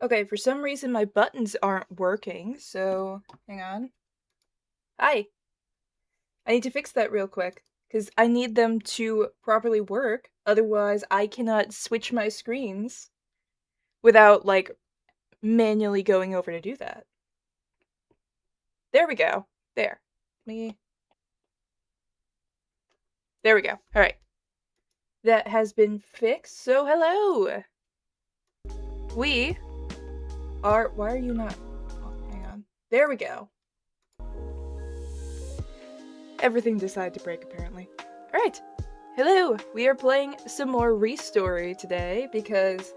Okay, for some reason my buttons aren't working, so hang on. Hi. I need to fix that real quick, because I need them to properly work, otherwise I cannot switch my screens without, like, manually going over to do that. There we go. There. There we go. Alright. That has been fixed, so hello! We are... Why are you not... Oh, hang on. There we go. Everything decided to break, apparently. Alright. Hello! We are playing some more Restory today, because...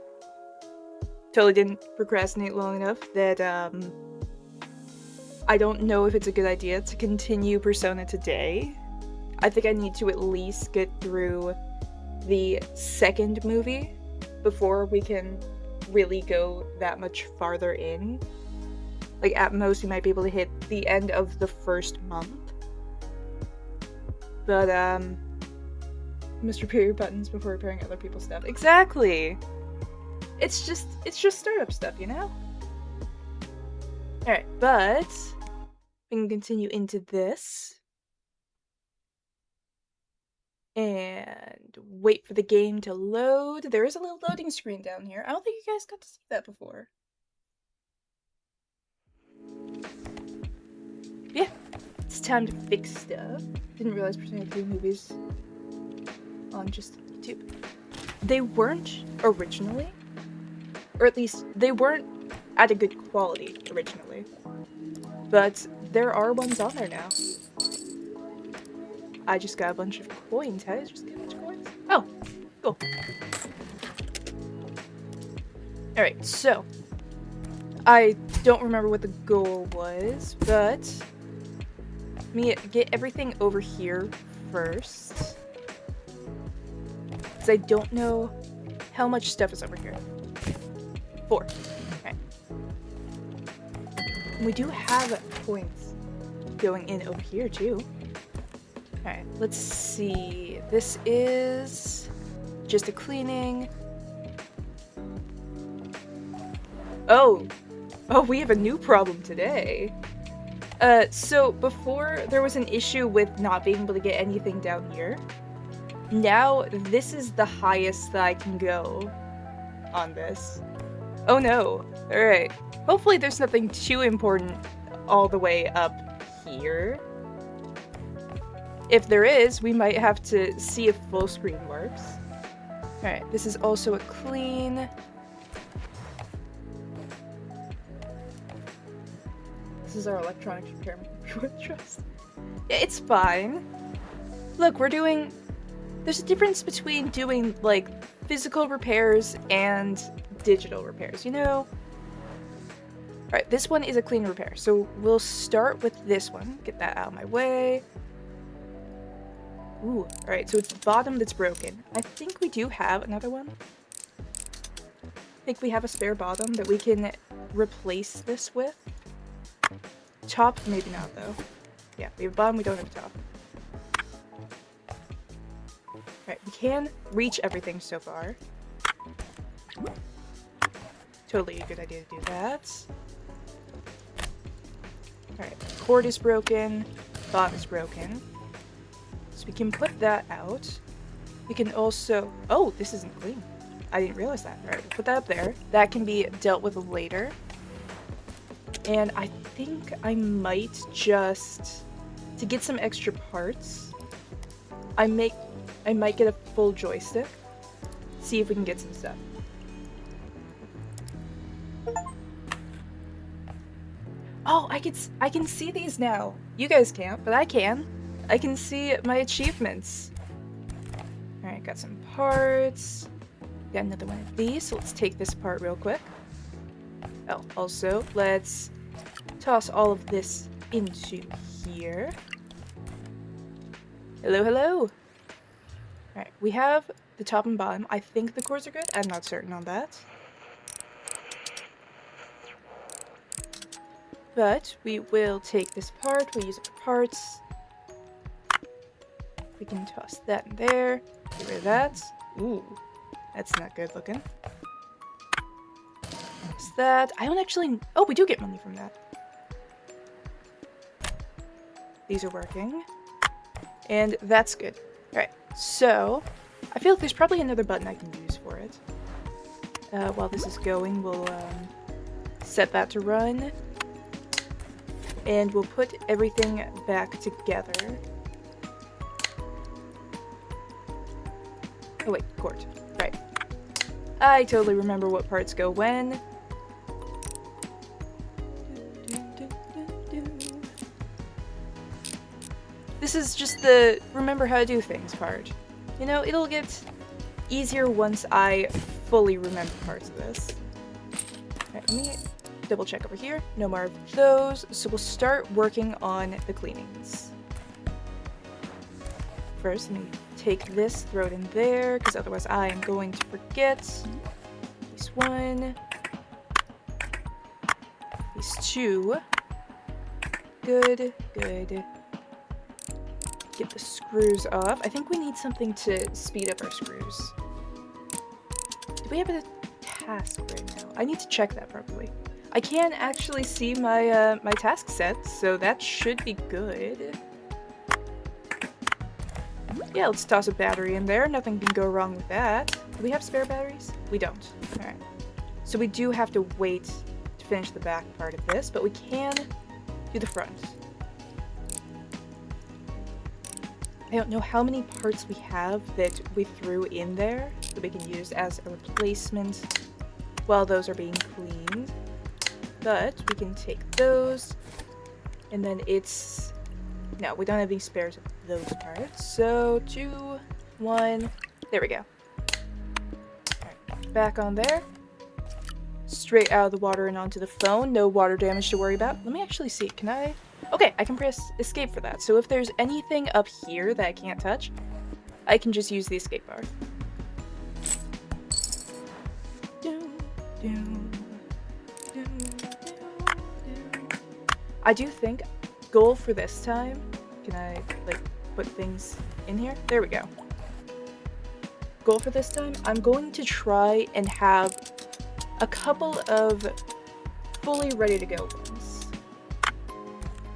Totally didn't procrastinate long enough that, I don't know if it's a good idea to continue Persona today. I think I need to at least get through the second movie before we can really go that much farther in. Like, at most, we might be able to hit the end of the first month. But, must repair your buttons before repairing other people's stuff. Exactly! It's just startup stuff, you know? Alright, but we can continue into this. And wait for the game to load. There is a little loading screen down here. I don't think you guys got to see that before. Yeah, it's time to fix stuff. Didn't realize Persona 3 movies on just YouTube. They weren't originally, or at least they weren't at a good quality originally, but there are ones on there now. I just got a bunch of coins. How did I just get a bunch of coins? Oh, cool. Alright, so I don't remember what the goal was, but let me get everything over here first, because I don't know how much stuff is over here. 4. Okay. We do have coins going in over here too. Alright, let's see. This is just a cleaning. Oh, we have a new problem today. So before there was an issue with not being able to get anything down here. Now this is the highest that I can go on this. Oh no. Alright. Hopefully there's nothing too important all the way up here. If there is, we might have to see if full screen works. Alright, this is also a clean. This is our electronics repairman we would trust. Yeah, it's fine. Look, we're doing... There's a difference between doing, like, physical repairs and digital repairs, you know? Alright, this one is a clean repair, so we'll start with this one. Get that out of my way. Ooh, alright, so it's the bottom that's broken. I think we do have another one. I think we have a spare bottom that we can replace this with. Top, maybe not, though. Yeah, we have a bottom, we don't have a top. Alright, we can reach everything so far. Totally a good idea to do that. Alright, cord is broken, bottom is broken. So we can put that out. We can also... Oh, this isn't clean. I didn't realize that. Alright, we'll put that up there. That can be dealt with later. And I think I might just... To get some extra parts, I might get a full joystick. See if we can get some stuff. Oh, I can see these now. You guys can't, but I can. I can see my achievements. Alright, got some parts. Got another one of these, so let's take this part real quick. Oh, also, let's toss all of this into here. Hello, hello! Alright, we have the top and bottom. I think the cores are good. I'm not certain on that. But we will take this part, we'll use it for parts. We can toss that in there. Get rid of that. Ooh, that's not good looking. Is that... I don't actually... Oh, we do get money from that. These are working. And that's good. Alright, so... I feel like there's probably another button I can use for it. While this is going, we'll set that to run. And we'll put everything back together. Oh wait, court. Right. I totally remember what parts go when. This is just the remember how to do things part. You know, it'll get easier once I fully remember parts of this. Alright, let me double check over here. No more of those. So we'll start working on the cleanings. First, let me take this, throw it in there, because otherwise I am going to forget. These one. These two. Good, good. Get the screws off. I think we need something to speed up our screws. Do we have a task right now? I need to check that properly. I can actually see my my task set, so that should be good. Yeah, let's toss a battery in there. Nothing can go wrong with that. Do we have spare batteries? We don't. Alright. So we do have to wait to finish the back part of this, but we can do the front. I don't know how many parts we have that we threw in there that we can use as a replacement while those are being cleaned. But we can take those, and then it's... No, we don't have any spares of those parts. So, 2, 1, there we go. Alright, back on there. Straight out of the water and onto the phone. No water damage to worry about. Let me actually see. Can I... Okay, I can press escape for that. So if there's anything up here that I can't touch, I can just use the escape bar. I do think goal for this time, can I like put things in here? There we go. Goal for this time, I'm going to try and have a couple of fully ready to go ones.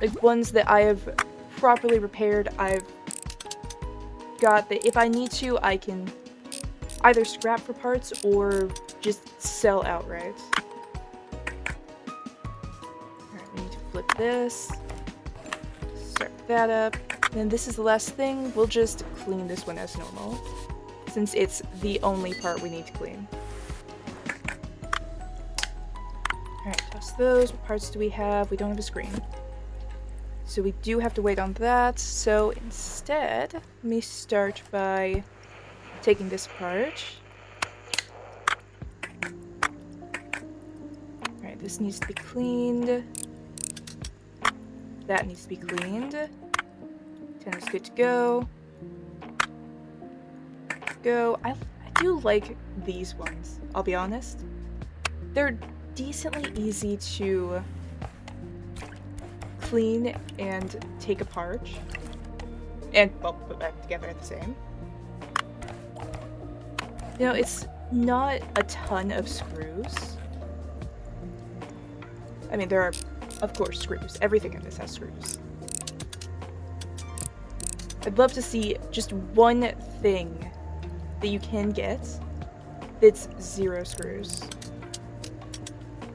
Like ones that I have properly repaired. I've got that if I need to, I can either scrap for parts or just sell outright. Alright, we need to flip this. Start that up. And this is the last thing. We'll just clean this one as normal, since it's the only part we need to clean. Alright, toss those. What parts do we have? We don't have a screen. So we do have to wait on that. So instead, let me start by taking this apart. Alright, this needs to be cleaned. That needs to be cleaned. 10 is good to go. I do like these ones, I'll be honest. They're decently easy to clean and take apart. And, well, put back together at the same. You know, it's not a ton of screws. I mean, there are, of course, screws. Everything in this has screws. I'd love to see just one thing that you can get that's 0 screws.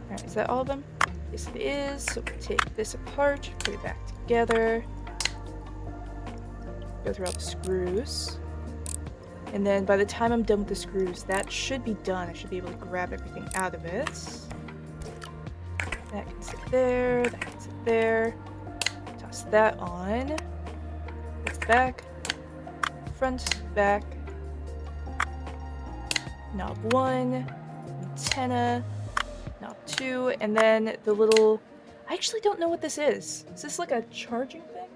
Alright, is that all of them? Yes, it is. So we'll take this apart, put it back together, go through all the screws. And then by the time I'm done with the screws, that should be done. I should be able to grab everything out of it. That can sit there, that can sit there. Toss that on. That's back, front, back. Knob 1, antenna, knob 2, and then the little... I actually don't know what this is. Is this like a charging thing?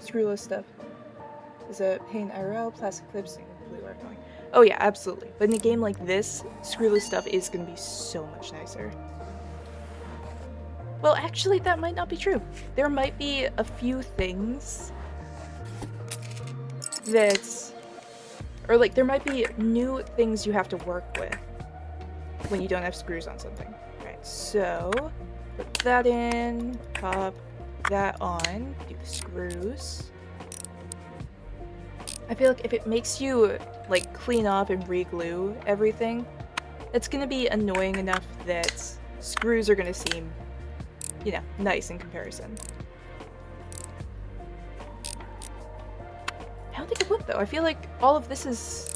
Screwless stuff. Is a pain IRL, plastic clips, and blue light going. Oh yeah, absolutely. But in a game like this, screwless stuff is going to be so much nicer. Well, actually, that might not be true. There might be a few things that... Or, like, there might be new things you have to work with when you don't have screws on something. Alright, so put that in, pop that on, do the screws. I feel like if it makes you like clean up and re-glue everything, it's gonna be annoying enough that screws are gonna seem, you know, nice in comparison. I don't think it would though. I feel like all of this is,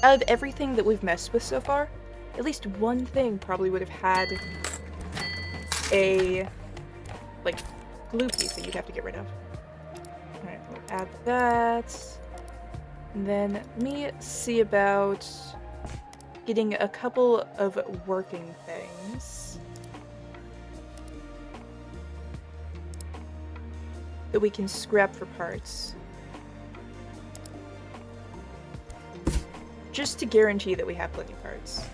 out of everything that we've messed with so far, at least one thing probably would have had a, like, glue piece that you'd have to get rid of. Alright, we'll add that. And then let me see about getting a couple of working things that we can scrap for parts. Just to guarantee that we have plenty of parts.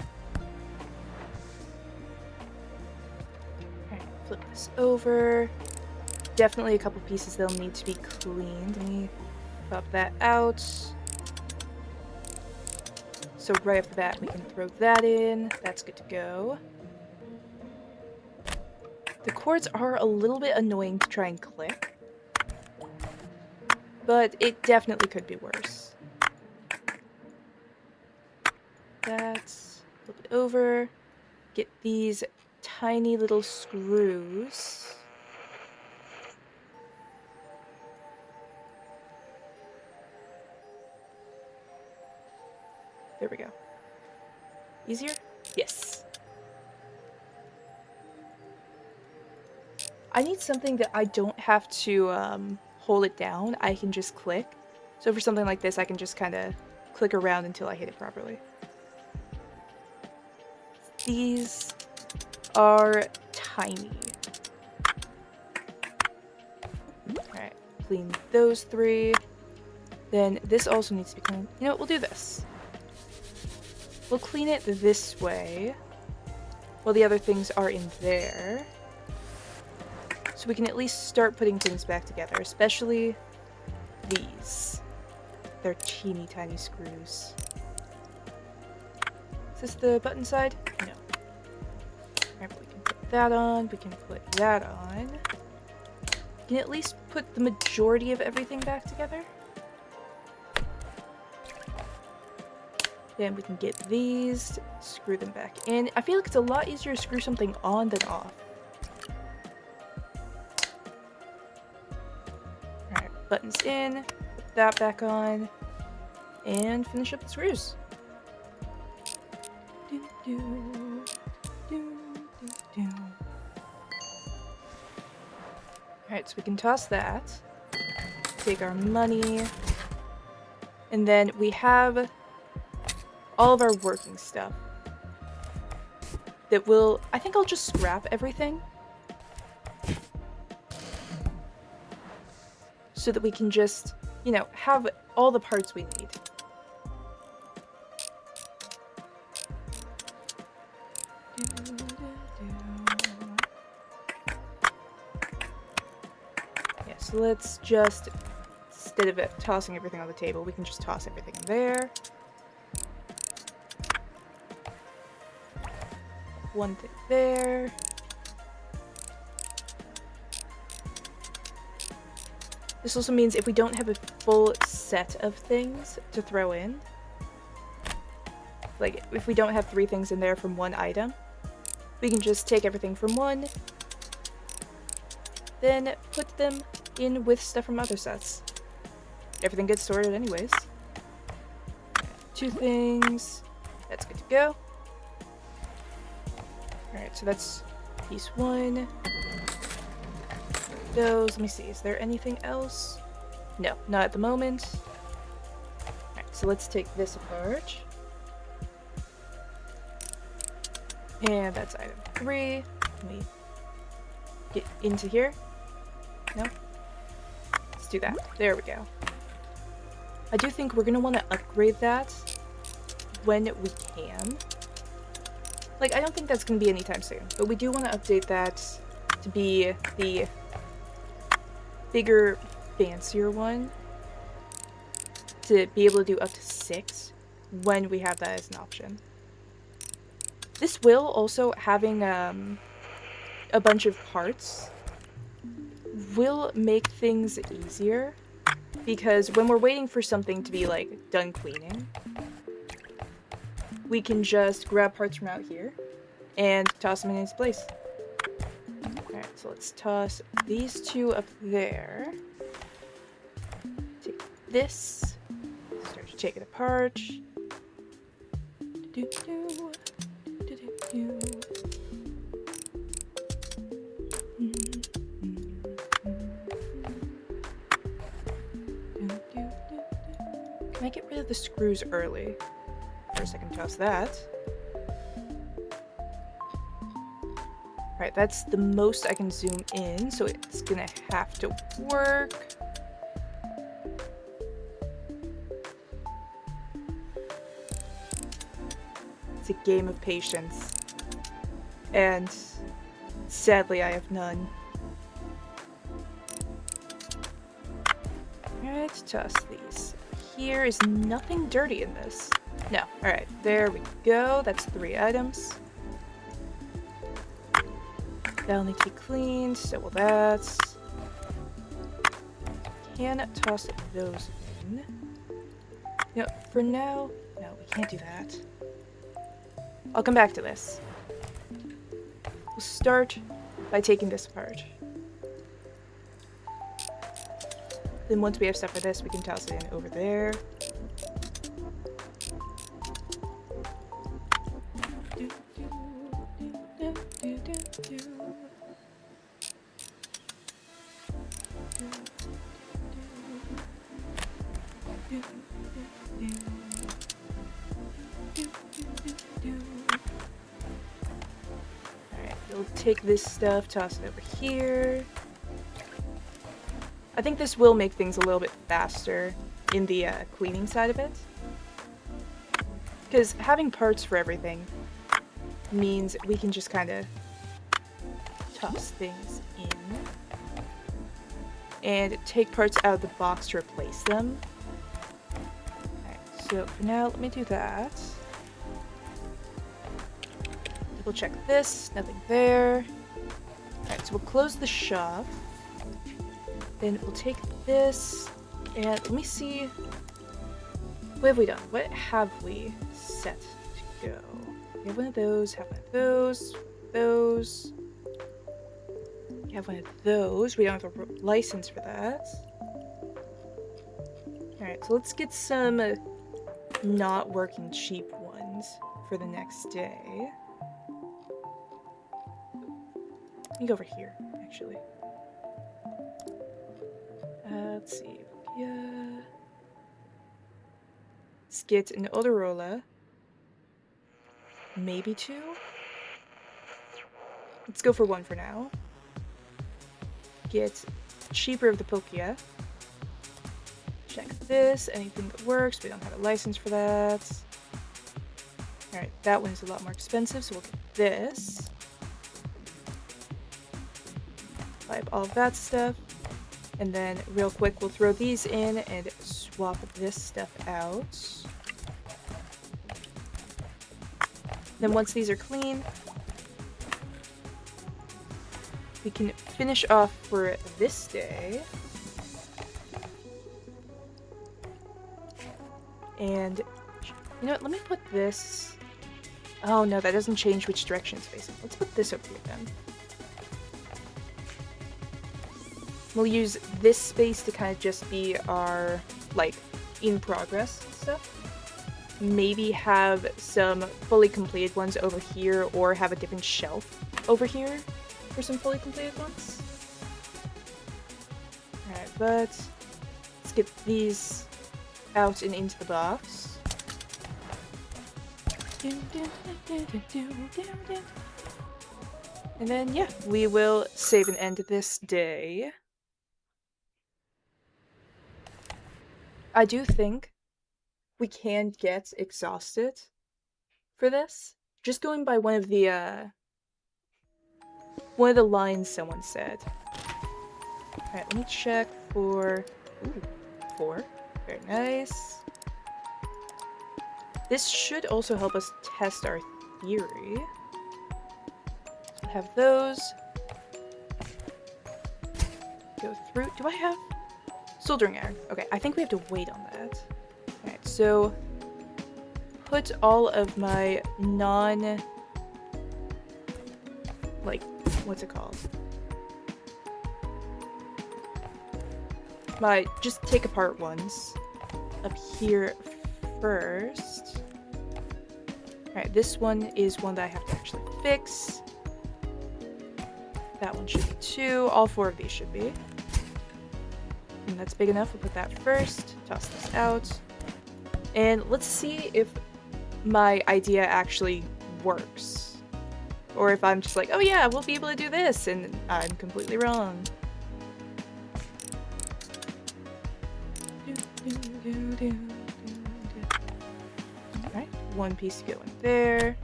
Alright, flip this over. Definitely a couple pieces that'll need to be cleaned. Let me pop that out. So right off the bat, we can throw that in. That's good to go. The cords are a little bit annoying to try and click, but it definitely could be worse. That's flip it over. Get these tiny little screws. There we go. Easier? Yes. I need something that I don't have to hold it down. I can just click. So for something like this, I can just kind of click around until I hit it properly. These are tiny. Alright, clean those three. Then this also needs to be cleaned. You know what, we'll do this. We'll clean it this way while the other things are in there. So we can at least start putting things back together, especially these. They're teeny tiny screws. Is this the button side? No. Alright, we can put that on, we can put that on. We can at least put the majority of everything back together. Then we can get these, screw them back in. I feel like it's a lot easier to screw something on than off. Alright, buttons in, put that back on, and finish up the screws. Alright, so we can toss that. Take our money. And then we have all of our working stuff that will, I think I'll just scrap everything so that we can just, you know, have all the parts we need. Yeah, so let's just, instead of it tossing everything on the table, we can just toss everything in there. One thing there. This also means if we don't have a full set of things to throw in, like if we don't have 3 things in there from one item, we can just take everything from one, then put them in with stuff from other sets. Everything gets sorted anyways. 2 things. That's good to go. Alright, so that's piece 1. Those, let me see, is there anything else? No, not at the moment. Alright, so let's take this apart. And that's item 3. Let me get into here. No? Let's do that. There we go. I do think we're going to want to upgrade that when we can. Like, I don't think that's going to be anytime soon, but we do want to update that to be the bigger, fancier one. To be able to do up to 6 when we have that as an option. This will also, having a bunch of parts, will make things easier, because when we're waiting for something to be, like, done cleaning, we can just grab parts from out here and toss them in its place. Alright, so let's toss these two up there. Take this. Start to take it apart. Can I get rid of the screws early? First I can toss that. Alright, that's the most I can zoom in, so it's gonna have to work. It's a game of patience. And sadly, I have none. Alright, toss these. Here is nothing dirty in this. No. Alright, there we go. That's 3 items. That'll need to be cleaned, so will that. Can toss those in. You know, for now... No, we can't do that. I'll come back to this. We'll start by taking this apart. Then once we have stuff for this, we can toss it in over there. Alright, we'll take this stuff, toss it over here. I think this will make things a little bit faster in the cleaning side of it. Because having parts for everything means we can just kind of toss things in and take parts out of the box to replace them. Alright, so for now, let me do that. We'll check this, nothing there. Alright, so we'll close the shop. Then we'll take this, and let me see, what have we done? What have we set to go? We have one of those, have one of those, those. We have one of those, we don't have a license for that. Alright, so let's get some not working cheap ones for the next day. Let me go over here, actually. Let's see. Yeah. Let's get an Odorola. Maybe 2? Let's go for 1 for now. Get cheaper of the Pokia. Check this. Anything that works. We don't have a license for that. Alright, that one is a lot more expensive, so we'll get this. Buy up all of that stuff. And then, real quick, we'll throw these in and swap this stuff out. Then once these are clean, we can finish off for this day. And, you know what, let me put this... Oh no, that doesn't change which direction it's facing. Let's put this over here then. We'll use this space to kind of just be our, like, in progress stuff. Maybe have some fully completed ones over here, or have a different shelf over here for some fully completed ones. Alright, but let's get these out and into the box. And then, yeah, we will save and end this day. I do think we can get exhausted for this. Just going by one of the lines someone said. Alright, let me check for... Ooh, 4. Very nice. This should also help us test our theory. So have those go through. Do I have soldering iron? Okay, I think we have to wait on that. Alright, so put all of my like, what's it called? My just take apart ones up here first. Alright, this one is one that I have to actually fix. That one should be 2. All 4 of these should be. And that's big enough. We'll put that first. Toss this out. And let's see if my idea actually works. Or if I'm just like, oh yeah, we'll be able to do this, and I'm completely wrong. Alright, one piece to go in there.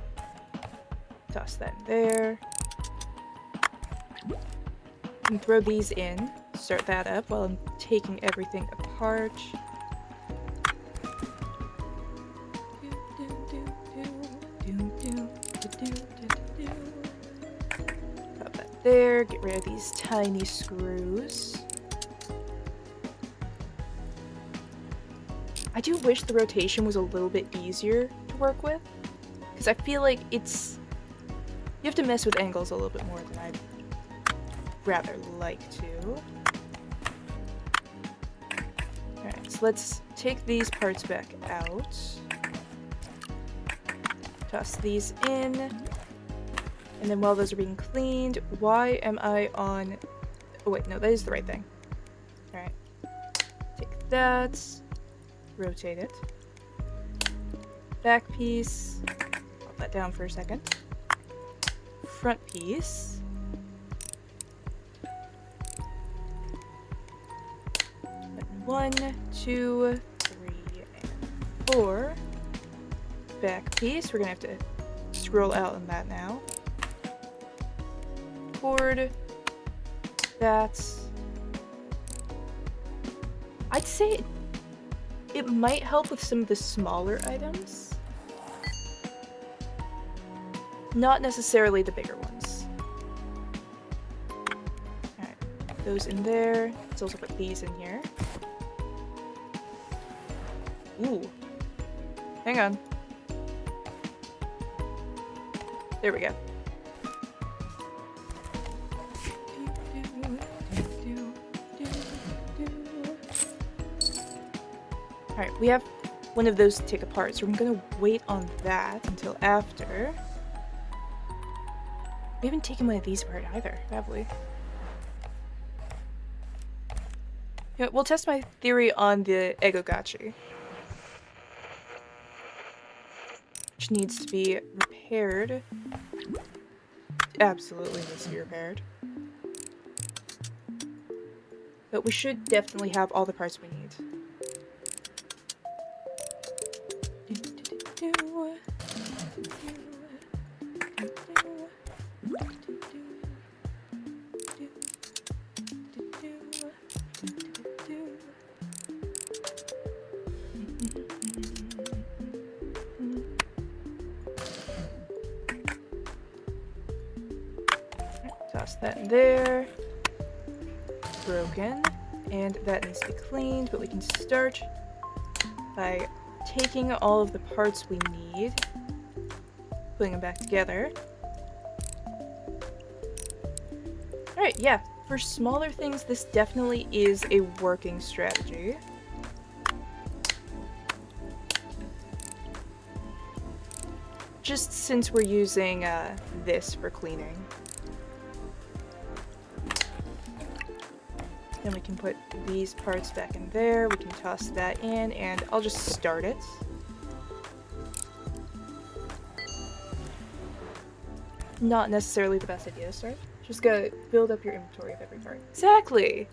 Toss that in there. Can throw these in. Start that up while I'm taking everything apart. Pop that there. Get rid of these tiny screws. I do wish the rotation was a little bit easier to work with, because I feel like it's... You have to mess with angles a little bit more than I'd rather like to. Alright, so let's take these parts back out. Toss these in. And then while those are being cleaned, why am I on... Oh wait, no, that is the right thing. Alright. Take that. Rotate it. Back piece. Pop that down for a second. Front piece. And 1, 2, 3, and 4. Back piece. We're gonna have to scroll out on that now. Cord. That's... I'd say it might help with some of the smaller items. Not necessarily the bigger ones. Alright, those in there. Let's also put these in here. Ooh. Hang on. There we go. Alright, we have one of those to take apart, so we're gonna wait on that until after. We haven't taken one of these apart either, have we? Yeah, we'll test my theory on the Eggogachi, which needs to be repaired. Absolutely needs to be repaired. But we should definitely have all the parts we need. Toss that in there. Broken. And that needs to be cleaned, but we can start by taking all of the parts we need, putting them back together. Alright, yeah. For smaller things, this definitely is a working strategy. Just since we're using this for cleaning. Then we can put these parts back in there, we can toss that in, and I'll just start it. Not necessarily the best idea to start. Just gotta build up your inventory of every part. Exactly!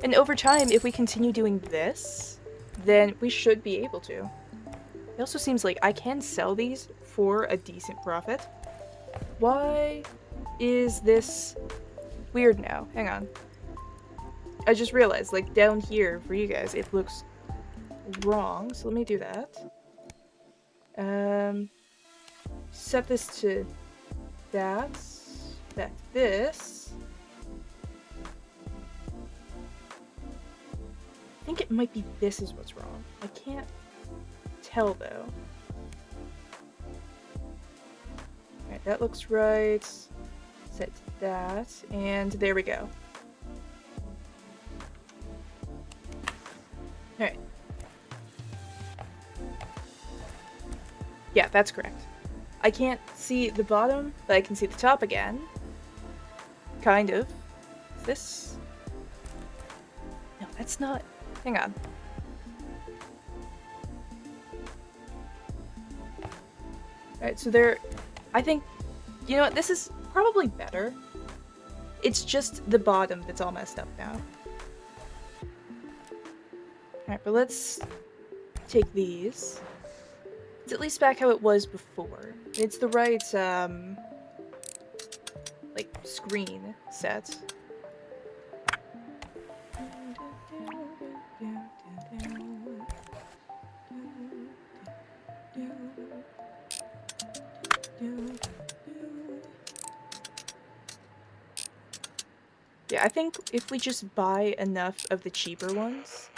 And over time, if we continue doing this, then we should be able to. It also seems like I can sell these for a decent profit. Why is this weird now? Hang on. I just realized, like, down here for you guys, it looks wrong. So let me do that. set this to that. Back this. I think it might be this is what's wrong. I can't tell though. Alright, that looks right. Set to that, and there we go. Alright. Yeah, that's correct. I can't see the bottom, but I can see the top again. Kind of. This? No, that's not. Hang on. Alright, so there. I think. You know what? This is probably better. It's just the bottom that's all messed up now. Alright, but let's take these. It's at least back how it was before. It's the right, like, screen set. Yeah, I think if we just buy enough of the cheaper ones,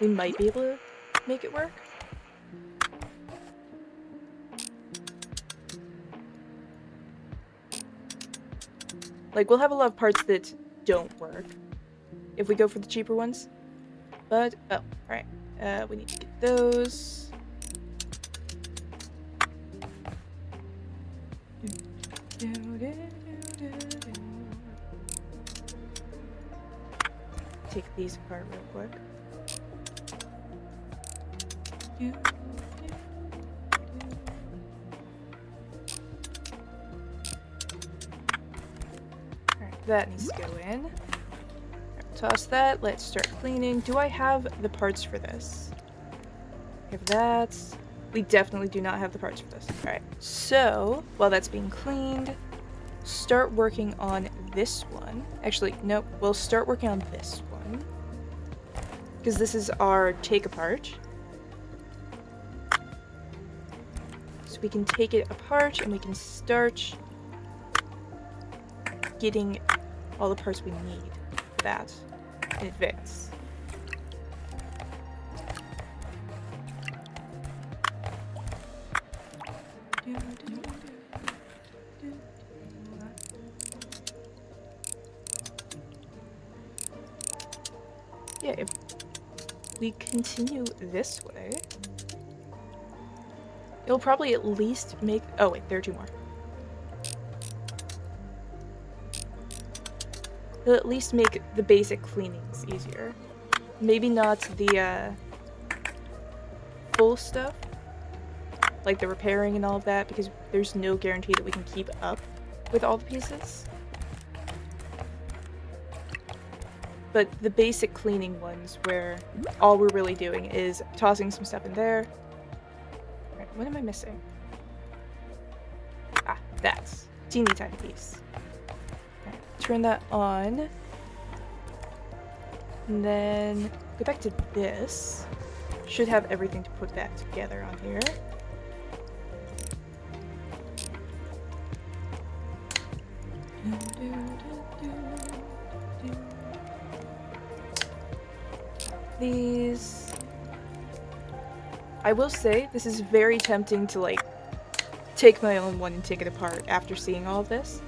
we might be able to make it work. Like, we'll have a lot of parts that don't work if we go for the cheaper ones. But, oh, alright. We need to get those. Take these apart real quick. Alright, that needs to go in. Right, toss that. Let's start cleaning. Do I have the parts for this? We have that. We definitely do not have the parts for this. Alright, so while that's being cleaned, start working on this one. Actually, nope, we'll start working on this one. Because this is our take apart. So we can take it apart and we can start getting all the parts we need for that in advance. Yeah, if we continue this way, it'll probably at least make... Oh wait, there are two more. It'll at least make the basic cleanings easier. Maybe not the full stuff, like the repairing and all of that, because there's no guarantee that we can keep up with all the pieces. But the basic cleaning ones, where all we're really doing is tossing some stuff in there. Alright, what am I missing? Ah, that's teeny tiny piece. Right, turn that on. And then go back to this. Should have everything to put that together on here. These... I will say, this is very tempting to, like, take my own one and take it apart after seeing all of this.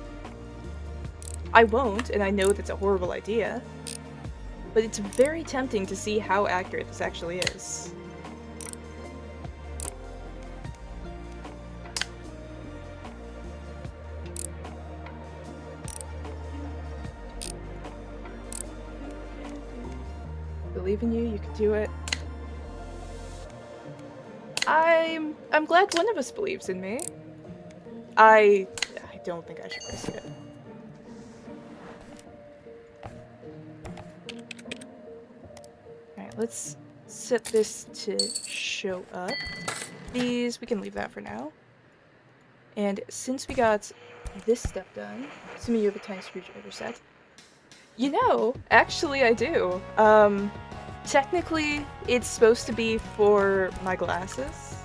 I won't, and I know that's a horrible idea, but it's very tempting to see how accurate this actually is. Believe in you, you can do it. I'm glad one of us believes in me. I don't think I should risk it. Alright, let's set this to show up. These, we can leave that for now. And since we got this stuff done, assuming you have a tiny screwdriver set, you know, actually I do. Technically, it's supposed to be for my glasses,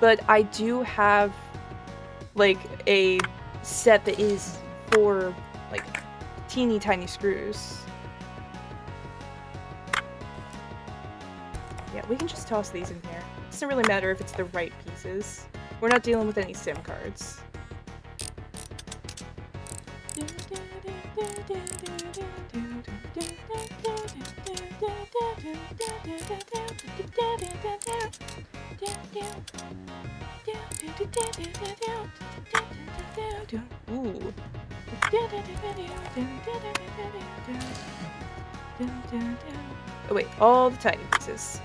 but I do have like a set that is for like teeny tiny screws. Yeah, we can just toss these in here. It doesn't really matter if it's the right pieces. We're not dealing with any sim cards. Ooh. Oh wait, all the tiny pieces.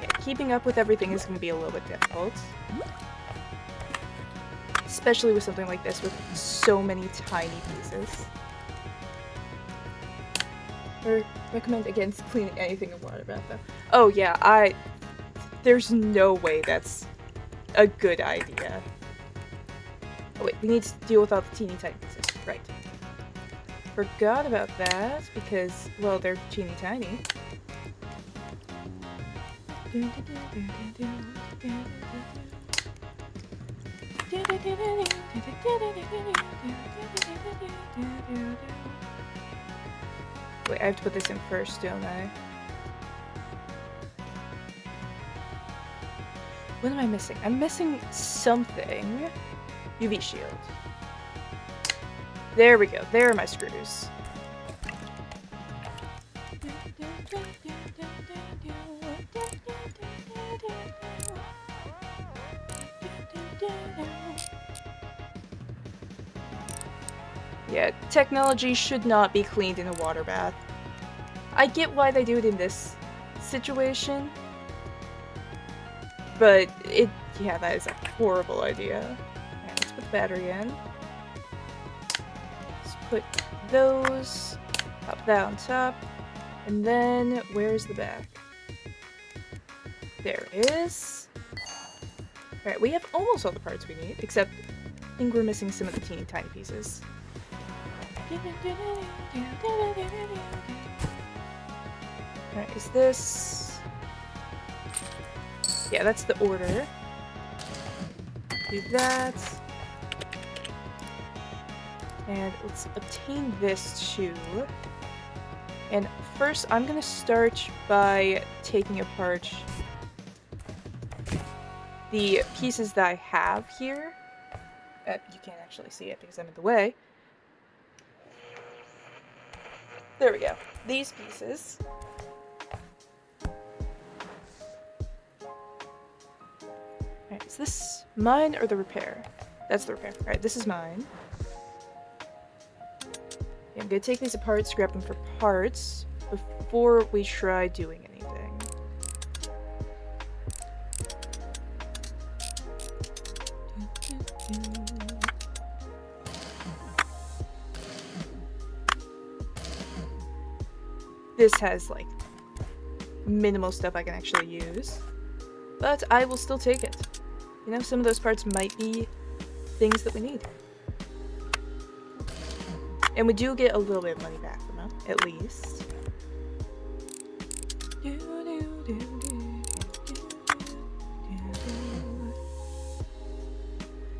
Yeah, keeping up with everything is going to be a little bit difficult. Especially with something like this with so many tiny pieces. I recommend against cleaning anything in water bath though. Oh yeah, there's no way that's a good idea. Oh wait, we need to deal with all the teeny tiny pieces. Right. Forgot about that because, well, they're teeny tiny. Wait, I have to put this in first, don't I? What am I missing? I'm missing something. UV shield. There we go. There are my screws. Yeah, technology should not be cleaned in a water bath. I get why they do it in this situation, but yeah, that is a horrible idea. Alright, let's put the battery in. Let's put those, pop that on top, and then where's the back? There it is. Alright, we have almost all the parts we need, except I think we're missing some of the teeny tiny pieces. Alright, is this... Yeah, that's the order. Do that. And let's obtain this too. And first, I'm gonna start by taking apart the pieces that I have here. You can't actually see it because I'm in the way. There we go. These pieces. Alright, is this mine or the repair? That's the repair. Alright, this is mine. Okay, I'm gonna take these apart, scrap them for parts, before we try doing anything. This has, like, minimal stuff I can actually use. But I will still take it. You know, some of those parts might be things that we need. And we do get a little bit of money back from them, at least.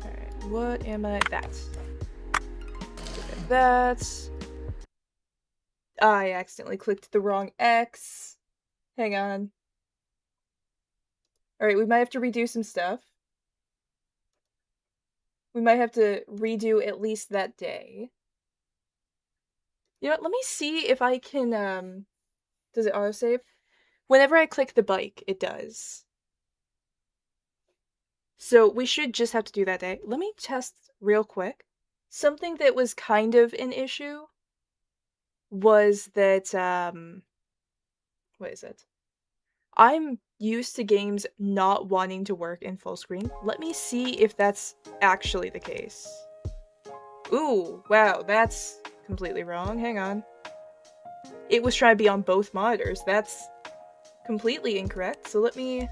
Alright, what am I? That. That. I accidentally clicked the wrong X. Hang on. Alright, we might have to redo some stuff. We might have to redo at least that day. You know what, let me see if I can, does it autosave? Whenever I click the bike, it does. So we should just have to do that day. Let me test real quick. Something that was kind of an issue was that, what is it? I'm used to games not wanting to work in full screen. Let me see if that's actually the case. Ooh, wow, that's completely wrong. Hang on. It was trying to be on both monitors. That's completely incorrect. So let me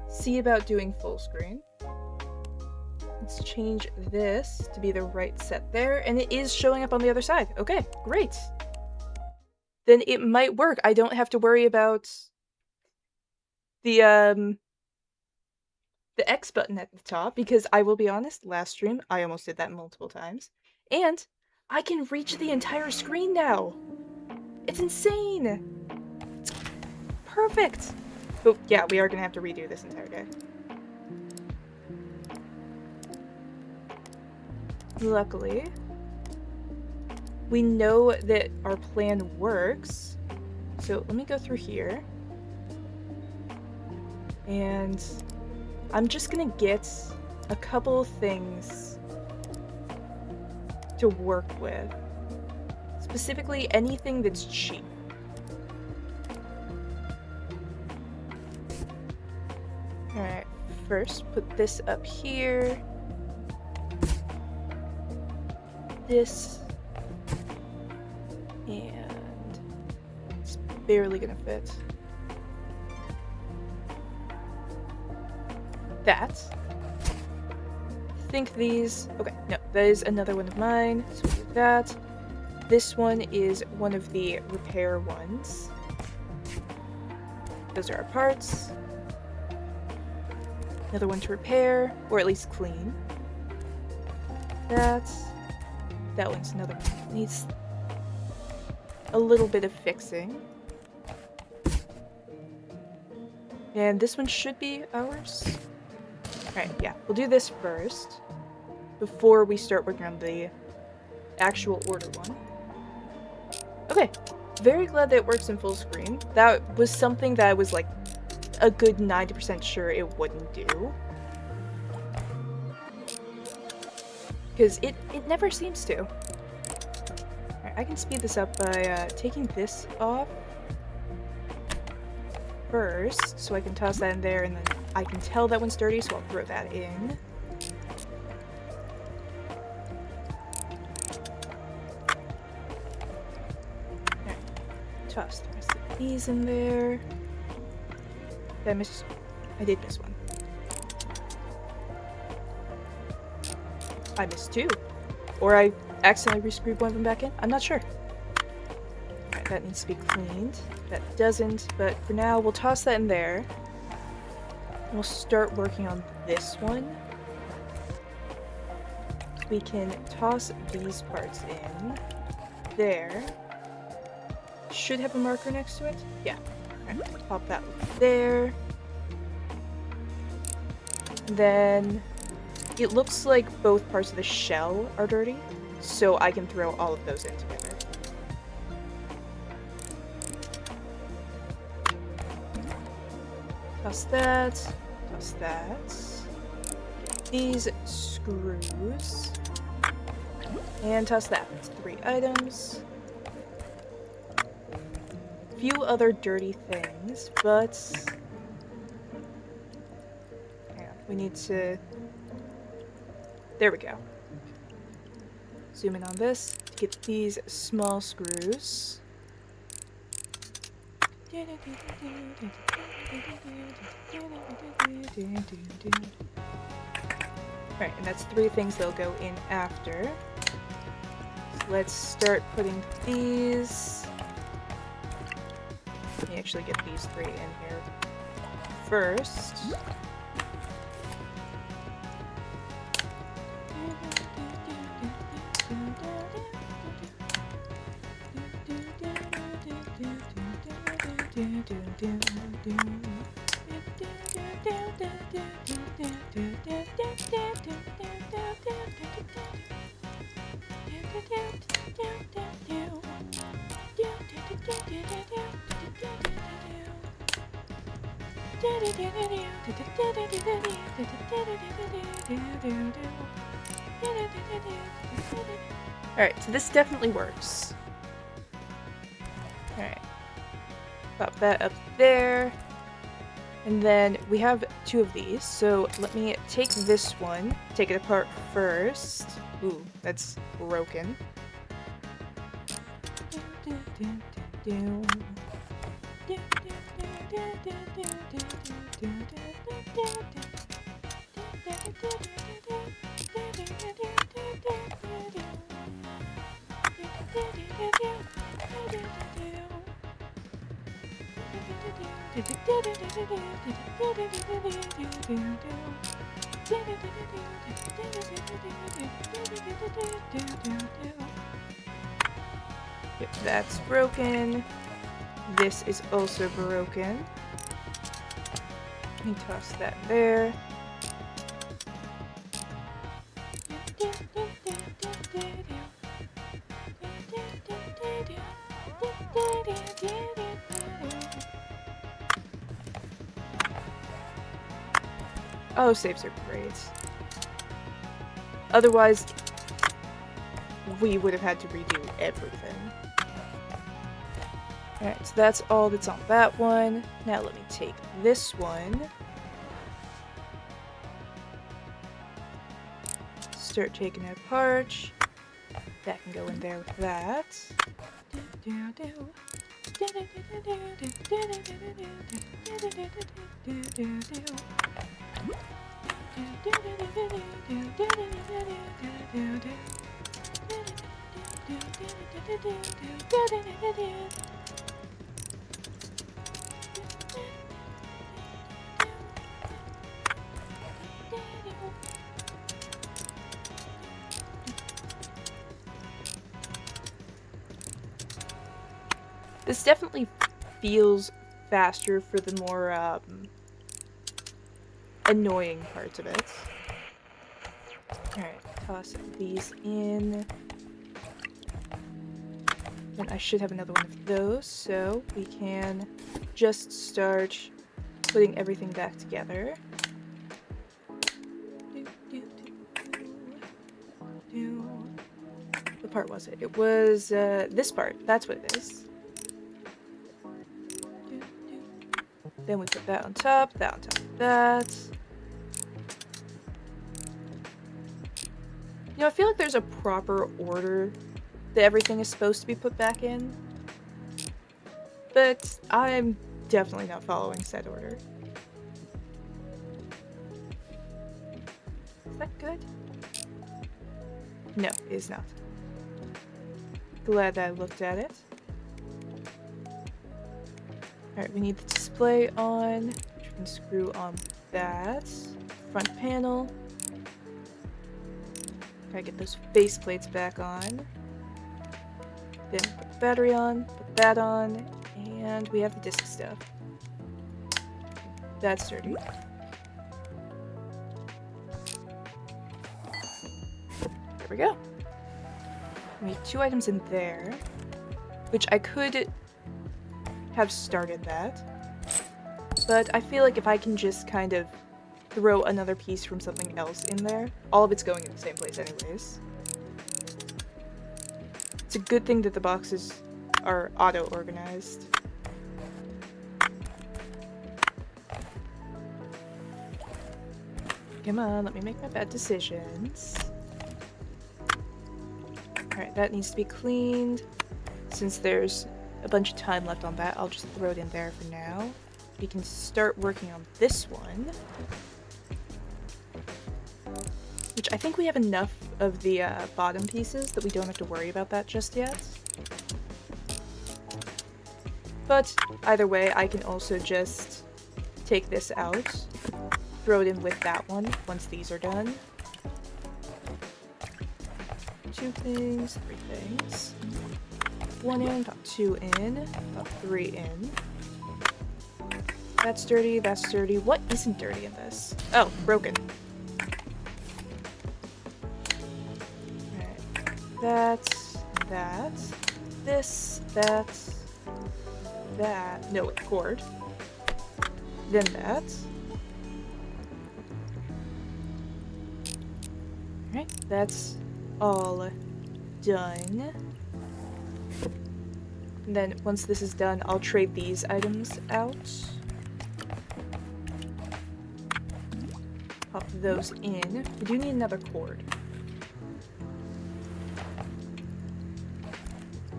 see about doing full screen. Let's change this to be the right set there, and it is showing up on the other side. Okay, great. Then it might work. I don't have to worry about the the X button at the top, because I will be honest, last stream, I almost did that multiple times. And I can reach the entire screen now. It's insane. It's perfect. But yeah, we are gonna have to redo this entire day. Luckily, we know that our plan works. So let me go through here. And I'm just gonna get a couple things to work with. Specifically, anything that's cheap. Alright, first put this up here. This. And it's barely gonna fit. That. I think these... Okay, no, that is another one of mine, so we'll do that. This one is one of the repair ones. Those are our parts. Another one to repair, or at least clean. That one's another one. Needs a little bit of fixing. And this one should be ours. Alright, yeah, we'll do this first before we start working on the actual order one. Okay, very glad that it works in full screen. That was something that I was like a good 90% sure it wouldn't do. Because it never seems to. Alright, I can speed this up by taking this off first, so I can toss that in there, and then I can tell that one's dirty, so I'll throw that in. Alright, toss the rest of these in there. Did I miss? I did miss one. I missed two. Or I accidentally re-screwed one of them back in. I'm not sure. Alright, that needs to be cleaned. That doesn't, but for now, we'll toss that in there. We'll start working on this one. We can toss these parts in. There. Should have a marker next to it. Yeah. Alright, pop that there. Then it looks like both parts of the shell are dirty, so I can throw all of those in together. Toss that, toss that. Get these screws. And toss that. That's 3 items. Few other dirty things, but hang on, we need to... There we go. Zoom in on this to get these small screws. Alright, and that's 3 things that'll go in after. So let's start putting these... Let me actually get these 3 in here first. Alright, so this definitely works. Alright. Pop that up there. And then we have 2 of these, so let me take this one, take it apart first. Ooh, that's broken. Yep, that's broken. This is also broken. Let me toss that there. Oh, saves are great. Otherwise, we would have had to redo everything. Alright, so that's all that's on that one. Now let me take this one. Start taking it apart. That can go in there with that. This definitely feels faster for the more annoying parts of it. Alright, toss these in. Then I should have another one of those, so we can just start putting everything back together. What part was it? It was this part. That's what it is. Then we put that on top of that. You know, I feel like there's a proper order that everything is supposed to be put back in. But I'm definitely not following said order. Is that good? No, it is not. Glad that I looked at it. Alright, we need the display on, which we can screw on that. Front panel. Gotta get those face plates back on. Then put the battery on, put that on, and we have the disc stuff. That's dirty. There we go. We have 2 items in there, which I could have started that, but I feel like if I can just kind of throw another piece from something else in there, all of it's going in the same place anyways. It's a good thing that the boxes are auto-organized. Come on, let me make my bad decisions. Alright, that needs to be cleaned. Since there's a bunch of time left on that, I'll just throw it in there for now. We can start working on this one. Which I think we have enough of the bottom pieces that we don't have to worry about that just yet. But either way, I can also just take this out, throw it in with that one once these are done. 2 things, 3 things. 1 in, about 2 in, about 3 in. That's dirty, that's dirty. What isn't dirty in this? Oh, broken. Alright. That. This, that. No, wait, cord. Then that. Alright, that's all done. And then once this is done, I'll trade these items out. Pop those in. We do need another cord.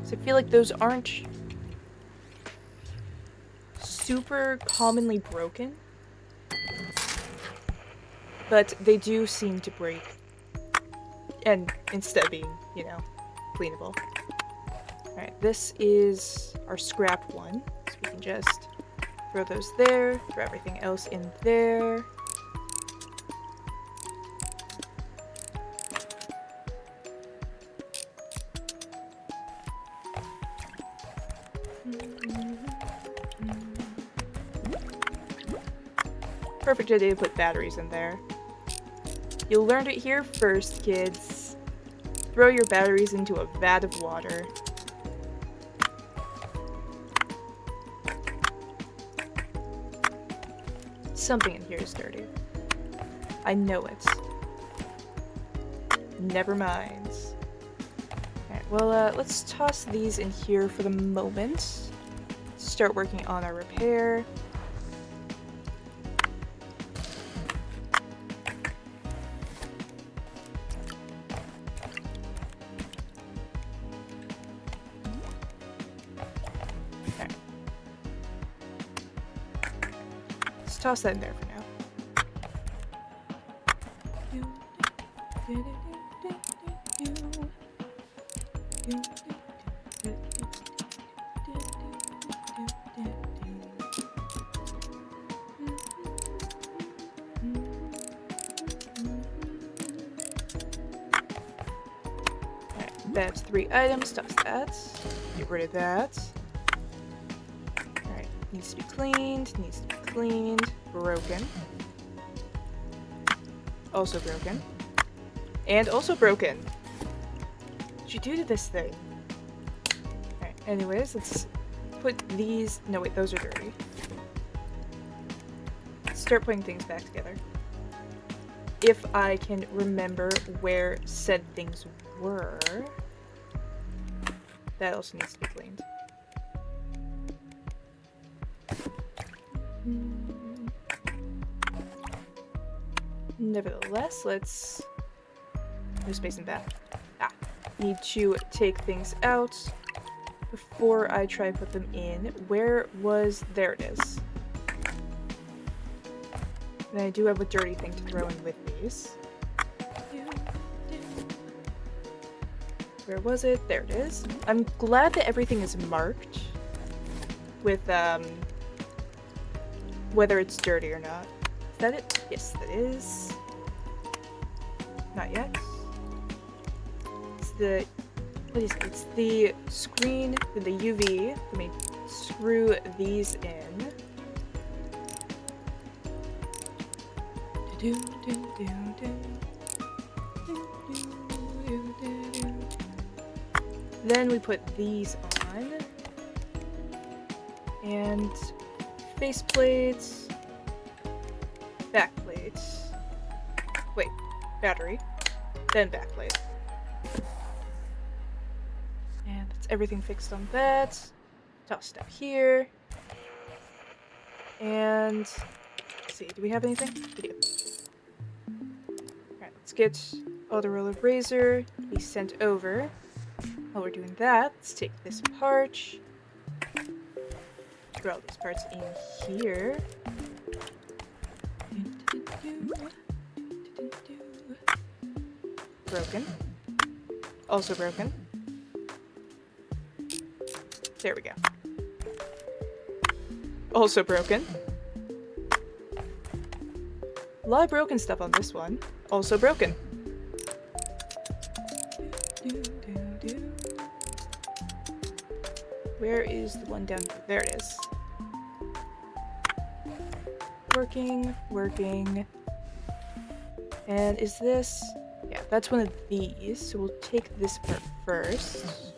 So I feel like those aren't super commonly broken, but they do seem to break. And instead of being, you know, cleanable. Alright, this is our scrap one, so we can just Throw those there. Throw everything else in there. Perfect idea to put batteries in there. You learned it here first, kids. Throw your batteries into a vat of water. Something in here is dirty. I know it. Never mind. Alright, well, let's toss these in here for the moment. Start working on our repair. Toss that in there for now. Alright, that's 3 items. Toss that. Get rid of that. Alright, needs to be cleaned. Needs to be cleaned. Broken. Also broken. And also broken. What'd you do to this thing? Alright, anyways, let's put these... No, wait, those are dirty. Start putting things back together. If I can remember where said things were. That also needs to be cleaned. Nevertheless, let's... No space in that. Need to take things out before I try and put them in. Where was... There it is. And I do have a dirty thing to throw in with these. Where was it? There it is. I'm glad that everything is marked with, whether it's dirty or not. Is that it? Yes, that is. Not yet. It's the... What is it? It's the screen, the UV. Let me screw these in. Then we put these on. And face plates. Back plates. Wait, battery. Then back plate. And that's everything fixed on that. Toss stuff here. And let's see, do we have anything? We do. Alright, let's get auto roller razor. Be sent over. While we're doing that, let's take this part. Throw all these parts in here. Broken. Also broken. There we go. Also broken. A lot of broken stuff on this one. Also broken. Where is the one down here? There it is. Working, working. And is this... Yeah, that's one of these. So we'll take this part first.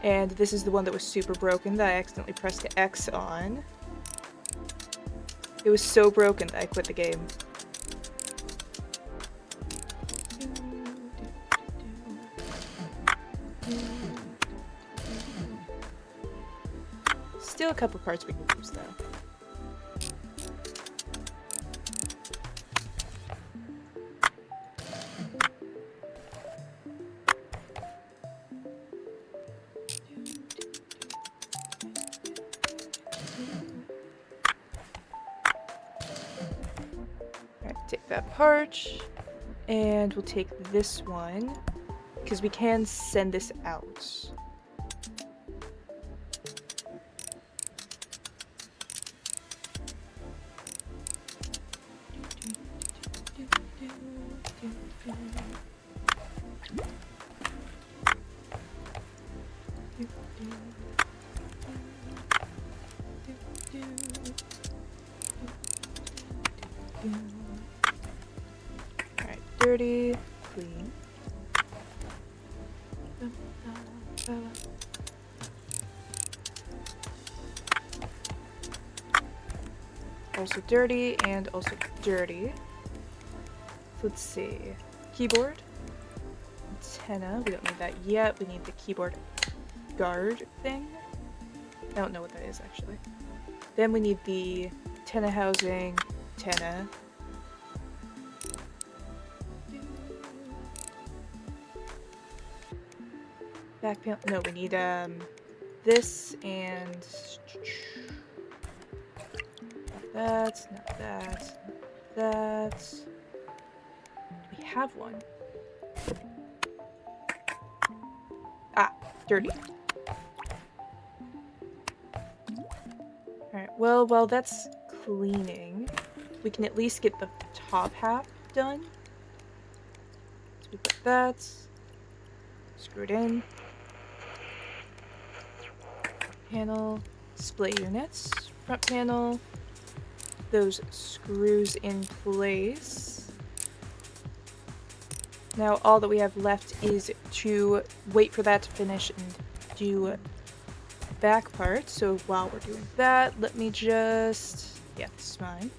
And this is the one that was super broken that I accidentally pressed the X on. It was so broken that I quit the game. Still a couple parts we can use though. Take that part, and we'll take this one, because we can send this out. Alright, dirty, clean. Also dirty and also dirty. Let's see. Keyboard. Antenna. We don't need that yet. We need the keyboard guard thing. I don't know what that is actually. Then we need the antenna housing. Antenna. Back panel. No, we need this and not that. We have one. Ah, dirty. Alright, well, while that's cleaning, we can at least get the top half done. So we put that. Screw it in. Panel. Display units. Front panel. Those screws in place. Now all that we have left is to wait for that to finish and do back part. So while we're doing that, let me just... yeah, this is mine.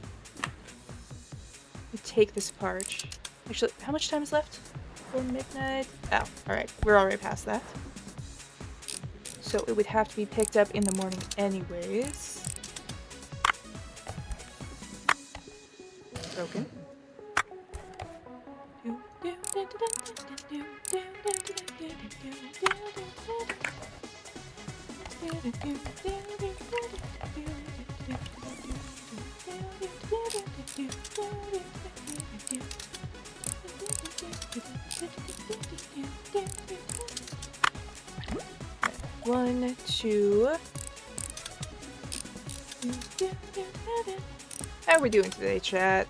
We take this apart. Actually, how much time is left for midnight? Oh, alright. We're already past that. So it would have to be picked up in the morning anyways. Broken. One, two. How are we doing today, chat?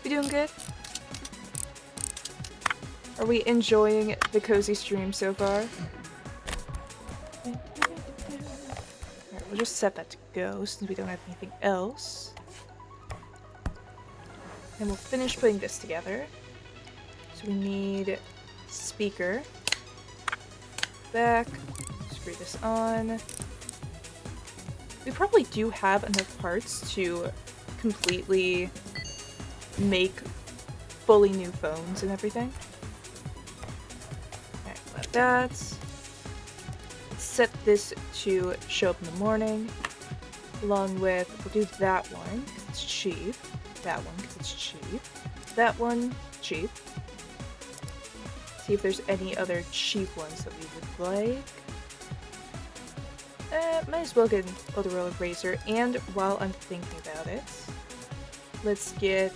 We doing good? Are we enjoying the cozy stream so far? Alright, we'll just set that to go since we don't have anything else. And we'll finish putting this together. So we need speaker. Back. Screw this on. We probably do have enough parts to completely make fully new phones and everything. Alright, let that. Let's set this to show up in the morning. Along with, we'll do that one because it's cheap. That one because it's cheap. That one, cheap. See if there's any other cheap ones that we would like. Might as well get an Motorola Razr, and while I'm thinking about it, let's get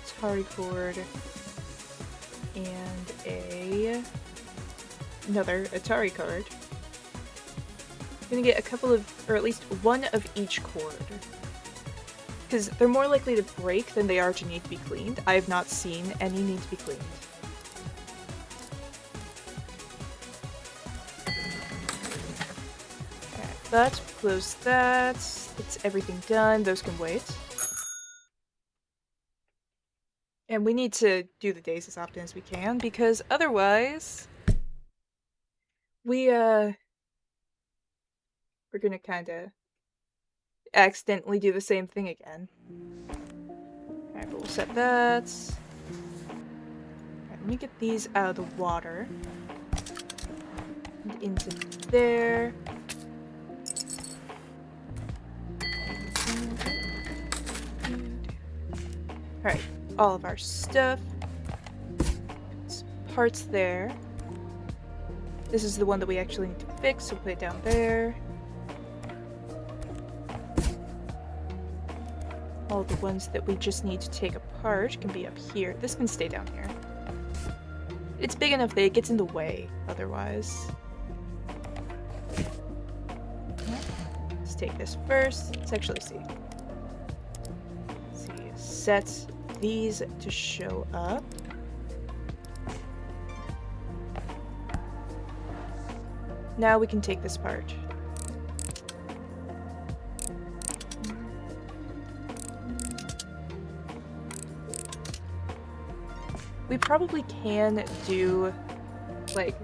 Atari cord and another Atari card. I'm gonna get a couple of, or at least one of each cord. Because they're more likely to break than they are to need to be cleaned. I have not seen any need to be cleaned. Okay, but close that. It's everything done. Those can wait. And we need to do the days as often as we can, because otherwise we're gonna kinda accidentally do the same thing again. Alright, but we'll set that. Alright, let me get these out of the water. And into there. Alright, all of our stuff. Some parts there. This is the one that we actually need to fix, so we'll put it down there. All the ones that we just need to take apart can be up here. This can stay down here. It's big enough that it gets in the way, otherwise. Let's take this first. Let's actually see. Let's see. Set these to show up. Now we can take this part. We probably can do, like,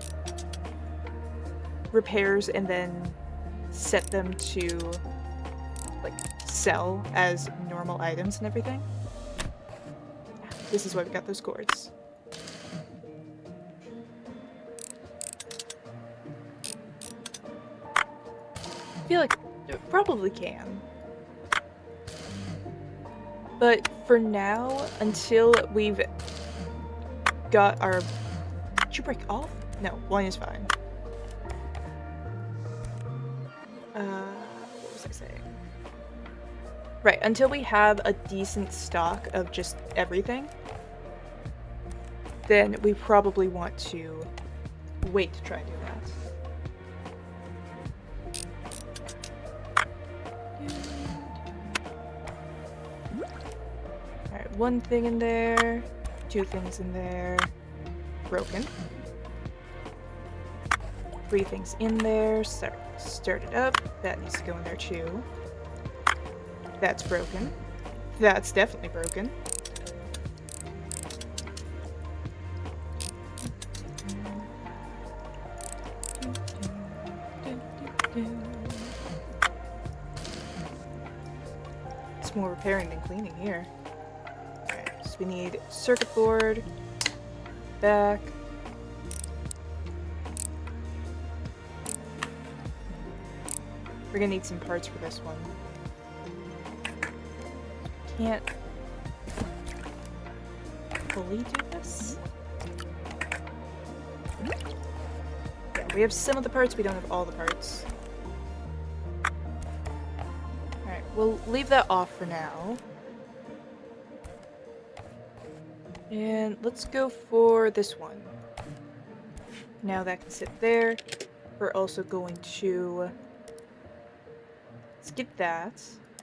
repairs and then set them to, like, sell as normal items and everything. This is why we got those cords. I feel like it probably can. But for now, until we've got our... Did you break off? No, one is fine. What was I saying? Right, until we have a decent stock of just everything, then we probably want to wait to try and do that. Alright, one thing in there, two things in there, broken. Three things in there, start it up, that needs to go in there too. That's broken. That's definitely broken. It's more repairing than cleaning here. Alright, so we need circuit board, back. We're gonna need some parts for this one. Can't fully do this. Yeah, we have some of the parts, we don't have all the parts. Alright, we'll leave that off for now. And let's go for this one. Now that can sit there. We're also going to skip that.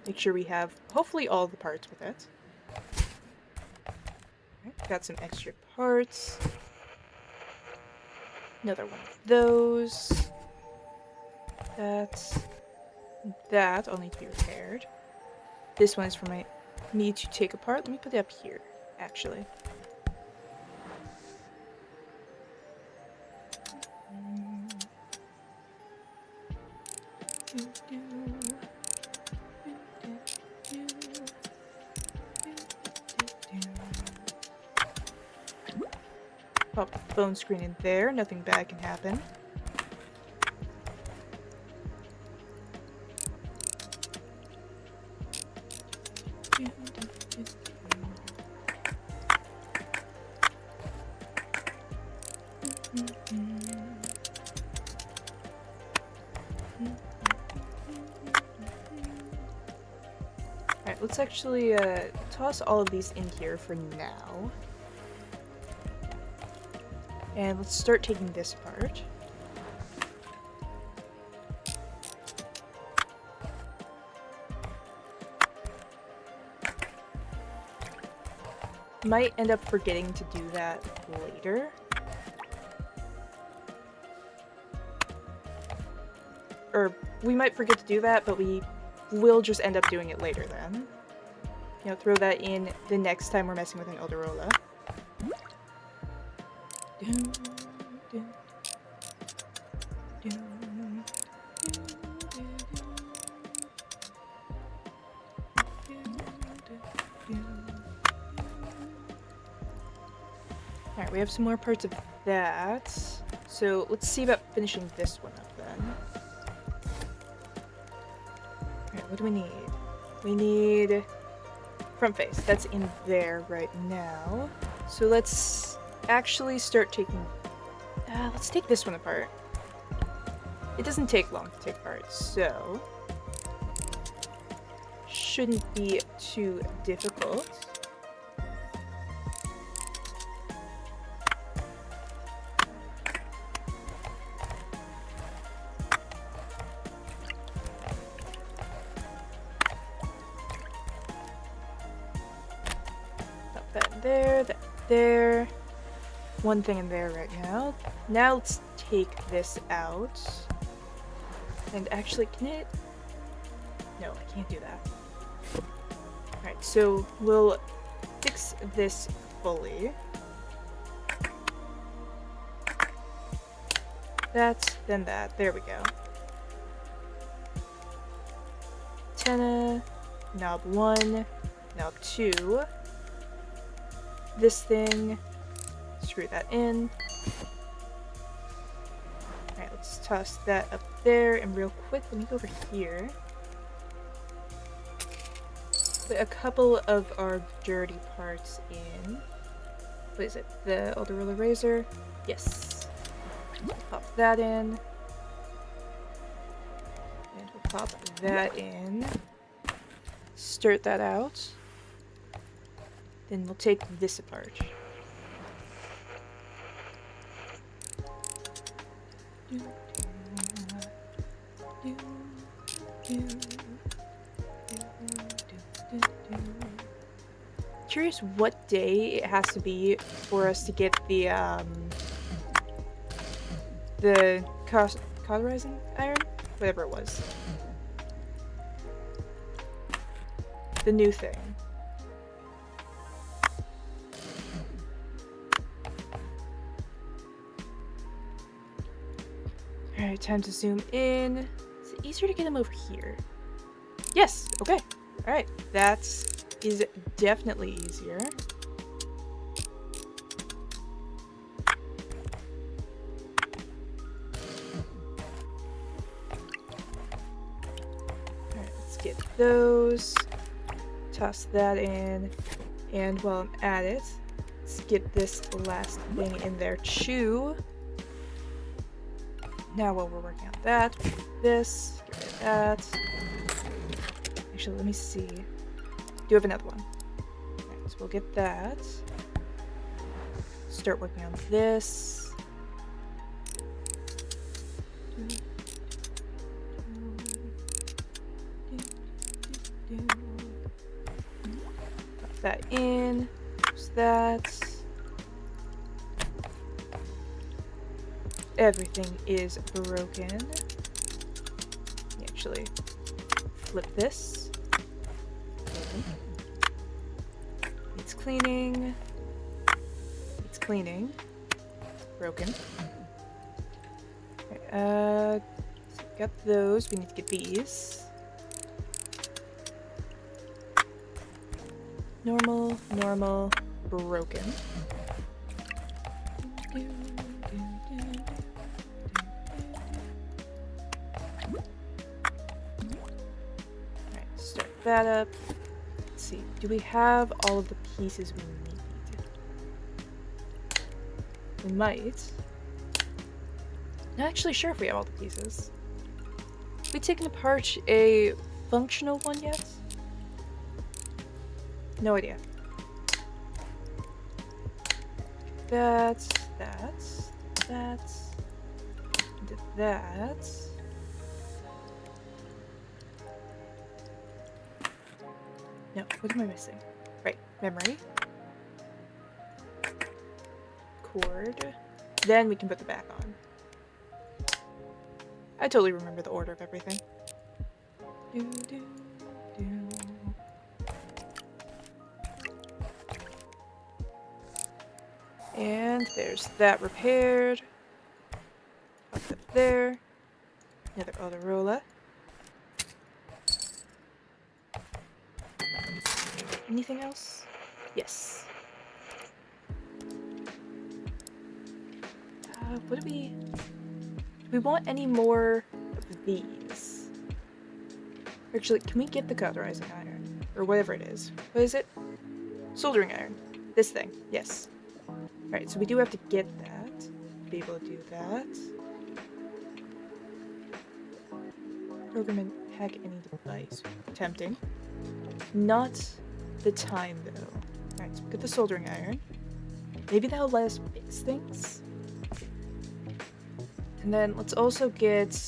Make sure we have hopefully all the parts with it. Alright, got some extra parts. Another one of those. That all need to be repaired. This one is for me to take apart. Let me put it up here, actually. Pop the phone screen in there, nothing bad can happen. Alright, let's actually toss all of these in here for now. And let's start taking this apart. Might end up forgetting to do that later. Or we might forget to do that, but we will just end up doing it later then. You know, throw that in the next time we're messing with an Elderola. Alright, we have some more parts of that. So let's see about finishing this one up then. Alright, what do we need? We need front face. That's in there right now. So let's actually start taking... let's take this one apart. It doesn't take long to take apart, so... shouldn't be too difficult. there, that there. One thing in there right now. Now let's take this out. And actually, can it? No, I can't do that. Alright, so we'll fix this fully. That, then that. There we go. Antenna, knob 1, knob 2. This thing, screw that in. Alright, let's toss that up there, and real quick, let me go over here. Put a couple of our dirty parts in. What is it? The Autoroller Razor? Yes. Pop that in. And we'll pop that in. Start that out. Then we'll take this apart. Curious what day it has to be for us to get the cauterizing iron? Whatever it was. The new thing. Alright, time to zoom in. Is it easier to get him over here? Yes! Okay. Alright, that is definitely easier. Alright, let's get those. Toss that in. And while I'm at it, let's get this last thing in there too. Now while we're working on that, we'll do this, get rid of that. Actually, let me see. Do have another one. Alright, so we'll get that. Start working on this. Put that in. Use that. Everything is broken. Actually, flip this. It's cleaning. It's cleaning. Broken. Okay, so got those. We need to get these. Normal, normal, broken. That up. Let's see. Do we have all of the pieces we need? We might. Not actually sure if we have all the pieces. Have we taken apart a functional one yet? No idea. That. Did that. No, what am I missing? Right, memory. Cord. Then we can put the back on. I totally remember the order of everything. And there's that repaired. Up there. Another Autoroller. Anything else? Yes. What do we want any more of these? Actually, can we get the cauterizing iron? Or whatever it is. What is it? Soldering iron. This thing. Yes. Alright, so we do have to get that. Be able to do that. Program and hack any device. Tempting. Not the time, though. Alright, so we'll get the soldering iron. Maybe that'll let us fix things. And then let's also get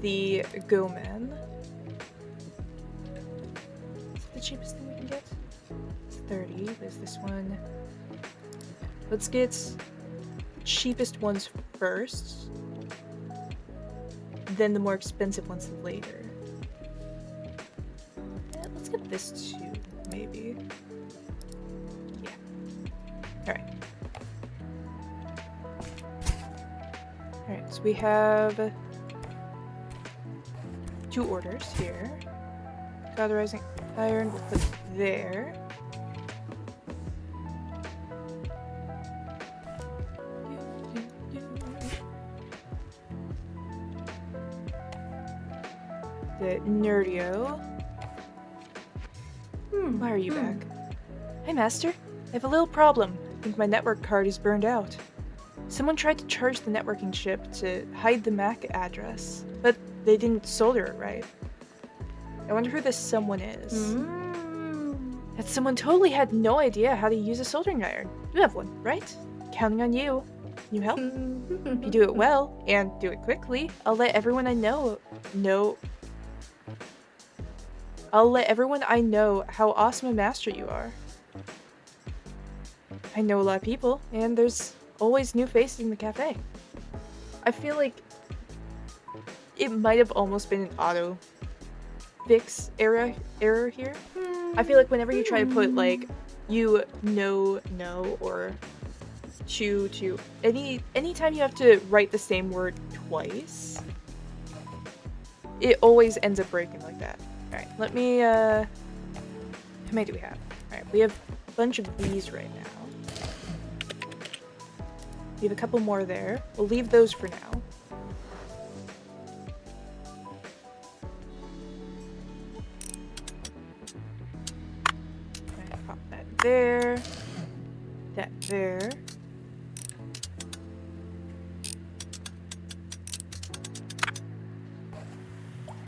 the Go-Man. Is it the cheapest thing we can get? Is it 30. There's this one. Let's get the cheapest ones first. Then the more expensive ones later. Yeah, let's get this too, maybe. Yeah. Alright. Alright, so we have 2 orders here. Cauterizing iron, we'll put there. The Nerdio. Why are you back? Hi, Master. I have a little problem. I think my network card is burned out. Someone tried to charge the networking chip to hide the MAC address, but they didn't solder it right. I wonder who this someone is. That someone totally had no idea how to use a soldering iron. You have one, right? Counting on you. Can you help? If you do it well, and do it quickly, I'll let everyone I know how awesome a master you are. I know a lot of people, and there's always new faces in the cafe. I feel like it might have almost been an auto fix error here. I feel like whenever you try to put like you no or to anytime you have to write the same word twice, it always ends up breaking like that. Alright, let me how many do we have? Alright, we have a bunch of these right now. We have a couple more there. We'll leave those for now. Alright, pop that there. That there.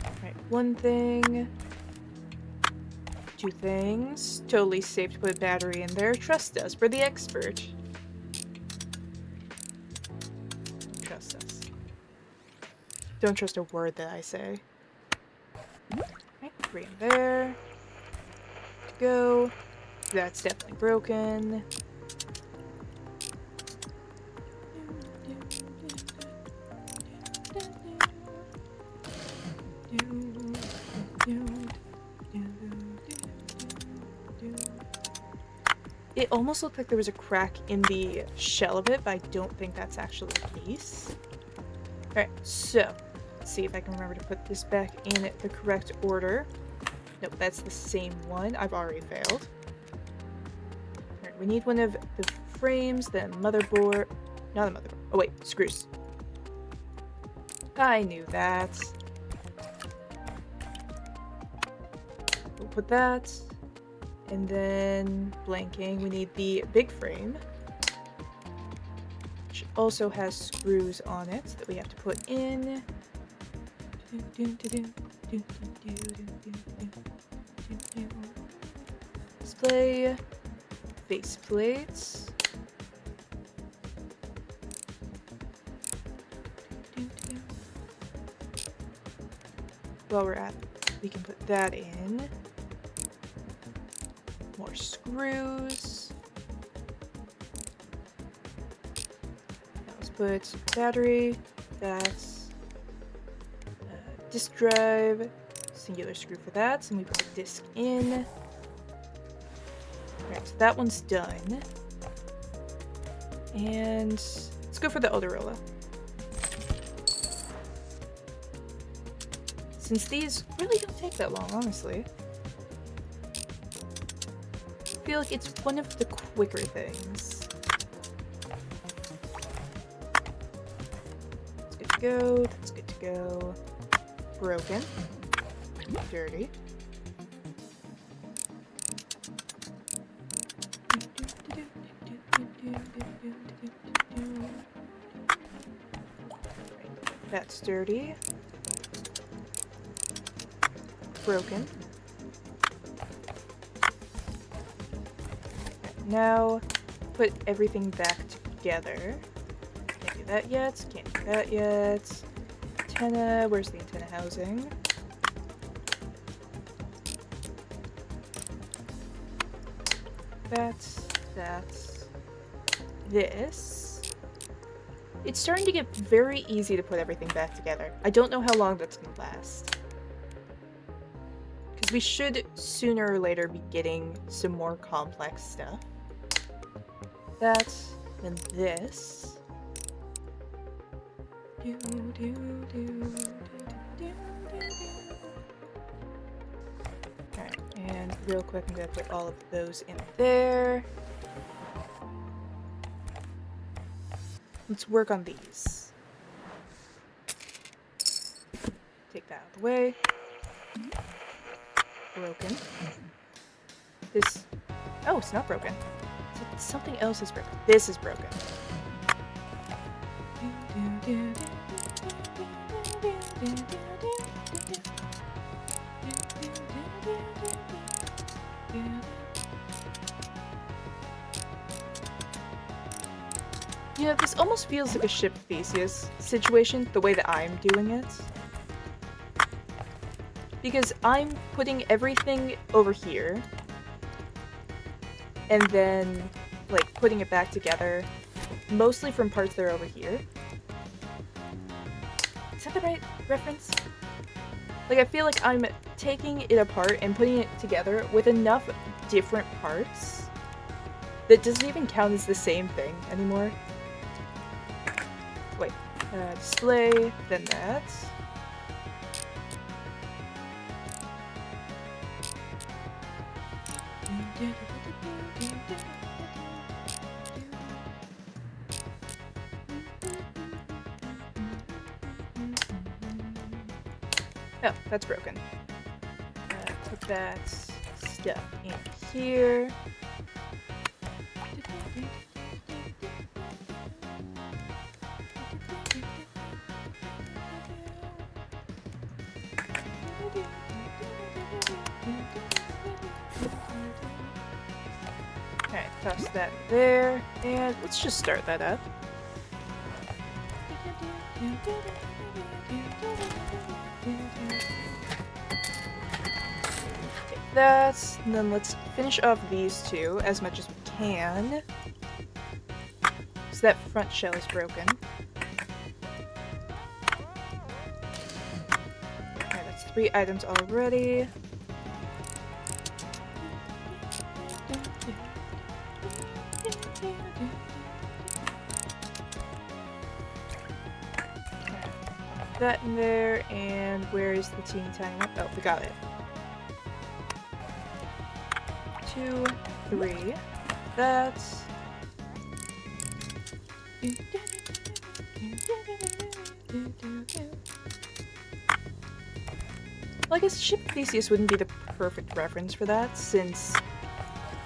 Alright, 1 thing. 2 things. Totally safe to put a battery in there. Trust us, we're the expert. Trust us. Don't trust a word that I say. Alright, 3 in there. To go. That's definitely broken. It almost looked like there was a crack in the shell of it, but I don't think that's actually the case. Alright, so let's see if I can remember to put this back in the correct order. Nope, that's the same one. I've already failed. Alright, we need one of the frames, then motherboard. Not a motherboard. Oh wait, screws. I knew that. We'll put that. And then, blanking, we need the big frame, which also has screws on it that we have to put in. Display, face plates. While we're at it, we can put that in. More screws. Now let's put battery, that's disk drive, singular screw for that, and we put the disk in. Alright, so that one's done. And let's go for the Odorilla. Since these really don't take that long, honestly. I feel like it's one of the quicker things. That's good to go. That's good to go. Broken. Dirty. That's dirty. Broken. Now, put everything back together. Can't do that yet. Can't do that yet. Antenna. Where's the antenna housing? That's this. It's starting to get very easy to put everything back together. I don't know how long that's gonna last. Because we should sooner or later be getting some more complex stuff. That, and this. Alright, and real quick I'm gonna put all of those in there. Let's work on these. Take that out of the way. Broken. This... Oh, it's not broken. Something else is broken. This is broken. Yeah, this almost feels like a ship Theseus situation, the way that I'm doing it. Because I'm putting everything over here, and then, like, putting it back together, mostly from parts that are over here. Is that the right reference? Like, I feel like I'm taking it apart and putting it together with enough different parts that doesn't even count as the same thing anymore. Wait, display, then that. Oh, that's broken. Put that stuff in here. Alright, toss that there, and let's just start that up. Take that, and then let's finish off these two as much as we can. So that front shell is broken. Alright, that's 3 items already. That in there, and where is the teeny tiny one? Oh, we got it. 2, 3. That's... Well, I guess Ship Theseus wouldn't be the perfect reference for that, since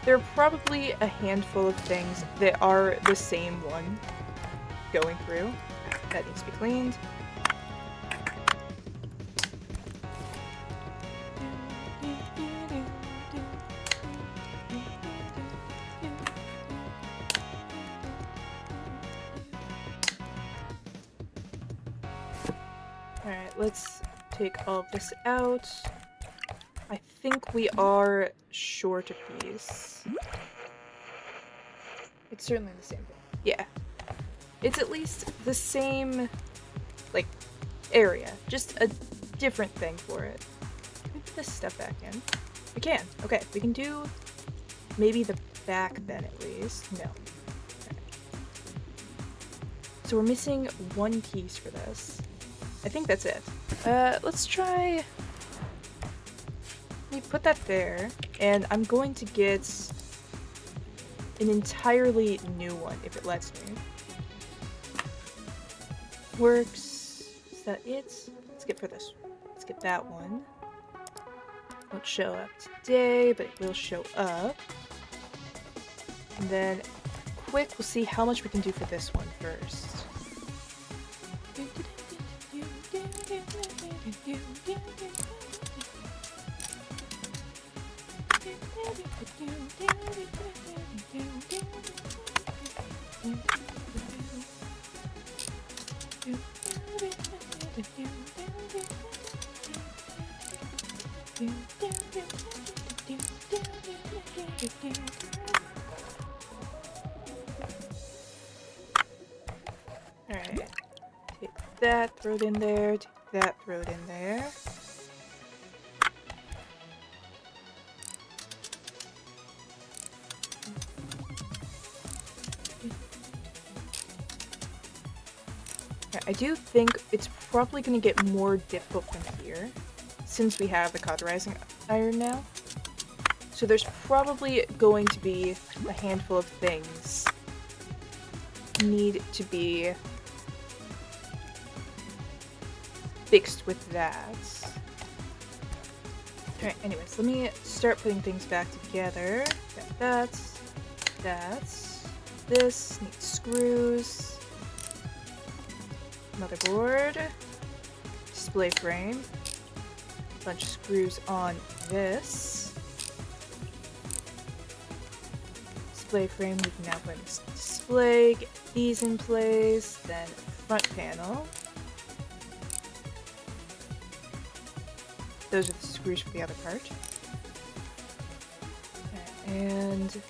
there are probably a handful of things that are the same one going through. That needs to be cleaned. Alright, let's take all of this out. I think we are short a piece. It's certainly the same thing. Yeah. It's at least the same, like, area. Just a different thing for it. Can we put this stuff back in? We can. Okay, we can do maybe the back then at least. No. Okay. So we're missing one piece for this. I think that's it. Let's try... Let me put that there, and I'm going to get an entirely new one, if it lets me. Works. Is that it? Let's get for this. Let's get that one. Won't show up today, but it will show up. And then, quick, we'll see how much we can do for this one first. that, throw it in there, take that, throw it in there. I do think it's probably going to get more difficult from here, since we have the cauterizing iron now. So there's probably going to be a handful of things need to be fixed with that. Alright, anyways, let me start putting things back together. Got that, this, needs screws. Motherboard, display frame, a bunch of screws on this. Display frame, we can now put in this display, get these in place, then front panel. Those are the screws for the other part. And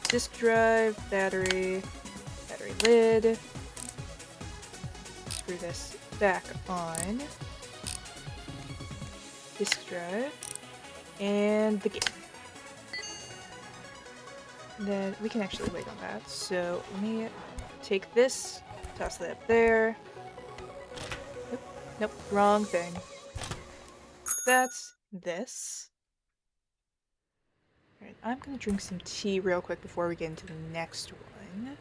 disk drive, battery lid. Screw this back on. Disk drive. And the game. And then we can actually wait on that. So let me take this, toss that up there. Nope, wrong thing. That's this. Alright, I'm gonna drink some tea real quick before we get into the next one.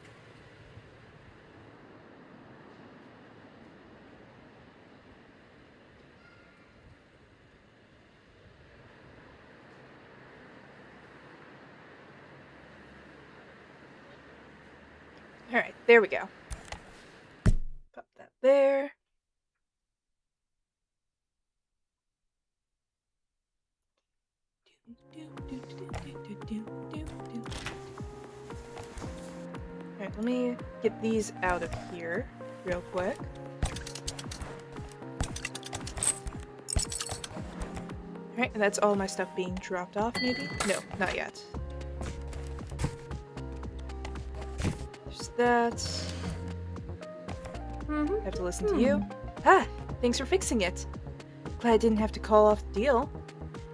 Alright, there we go. Pop that there. Alright, let me get these out of here real quick. Alright, and that's all my stuff being dropped off, maybe? No, not yet. There's that. I have to listen to you. Ah, thanks for fixing it. Glad I didn't have to call off the deal.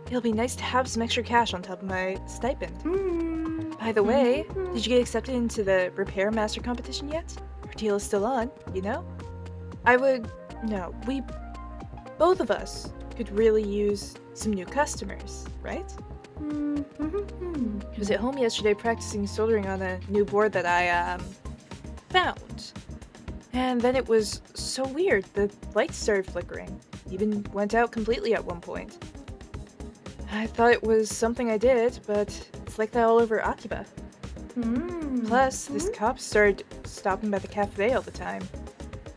It'll be nice to have some extra cash on top of my stipend. By the way, did you get accepted into the Repair Master competition yet? Our deal is still on, you know? Both of us could really use some new customers, right? I was at home yesterday practicing soldering on a new board that I, found. And then it was so weird, the lights started flickering. Even went out completely at one point. I thought it was something I did, but it's like that all over Akiba. Plus, this cop started stopping by the cafe all the time.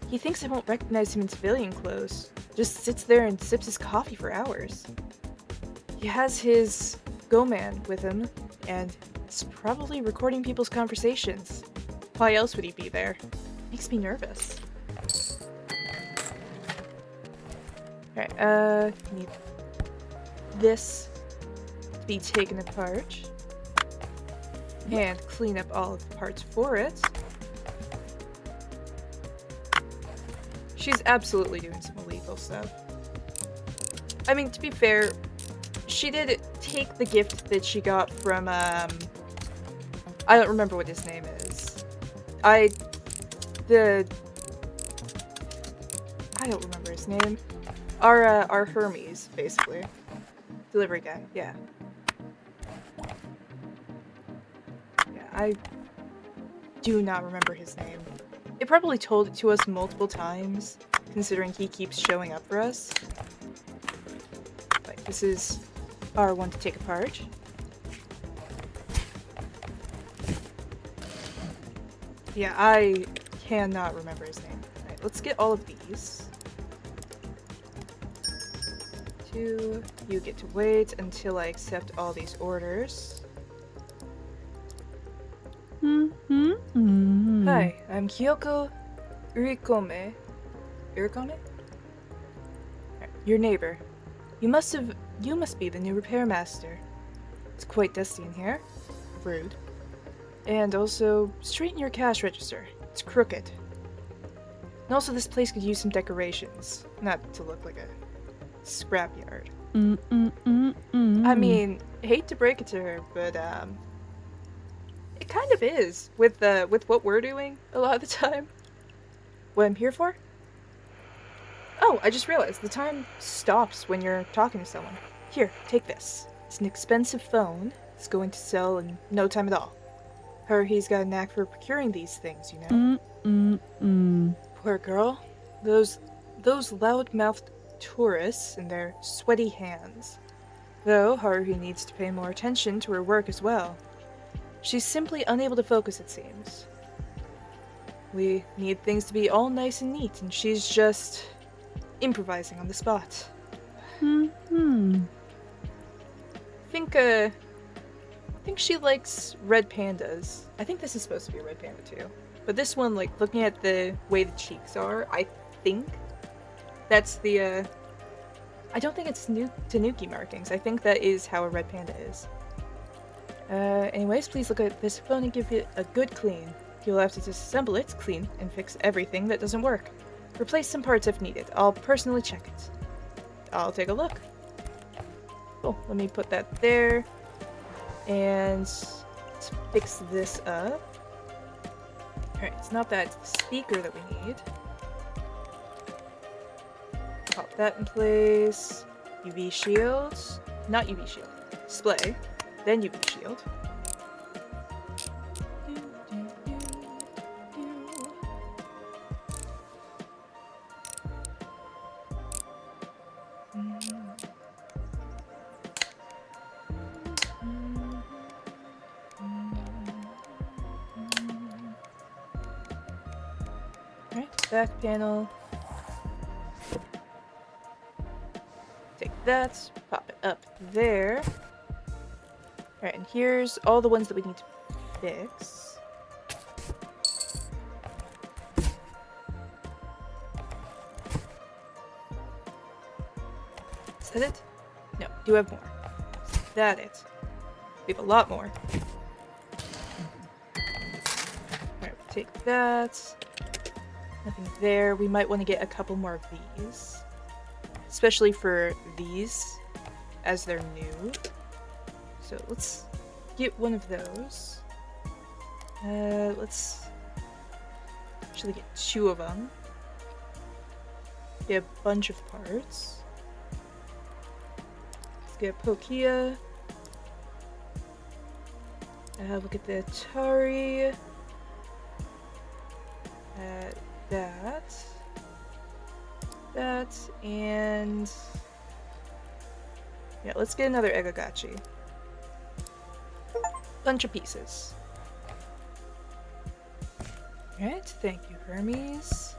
He thinks I won't recognize him in civilian clothes. Just sits there and sips his coffee for hours. He has his go-man with him, and it's probably recording people's conversations. Why else would he be there? Makes me nervous. Alright, need this to be taken apart. And clean up all of the parts for it. She's absolutely doing some illegal stuff. I mean, to be fair, she did take the gift that she got from, I don't remember what his name is. I don't remember his name. Our Hermes, basically. Delivery guy, yeah. Yeah, I do not remember his name. It probably told it to us multiple times, considering he keeps showing up for us. But this is our one to take apart. Yeah, I cannot remember his name. Alright, let's get all of these. 2, you get to wait until I accept all these orders. Hi, I'm Kyoko Urikome. Urikome? Your neighbor. You must be the new repair master. It's quite dusty in here. Rude. And also, straighten your cash register. It's crooked. And also this place could use some decorations. Not to look like a scrapyard. I mean, hate to break it to her, but it kind of is with what we're doing a lot of the time. What I'm here for? Oh, I just realized the time stops when you're talking to someone. Here, take this. It's an expensive phone. It's going to sell in no time at all. He's got a knack for procuring these things, you know. Poor girl. Those loud-mouthed tourists and their sweaty hands. Though Haruhi needs to pay more attention to her work as well. She's simply unable to focus, it seems. We need things to be all nice and neat, and she's just improvising on the spot. I think she likes red pandas. I think this is supposed to be a red panda too. But this one, like, looking at the way the cheeks are, I think that's the, I don't think it's Tanuki markings. I think that is how a red panda is. Anyways, please look at this phone and give it a good clean. You'll have to disassemble it, clean, and fix everything that doesn't work. Replace some parts if needed. I'll personally check it. I'll take a look. Cool, let me put that there. And let's fix this up. Alright, it's not that, it's the speaker that we need. Pop that in place. UV shields. Not UV shield. Display. Then UV shield. Back panel. Take that, pop it up there. Alright, and here's all the ones that we need to fix. Is that it? No, we do have more. Is that it? We have a lot more. Alright, take that. Nothing there. We might want to get a couple more of these. Especially for these, as they're new. So let's get one of those. Let's actually get two of them. Get a bunch of parts. Let's get Pokia. We'll get the Atari. That, and yeah, let's get another Egagachi. Bunch of pieces. Alright, thank you, Hermes.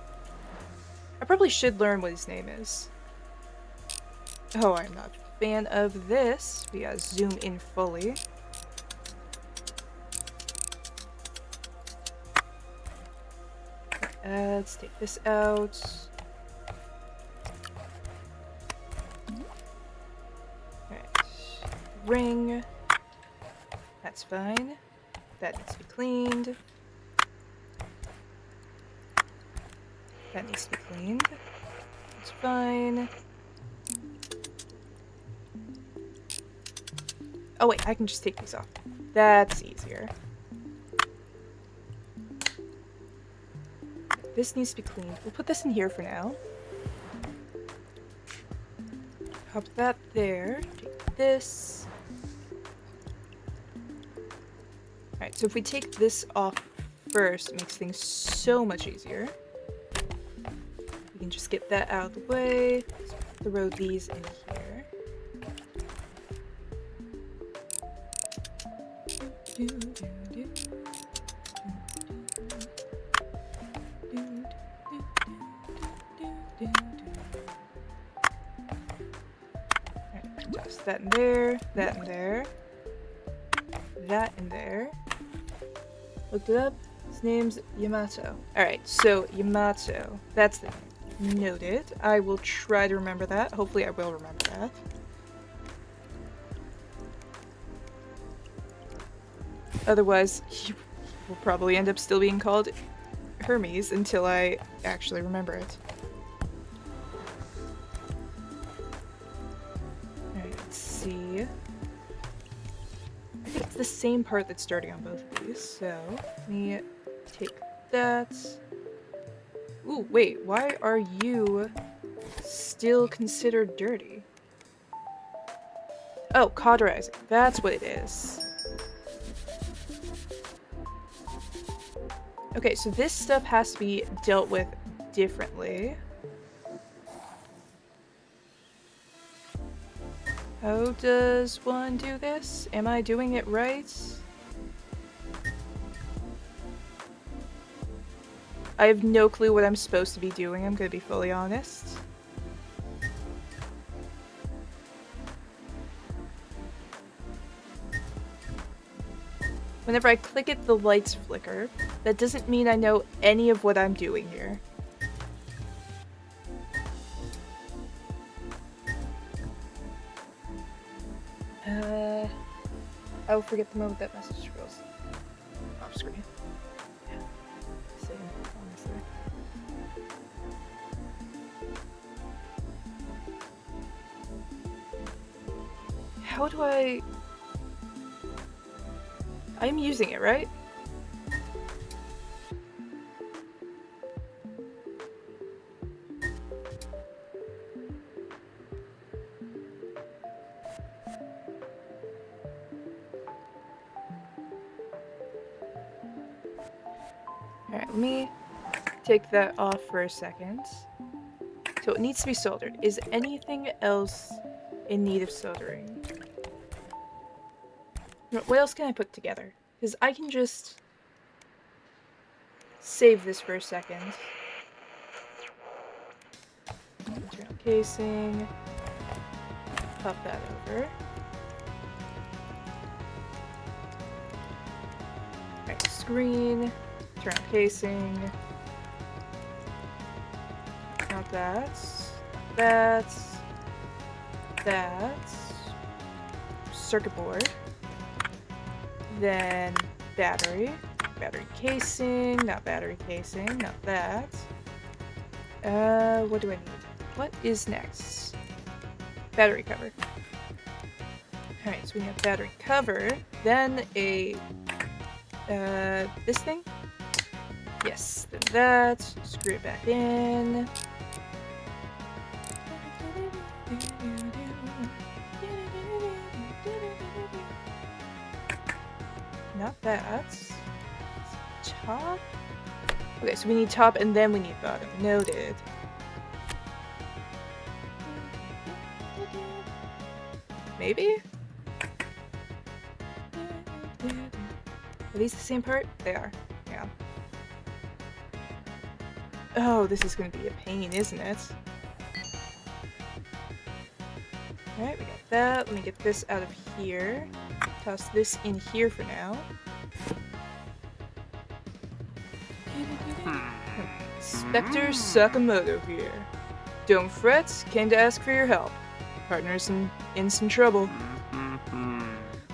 I probably should learn what his name is. Oh, I'm not a fan of this. We gotta zoom in fully. Let's take this out. Alright. Ring. That's fine. That needs to be cleaned. That needs to be cleaned. That's fine. Oh wait, I can just take these off. That's easier. This needs to be cleaned. We'll put this in here for now. Pop that there. Take this. Alright, so if we take this off first, it makes things so much easier. We can just get that out of the way. Let's throw these in here. Toss that in there, that in there, that in there. Looked it up. His name's Yamato. Alright, so Yamato. That's the name. Noted. I will try to remember that. Hopefully I will remember that. Otherwise, he will probably end up still being called Hermes until I actually remember it. Alright, let's see. I think it's the same part that's starting on both of these, so let me take that. Ooh, wait, why are you still considered dirty? Oh, cauterizing. That's what it is. Okay, so this stuff has to be dealt with differently. How does one do this? Am I doing it right? I have no clue what I'm supposed to be doing, I'm gonna be fully honest. Whenever I click it, the lights flicker. That doesn't mean I know any of what I'm doing here. I will forget the moment that message scrolls off screen. Yeah. Same, honestly. How do I... I'm using it, right? Alright, let me take that off for a second. So it needs to be soldered. Is anything else in need of soldering? What else can I put together? Because I can just save this for a second. Internal casing. Pop that over. Alright, screen. Internal casing. Not that. That. That. Circuit board. Then battery. Battery casing. Not battery casing. Not that. What do I need? What is next? Battery cover. Alright, so we have battery cover. Then a... this thing? Yes, then that. Screw it back in. Not that. Top? Okay, so we need top and then we need bottom. Noted. Maybe? Are these the same part? They are. Yeah. Oh, this is gonna be a pain, isn't it? Alright, we got that. Let me get this out of here. Toss this in here for now. Inspector Sakamoto here. Don't fret, came to ask for your help. Partner's in some trouble.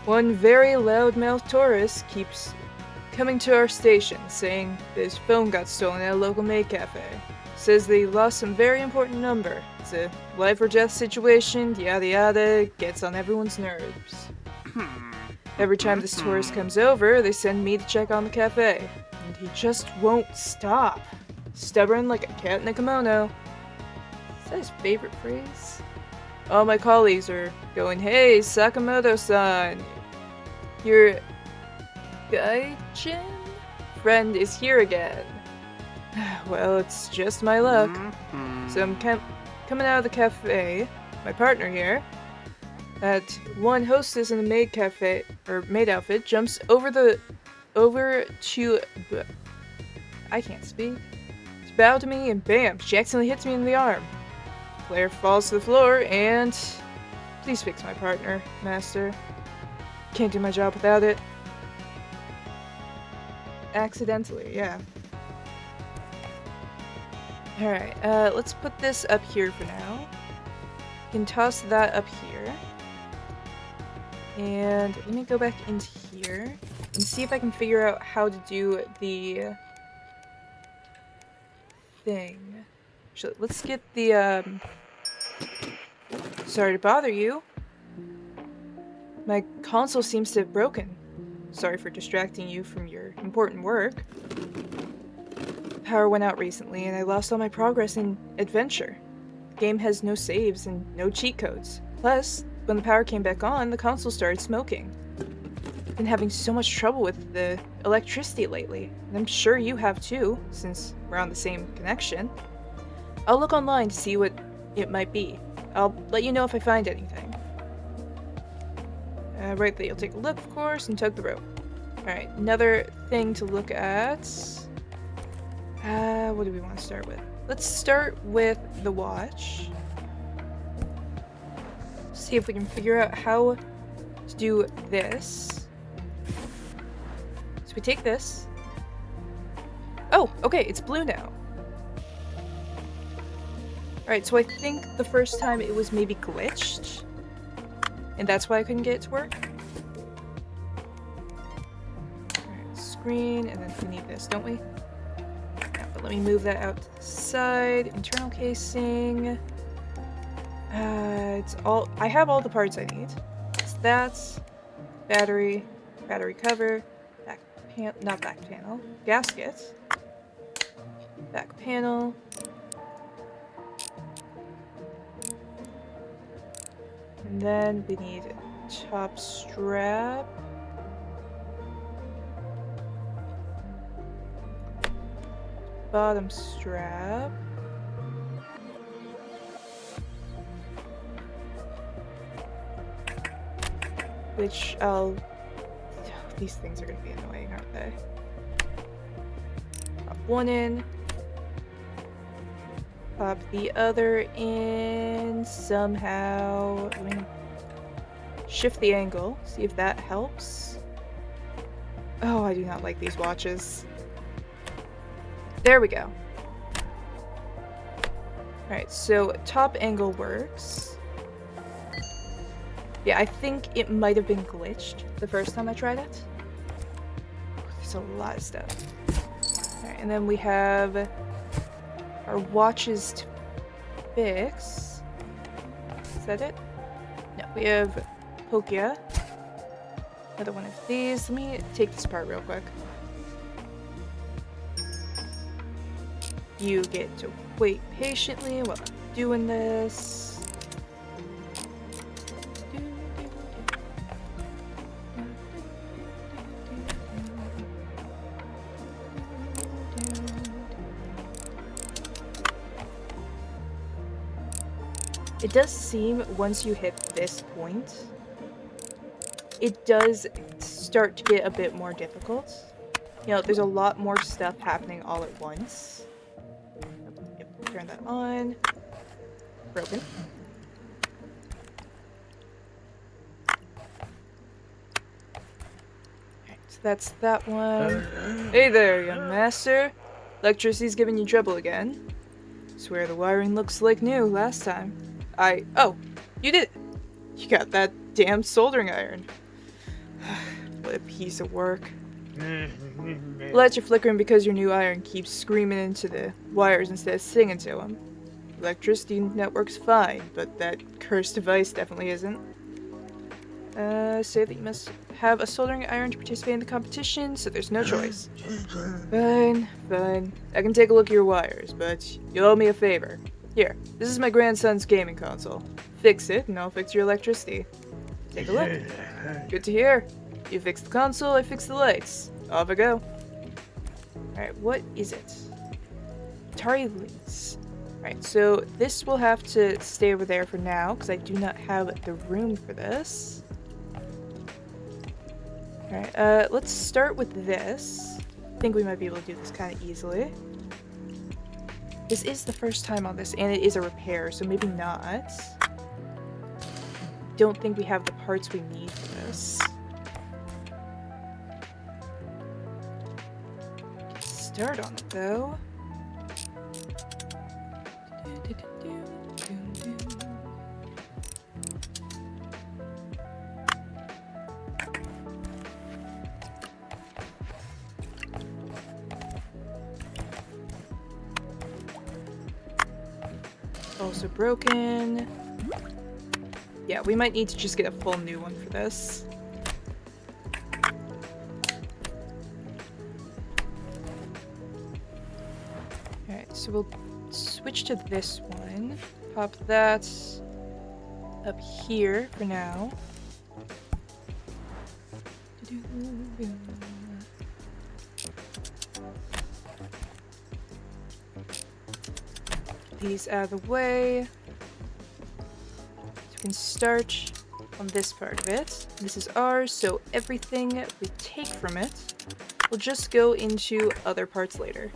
One very loudmouth tourist keeps coming to our station saying that his phone got stolen at a local maid cafe. Says that he lost some very important number. It's a life or death situation, yada yada, gets on everyone's nerves. Every time this tourist comes over, they send me to check on the cafe. And he just won't stop. Stubborn like a cat in a kimono. Is that his favorite phrase? All my colleagues are going, "Hey, Sakamoto-san, your gaijin friend is here again." Well, it's just my luck. So I'm coming out of the cafe, my partner here, that one hostess in the maid cafe, or maid outfit, jumps over to, I can't speak, to bow to me, and bam, she accidentally hits me in the arm. Player falls to the floor, and please fix my partner, master. Can't do my job without it. Accidentally, yeah. Alright, let's put this up here for now. You can toss that up here. And let me go back into here and see if I can figure out how to do the thing. Actually, let's get the, Sorry to bother you. My console seems to have broken. Sorry for distracting you from your important work. Power went out recently and I lost all my progress in adventure. The game has no saves and no cheat codes. Plus, when the power came back on, the console started smoking. I've been having so much trouble with the electricity lately, and I'm sure you have too, since we're on the same connection. I'll look online to see what it might be. I'll let you know if I find anything. Right, that you'll take a look, of course, and tug the rope. Alright, another thing to look at. What do we want to start with? Let's start with the watch. See if we can figure out how to do this. So we take this. Oh, okay, it's blue now. Alright, so I think the first time it was maybe glitched. And that's why I couldn't get it to work. Alright, screen, and then we need this, don't we? Yeah, but let me move that out to the side. Internal casing. It's all. I have all the parts I need. It's that. Battery. Battery cover. Not back panel. Gasket. Back panel. And then we need top strap. Bottom strap. Which I'll... These things are going to be annoying, aren't they? Pop one in. Pop the other in somehow. Let me shift the angle, see if that helps. Oh, I do not like these watches. There we go. Alright, so top angle works. Yeah, I think it might have been glitched the first time I tried it. There's a lot of stuff. Alright, and then we have our watches to fix. Is that it? No, we have Pokia. Another one of these. Let me take this apart real quick. You get to wait patiently while I'm doing this. It does seem, once you hit this point, it does start to get a bit more difficult. You know, there's a lot more stuff happening all at once. Yep, turn that on. Broken. Alright, so that's that one. Hey there, young master. Electricity's giving you trouble again. Swear the wiring looks like new last time. Oh, you did it. You got that damn soldering iron. What a piece of work. Lights are flickering because your new iron keeps screaming into the wires instead of singing to them. Electricity network's fine, but that cursed device definitely isn't. Say that you must have a soldering iron to participate in the competition, so there's no choice. Fine, fine. I can take a look at your wires, but you'll owe me a favor. Here, this is my grandson's gaming console. Fix it, and I'll fix your electricity. Take a look. Good to hear. You fix the console, I fix the lights. Off I go. Alright, what is it? Atari Lynx. Alright, so this will have to stay over there for now, because I do not have the room for this. Alright, let's start with this. I think we might be able to do this kind of easily. This is the first time on this, and it is a repair, so maybe not. Don't think we have the parts we need for this. Start on it, though. Also broken. Yeah, we might need to just get a full new one for this. Alright, so we'll switch to this one. Pop that up here for now. These out of the way. So we can start on this part of it. This is ours, so everything we take from it will just go into other parts later.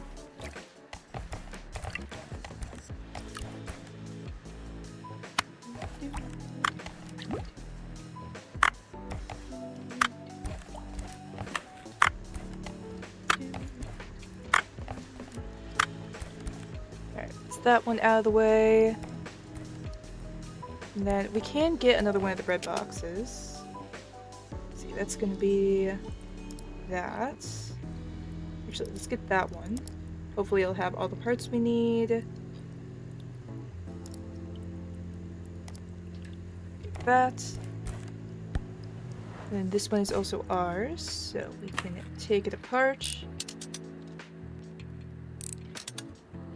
That one out of the way. And then we can get another one of the bread boxes. Let's see, that's gonna be that. Actually, let's get that one. Hopefully it'll have all the parts we need. Get that. And then this one is also ours, so we can take it apart.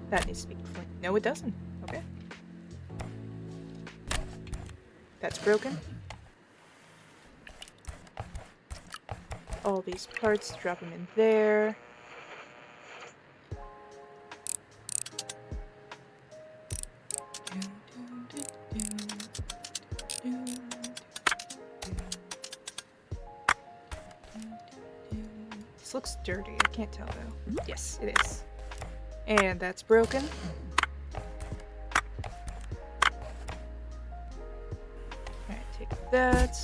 That needs to be clean. No, it doesn't. Okay. That's broken. All these parts, drop them in there. This looks dirty. I can't tell though. Yes, it is. And that's broken. Alright, take that.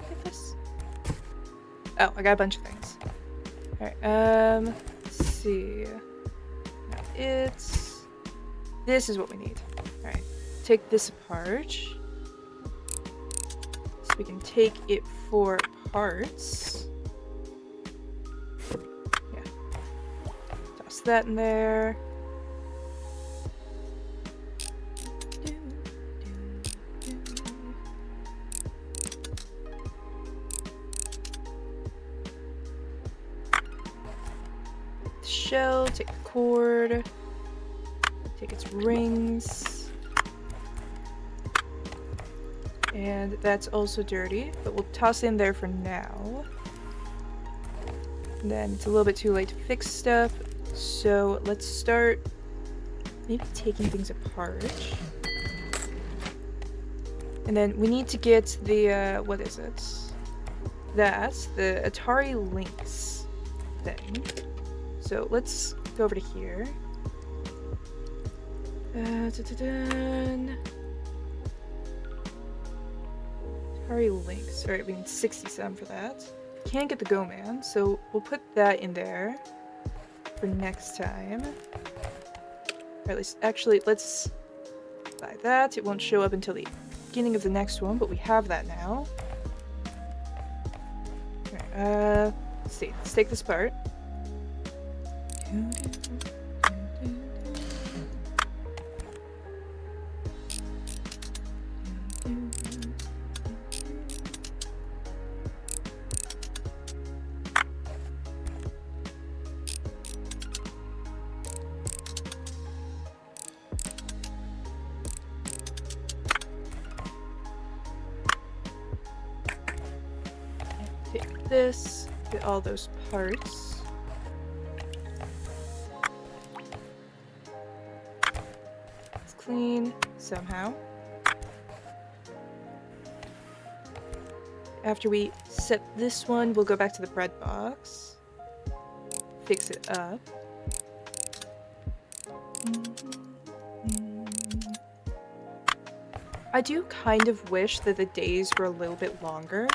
Get this. Oh, I got a bunch of things. Alright, let's see. Now this is what we need. Alright, take this apart. So we can take it for parts. That in there. The shell, take the cord, take its rings. And that's also dirty, but we'll toss it in there for now. And then it's a little bit too late to fix stuff. So let's start maybe taking things apart. And then we need to get the, what is it? That's the Atari Lynx thing. So let's go over to here. Atari Lynx. Alright, we need 67 for that. Can't get the Go Man, so we'll put that in there for next time. Or at least, actually, let's buy that. It won't show up until the beginning of the next one, but we have that now. Alright, let's see. Let's take this part. Take this, get all those parts. It's clean somehow. After we set this one, we'll go back to the bread box. Fix it up. I do kind of wish that the days were a little bit longer.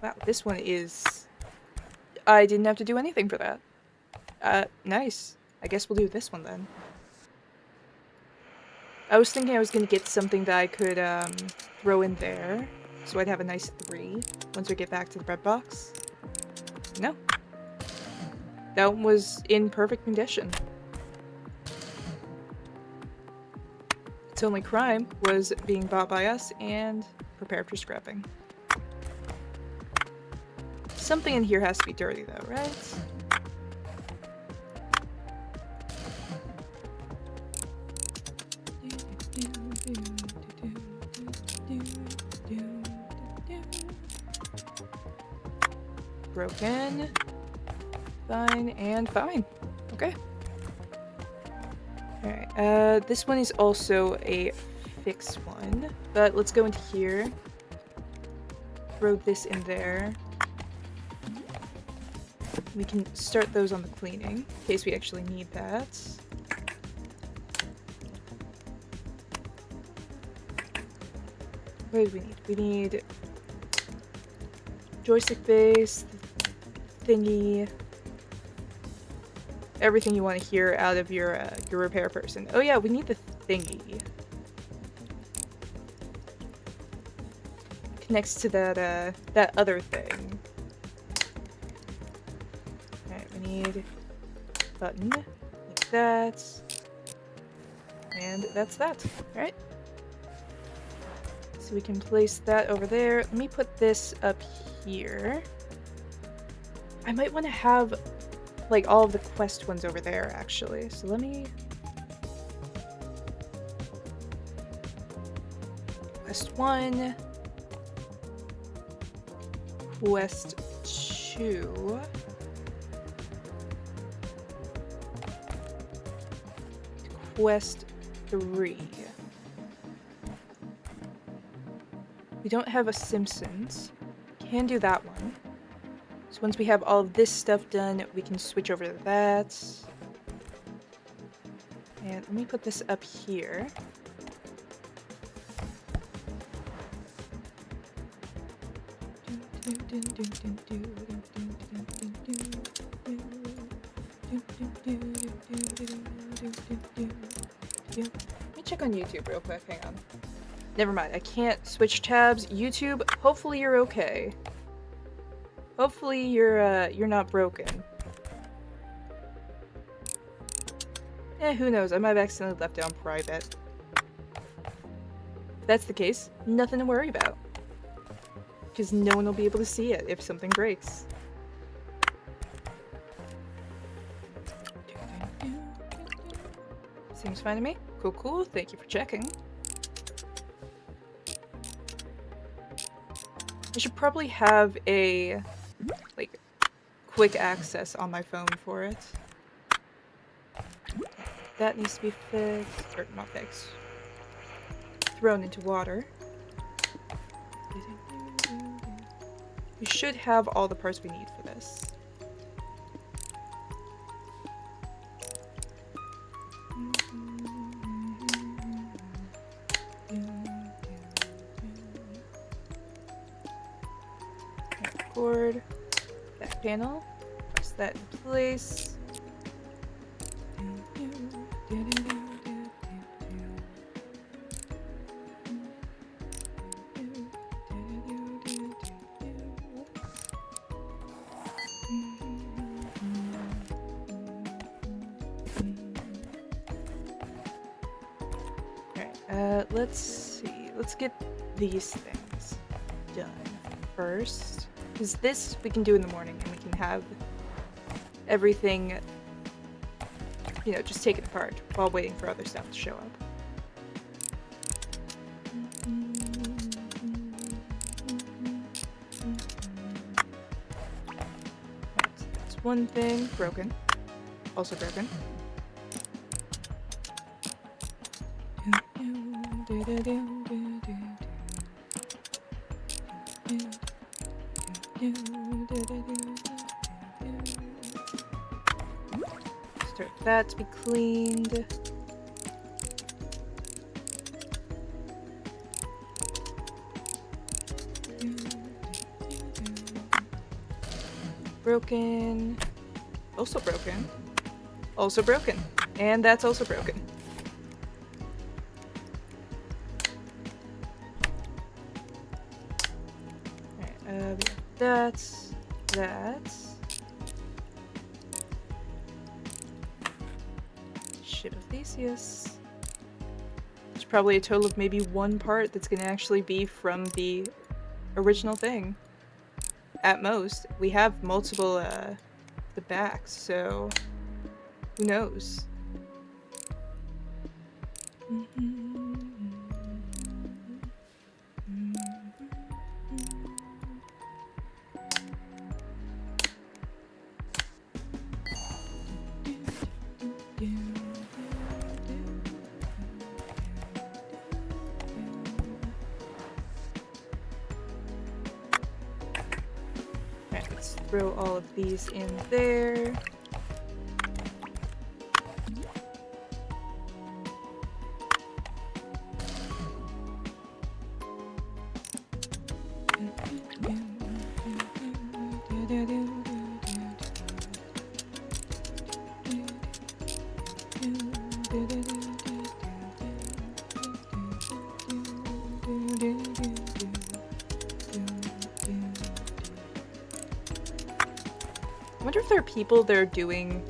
Wow, this one is... I didn't have to do anything for that. Nice. I guess we'll do this one then. I was thinking I was gonna get something that I could, throw in there. So I'd have a nice 3 once we get back to the bread box. No. that one was in perfect condition. Its only crime was being bought by us and prepared for scrapping. Something in here has to be dirty though, right? Broken. Fine and fine. Okay. Alright, this one is also a fixed one, but let's go into here. Throw this in there. We can start those on the cleaning, in case we actually need that. What do we need? We need joystick base, thingy, everything you want to hear out of your repair person. Oh yeah, we need the thingy. Connects to that that other thing. Alright, we need a button like that. And that's that. Alright. So we can place that over there. Let me put this up here. I might want to have like all of the quest ones over there actually. So let me... Quest 1. Quest 2. Quest 3. We don't have a Simpsons. Can do that one. So once we have all of this stuff done, we can switch over to that. And let me put this up here. Let me check on YouTube real quick, hang on. Never mind, I can't switch tabs. YouTube, hopefully you're okay. Hopefully you're not broken. Who knows? I might have accidentally left it on private. If that's the case, nothing to worry about. Because no one will be able to see it if something breaks. Seems fine to me. Cool, cool. Thank you for checking. I should probably have a, like, quick access on my phone for it. That needs to be fixed, or not fixed. Thrown into water. We should have all the parts we need for this. Cord, back panel, press that in place. Alright, let's see. Let's get these things done first. Because this we can do in the morning and we can have everything, you know, just taken apart while waiting for other stuff to show up. Right, so that's one thing. Broken. Also broken. Start that to be cleaned. Broken. Also broken. Also broken. And that's also broken. Alright, we have that. Theseus. There's probably a total of maybe one part that's gonna actually be from the original thing. At most. We have multiple, the backs, so who knows? Alright, let's throw all of these in there. I wonder if there are people that are doing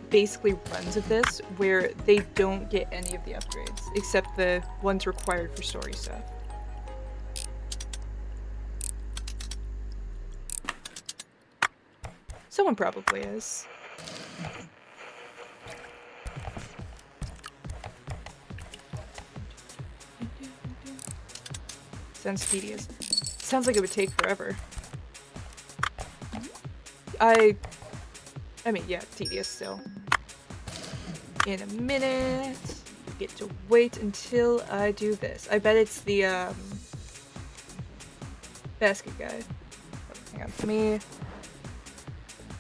basically runs of this where they don't get any of the upgrades except the ones required for story stuff. Someone probably is. Sounds tedious. Sounds like it would take forever. I mean, yeah, tedious still. In a minute. Get to wait until I do this. I bet it's the, basket guy. Oh, hang on. Let me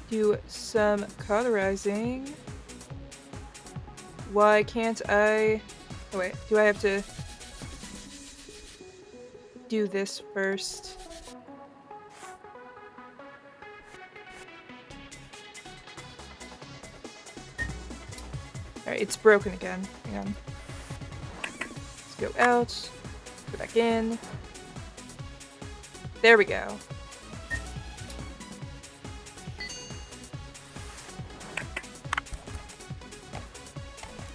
do some colorizing. Why can't I... Oh, wait. Do I have to do this first? Alright, it's broken again. Hang on. Let's go out. Go back in. There we go.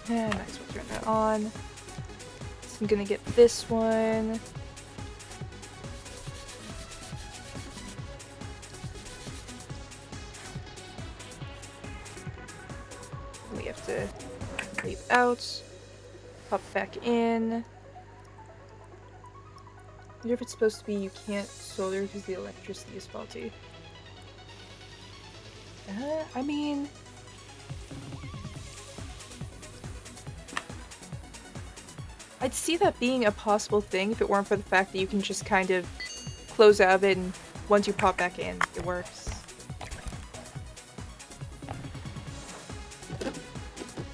And might as well turn that on. So I'm gonna get this one. We have to leave out, pop back in. I wonder if it's supposed to be you can't solder because the electricity is faulty. I mean... I'd see that being a possible thing if it weren't for the fact that you can just kind of close out of it and once you pop back in, it works.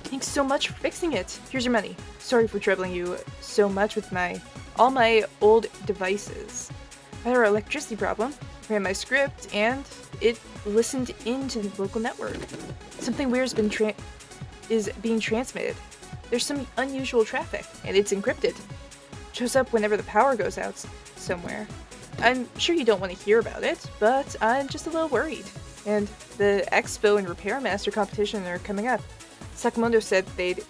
Thanks so much for fixing it. Here's your money. Sorry for troubling you so much with all my old devices. I had our electricity problem, ran my script, and it listened into the local network. Something weird is being transmitted. There's some unusual traffic, and it's encrypted. It shows up whenever the power goes out somewhere. I'm sure you don't want to hear about it, but I'm just a little worried. And the Expo and Repair Master competition are coming up. Sakamoto said there'd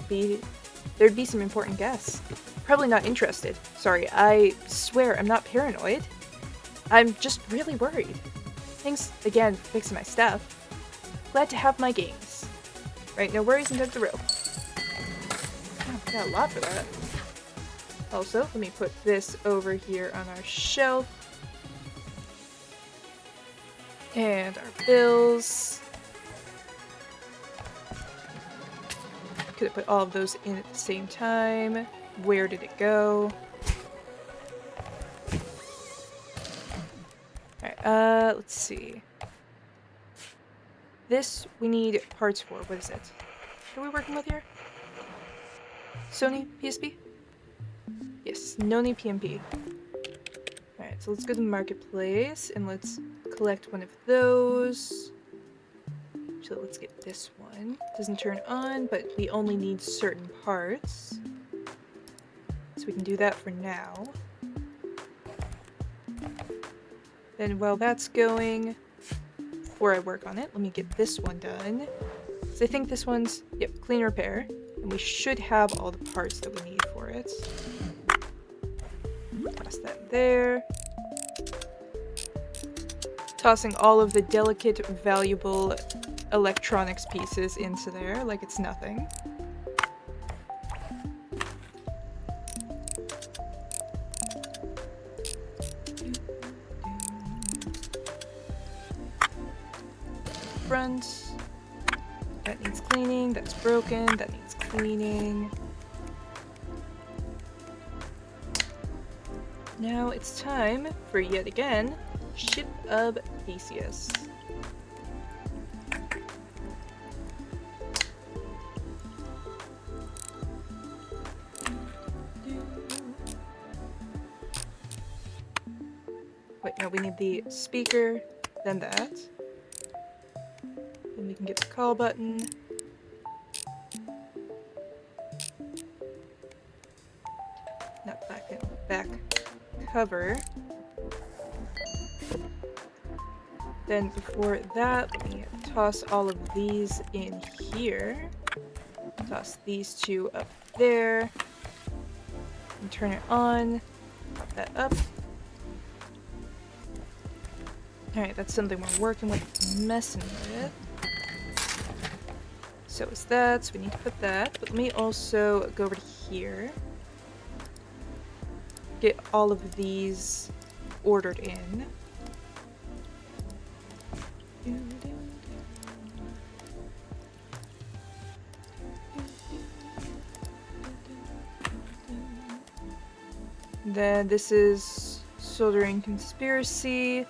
be some important guests. Probably not interested. Sorry, I swear I'm not paranoid. I'm just really worried. Thanks again for fixing my stuff. Glad to have my games. Right, no worries and took the rope. Oh, got a lot for that. Also, let me put this over here on our shelf. And our bills. Could have put all of those in at the same time. Where did it go? Alright, let's see. This we need parts for. What is it? What are we working with here? Sony PSP? Yes, Noni PMP. Alright, so let's go to the marketplace and let's collect one of those. So let's get this one. Doesn't turn on, but we only need certain parts. So we can do that for now. Then while that's going, before I work on it, let me get this one done. So I think this one's, yep, clean repair. And we should have all the parts that we need for it. Toss that there. Tossing all of the delicate, valuable electronics pieces into there like it's nothing. Front. That needs cleaning. That's broken. That needs cleaning. Now it's time for yet again, Ship of Theseus. Wait, no, we need the speaker, then that. Then we can get the call button. Not back in, back cover. Then before that, let me toss all of these in here. Toss these two up there. And turn it on. Pop that up. Alright, that's something we're working with, messing with. So is that, so we need to put that. But let me also go over to here. Get all of these ordered in. Then this is soldering conspiracy.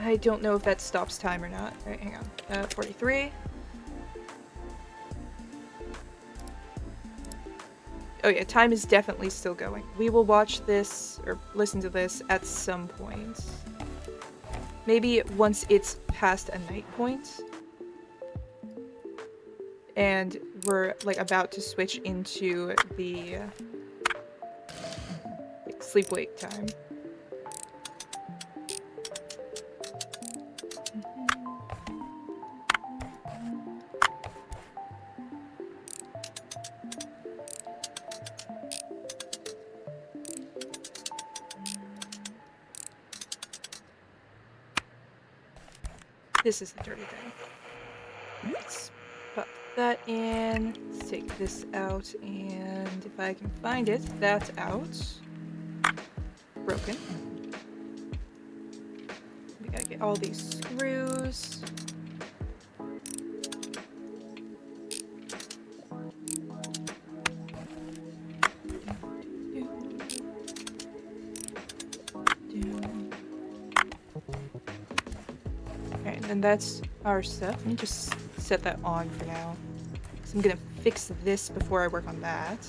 I don't know if that stops time or not. Alright, hang on. 43. Oh yeah, time is definitely still going. We will watch this, or listen to this, at some point. Maybe once it's past a night point. And we're, like, about to switch into the like, sleep-wake time. This is the dirty thing. Let's pop that in. Let's take this out, and if I can find it, that's out. Broken. We gotta get all these screws. And that's our stuff. Let me just set that on for now. So I'm gonna fix this before I work on that.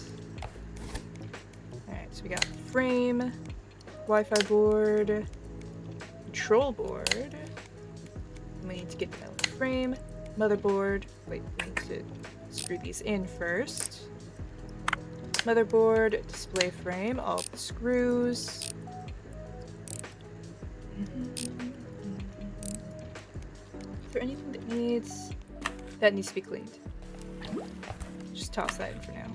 Alright, so we got frame, Wi-Fi board, control board. And we need to get the frame, motherboard. Wait, we need to screw these in first. Motherboard, display frame, all of the screws. Is there anything that needs to be cleaned? Just toss that in for now.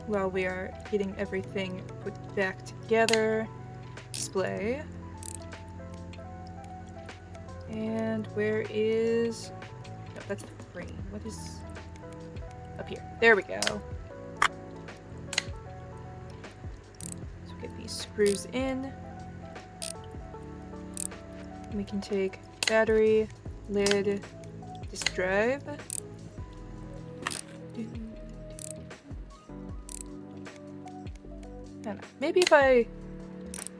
While we are getting everything put back together. Display. And where is... No, that's the frame. What is... Up here. There we go. So get these screws in. We can take battery, lid, disk drive. I don't know. Maybe if I,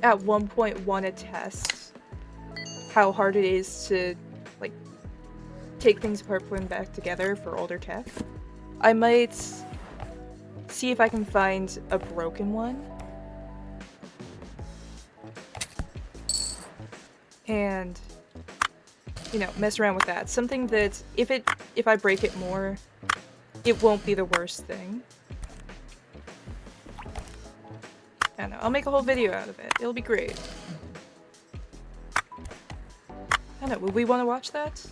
at one point, want to test how hard it is to, like, take things apart, put them back together for older tech, I might see if I can find a broken one. And, you know, mess around with that. Something that, if I break it more, it won't be the worst thing. I don't know, I'll make a whole video out of it. It'll be great. I don't know, would we want to watch that?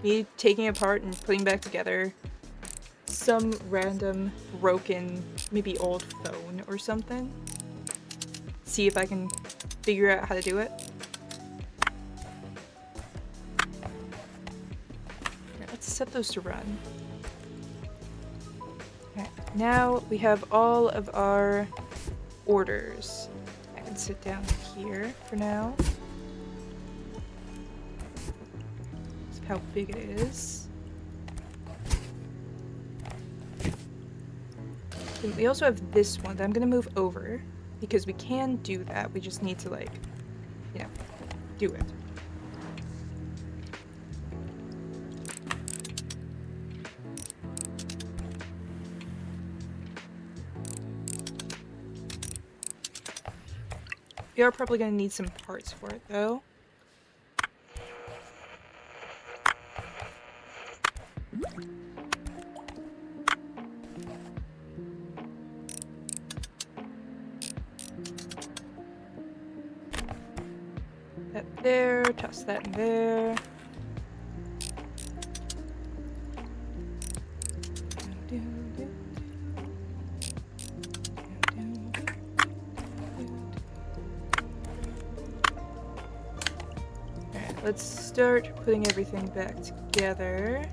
Me taking it apart and putting it back together some random broken, maybe old phone or something. See if I can figure out how to do it. Right, let's set those to run. Alright, now we have all of our orders. I can sit down here for now. See how big it is. And we also have this one that I'm gonna move over because we can do that. We just need to, like, you know, do it. We are probably going to need some parts for it, though. That there, toss that in there. Let's start putting everything back together.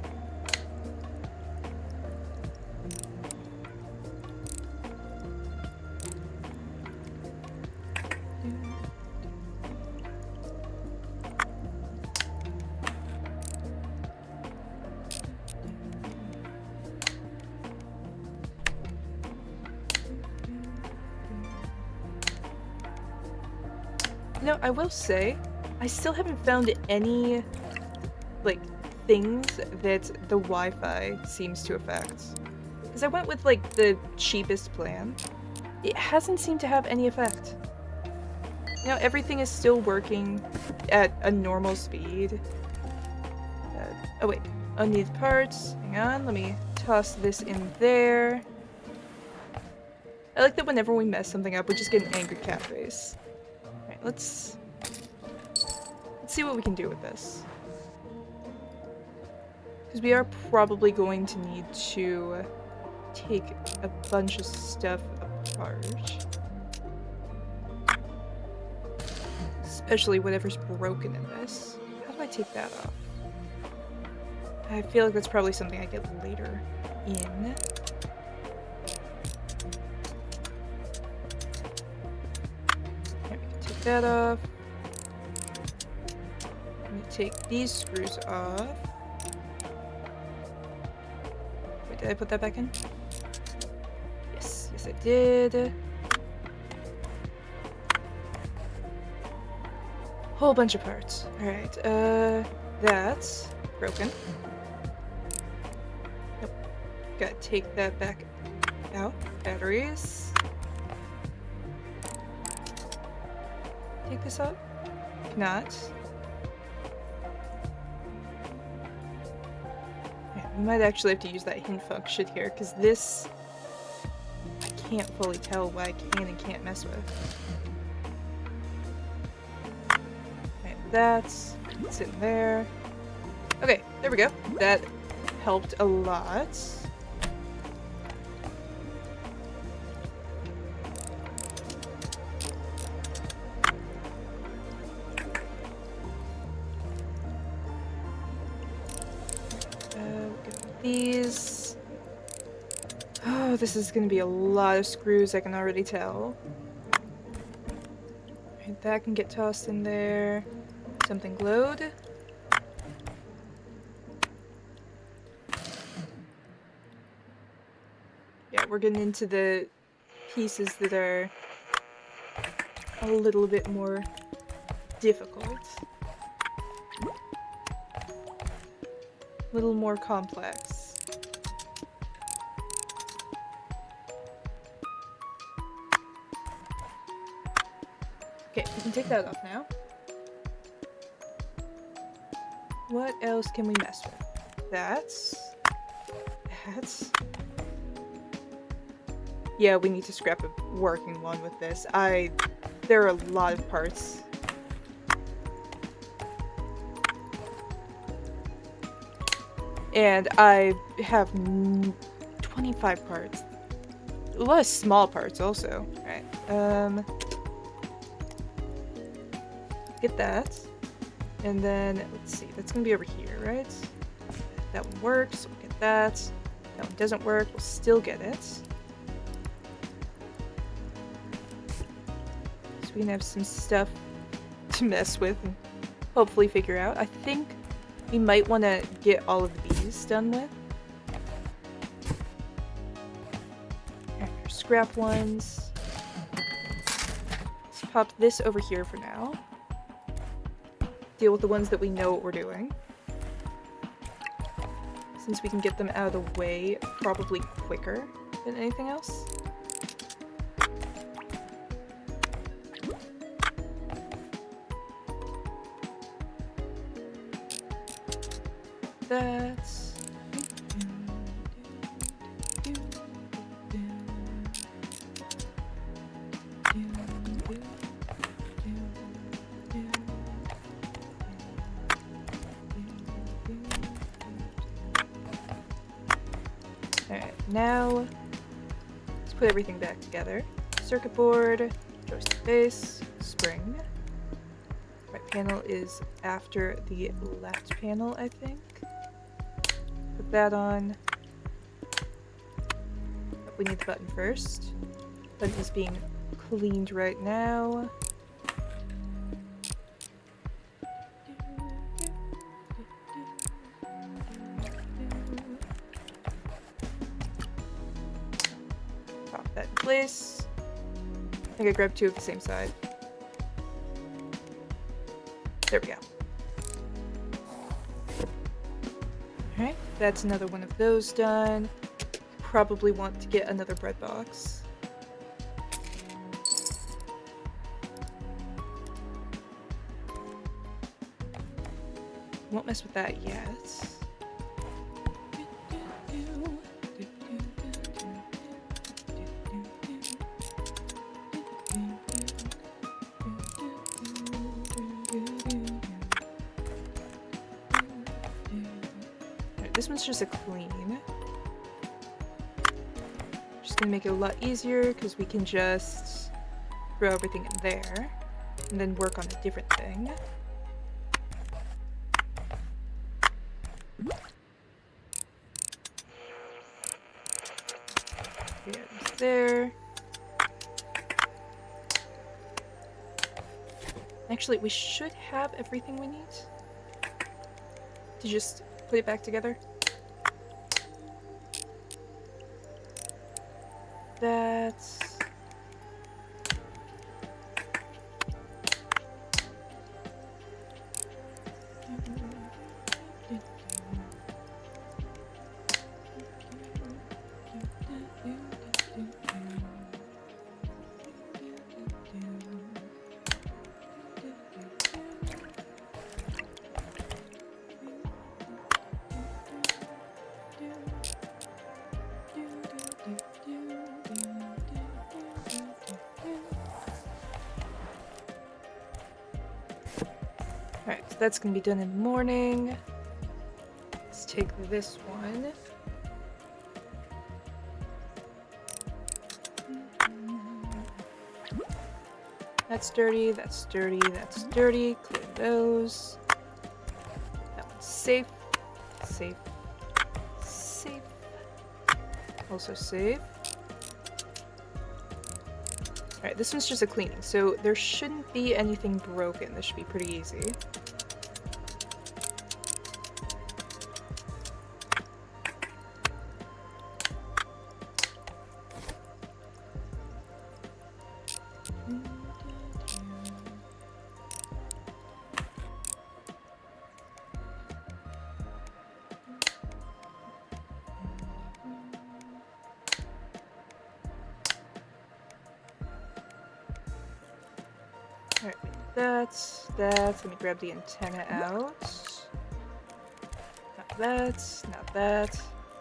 You know, I will say, I still haven't found any, like, things that the Wi-Fi seems to affect. Because I went with, like, the cheapest plan. It hasn't seemed to have any effect. You know, everything is still working at a normal speed. Oh wait, unneeded parts. Hang on, let me toss this in there. I like that whenever we mess something up, we just get an angry cat face. Alright, let's see what we can do with this. Because we are probably going to need to take a bunch of stuff apart. Especially whatever's broken in this. How do I take that off? I feel like that's probably something I get later in. Okay, we can take that off. Let me take these screws off. Wait, did I put that back in? Yes, yes I did. Whole bunch of parts. Alright, that's broken. Nope. Gotta take that back out. Batteries. Take this out? Not. Yeah, we might actually have to use that hint function here, because this I can't fully tell what I can and can't mess with. That's in there. Okay, there we go. That helped a lot. Get these. Oh, this is gonna be a lot of screws, I can already tell. Right, that can get tossed in there. Something glowed. Yeah, we're getting into the pieces that are a little bit more difficult. A little more complex. Okay, we can take that off now. What else can we mess with? That's... Yeah, we need to scrap a working one with this. There are a lot of parts. And I have 25 parts. A lot of small parts also. Alright. Get that. And then, let's see, that's gonna be over here, right? That one works, we'll get that. That one doesn't work, we'll still get it. So we can have some stuff to mess with and hopefully figure out. I think we might want to get all of these done with. Scrap ones. Let's pop this over here for now. Deal with the ones that we know what we're doing. Since we can get them out of the way probably quicker than anything else. That's... Alright, now let's put everything back together. Circuit board, joystick base, spring. Right panel is after the left panel, I think. Put that on. But we need the button first. Button is being cleaned right now. Pop that in place. I think I grabbed two of the same side. There we go. Alright, that's another one of those done. Probably want to get another bread box. Won't mess with that yet. This one's just a clean. Just gonna make it a lot easier because we can just throw everything in there and then work on a different thing. There. Actually, we should have everything we need to just put it back together. That's... Alright, so that's gonna be done in the morning. Let's take this one. That's dirty, that's dirty, that's dirty. Clear those. That one's safe. Safe. Safe. Also safe. Alright, this one's just a cleaning, so there shouldn't be anything broken. This should be pretty easy. Alright, that's that. Let me grab the antenna out. Not that, not that,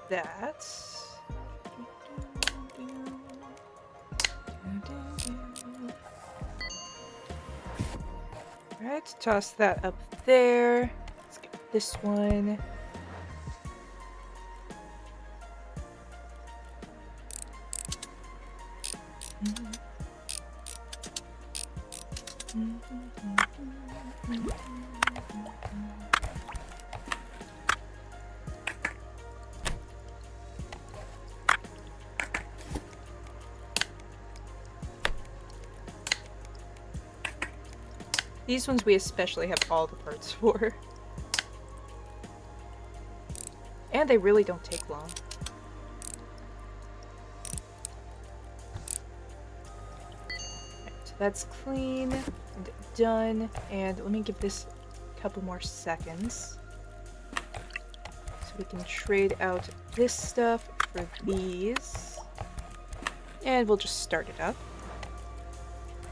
that. Alright, toss that up there. Let's get this one. These ones we especially have all the parts for. And they really don't take long. Right, so that's clean and done. And let me give this a couple more seconds. So we can trade out this stuff for these. And we'll just start it up.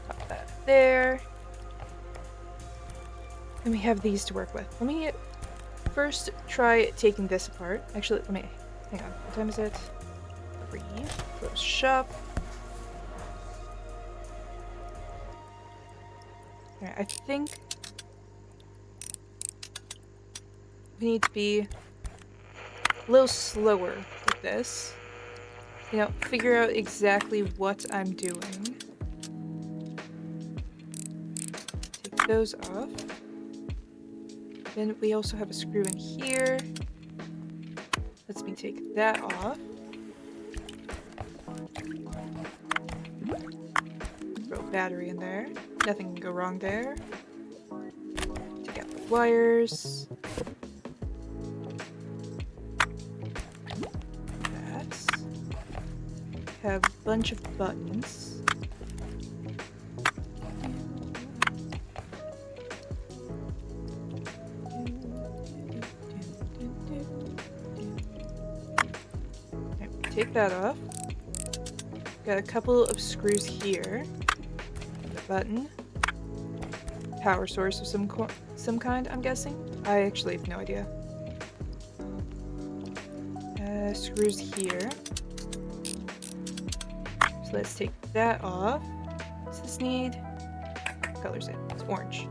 Pop that there. And we have these to work with. Let me first try taking this apart. Actually, let me... Hang on. What time is it? 3. Close shop. Alright, I think we need to be a little slower with this. You know, figure out exactly what I'm doing. Take those off. Then we also have a screw in here. Let's me take that off. Throw a battery in there. Nothing can go wrong there. Take out the wires. That. Have a bunch of buttons. Take that off. Got a couple of screws here. The button. Power source of some kind, I'm guessing. I actually have no idea. Screws here. So let's take that off. Does this need... What color is it? It's orange.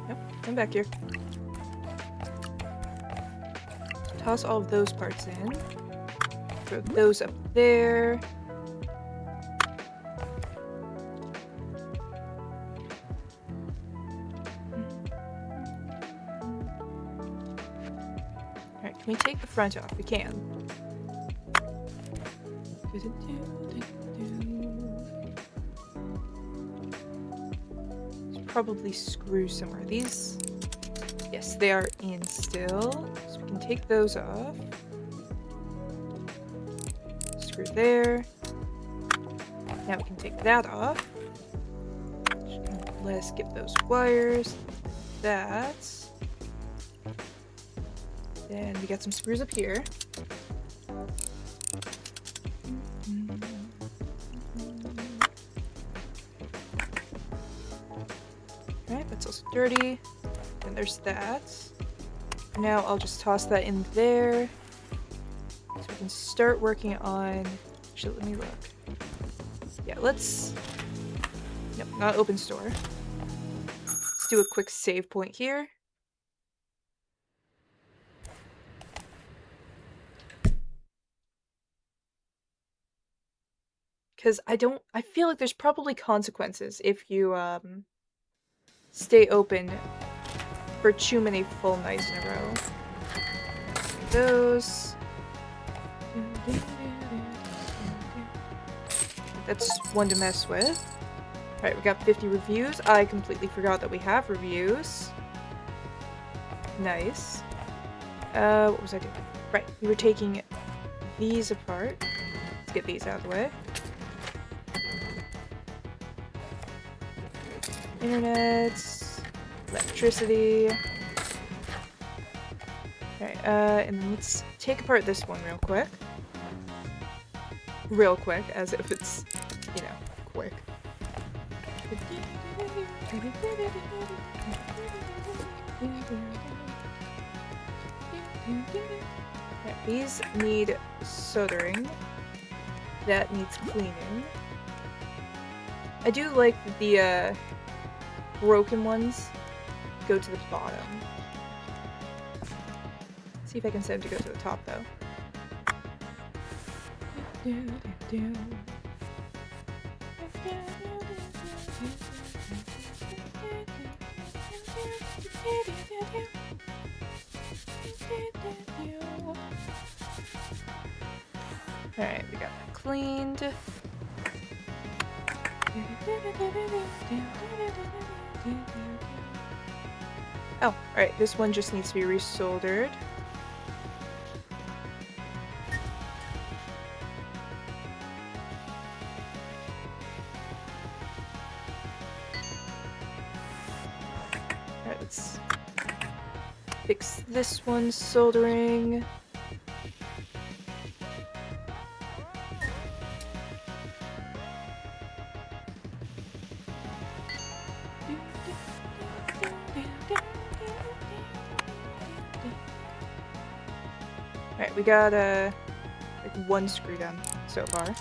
Nope, come back here. Toss all of those parts in. Throw those up there. Alright, can we take the front off? We can. There's probably screws somewhere. These, yes, they are in still. So we can take those off. Screw there. Now we can take that off. Let's get those wires. That. Then we got some screws up here. Alright, that's also dirty. And there's that. For now, I'll just toss that in there. So we can start working on... Actually, let me look. Yeah, let's... Nope, not open store. Let's do a quick save point here. Because I feel like there's probably consequences if you, stay open for too many full nights in a row. Those. That's one to mess with. Alright, we got 50 reviews. I completely forgot that we have reviews. Nice. What was I doing? Right, we were taking these apart. Let's get these out of the way. Internet, electricity. Alright, and then let's take apart this one real quick. Real quick, as if it's, you know, quick. Right, these need soldering. That needs cleaning. I do like the, broken ones go to the bottom. Let's see if I can set them to go to the top, though. Alright, we got that cleaned. Oh, alright, this one just needs to be resoldered. Alright, let's fix this one soldering. Alright, we got like one screw done so far.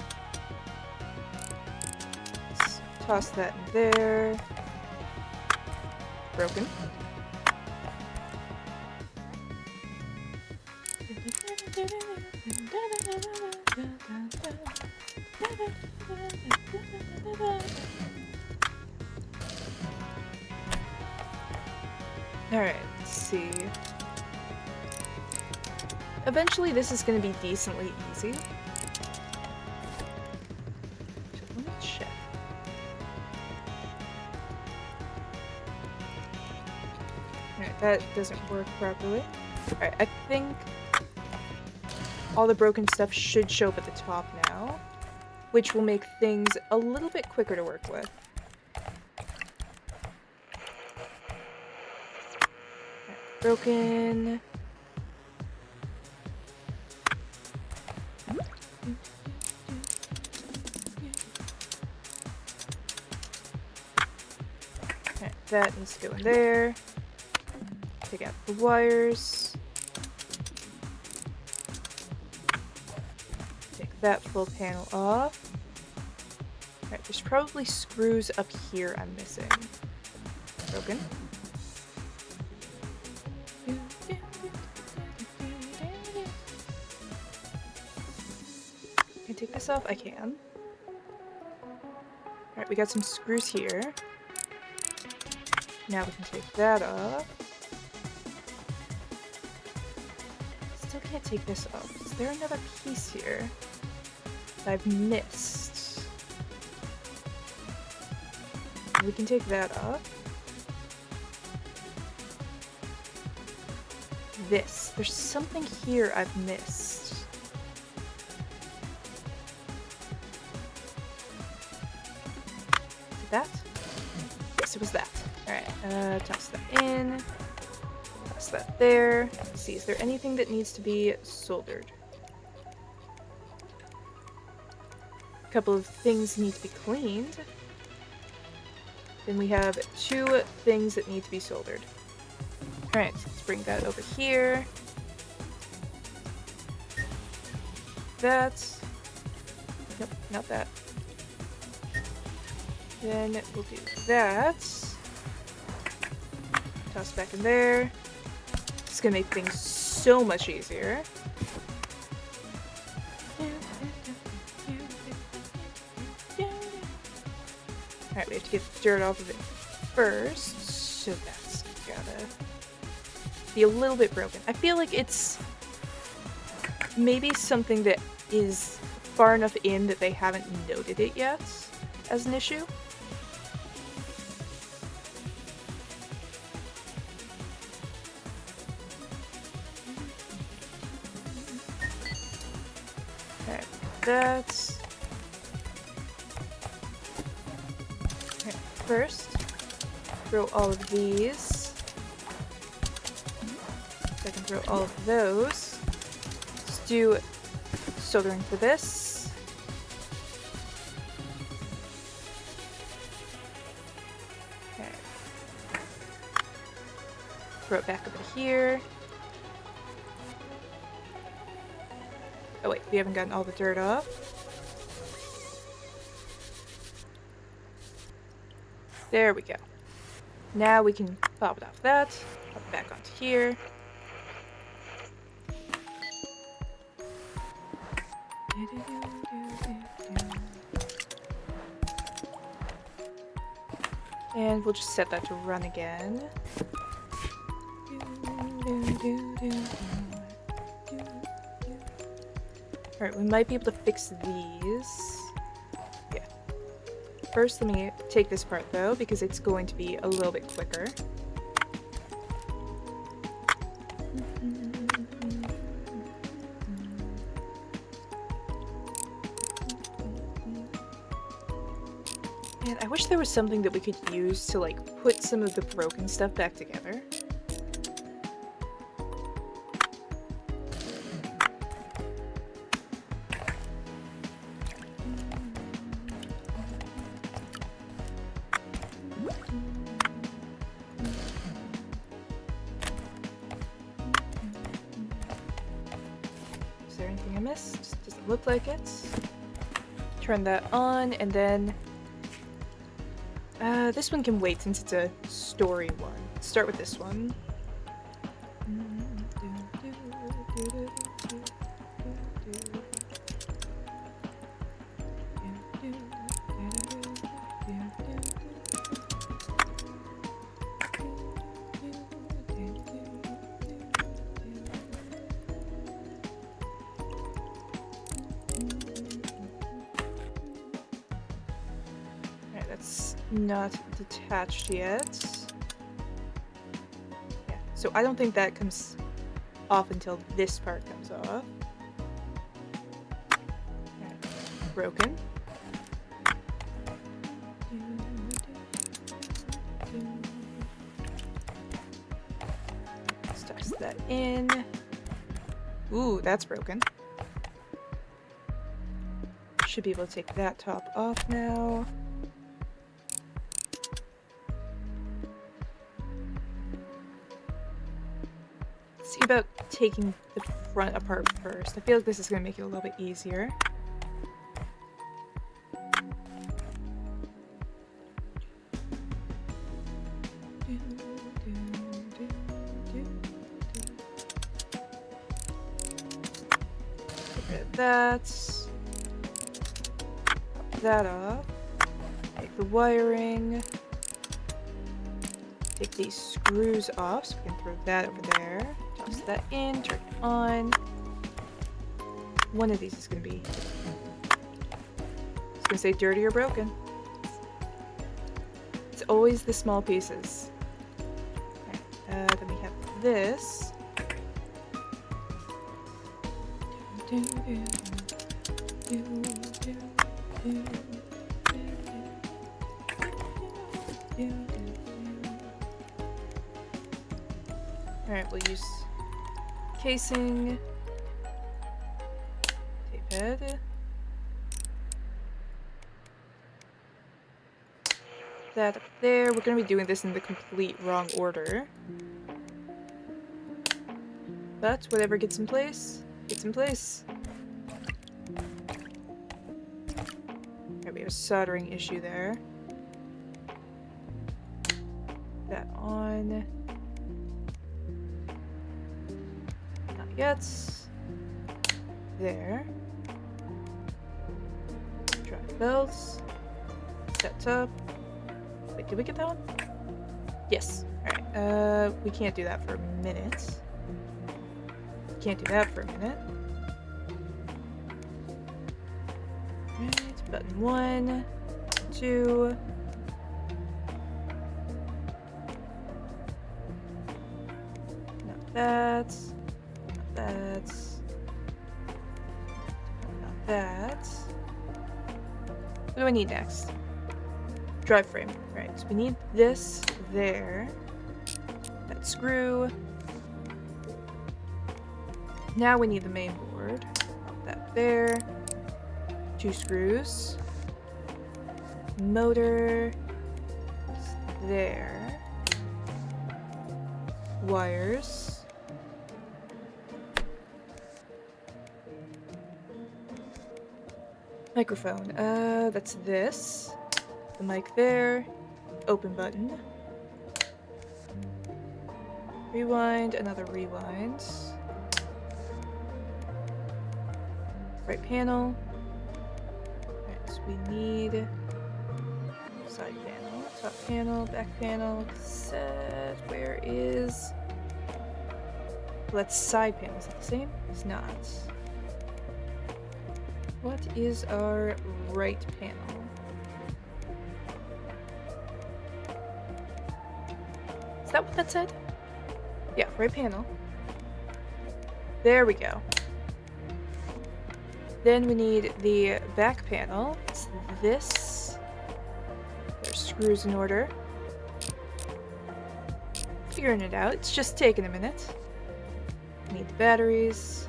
Let's toss that in there. Broken. Alright, let's see. Eventually this is going to be decently easy. So let me check. Alright, that doesn't work properly. Alright, I think all the broken stuff should show up at the top now, which will make things a little bit quicker to work with. Alright, broken. Alright, that needs to go in there. Take out the wires. Take that full panel off. Alright, there's probably screws up here I'm missing. Broken. Can I take this off? I can. Alright, we got some screws here. Now we can take that off. Still can't take this off. Is there another piece here that I've missed? We can take that off. This. There's something here I've missed. Is it that? Yes, it was that. Alright, toss that in. Toss that there. Let's see, is there anything that needs to be soldered? A couple of things need to be cleaned. Then we have two things that need to be soldered. Alright, let's bring that over here. That. Nope, not that. Then we'll do that. Toss back in there. It's gonna make things so much easier. Alright, we have to get the dirt off of it first, so that's gotta be a little bit broken. I feel like it's maybe something that is far enough in that they haven't noted it yet as an issue. Alright, that's... Alright, first, throw all of these. So I can throw all of those. Let's do soldering for this. Okay. Throw it back over here. Oh wait, we haven't gotten all the dirt off. There we go. Now we can pop it off that, pop it back onto here. And we'll just set that to run again. Alright, we might be able to fix these. Yeah. first let me take this part though, because it's going to be a little bit quicker. Man, I wish there was something that we could use to like put some of the broken stuff back together. Is there anything I missed? Doesn't look like it. Turn that on, and then this one can wait since it's a story one. Let's start with this one. Not detached yet. Yeah, so I don't think that comes off until this part comes off. Right. Broken. Let's toss that in. Ooh, that's broken. Should be able to take that top off now. See about taking the front apart first. I feel like this is going to make it a little bit easier. Get rid of that. Pop that off. Take the wiring. Take these screws off so we can throw that over there. Toss that in, turn it on. One of these is going to be... It's going to say dirty or broken. It's always the small pieces. Right, then we have this. Alright, we'll use casing, tape head, that up there. We're going to be doing this in the complete wrong order. But whatever gets in place, gets in place. Alright, we have a soldering issue there. That on. Yet. There. Drive belts. Set up. Wait, did we get that one? Yes. Alright. We can't do that for a minute. Can't do that for a minute. Alright, button 1, 2. Not that. That. What do I need next? Drive frame. Right, so we need this there. That screw. Now we need the main board. Pop that there. 2 screws. Motor. There. Wires. Microphone. That's this. The mic there. Open button. Rewind. Another rewind. Right panel. Alright, so we need side panel, top panel, back panel, cassette. Where is... Well, that's side panel. Is it the same? It's not. What is our right panel? that what that said? Yeah, right panel. There we go. Then we need the back panel. It's this. There's screws in order. Figuring it out. It's just taking a minute. Need the batteries.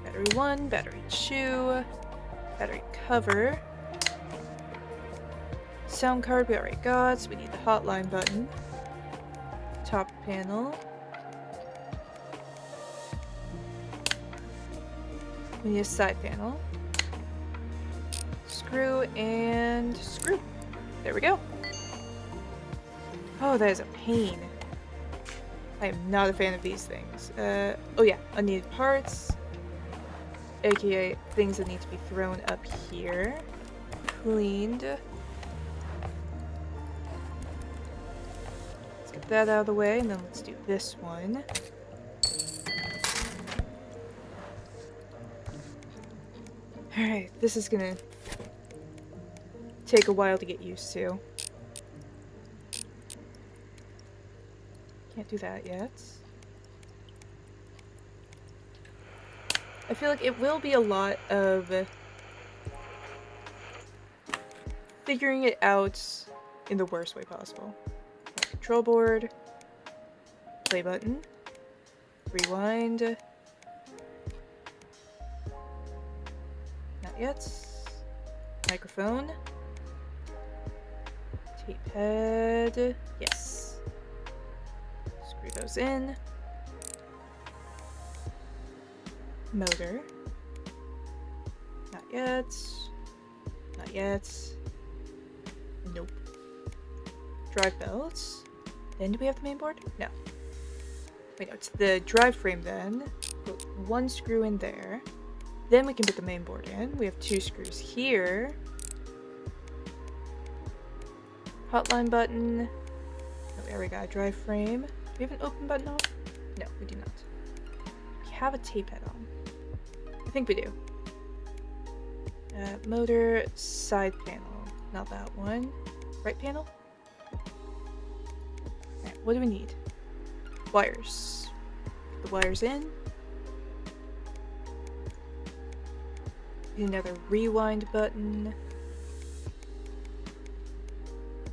Battery 1, battery 2, battery cover. Sound card we already got, so we need the hotline button. Top panel. We need a side panel. Screw and screw. There we go. Oh, that is a pain. I am not a fan of these things. Oh yeah, unneeded parts. AKA things that need to be thrown up here. Cleaned. Let's get that out of the way, and then let's do this one. Alright, this is gonna take a while to get used to. Can't do that yet. I feel like it will be a lot of figuring it out in the worst way possible. Control board, play button, rewind. Not yet. Microphone. Tape head. Yes. Screw those in. Motor. Not yet. Not yet. Nope. Drive belts. Then do we have the main board? No. Wait, no, it's the drive frame then. Put one screw in there. Then we can put the main board in. We have 2 screws here. Hotline button. Oh, we already got a drive frame. Do we have an open button on? No, we do not. We have a tape head on. I think we do. Motor, side panel. Not that one. Right panel? Alright, what do we need? Wires. Put the wires in. Another rewind button.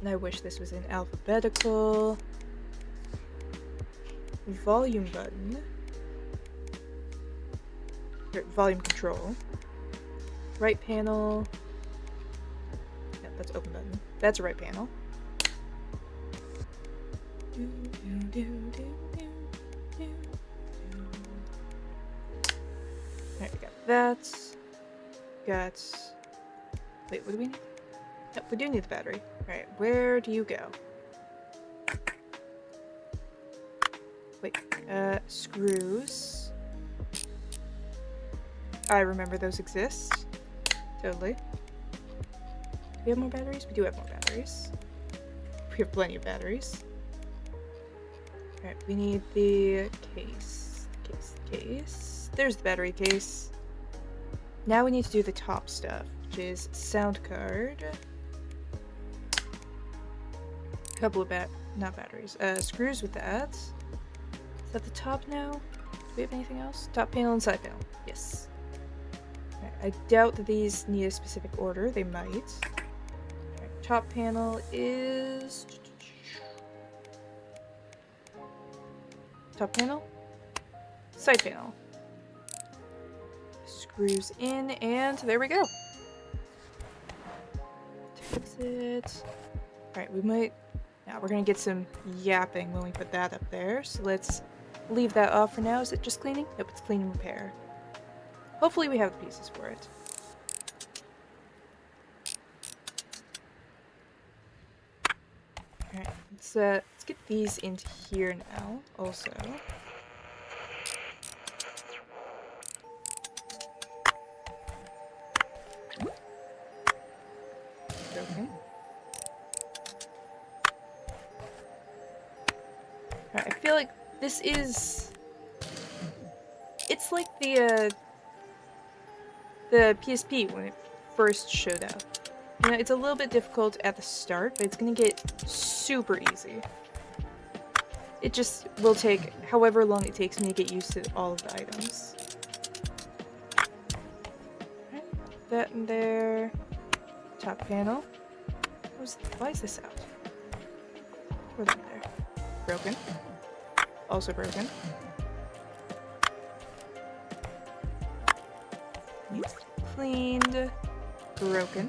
And I wish this was in alphabetical. Volume button. Or volume control. Right panel. Yep, that's open button. That's a right panel. Alright, we got that. Got... Wait, what do we need? Yep, we do need the battery. Alright, where do you go? Wait, screws. I remember those exist. Totally. Do we have more batteries? We do have more batteries. We have plenty of batteries. Alright, we need the case. Case. There's the battery case. Now we need to do the top stuff, which is sound card. A couple of not batteries. Screws with that. Is that the top now? Do we have anything else? Top panel and side panel. Yes. Right, I doubt that these need a specific order. They might. Right, top panel is... Top panel? Side panel. Screws in, and there we go. Fix it. Alright, we might... Now we're gonna get some yapping when we put that up there, so let's leave that off for now. Is it just cleaning? Nope, it's clean and repair. Hopefully we have the pieces for it. Alright, let's get these into here now, also. Okay. Alright, I feel like this is... It's like the PSP when it first showed up. You know, it's a little bit difficult at the start, but it's gonna get super easy. It just will take however long it takes me to get used to all of the items. Alright, put that in there. Top panel. Why is this out? Throw that in there. Broken. Also broken. Needs cleaned. Broken.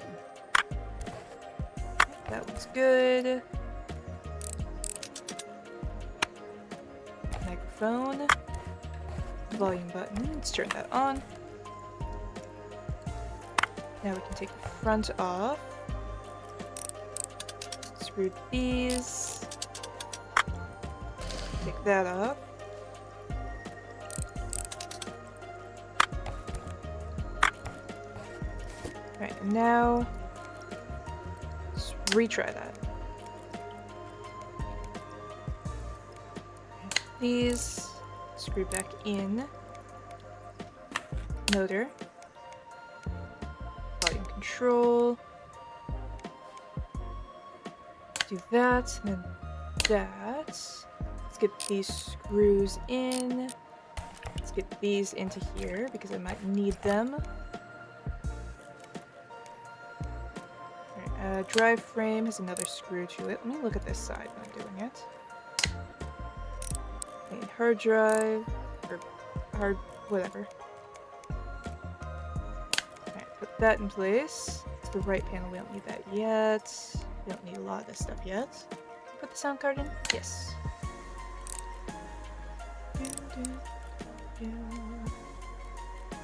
That one's good. Microphone. Volume button. Let's turn that on. Now we can take the front off. Screw these. Take that off. Alright, and now let's retry that. These screw back in. Motor. Volume control. Do that, and then that. Let's get these screws in. Let's get these into here because I might need them. Alright, drive frame has another screw to it. Let me look at this side when I'm doing it. Okay, hard drive, or hard, whatever. Alright, put that in place. It's the right panel, we don't need that yet. We don't need a lot of this stuff yet. Put the sound card in? Yes.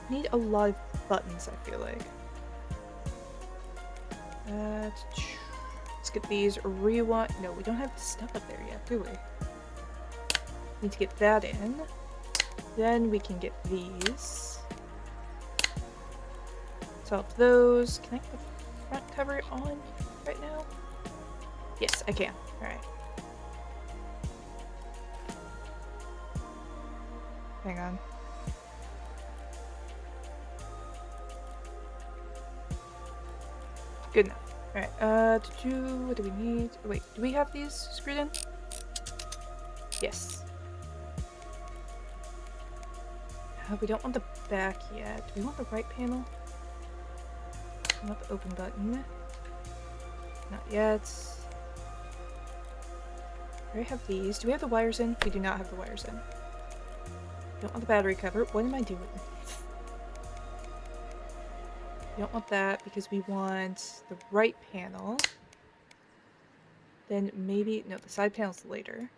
Need a lot of buttons, I feel like. Let's get these rewind. No, we don't have the stuff up there yet, do we? Need to get that in. Then we can get these. Solve those. Can I get the front cover on right now? Yes, I can. Alright. Hang on. Good enough. Alright, what do we need? Wait, do we have these screwed in? Yes. We don't want the back yet. Do we want the right panel? We want the open button. Not yet. Do we have these? Do we have the wires in? We do not have the wires in. We don't want the battery cover. What am I doing? We don't want that because we want the right panel. Then maybe, no, the side panel's later.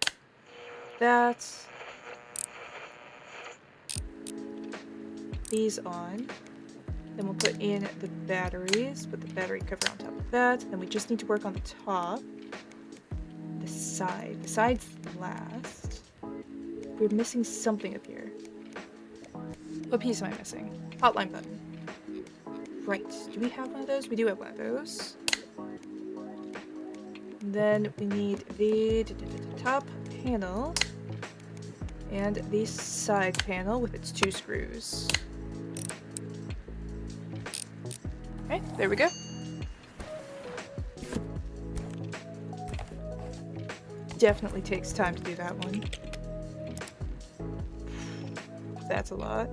That. These on. Then we'll put in the batteries, put the battery cover on top of that. Then we just need to work on the top. The side. The side's last. We're missing something up here. What piece am I missing? Hotline button. Right. Do we have one of those? We do have one of those. And then we need the top panel and the side panel with its 2 screws. Okay, there we go. Definitely takes time to do that one. That's a lot.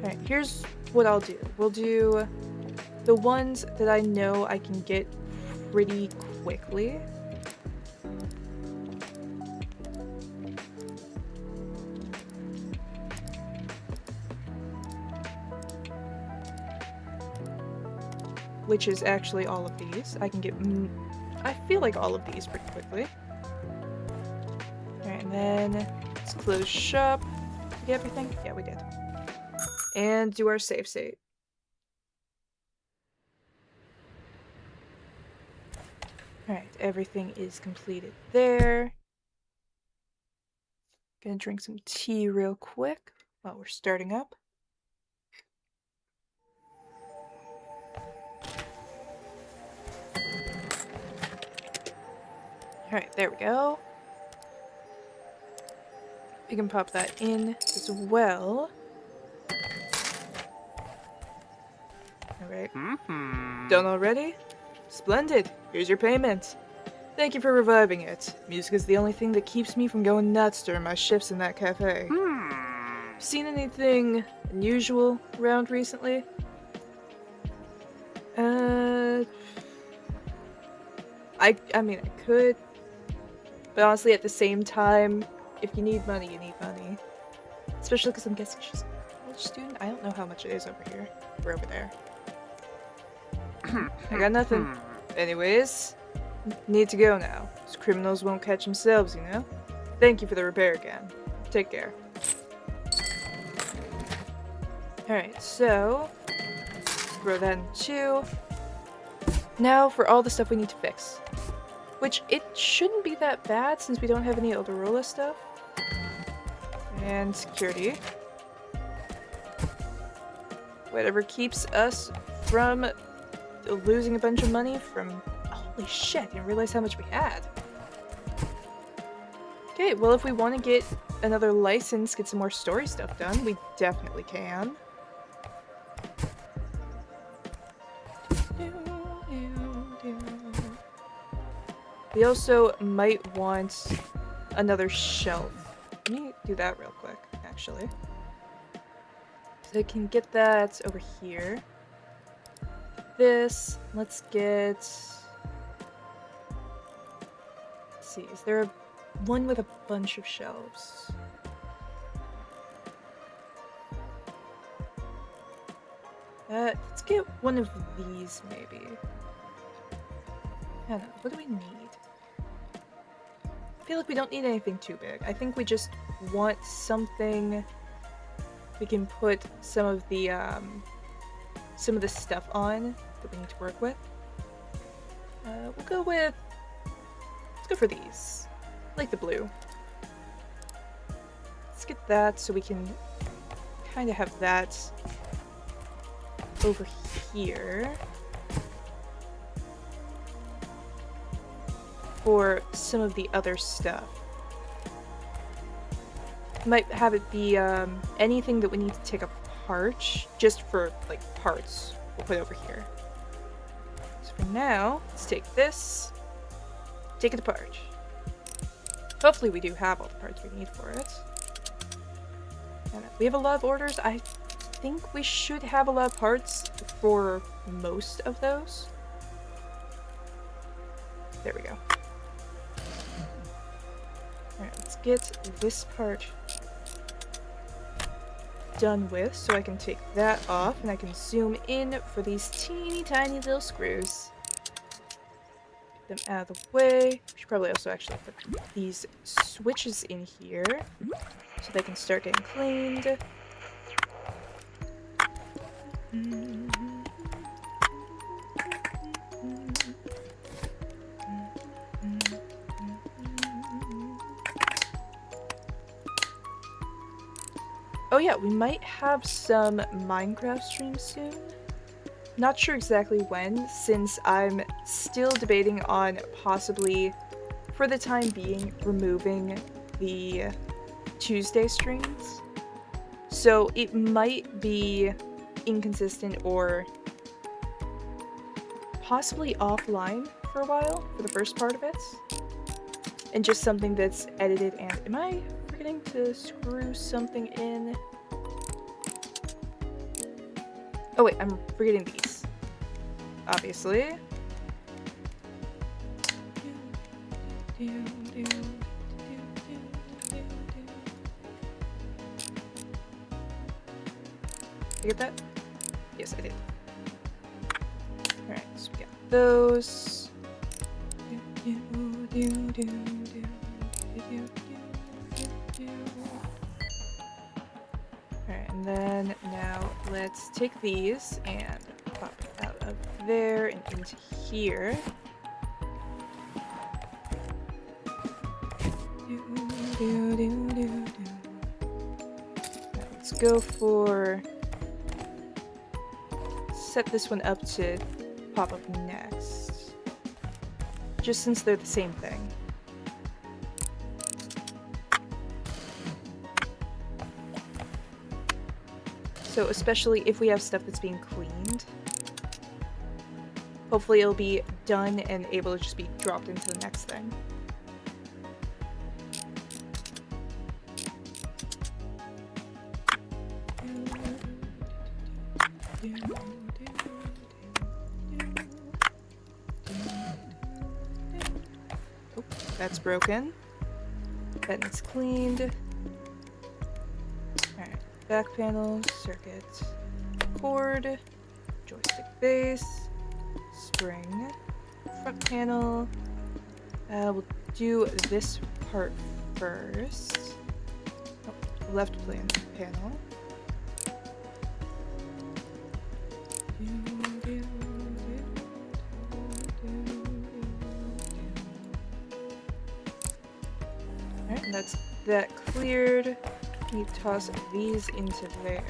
Alright, here's what I'll do. We'll do the ones that I know I can get pretty quickly. Which is actually all of these. I can get, I feel like all of these pretty quickly. Alright, and then let's close shop. Did we get everything? Yeah, we did. And do our save state. Alright, everything is completed there. Gonna drink some tea real quick while we're starting up. Alright, there we go. We can pop that in as well. Alright. Done already? Splendid. Here's your payment. Thank you for reviving it. Music is the only thing that keeps me from going nuts during my shifts in that cafe. Seen anything unusual around recently? I mean, I could, but honestly, at the same time, if you need money, you need money. Especially because I'm guessing she's a college student. I don't know how much it is over here or over there. I got nothing. Anyways, need to go now. These criminals won't catch themselves, you know? Thank you for the repair again. Take care. Alright, so throw that in two. Now for all the stuff we need to fix. Which, it shouldn't be that bad since we don't have any Elderola stuff. And security. Whatever keeps us from losing a bunch of money from... Holy shit, I didn't realize how much we had. Okay, well if we want to get another license, get some more story stuff done, we definitely can. We also might want another shelf. Let me do that real quick, actually. So I can get that over here. This, let's get... Let's see, is there one with a bunch of shelves? Let's get one of these, maybe. I don't know, what do we need? I feel like we don't need anything too big. I think we just want something we can put some of the stuff on that we need to work with. We'll go with... Let's go for these. I like the blue. Let's get that so we can kind of have that over here. For some of the other stuff. Might have it be anything that we need to take apart, just for like parts, we'll put over here. So for now, let's take this, take it apart. Hopefully we do have all the parts we need for it. And we have a lot of orders. I think we should have a lot of parts for most of those. There we go. Alright, let's get this part done with so I can take that off and I can zoom in for these teeny tiny little screws. Get them out of the way. We should probably also actually put these switches in here so they can start getting cleaned. Oh yeah, we might have some Minecraft streams soon. Not sure exactly when, since I'm still debating on possibly, for the time being, removing the Tuesday streams. So it might be inconsistent or possibly offline for a while, for the first part of it. And just something that's edited and... Am I forgetting to screw something in? Oh wait, I'm forgetting these. Obviously. Did I get that? Yes, I did. Alright, so we got those. Alright, and then now let's take these and pop it out of there and into here. Now let's go for... set this one up to pop up next. Just since they're the same thing. So especially if we have stuff that's being cleaned. Hopefully it'll be done and able to just be dropped into the next thing. Oh, that's broken. That needs cleaned. Alright, back panel, circuit, cord, joystick base, spring, front panel. We'll do this part first. Oh, left panel. Alright, and that's that cleared. You toss these into there.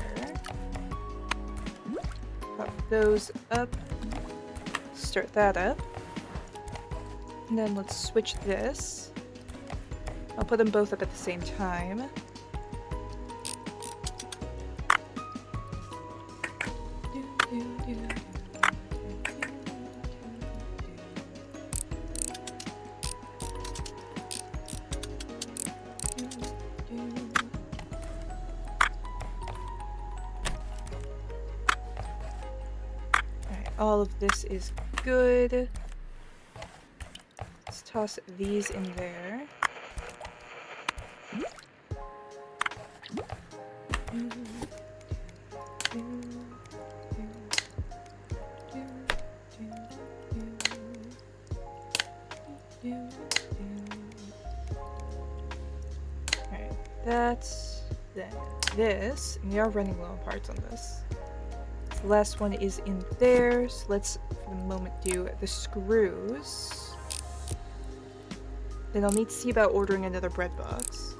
Pop those up. Start that up. And then let's switch this. I'll put them both up at the same time. All of this is good. Let's toss these in there. Alright, that's this. And we are running low on parts on this. The last one is in there, so let's, for the moment, do the screws. Then I'll need to see about ordering another bread box.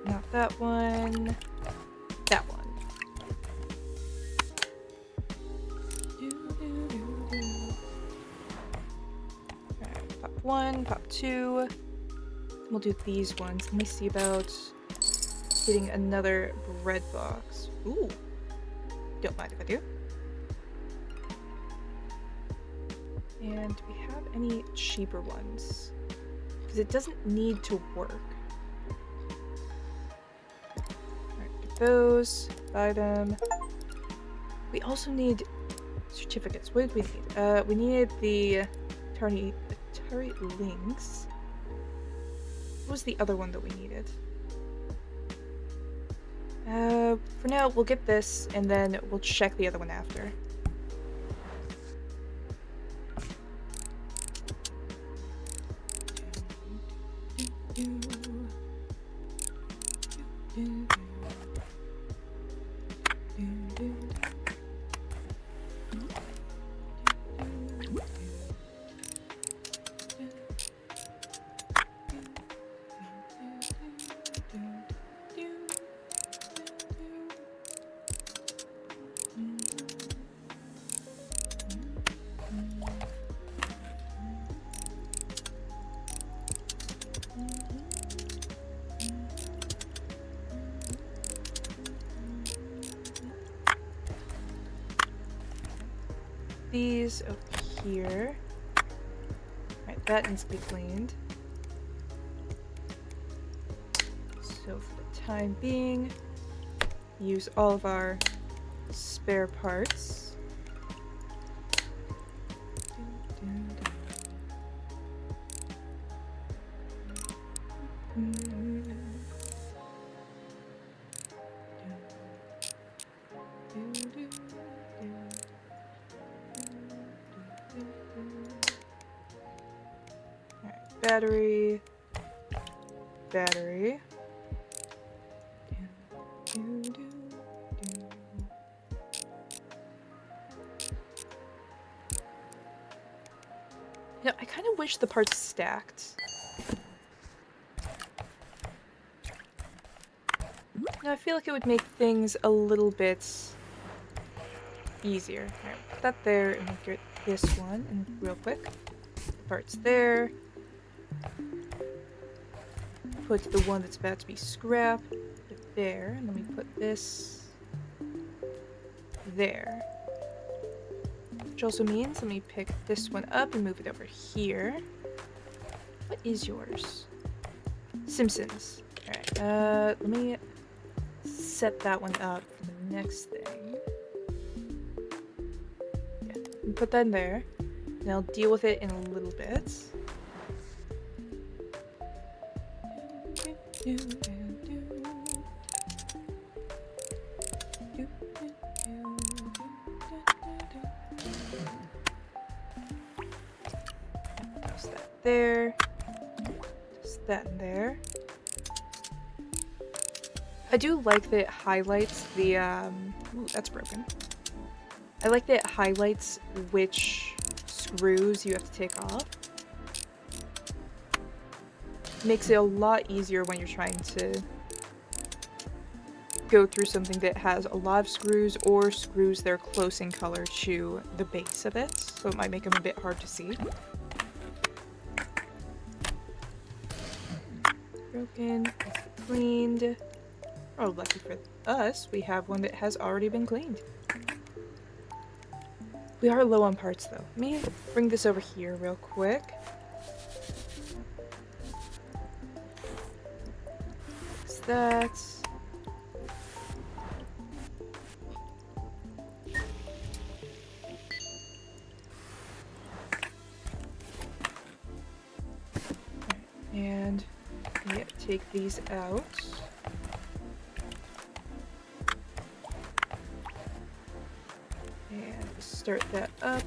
Not that one. That one. Alright, pop one, pop two. We'll do these ones. Let me see about getting another bread box. Ooh. Don't mind if I do. And do we have any cheaper ones? Because it doesn't need to work. Alright, get those. Buy them. We also need certificates. What did we need? We needed the Atari Lynx. What was the other one that we needed? For now, we'll get this, and then we'll check the other one after. These over here. Right, that needs to be cleaned. So for the time being, use all of our spare parts. Battery. You know, I kind of wish the parts stacked. I feel like it would make things a little bit easier. Alright, put that there and get this one and real quick. The parts there. Put the one that's about to be scrapped there, and then we put this there. Which also means let me pick this one up and move it over here. What is yours? Simpsons. Alright, let me set that one up for the next thing. Yeah, and put that in there. And I'll deal with it in a little bit. Toss that there. Toss that in there. I do like that it highlights the, ooh, that's broken. I like that it highlights which screws you have to take off. Makes it a lot easier when you're trying to go through something that has a lot of screws or screws that are close in color to the base of it, so it might make them a bit hard to see. Broken, cleaned. Oh, lucky for us, we have one that has already been cleaned. We are low on parts though. Let me bring this over here real quick. Fix that. And yeah, take these out. And start that up.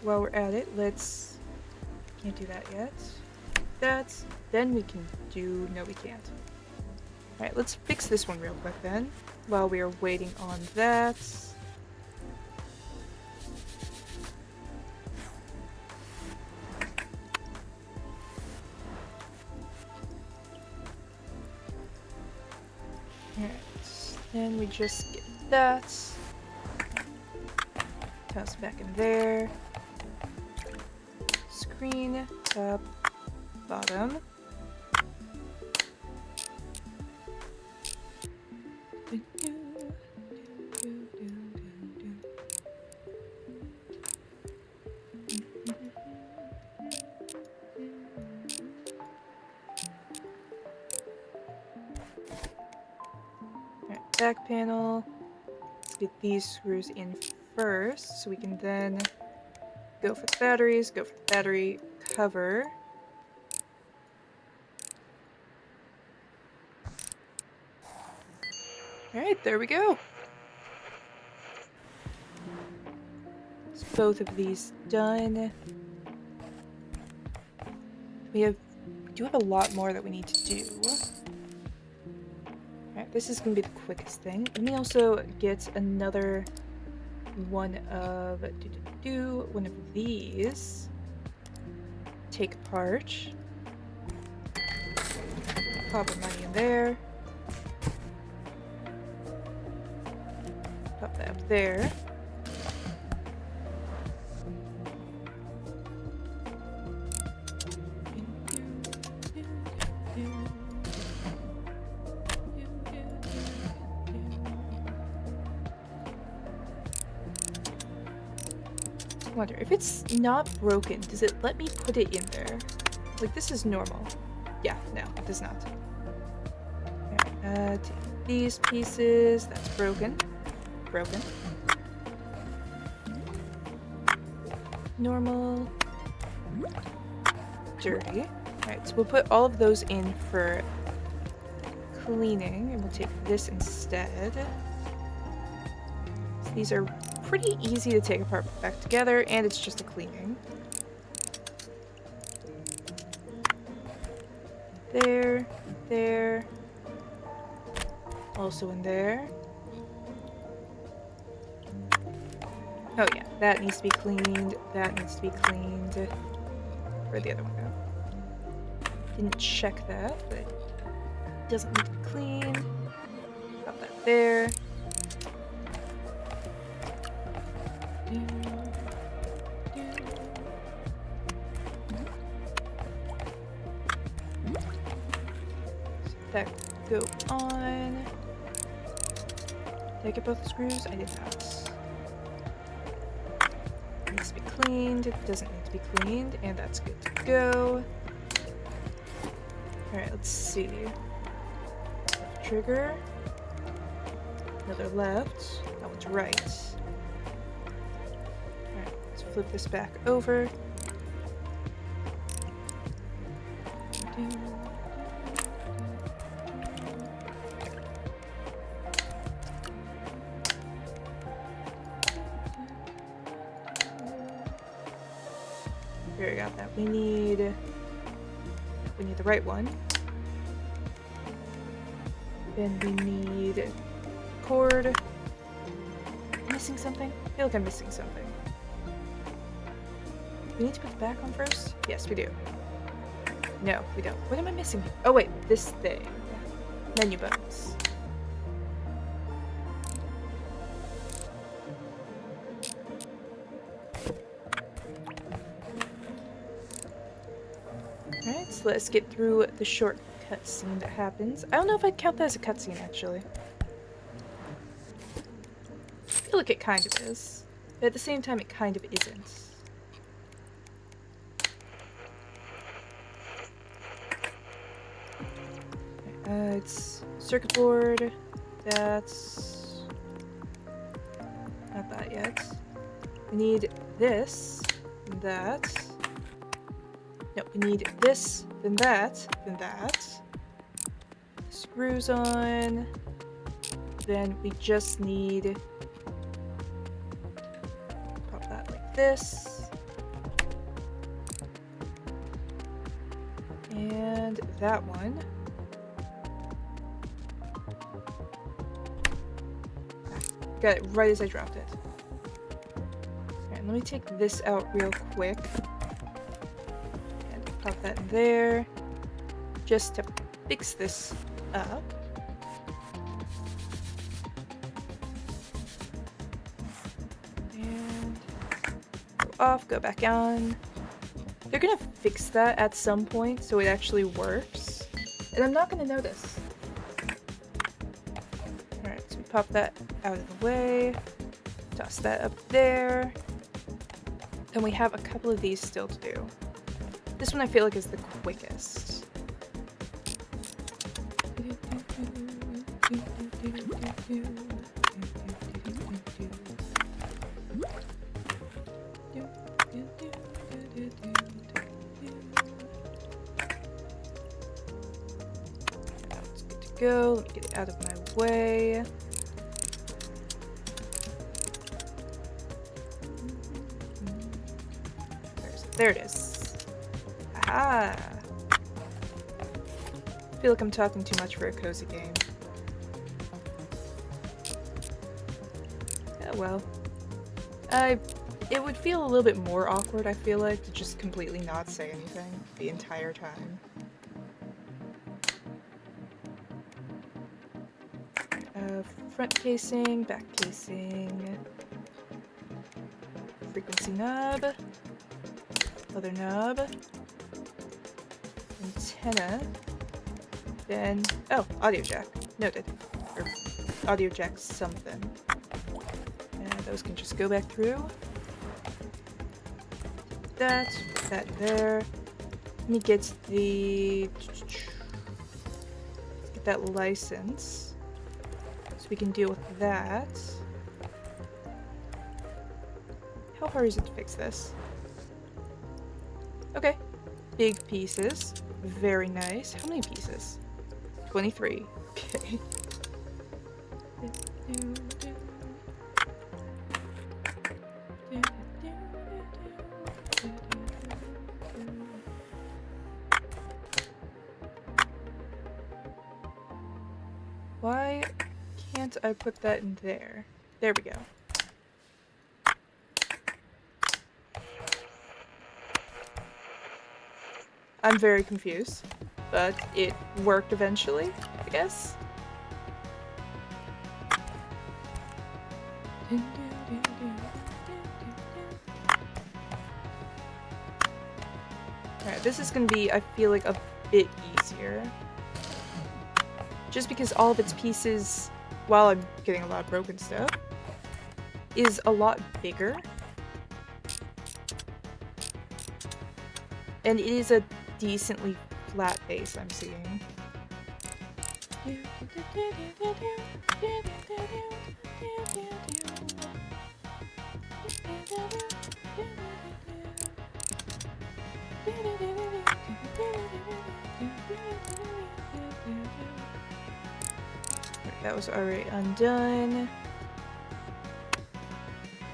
While we're at it, let's... Can't do that yet. Then we can do... No, we can't. Alright, let's fix this one real quick then, while we are waiting on that. Alright, then we just get that. Toss back in there. Screen, top, bottom. Alright, back panel. Let's get these screws in first, so we can then go for the batteries, go for the battery cover. Alright, there we go. It's both of these done. We do have a lot more that we need to do. Alright, this is gonna be the quickest thing. Let me also get another one of one of these. Take apart. Pop our money in there. Pop that up there. I wonder if it's not broken, does it let me put it in there? Like, this is normal. Yeah, no, it does not. Alright, take these pieces. That's broken. Broken. Normal. Dirty. Alright, so we'll put all of those in for cleaning, and we'll take this instead. So these are pretty easy to take apart back together, and it's just a cleaning. There, there. Also in there. Oh yeah, that needs to be cleaned, that needs to be cleaned. Where'd the other one go? Didn't check that, but it doesn't need to be cleaned. Pop that there. That go on. Did I get both the screws? I did not. It needs to be cleaned. It doesn't need to be cleaned, and that's good to go. Alright, let's see. Trigger. Another left. That one's right. Alright, let's flip this back over. Here, we got that. We need the right one. Then we need cord. Am I missing something? I feel like I'm missing something. We need to put the back on first? Yes, we do. No, we don't. What am I missing here? Oh wait, this thing. Menu buttons. Alright, so let's get through the short cutscene that happens. I don't know if I'd count that as a cutscene, actually. I feel like it kind of is. But at the same time, it kind of isn't. It's circuit board. That's not that yet. We need this, and that. No, we need this, then that, then that. Screws on. Then we just need pop that like this. And that one. Got it right as I dropped it. Alright, let me take this out real quick. And pop that in there. Just to fix this up. And go off, go back on. They're gonna fix that at some point so it actually works. And I'm not gonna notice. Alright, so we pop that out of the way. Toss that up there. And we have a couple of these still to do. This one I feel like is the quickest. That's good to go. Let me get it out of my way. There it is. Aha! I feel like I'm talking too much for a cozy game. Oh well. It would feel a little bit more awkward, I feel like, to just completely not say anything the entire time. Front casing, back casing, frequency knob, other knob, antenna, then, oh, audio jack, noted, or audio jack something. And those can just go back through. That there. Let me get that license so we can deal with that. How hard is it to fix this? Okay, big pieces, very nice. How many pieces? 23. Okay. Why can't I put that in there? There we go. I'm very confused, but it worked eventually, I guess. Alright, this is gonna be, I feel like, a bit easier. Just because all of its pieces while I'm getting a lot of broken stuff, is a lot bigger. And it is a decently flat base I'm seeing. That was already undone.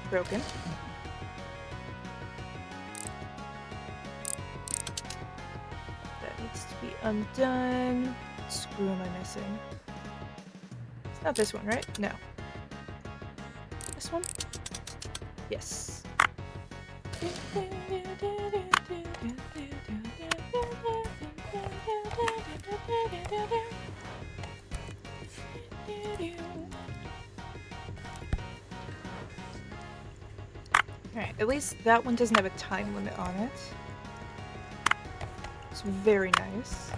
Broken. That needs to be undone. What screw am I missing? It's not this one, right? No. This one? Yes. Alright, at least that one doesn't have a time limit on it. It's very nice.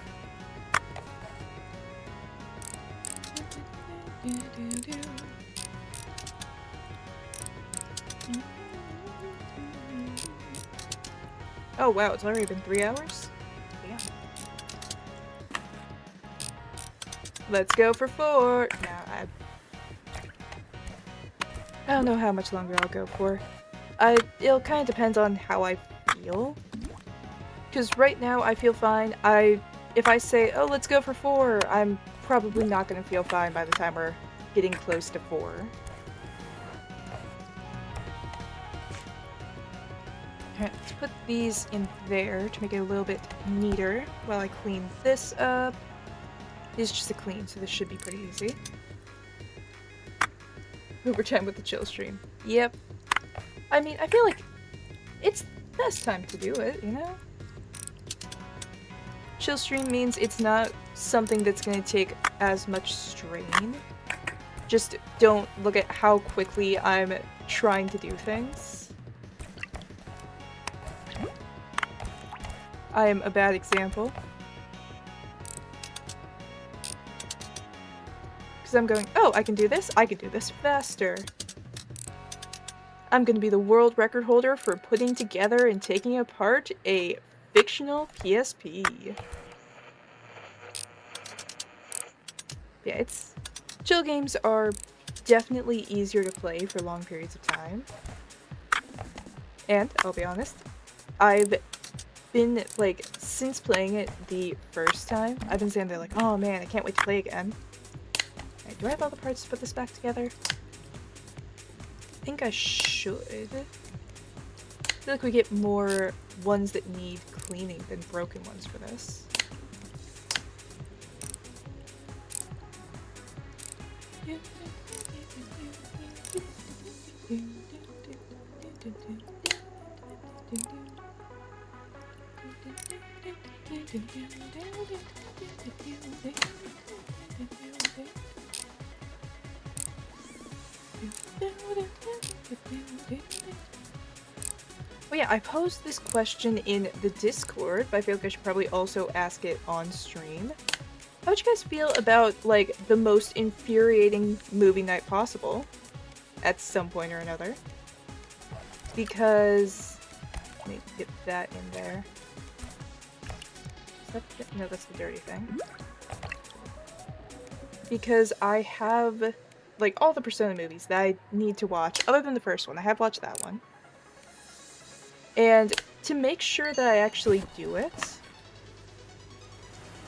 Oh wow, it's already been 3 hours? Damn. Let's go for 4! Nah, I don't know how much longer I'll go for. It'll kind of depend on how I feel. Because right now I feel fine. If I say, oh, let's go for 4, I'm probably not going to feel fine by the time we're getting close to 4. Okay, let's put these in there to make it a little bit neater while I clean this up. It's just a clean, so this should be pretty easy. Overtime with the chill stream. Yep. I mean, I feel like it's the best time to do it, you know? Chill stream means it's not something that's going to take as much strain. Just don't look at how quickly I'm trying to do things. I am a bad example. Because I'm going, oh, I can do this faster. I'm gonna be the world record holder for putting together and taking apart a fictional PSP. Yeah, chill games are definitely easier to play for long periods of time. And, I'll be honest, I've been, like, since playing it the first time, I've been saying they're like, oh man, I can't wait to play again. Alright, do I have all the parts to put this back together? I think I should. I feel like we get more ones that need cleaning than broken ones for this. Oh yeah, I posed this question in the Discord, but I feel like I should probably also ask it on stream. How would you guys feel about, like, the most infuriating movie night possible? At some point or another. Because... let me get that in there. Is that no, that's the dirty thing. Because I have, like, all the Persona movies that I need to watch, other than the first one. I have watched that one. And to make sure that I actually do it,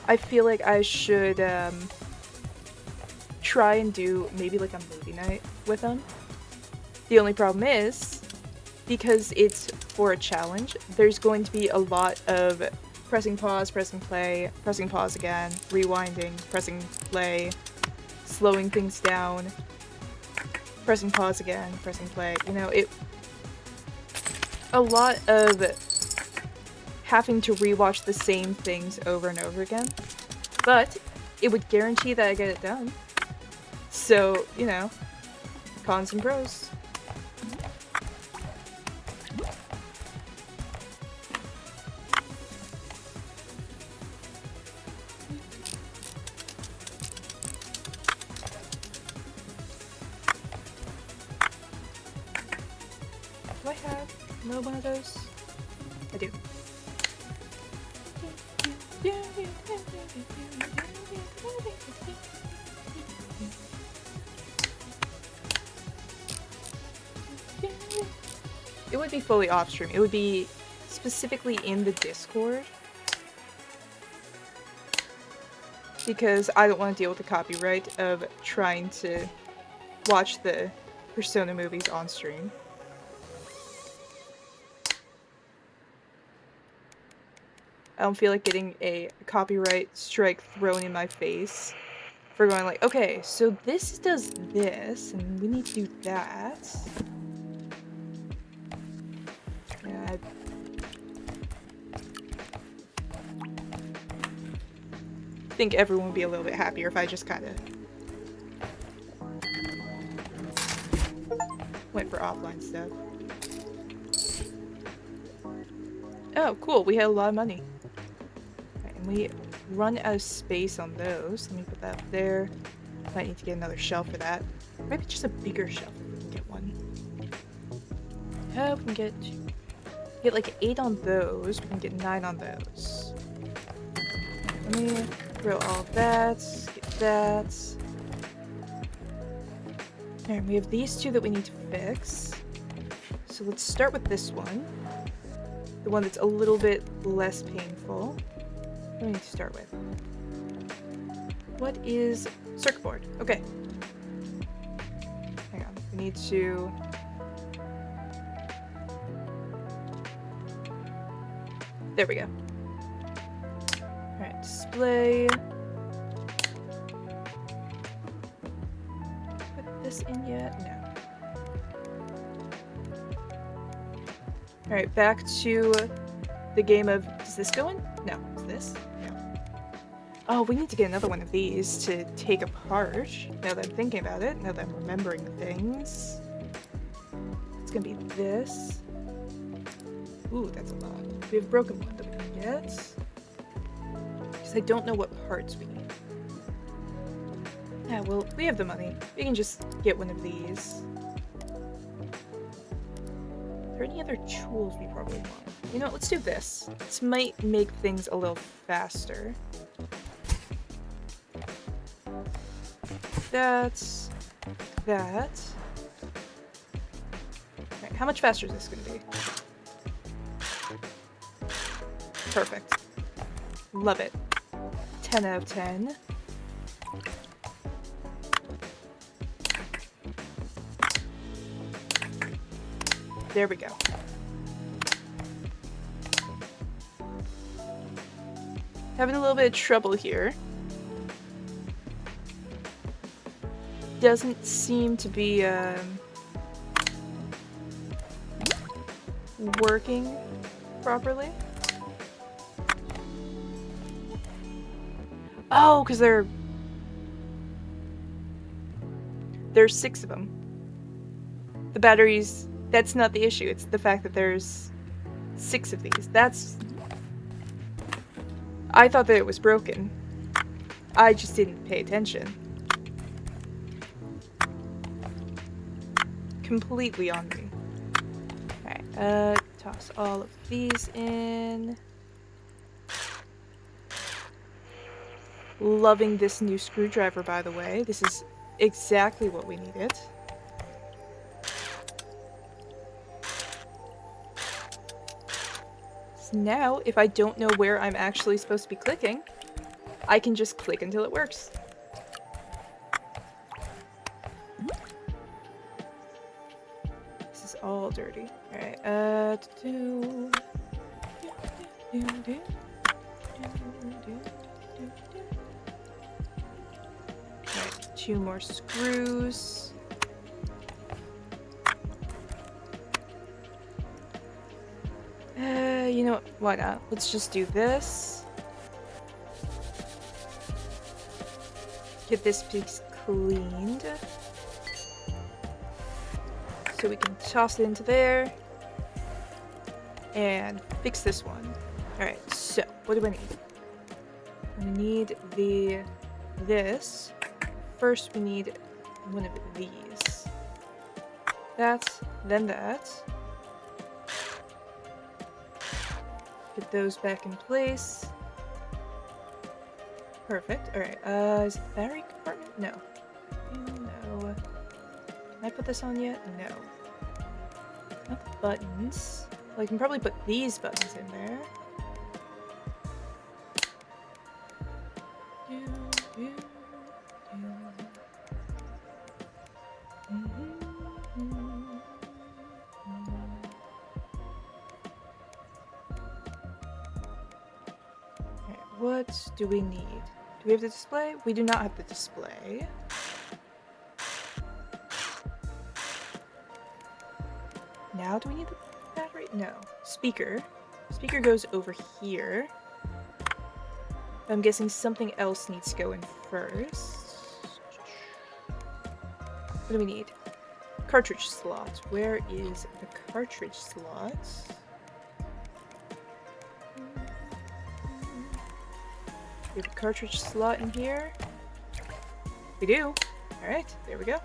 I feel like I should try and do maybe like a movie night with them. The only problem is, because it's for a challenge, there's going to be a lot of pressing pause, pressing play, pressing pause again, rewinding, pressing play, slowing things down, pressing pause again, pressing play. You know, a lot of having to rewatch the same things over and over again, but it would guarantee that I get it done. So, you know, cons and pros. download one of those? I do. It would be fully off stream. It would be specifically in the Discord. Because I don't want to deal with the copyright of trying to watch the Persona movies on stream. I don't feel like getting a copyright strike thrown in my face for going like, okay, so this does this, and we need to do that. Yeah, I think everyone would be a little bit happier if I just kind of went for offline stuff. Oh, cool, we had a lot of money. Right, and we run out of space on those. Let me put that up there. Might need to get another shelf for that. Maybe just a bigger shelf if we can get one. We can get like 8 on those. We can get 9 on those. Let me throw all of that. Get that. Alright, we have these 2 that we need to fix. So let's start with this one. The one that's a little bit less painful. What do we need to start with? What is circuit board? Okay. Hang on. We need to... There we go. Alright, display. Put this in yet? No. Alright, back to the game of... Does this go in? No. Is this? No. Oh, we need to get another one of these to take apart. Now that I'm thinking about it. Now that I'm remembering things. It's gonna be this. Ooh, that's a lot. We have a broken one that we can get. Because I don't know what parts we need. Yeah, well, we have the money. We can just get one of these. Are there any other tools we probably want? You know what, let's do this. This might make things a little faster. That's... that. Alright, how much faster is this gonna be? Perfect. Love it. 10 out of 10. There we go. Having a little bit of trouble here. Doesn't seem to be working properly. Oh, because there's 6 of them. The batteries, that's not the issue. It's the fact that there's 6 of these. I thought that it was broken. I just didn't pay attention. Completely on me. Alright, toss all of these in. Loving this new screwdriver, by the way. This is exactly what we needed. So now, if I don't know where I'm actually supposed to be clicking, I can just click until it works. This is all dirty. Alright, Alright, 2 more screws. You know what? Why not? Let's just do this. Get this piece cleaned. So we can toss it into there. And fix this one. Alright, so what do I need? We need this. First we need one of these. That, then that. Get those back in place. Perfect. Alright, is it the battery compartment? No. No. Can I put this on yet? No. Not the buttons. Well, I can probably put these buttons in there. Alright, what do we need? Do we have the display? We do not have the display. Now do we need the battery? No. Speaker. Speaker goes over here. I'm guessing something else needs to go in first. What do we need? Cartridge slot. Where is the cartridge slot? We have a cartridge slot in here. We do. Alright, there we go.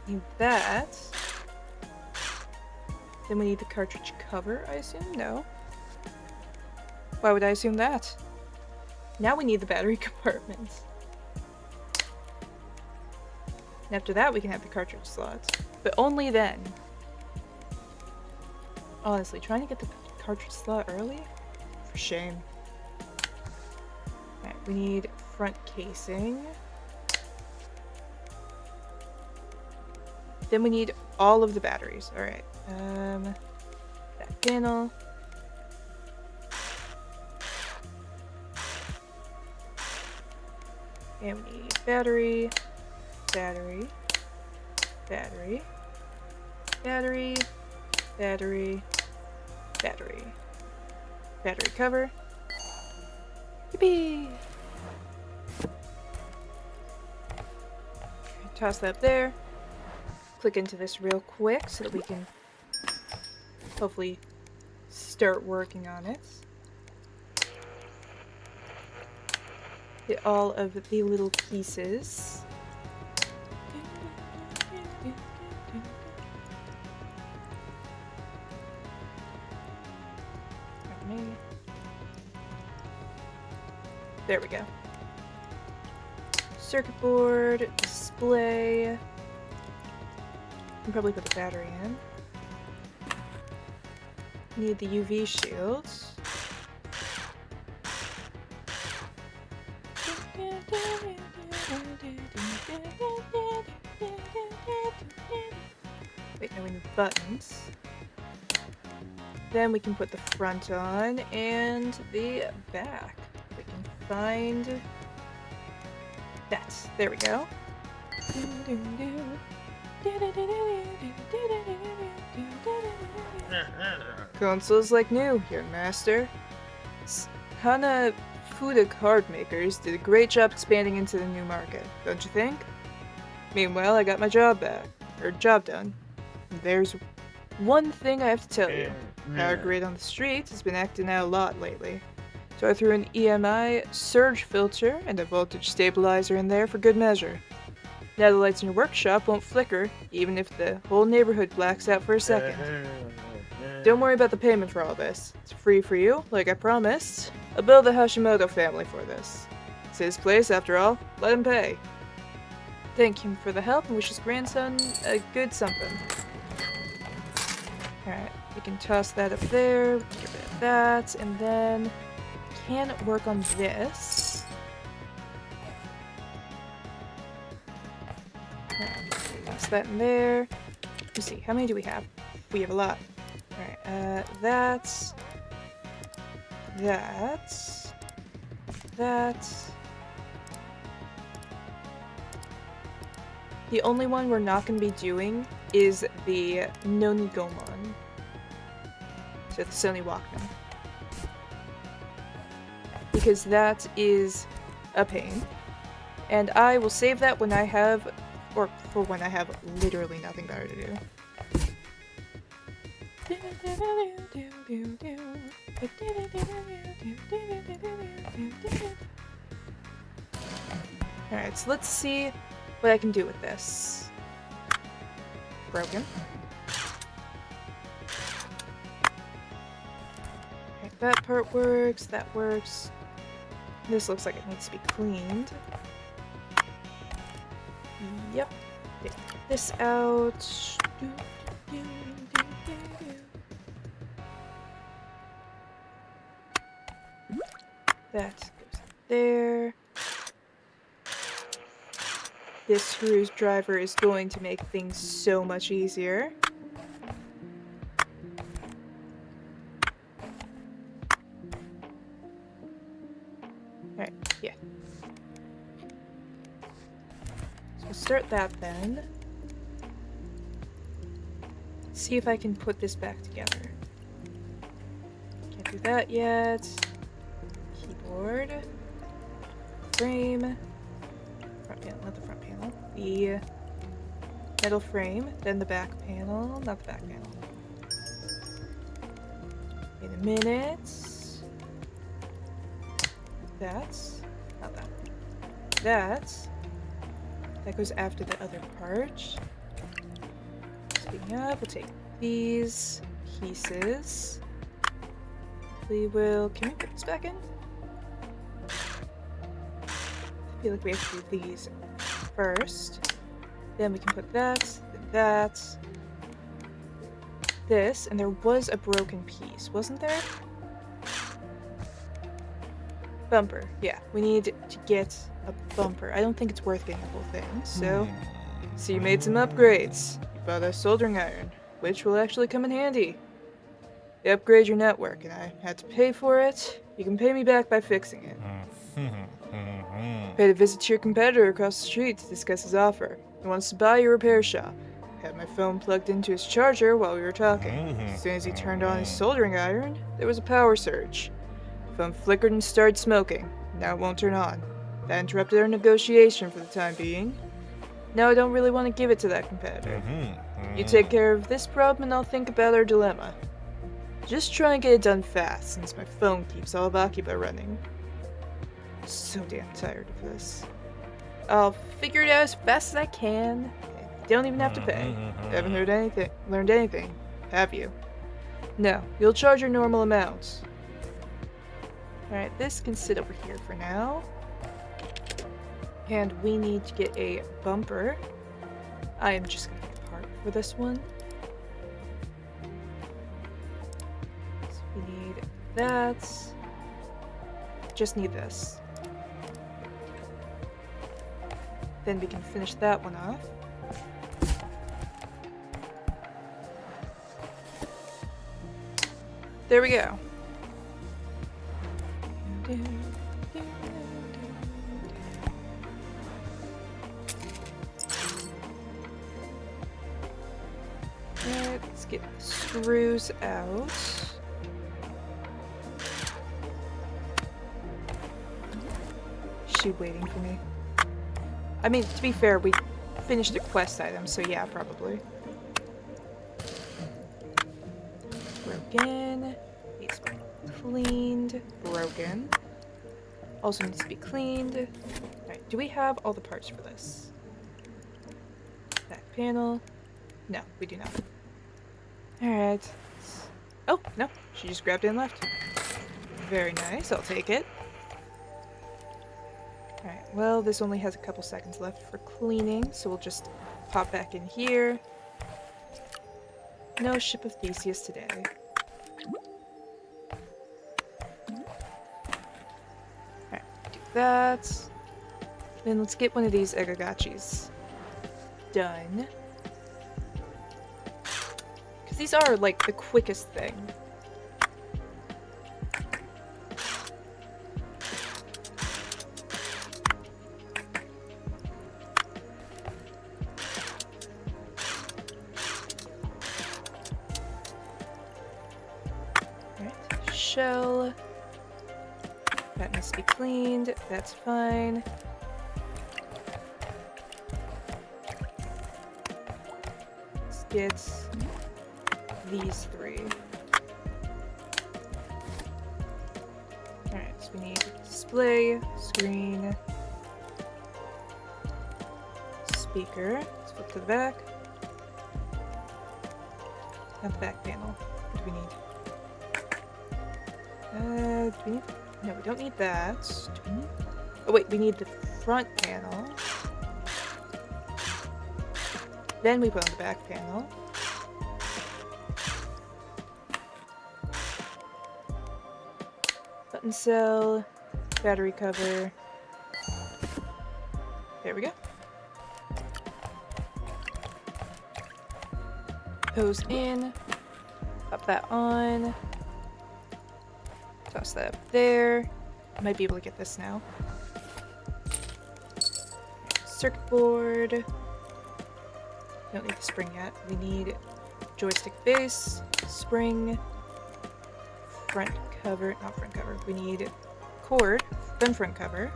Need that. Then we need the cartridge cover, I assume? No. Why would I assume that? Now we need the battery compartment. And after that, we can have the cartridge slot. But only then. Honestly, trying to get the cartridge slot early? For shame. Alright, we need front casing. Then we need all of the batteries. Alright. Back panel. And we need battery, battery, battery, battery, battery, battery, battery cover. Yippee! Toss that up there. Click into this real quick so that we can hopefully start working on it. Get all of the little pieces. There we go. Circuit board, display. I can probably put the battery in. Need the UV shields. Wait, no, we need buttons. Then we can put the front on and the back. We can find that. There we go. Consoles like new, young master. Hana Fuda card makers did a great job expanding into the new market, don't you think? Meanwhile, I got my job back, or job done. There's one thing I have to tell you. Power grid on the streets has been acting out a lot lately. So I threw an EMI surge filter and a voltage stabilizer in there for good measure. Now the lights in your workshop won't flicker, even if the whole neighborhood blacks out for a second. Don't worry about the payment for all this. It's free for you, like I promised. I'll bill the Hashimoto family for this. It's his place, after all. Let him pay. Thank him for the help and wish his grandson a good something. Alright, we can toss that up there, we can get rid of that, and then can work on this. Toss that in there. Let's see, how many do we have? We have a lot. Alright, that. The only one we're not going to be doing is the Nonigomon. So the Sony Walkman. Because that is a pain. And I will save that when I have, or for when I have literally nothing better to do. Alright, so let's see what I can do with this. Broken. Right, that part works, that works. This looks like it needs to be cleaned. Yep. Take this out. That goes there. This screwdriver is going to make things so much easier. Alright, yeah. So we'll start that then. See if I can put this back together. Can't do that yet. Keyboard. Frame. Front panel, not the front panel. The metal frame, then the back panel, not the back panel. In a minute. That's not that. That goes after the other part. Speaking of, we'll take these pieces. We will. Can we put this back in? I feel like we have to do these first. Then we can put that, this, and there was a broken piece, wasn't there? Bumper. Yeah, we need to get a bumper. I don't think it's worth getting the whole thing, so... So you made some upgrades. You bought a soldering iron, which will actually come in handy. You upgrade your network, and I had to pay for it. You can pay me back by fixing it. Paid a visit to your competitor across the street to discuss his offer. He wants to buy your repair shop. Had my phone plugged into his charger while we were talking. As soon as he turned on his soldering iron, there was a power surge. The phone flickered and started smoking. Now it won't turn on. That interrupted our negotiation for the time being. Now I don't really want to give it to that competitor. You take care of this problem and I'll think about our dilemma. Just try and get it done fast, since my phone keeps all of Akiba running. So damn tired of this. I'll figure it out as fast as I can. You don't even have to pay. Haven't learned anything, have you? No, you'll charge your normal amounts. Alright, this can sit over here for now. And we need to get a bumper. I am just gonna get a part for this one. So we need that. Just need this. Then we can finish that one off. There we go. Let's get the screws out. Is she waiting for me? I mean, to be fair, we finished a quest item, so yeah, probably. Broken. Needs to be cleaned. Broken. Also needs to be cleaned. Alright, do we have all the parts for this? Back panel. No, we do not. Alright. Oh, no. She just grabbed it and left. Very nice. I'll take it. Alright, well, this only has a couple seconds left for cleaning, so we'll just pop back in here. No Ship of Theseus today. Alright, do that. Then let's get one of these Egagachis done. Because these are, like, the quickest thing. Shell. That needs to be cleaned. That's fine. Let's get these three. Alright, so we need display, screen, speaker. Let's flip to the back. Not the back panel. What do we need? Do we need... No, we don't need that. Do we need... Oh wait, we need the front panel. Then we put on the back panel. Button cell, battery cover. There we go. Hose in, pop that on, toss that up there. Might be able to get this now. Circuit board. Don't need the spring yet. We need joystick base, spring, front cover, not front cover. We need cord, then front cover.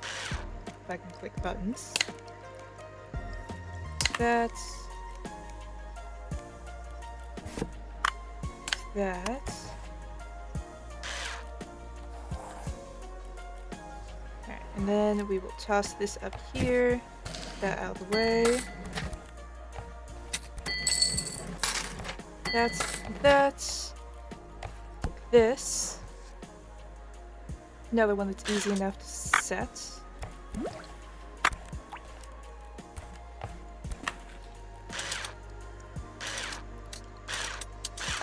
If I can click buttons. That's that. Alright, and then we will toss this up here, get that out of the way. That's this. Another one that's easy enough to set.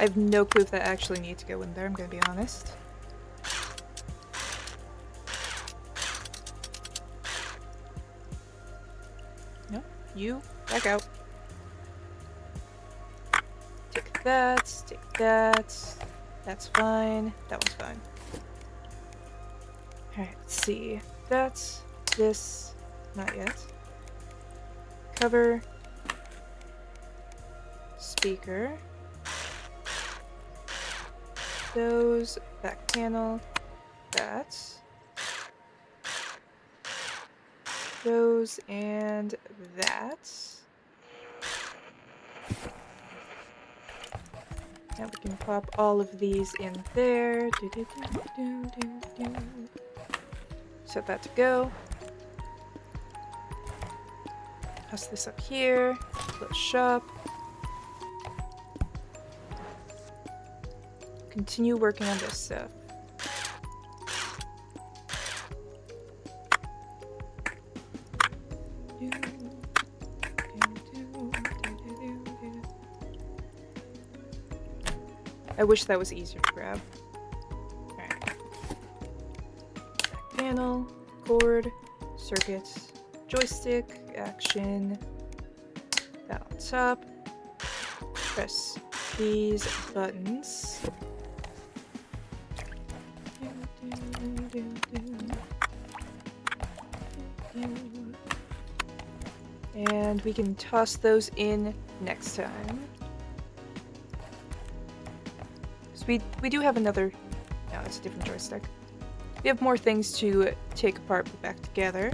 I have no clue if that actually needs to go in there, I'm gonna be honest. No, you, back out. Take that, take that. That's fine, that one's fine. Alright, let's see. That's this, not yet. Cover. Speaker. Those, back panel, that, those, and that. Now we can pop all of these in there. Set that to go. Toss this up here. Let's shop. Continue working on this stuff. I wish that was easier to grab. Alright. Back panel, cord, circuits, joystick, action. That on top. Press these buttons. And we can toss those in next time. So we do have another... No, it's a different joystick. We have more things to take apart, put back together.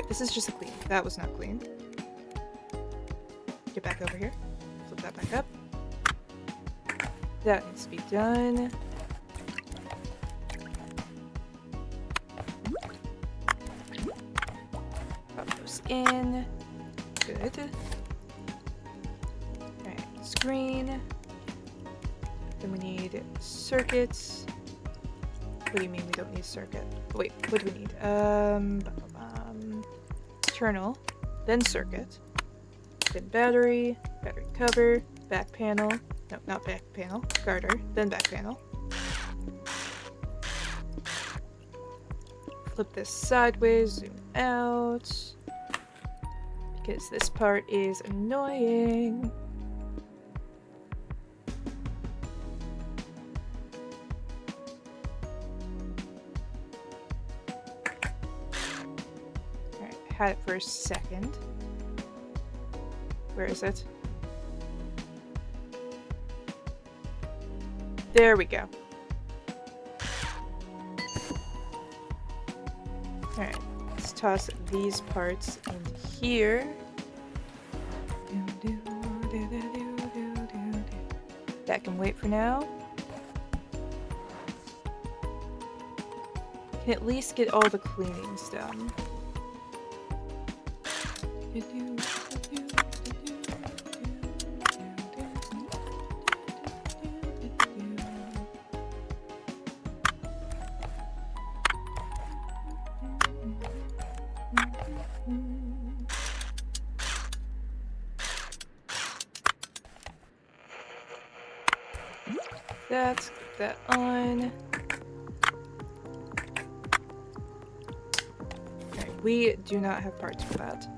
This is just a clean. That was not clean. Get back over here. Flip that back up. That needs to be done. Pop those in. Good. Alright, screen. Then we need circuits. What do you mean we don't need circuit? Oh, wait, what do we need? Internal, then circuit, then battery, battery cover, back panel, no, not back panel, garter, then back panel. Flip this sideways, zoom out, because this part is annoying. Had it for a second. Where is it? There we go. Alright, let's toss these parts in here. That can wait for now. Can at least get all the cleanings done. Let's put that on. Alright, we do not have parts for that.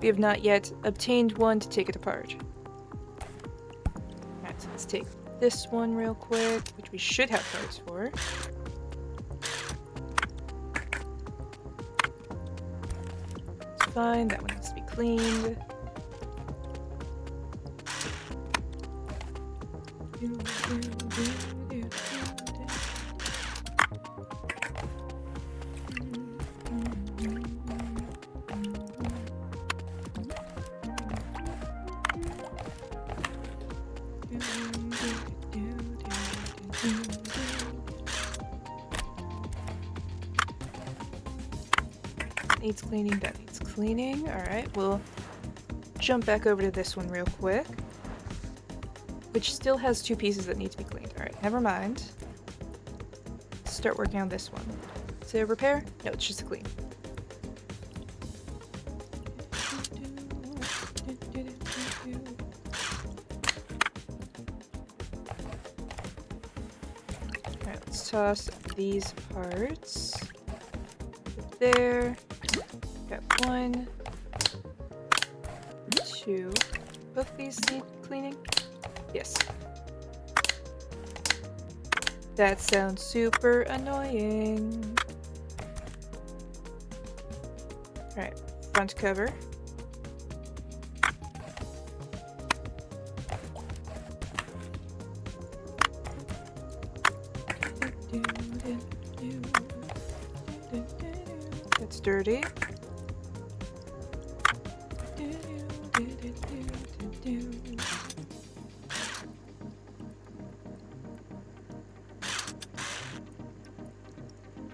We have not yet obtained one to take it apart. Alright, so let's take this one real quick, which we should have parts for. It's fine, that one needs to be cleaned. Needs cleaning, that needs cleaning. Alright, we'll jump back over to this one real quick. Which still has two pieces that need to be cleaned. Alright, never mind. Let's start working on this one. Is it a repair? No, it's just a clean. Alright, let's toss these parts. There. Got 1, 2. Both these need cleaning? Yes. That sounds super annoying. Alright, front cover. That's dirty.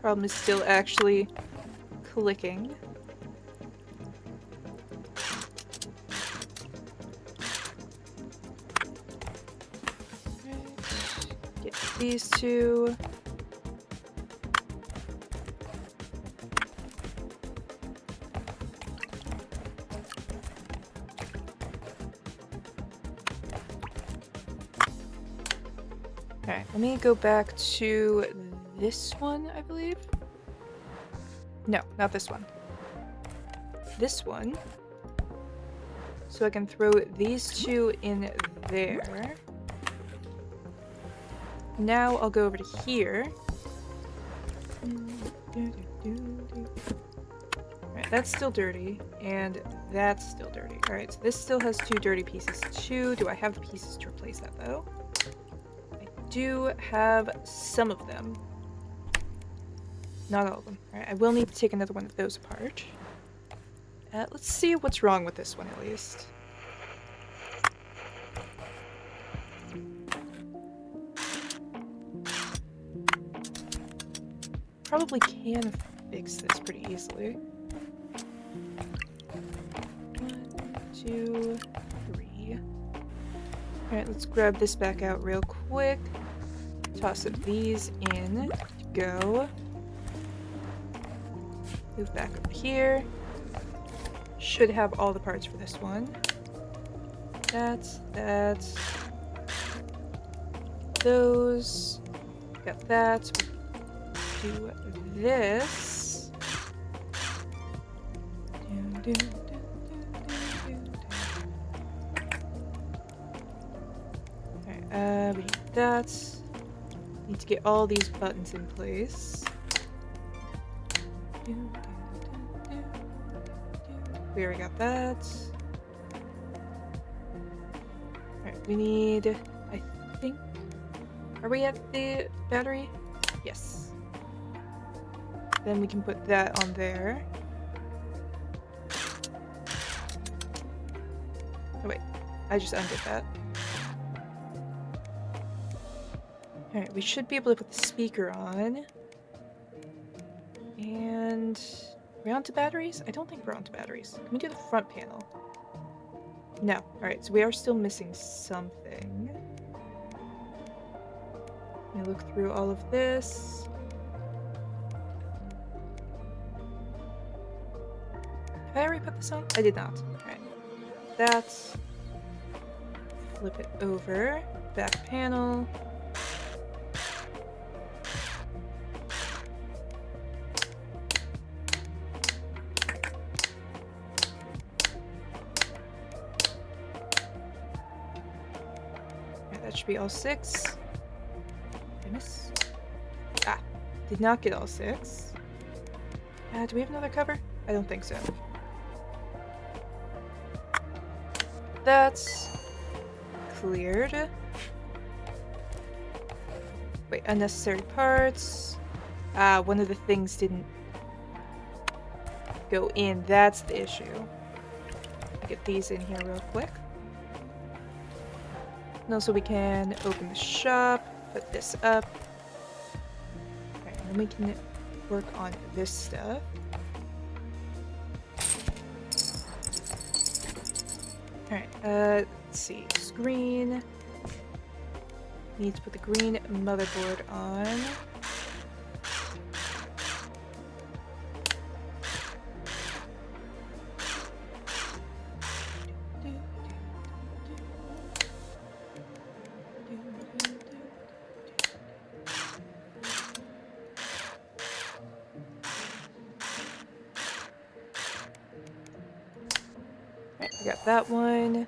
Problem is still actually clicking. Get these two. Okay, let me go back to this one, I believe. No, not this one. This one. So I can throw these two in there. Now I'll go over to here. Alright, that's still dirty, and that's still dirty. Alright, so this still has two dirty pieces too. Do I have the pieces to replace that though? I do have some of them. Not all of them. Alright, I will need to take another one of those apart. Let's see what's wrong with this one, at least. Probably can fix this pretty easily. 1, 2, 3. Alright, let's grab this back out real quick. Toss up these in. Go. Move back over here. Should have all the parts for this one. That's those. Got that. Do this. Alright, we need that. Need to get all these buttons in place. We already got that. Alright, we need, I think, are we at the battery? Yes. Then we can put that on there. Oh wait, I just undid that. Alright, we should be able to put the speaker on. And we're onto batteries? I don't think we're onto batteries. Can we do the front panel? No. Alright, so we are still missing something. Let me look through all of this. Have I already put this on? I did not. Alright. That's... Flip it over. Back panel. That should be all 6. Did I miss? Ah, did not get all 6. Do we have another cover? I don't think so. That's cleared. Wait, unnecessary parts. One of the things didn't go in. That's the issue. Get these in here real quick. And also we can open the shop, put this up. Alright, and then we can work on this stuff. Alright, let's see. Screen. Need to put the green motherboard on. Got that one.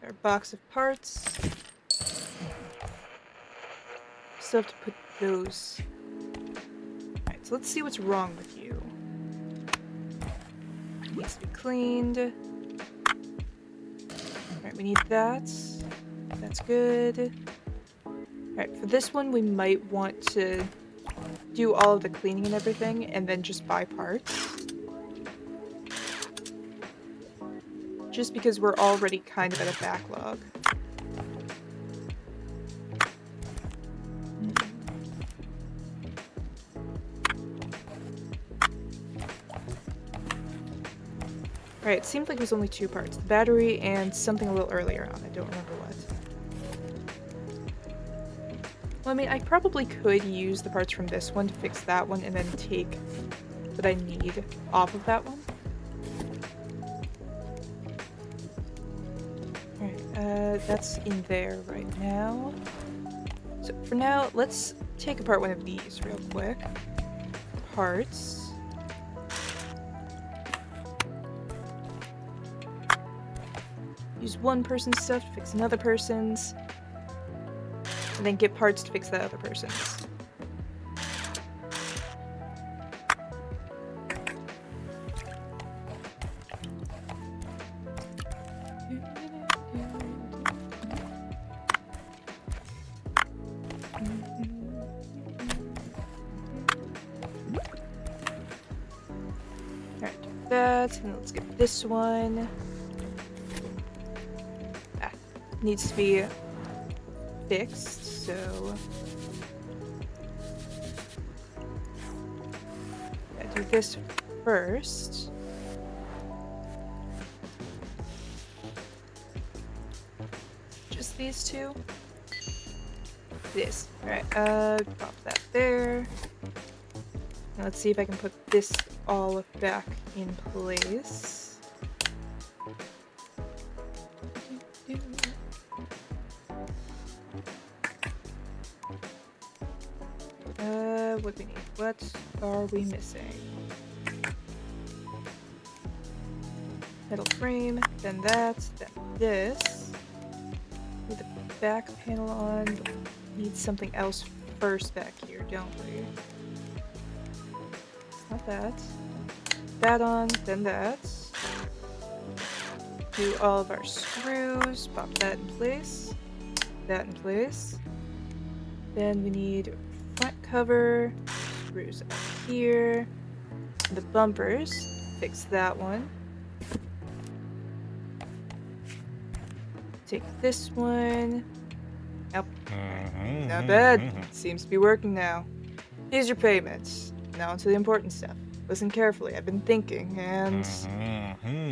Our box of parts. Still have to put those. Alright, so let's see what's wrong with you. It needs to be cleaned. Alright, we need that. That's good. Alright, for this one we might want to do all of the cleaning and everything, and then just buy parts. Just because we're already kind of at a backlog. Alright, it seemed like it was only 2 parts. The battery and something a little earlier on. I don't remember what. Well, I mean, I probably could use the parts from this one to fix that one and then take what I need off of that one. Alright, that's in there right now. So for now, let's take apart one of these real quick. Parts. Use one person's stuff to fix another person's. And then get parts to fix that other person's. Alright, do that, and let's get this one. Needs to be fixed, so I do this first. Just these two. This. Alright, pop that there. Now let's see if I can put this all back in place. What do we need? What are we missing? Metal frame, then that, then this. With the back panel on. Need something else first back here, don't we? It's not that. That on, then that. Do all of our screws, pop that in place. That in place. Then we need front cover, screws up here. The bumpers, fix that one. Take this one. Yep. Not bad. Seems to be working now. Here's your payments. Now onto the important stuff. Listen carefully, I've been thinking, and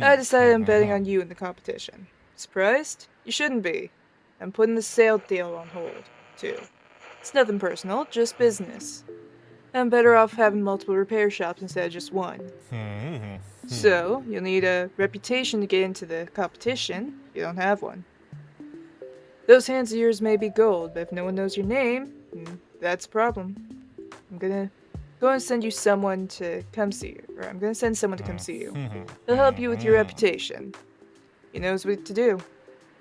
I decided I'm betting on you in the competition. Surprised? You shouldn't be. I'm putting the sale deal on hold, too. It's nothing personal, just business. I'm better off having multiple repair shops instead of just one. So, you'll need a reputation to get into the competition. You don't have one. Those hands of yours may be gold, but if no one knows your name, that's a problem. I'm gonna go and send you someone to come see you. Or I'm gonna send someone to come see you. He'll help you with your reputation. He knows what to do.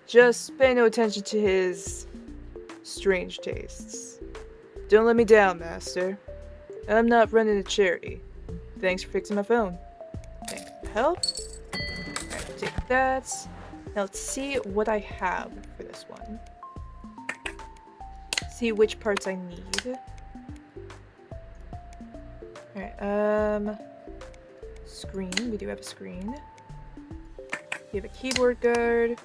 Just pay no attention to his strange tastes. Don't let me down, Master. I'm not running a charity. Thanks for fixing my phone. Thanks for the help. Alright, take that. Now let's see what I have for this one. See which parts I need. Alright, screen. We do have a screen. We have a keyboard guard.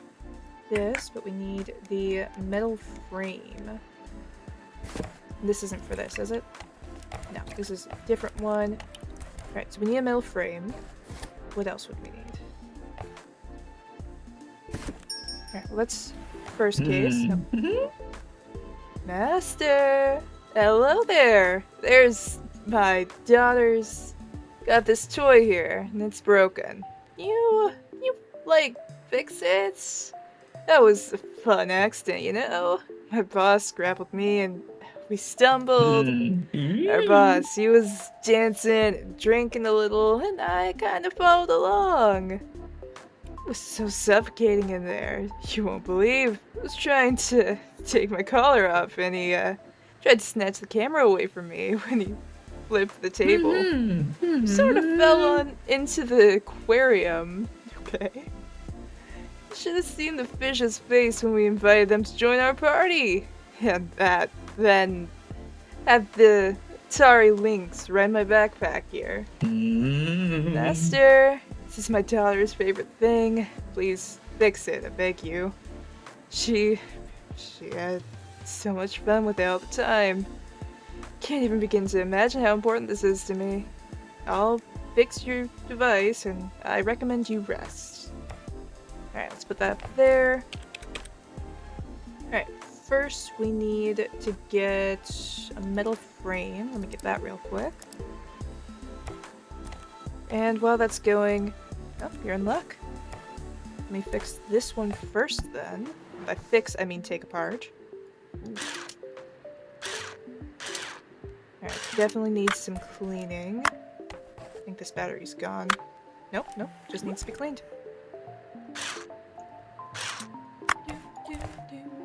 This, but we need the metal frame. This isn't for this, is it? No, this is a different one. Alright, so we need a metal frame. What else would we need? Alright, let's first case. No. Master! Hello there! There's my daughter's got this toy here, and it's broken. You like, fix it? That was a fun accident, you know? My boss grappled me and we stumbled. Our boss, he was dancing and drinking a little, and I kind of followed along. It was so suffocating in there. You won't believe. I was trying to take my collar off, and he tried to snatch the camera away from me when he flipped the table. Sort of fell into the aquarium. Okay. You should have seen the fish's face when we invited them to join our party. And that, then, had the Atari Lynx right in my backpack here. Master, this is my daughter's favorite thing. Please fix it, I beg you. She had so much fun with it all the time. Can't even begin to imagine how important this is to me. I'll fix your device, and I recommend you rest. Alright, let's put that up there. Alright, first we need to get a metal frame. Let me get that real quick. And while that's going... Oh, you're in luck. Let me fix this one first then. By fix, I mean take apart. Alright, definitely needs some cleaning. I think this battery's gone. Nope, just needs to be cleaned.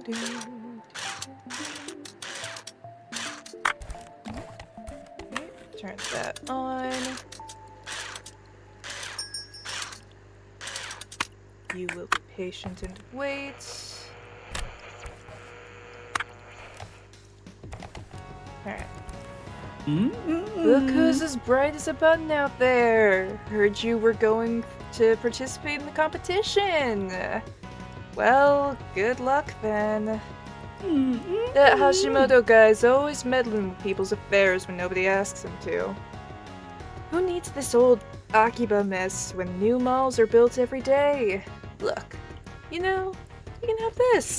Okay, turn that on. You will be patient and wait. Alright. Look who's as bright as a button out there! Heard you were going to participate in the competition! Well, good luck then. That Hashimoto guy's always meddling with people's affairs when nobody asks him to. Who needs this old Akiba mess when new malls are built every day? Look, you know, you can have this.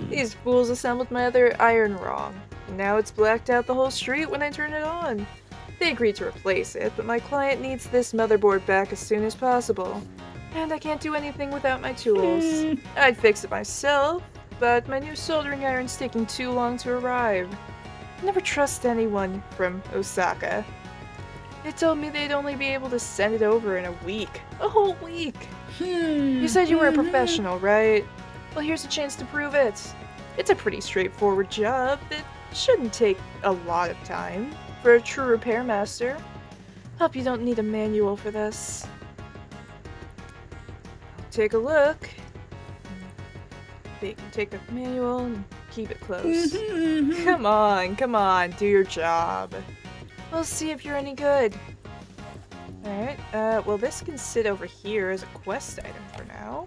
These fools assembled my other iron wrong. Now it's blacked out the whole street when I turn it on. They agreed to replace it, but my client needs this motherboard back as soon as possible. And I can't do anything without my tools. I'd fix it myself, but my new soldering iron's taking too long to arrive. Never trust anyone from Osaka. They told me they'd only be able to send it over in a week. A whole week! You said you were a professional, right? Well, here's a chance to prove it. It's a pretty straightforward job. It shouldn't take a lot of time for a true repair master. Hope you don't need a manual for this. Take a look. You can take the manual and keep it close. Come on, do your job. We'll see if you're any good. Alright, well this can sit over here as a quest item for now.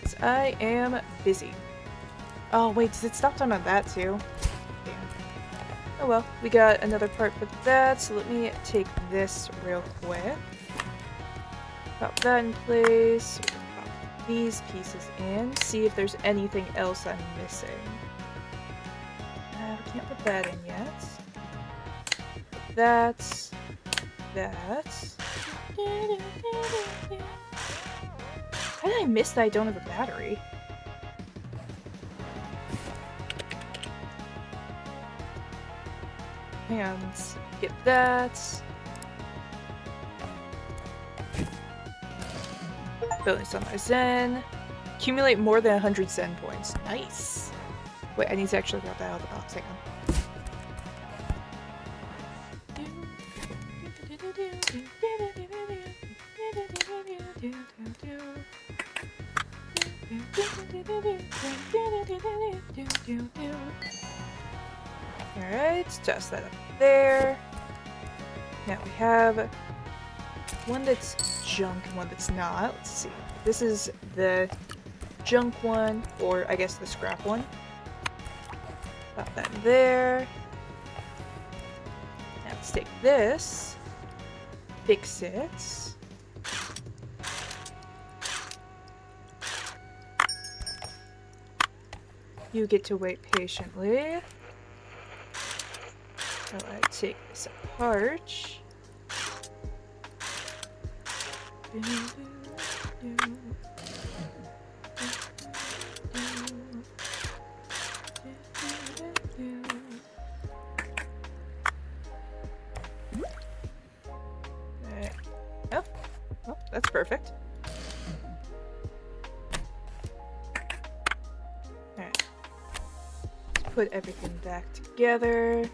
'Cause I am busy. Oh wait, does it stop time on that too? Damn. Oh well, we got another part for that, so let me take this real quick. Pop that in place. Pop these pieces in. See if there's anything else I'm missing. We can't put that in yet. That's... How did I miss that I don't have a battery? And get that. Bonus on my Zen. Accumulate more than 100 Zen points. Nice. Wait, I need to actually grab that out of the box. Hang on. Alright, toss that up there. Now we have one that's junk and one that's not. Let's see. This is the junk one, or I guess the scrap one. Pop that in there. Now let's take this, fix it. You get to wait patiently. So I take this apart. Oh, that's perfect. Alright. Let's put everything back together.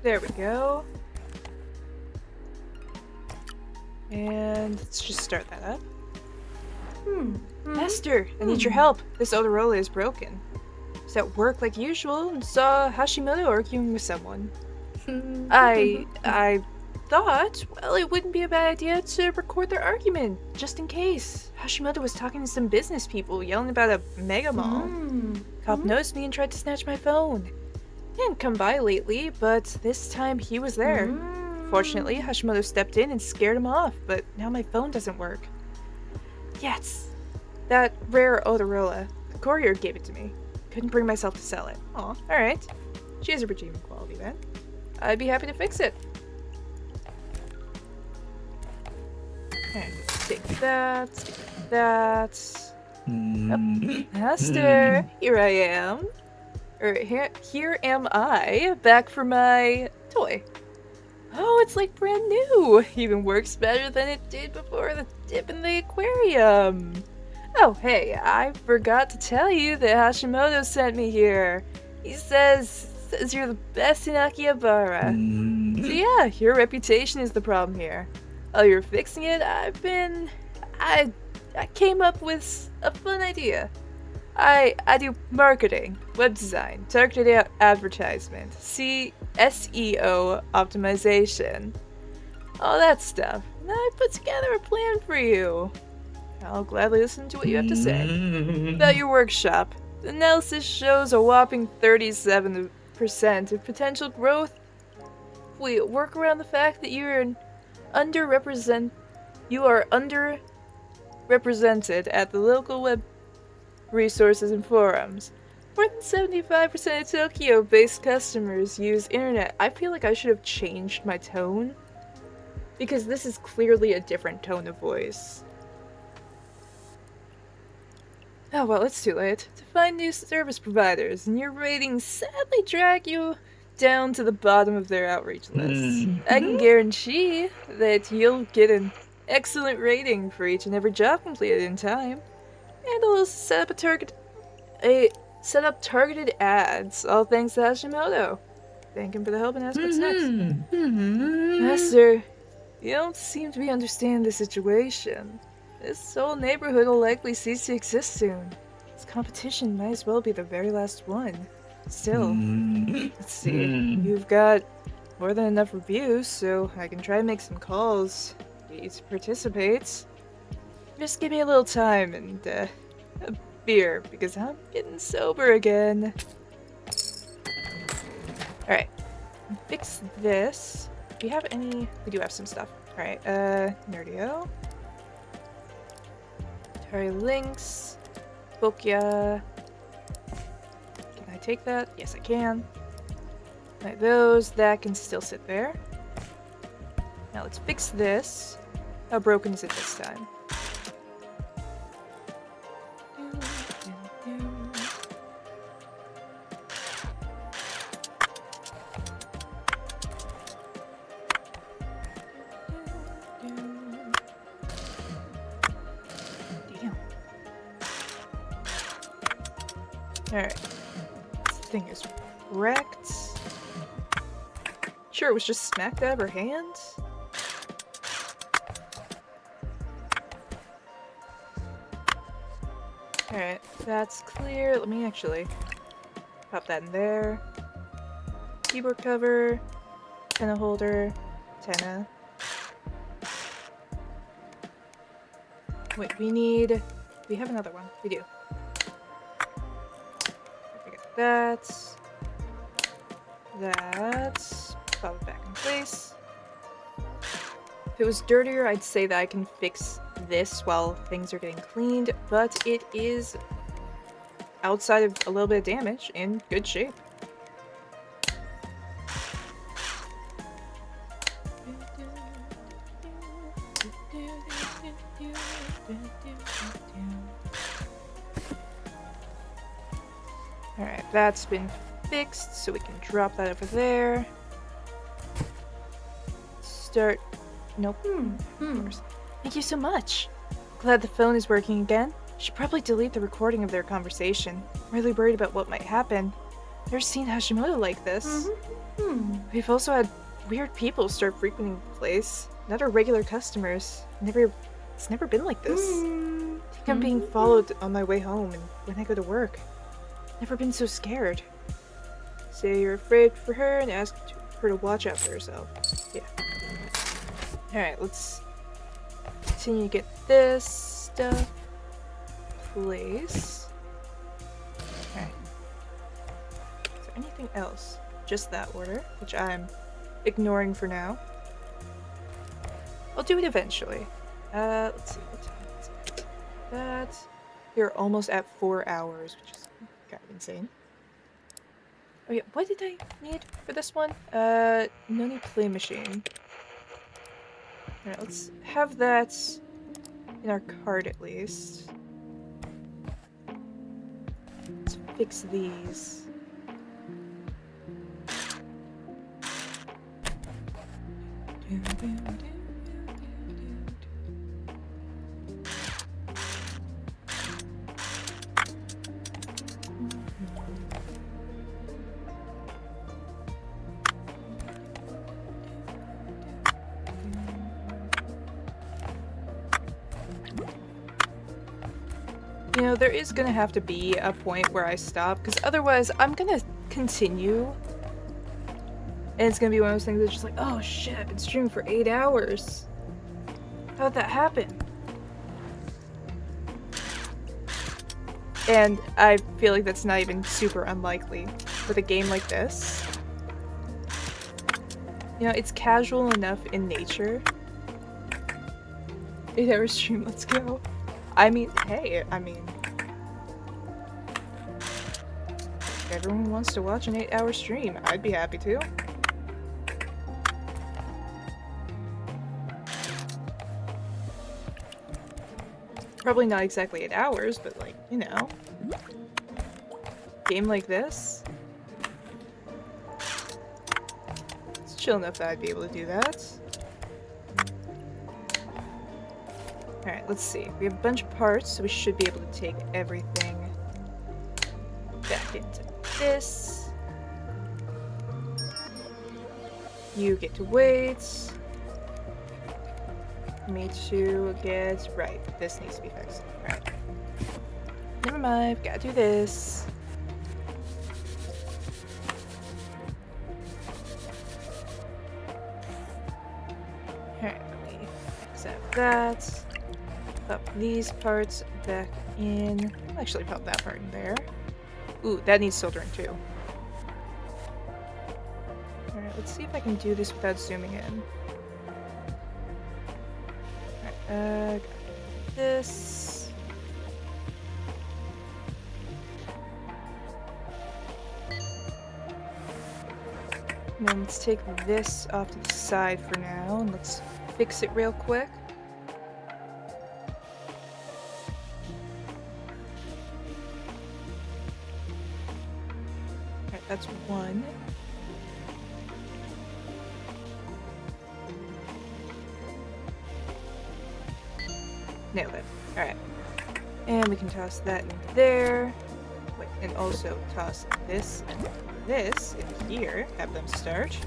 There we go. And let's just start that up. Esther, I need your help. This Otorola is broken. I was at work like usual and saw Hashimoto arguing with someone. I thought, well, it wouldn't be a bad idea to record their argument, just in case. Hashimoto was talking to some business people, yelling about a mega mall. Cop noticed me and tried to snatch my phone. He didn't come by lately, but this time he was there. Fortunately, Hashimoto stepped in and scared him off, but now my phone doesn't work. Yes! That rare Otorola. The courier gave it to me. Couldn't bring myself to sell it. Aw, alright. She has a redeeming quality then. I'd be happy to fix it. Alright, take that. Oh, Esther, here I am. Here am I, back for my toy. Oh, it's like brand new. Even works better than it did before the dip in the aquarium. Oh, hey, I forgot to tell you that Hashimoto sent me here. He says you're the best in Akihabara. So yeah, your reputation is the problem here. While you're fixing it, I came up with a fun idea. I do marketing, web design, targeted advertisement, SEO optimization, all that stuff. And I put together a plan for you. I'll gladly listen to what you have to say. About your workshop, the analysis shows a whopping 37% of potential growth. We work around the fact that you are underrepresented at the local web resources and forums. More than 75% of Tokyo-based customers use internet. I feel like I should have changed my tone, because this is clearly a different tone of voice. Oh well, it's too late. To find new service providers, and your ratings sadly drag you down to the bottom of their outreach list. I can guarantee that you'll get an excellent rating for each and every job completed in time. And I'll set up targeted ads, all thanks to Hashimoto. Thank him for the help and ask what's next. Master, you don't seem to be understanding the situation. This whole neighborhood will likely cease to exist soon. This competition might as well be the very last one. Still, let's see. You've got more than enough reviews, so I can try and make some calls. Get you to participate. Just give me a little time and a beer, because I'm getting sober again. Alright. Fix this. Do we have any? We do have some stuff. Alright, Nerdio. Atari Lynx. Bokia. Can I take that? Yes, I can. Like those, that can still sit there. Now let's fix this. How broken is it this time? Alright. This thing is wrecked. Sure, it was just smacked out of her hand? Alright, that's clear. Let me actually pop that in there. Keyboard cover, antenna holder, antenna. Wait, we have another one. We do. That. Pop it back in place. If it was dirtier, I'd say that I can fix this while things are getting cleaned, but it is outside of a little bit of damage in good shape. Alright, that's been fixed, so we can drop that over there. Start. Nope. Thank you so much. Glad the phone is working again. Should probably delete the recording of their conversation. I'm really worried about what might happen. Never seen Hashimoto like this. We've also had weird people start frequenting the place. Not our regular customers. It's never been like this. I think I'm being followed on my way home and when I go to work. Never been so scared. Say you're afraid for her and ask her to watch out for herself. Yeah. Alright, let's continue to get this stuff in place. Alright. Is there anything else? Just that order, which I'm ignoring for now. I'll do it eventually. Let's see what time is it. That. We're almost at 4 hours, which is kind of insane. Oh yeah, what did I need for this one? Noni play machine. Alright, let's have that in our cart at least. Let's fix these. You know, there is gonna have to be a point where I stop, because otherwise I'm gonna continue. And it's gonna be one of those things that's just like, oh shit, I've been streaming for 8 hours. How'd that happen? And I feel like that's not even super unlikely with a game like this. You know, it's casual enough in nature. 8-hour stream, let's go. I mean, hey, if everyone wants to watch an 8-hour stream, I'd be happy to. Probably not exactly 8 hours, but like, you know. Game like this. chill enough that I'd be able to do that. Alright, let's see. We have a bunch of parts, so we should be able to take everything back into this. You get to wait. Me to get... Right, this needs to be fixed. Alright. Never mind, gotta do this. Alright, let me accept that. Pop these parts back in. Actually, pop that part in there. Ooh, that needs soldering too. Alright, let's see if I can do this without zooming in. Alright, got this. And then let's take this off to the side for now, and let's fix it real quick. Alright, that's one. Nailed it. Alright. And we can toss that in there. Wait, and also toss this and this in here. Have them start.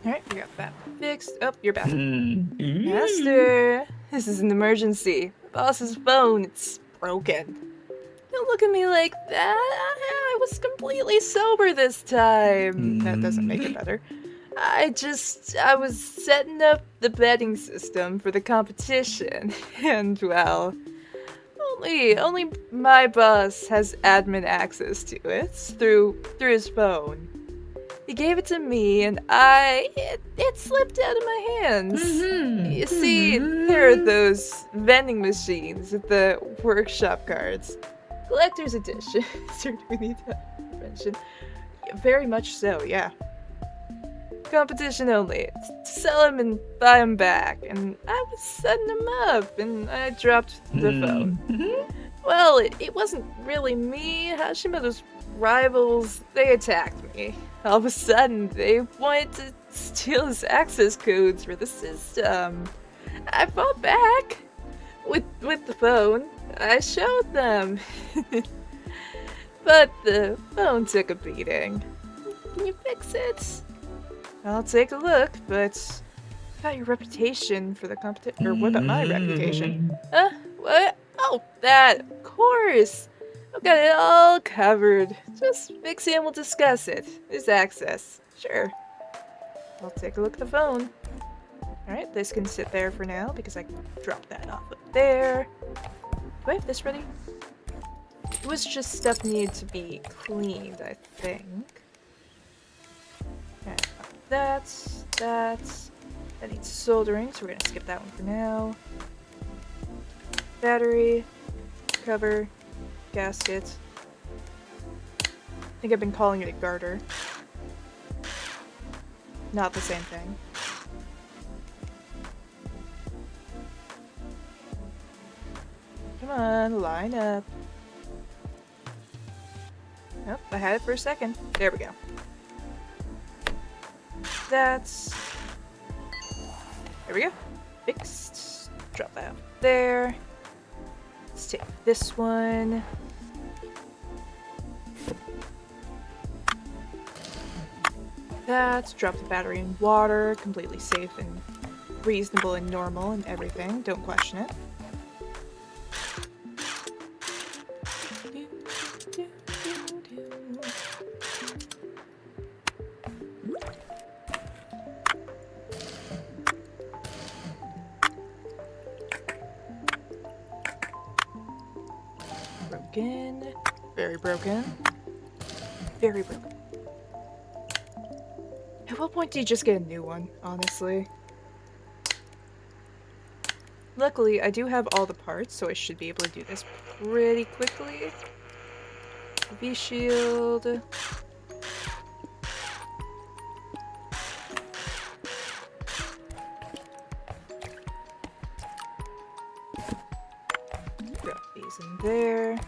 Alright, we got that fixed. Oh, you're back. Master, this is an emergency. Boss's phone, it's broken. Don't look at me like that. I was completely sober this time. That doesn't make it better. I was setting up the betting system for the competition. And, well, only my boss has admin access to it through his phone. He gave it to me, and it slipped out of my hands. You see, there are those vending machines at the workshop cards. Collector's edition. Do we need to mention? Very much so, yeah. Competition only. Sell them and buy them back. And I was setting them up, and I dropped the phone. Well, it wasn't really me. Hashimoto's rivals, they attacked me. All of a sudden, they wanted to steal his access codes for the system. I fought back with the phone. I showed them. But the phone took a beating. Can you fix it? I'll take a look, but what about your reputation for the competition? Or what about my reputation? What? Oh, that, of course. I've got it all covered. Just fix it and we'll discuss it. There's access. Sure. I'll take a look at the phone. Alright, this can sit there for now because I dropped that off up there. Do I have this ready? It was just stuff needed to be cleaned, I think. Okay, that needs soldering, so we're gonna skip that one for now. Battery, cover, gasket. I think I've been calling it a garter. Not the same thing. Come on, line up. Oh, I had it for a second. There we go. That's... There we go. Fixed. Drop that there. Let's take this one. That. Drop the battery in water. Completely safe and reasonable and normal and everything. Don't question it. Broken. Very broken. Very broken. At what point do you just get a new one, honestly? Luckily, I do have all the parts, so I should be able to do this pretty quickly. V-shield. Drop these in there.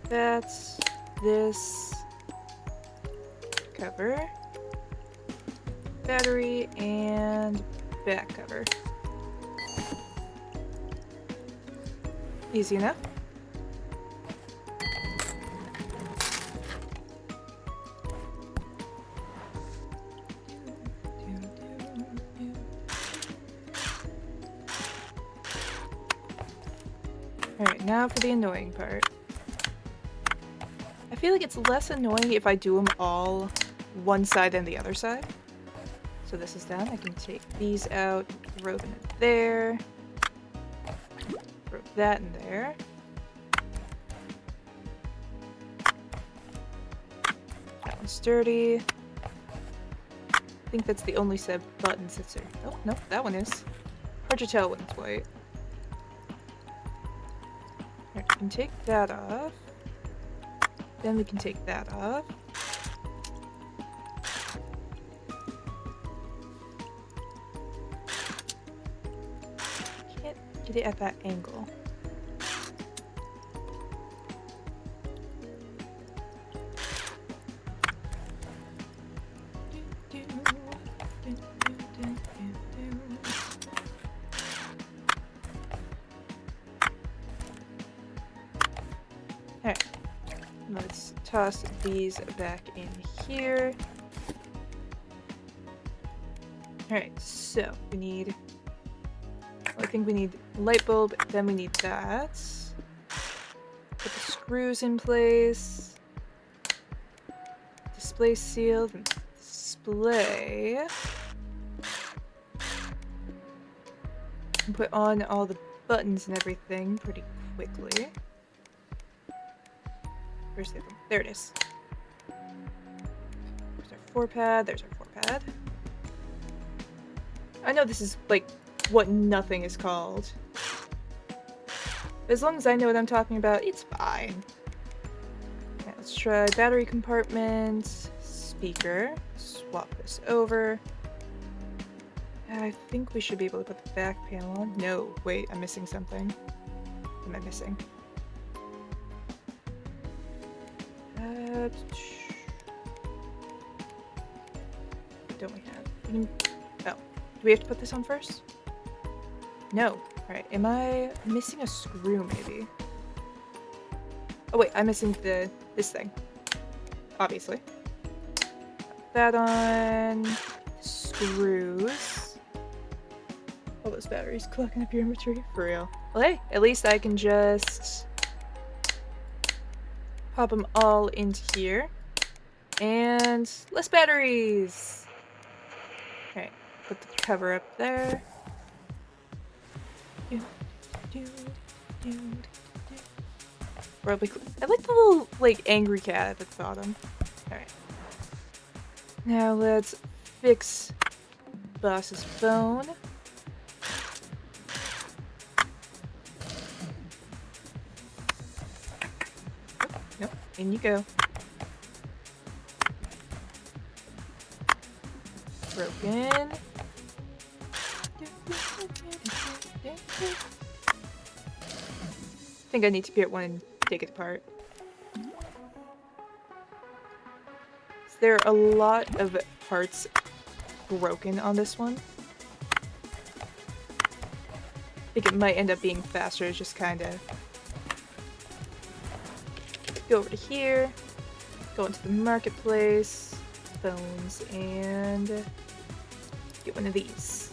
That's this cover, battery, and back cover. Easy enough. Alright, now for the annoying part. I feel like it's less annoying if I do them all one side and the other side. So this is done. I can take these out, throw them in there. Throw that in there. That one's dirty. I think that's the only set of buttons that's there. Oh, no, that one is. Hard to tell when it's white. Alright, we can take that off. Then we can take that off. Can't get it at that angle. Alright. Let's toss these back in here. Alright, so we need... I think we need light bulb, then we need that. Put the screws in place. Display sealed and display. And put on all the buttons and everything pretty quickly. Where's the other one? There it is. There's our 4-pad, there's our 4-pad. I know this is, like, what nothing is called. But as long as I know what I'm talking about, it's fine. Okay, let's try battery compartment, speaker, swap this over. I think we should be able to put the back panel on. No, wait, I'm missing something. What am I missing? Don't we have? Oh, do we have to put this on first? No. Alright, am I missing a screw maybe? Oh wait, I'm missing this thing. Obviously. Put that on. Screws. All those batteries clogging up your inventory. For real. Well hey, at least I can just pop them all into here. And less batteries! Okay, put the cover up there. Probably I like the little, like, angry cat at the bottom. Alright. Now let's fix Boss's phone. Nope, in you go. Broken. I think I need to get one and take it apart. There are a lot of parts broken on this one. I think it might end up being faster, just kind of go over to here, go into the marketplace, phones, and get one of these.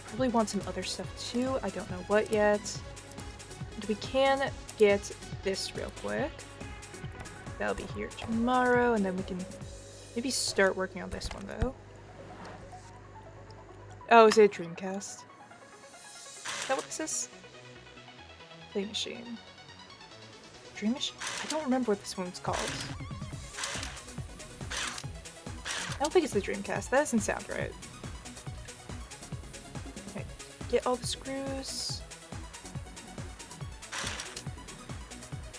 Probably want some other stuff too. I don't know what yet. But we can get this real quick. That'll be here tomorrow, and then we can maybe start working on this one though. Oh, is it a Dreamcast? Is that what this is? Play machine. Dreamish? I don't remember what this one's called. I don't think it's the Dreamcast. That doesn't sound right. Okay, get all the screws.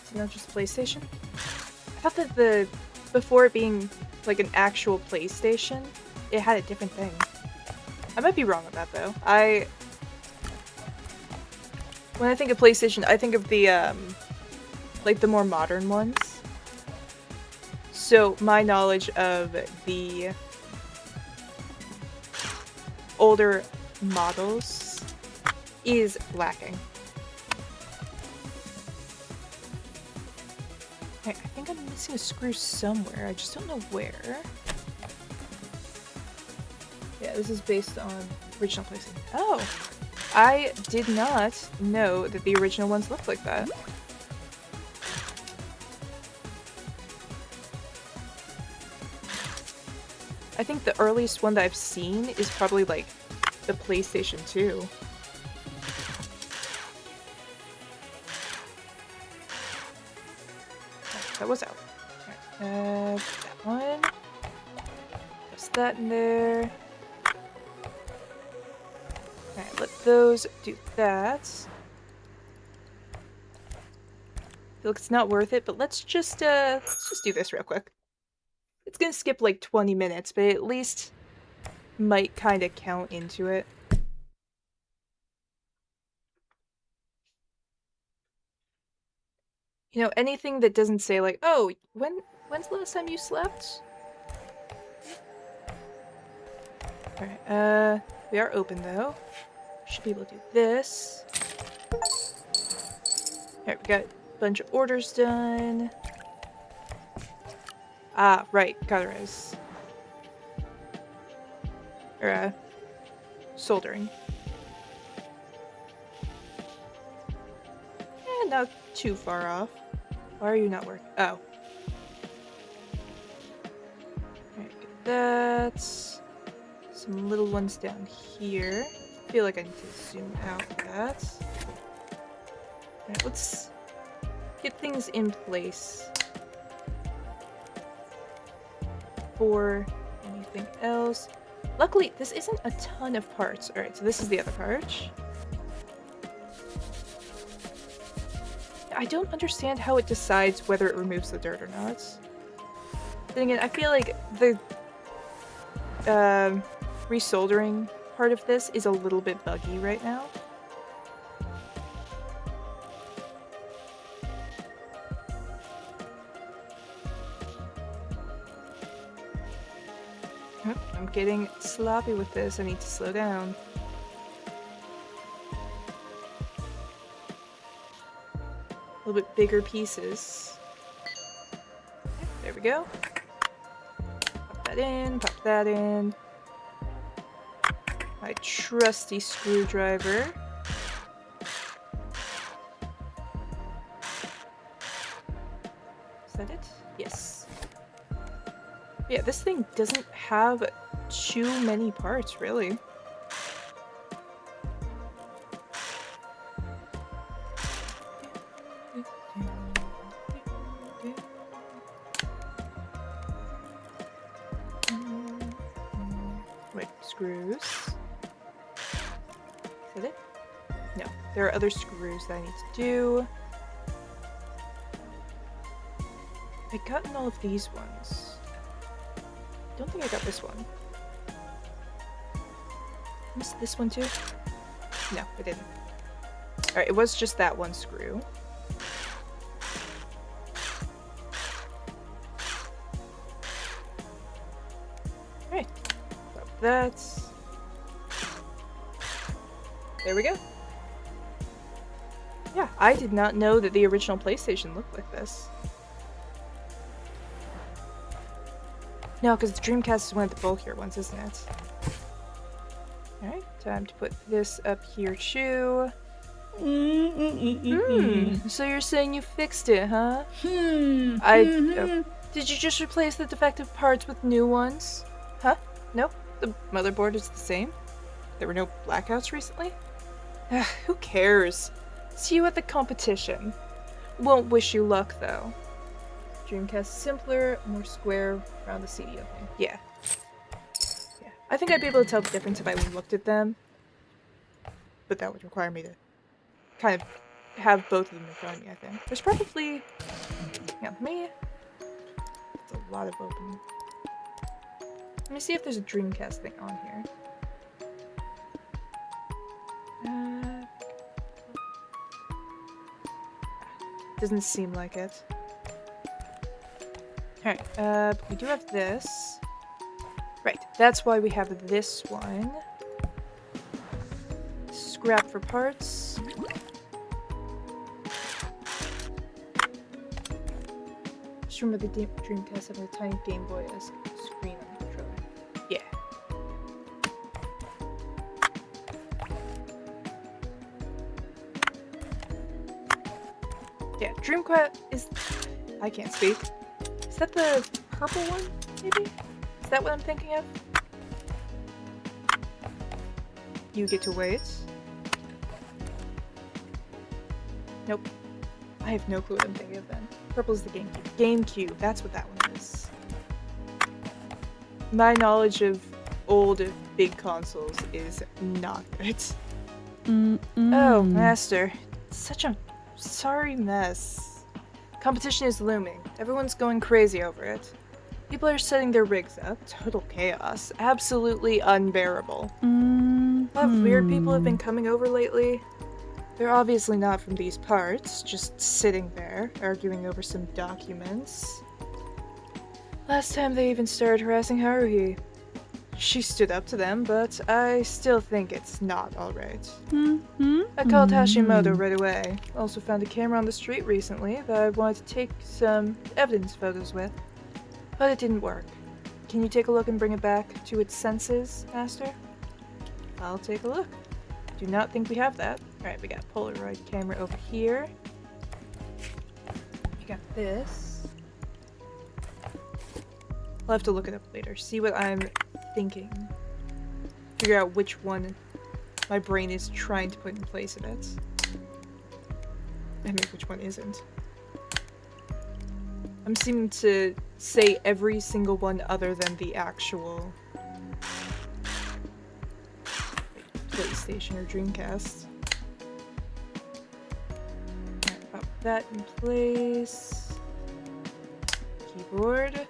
Is it not just PlayStation? I thought that before it being like an actual PlayStation, it had a different thing. I might be wrong about that though. When I think of PlayStation, I think of the like the more modern ones. So my knowledge of the older models is lacking. Okay, I think I'm missing a screw somewhere. I just don't know where. Yeah, this is based on original PlayStation. Oh! I did not know that the original ones looked like that. I think the earliest one that I've seen is probably like the PlayStation 2. Oh, that was out. Alright, that one. Just that in there. Alright, let those do that. I feel like it's not worth it, but let's just do this real quick. It's gonna skip like 20 minutes, but at least might kind of count into it. You know, anything that doesn't say like, oh, when's the last time you slept? Alright, we are open though. Should be able to do this. Alright, we got a bunch of orders done. Ah, right, cauterize. Or, soldering. Eh, not too far off. Why are you not working? Oh. Alright, get that. Some little ones down here. I feel like I need to zoom out for that. Alright, let's get things in place for anything else. Luckily, this isn't a ton of parts. Alright, so this is the other part. I don't understand how it decides whether it removes the dirt or not. Then again, I feel like the resoldering part of this is a little bit buggy right now. I'm getting sloppy with this. I need to slow down. A little bit bigger pieces. There we go. Pop that in, pop that in. My trusty screwdriver. Is that it? Yes. Yeah, this thing doesn't have too many parts, really. Wait, screws. Is that it? No, there are other screws that I need to do. I've gotten all of these ones. Don't think I got this one. Missed this one too? No, I didn't. Alright, it was just that one screw. Alright. That's... There we go. Yeah, I did not know that the original PlayStation looked like this. No, because the Dreamcast is one of the bulkier ones, isn't it? Alright, time to put this up here too. So you're saying you fixed it, huh? Did you just replace the defective parts with new ones? Huh? Nope, the motherboard is the same. There were no blackouts recently? Who cares? See you at the competition. won't wish you luck, though. Dreamcast simpler, more square around the CD opening. Yeah. Yeah. I think I'd be able to tell the difference if I looked at them. But that would require me to kind of have both of them in front of me, I think. There's probably... Yeah, me... That's a lot of opening. Let me see if there's a Dreamcast thing on here. Doesn't seem like it. Alright, we do have this. Right, that's why we have this one. Scrap for parts. Just remember the Dreamcast having a tiny Game Boy as screen on the controller. Yeah. Yeah, Dreamcast is... I can't speak. Is that the purple one, maybe? Is that what I'm thinking of? You get to wait. Nope. I have no clue what I'm thinking of then. Purple is the GameCube. GameCube, that's what that one is. My knowledge of old big consoles is not good. Oh, Master. Such a sorry mess. Competition is looming. Everyone's going crazy over it. People are setting their rigs up. Total chaos. Absolutely unbearable. A lot of weird people have been coming over lately. They're obviously not from these parts, just sitting there, arguing over some documents. Last time they even started harassing Haruhi. She stood up to them, but I still think it's not alright. I called Hashimoto right away. Also found a camera on the street recently that I wanted to take some evidence photos with. But it didn't work. Can you take a look and bring it back to its senses, Master? I'll take a look. Do not think we have that. Alright, we got Polaroid camera over here. We got this. I'll have to look it up later. See what I'm thinking. Figure out which one my brain is trying to put in place of it. I mean, which one isn't. I'm seeming to say every single one other than the actual PlayStation or Dreamcast. Alright, pop that in place. Keyboard.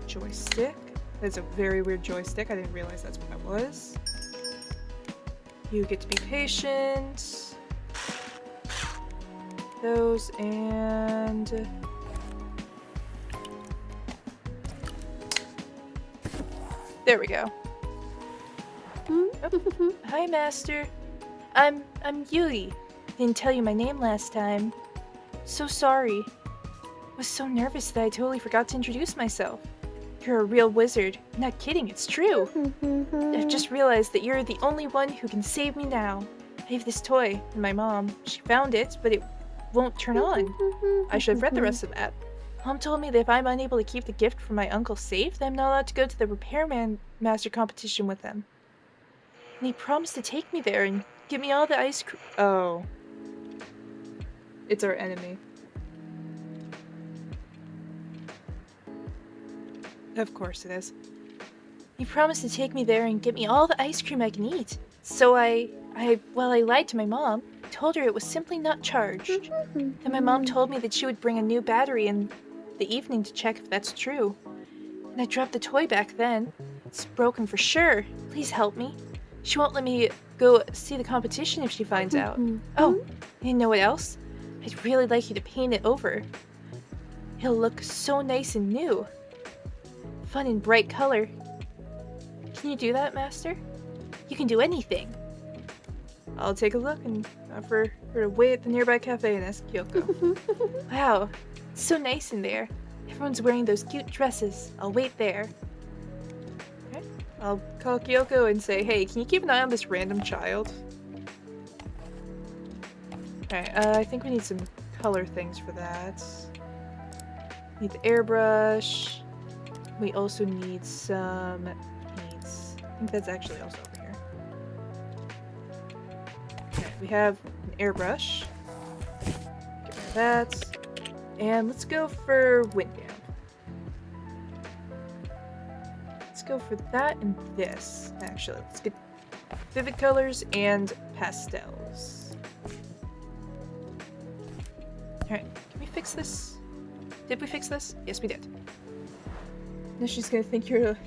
Joystick. That's a very weird joystick. I didn't realize that's what that was. You get to be patient. Those and... There we go. Oh. Hi, Master. I'm Yui. Didn't tell you my name last time. So sorry. Was so nervous that I totally forgot to introduce myself. You're a real wizard. I'm not kidding, it's true. I've just realized that you're the only one who can save me now. I have this toy, and my mom, she found it, but it won't turn on. I should have read the rest of that. Mom told me that if I'm unable to keep the gift from my uncle safe, then I'm not allowed to go to the repairman master competition with him. And he promised to take me there and give me all the ice cream. Oh. It's our enemy. Of course it is. He promised to take me there and get me all the ice cream I can eat. So I lied to my mom, told her it was simply not charged. Then my mom told me that she would bring a new battery in the evening to check if that's true. And I dropped the toy back then. It's broken for sure. Please help me. She won't let me go see the competition if she finds out. Oh, and you know what else? I'd really like you to paint it over. It'll look so nice and new. Fun and bright color. Can you do that, Master? You can do anything. I'll take a look and offer her to wait at the nearby cafe and ask Kyoko. Wow, it's so nice in there. Everyone's wearing those cute dresses. I'll wait there. Okay. I'll call Kyoko and say, hey, can you keep an eye on this random child? Alright, I think we need some color things for that. Need the airbrush. We also need some paints. I think that's actually also over here. Okay, we have an airbrush. Get rid that. And let's go for wind damp. Let's go for that and this. Actually, let's get vivid colors and pastels. Alright, can we fix this? Did we fix this? Yes, we did. Now she's gonna think you're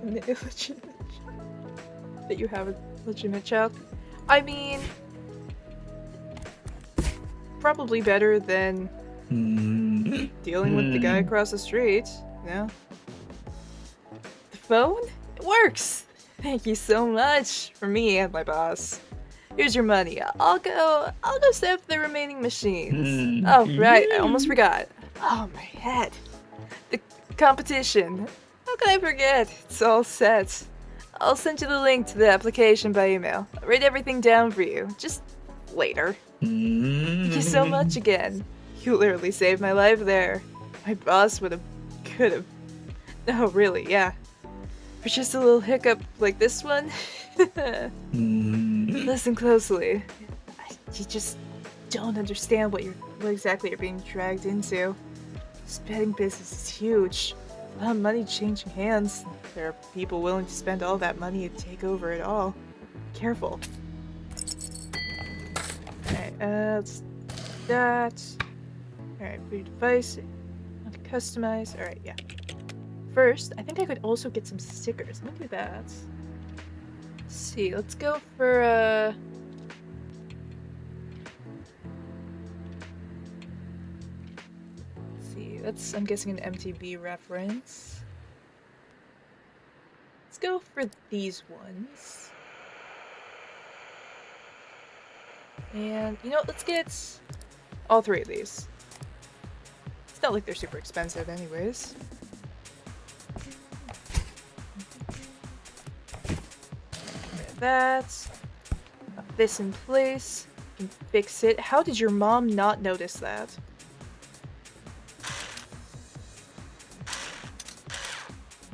an illegitimate child. That you have a legitimate child. I mean, probably better than dealing with the guy across the street, you know? The phone? It works! Thank you so much for me and my boss. Here's your money. I'll go set up the remaining machines. Oh, right, I almost forgot. Oh, my head. The competition. How can I forget? It's all set. I'll send you the link to the application by email. I'll write everything down for you. Just later. Thank you so much again. You literally saved my life there. My boss could've. No, really, yeah. For just a little hiccup like this one. Listen closely. You just don't understand what exactly you're being dragged into. This betting business is huge. A lot of money changing hands. There are people willing to spend all that money to take over it all. Careful. Alright, let's do that. Alright, boot device. Want to customize. Alright, yeah. First, I think I could also get some stickers. Let me do that. Let's see, let's go for, let's see, that's, I'm guessing, an MTV reference. Let's go for these ones. And, you know what, let's get all three of these. It's not like they're super expensive anyways. That. Got this in place. You can fix it. How did your mom not notice that?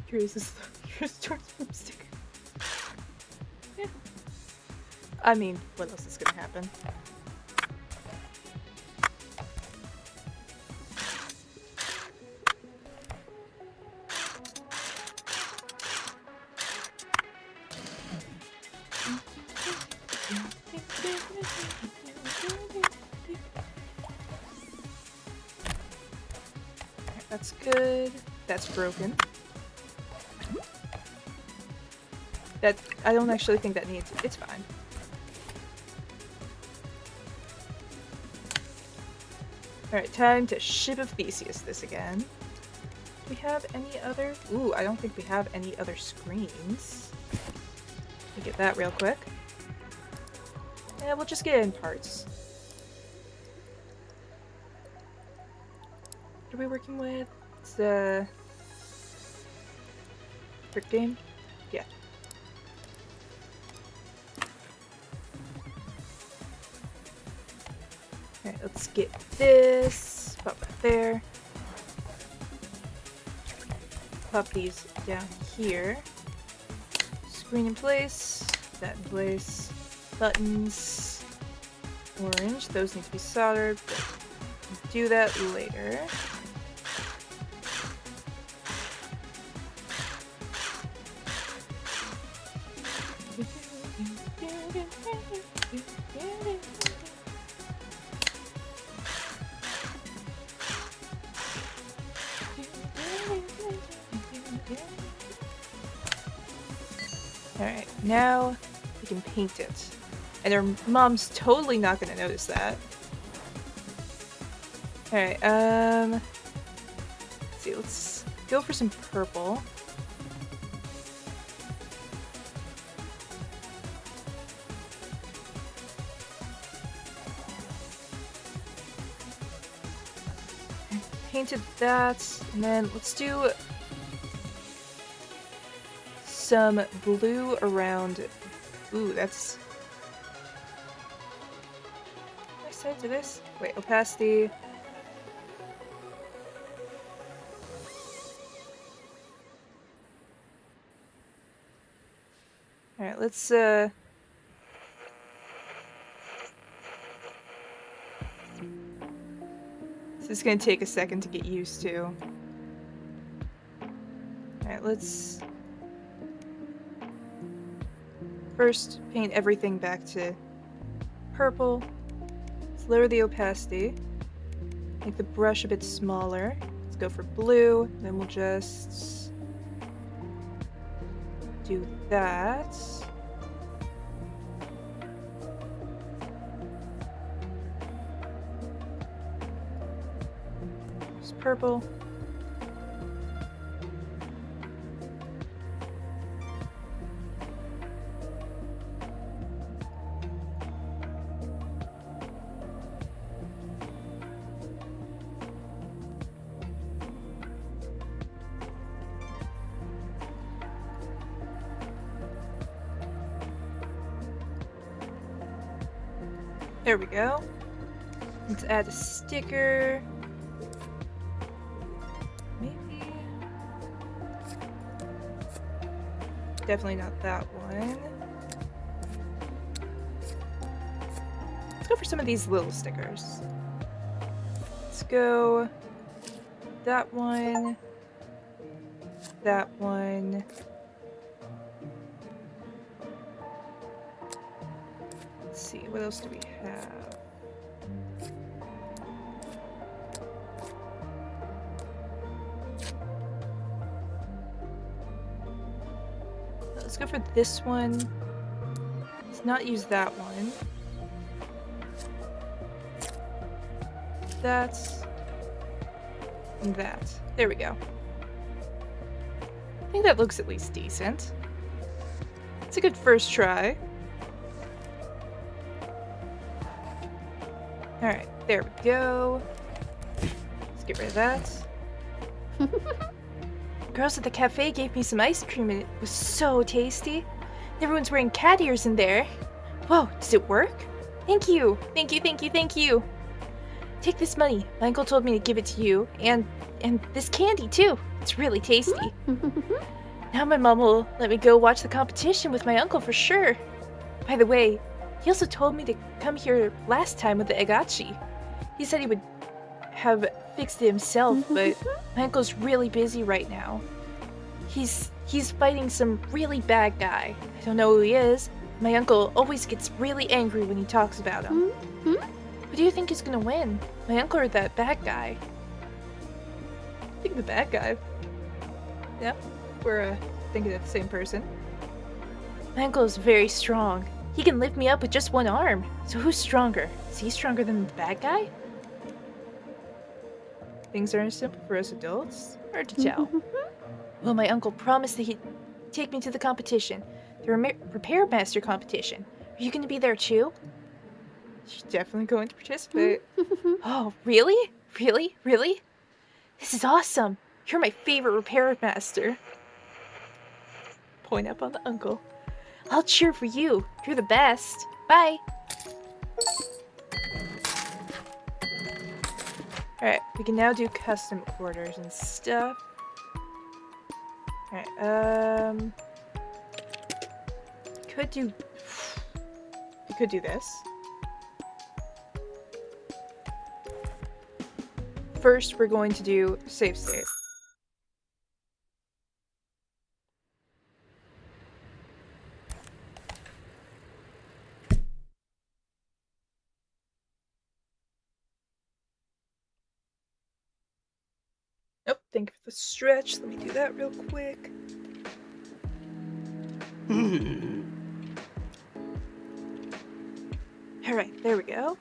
Curious is the George sticker. Yeah. I mean, what else is gonna happen? That's good. That's broken. That, I don't actually think that needs, it's fine. Alright, time to Ship of Theseus this again. Do we have any other? Ooh, I don't think we have any other screens. Let me get that real quick. Yeah, we'll just get it in parts. What are we working with? It's the brick game? Yeah. Alright, let's get this. Pop that there. Pop these down here. Screen in place. That in place. Buttons. Orange. Those need to be soldered. But we'll do that later. Alright, now we can paint it. And her mom's totally not gonna notice that. Alright, let's see, let's go for some purple. Painted that, and then let's do some blue around. Ooh, that's. Can I set it to this? Wait, opacity. Alright, let's This is gonna take a second to get used to. Alright, let's first paint everything back to purple. Let's lower the opacity. Make the brush a bit smaller. Let's go for blue. Then we'll just do that. Just purple. There we go. Let's add a sticker. Maybe. Definitely not that one. Let's go for some of these little stickers. Let's go that one. That one. Let's see, what else do we have? Let's go for this one. Let's not use that one. That. And that. There we go. I think that looks at least decent. It's a good first try. Alright, there we go. Let's get rid of that. Girls at the cafe gave me some ice cream and it was so tasty. Everyone's wearing cat ears in there. Whoa, does it work? Thank you! Thank you, thank you, thank you! Take this money. My uncle told me to give it to you. And this candy too. It's really tasty. Now my mom will let me go watch the competition with my uncle for sure. By the way, he also told me to come here last time with the Egachi. He said he would have fixed it himself, but my uncle's really busy right now. He's fighting some really bad guy. I don't know who he is. My uncle always gets really angry when he talks about him. Who do you think is gonna win? My uncle or that bad guy? I think the bad guy. Yeah, we're thinking of the same person. My uncle is very strong. He can lift me up with just one arm. So who's stronger? Is he stronger than the bad guy? Things aren't simple for us adults. Hard to tell. Well, my uncle promised that he'd take me to the competition. The Repair Master competition. Are you going to be there too? She's definitely going to participate. Oh, really? Really? Really? This is awesome. You're my favorite Repair Master. Point up on the uncle. I'll cheer for you. You're the best. Bye. Alright, we can now do custom orders and stuff. Alright, we could do this. First, we're going to do save state. Oh, thank you for the stretch. Let me do that real quick. Alright, there we go.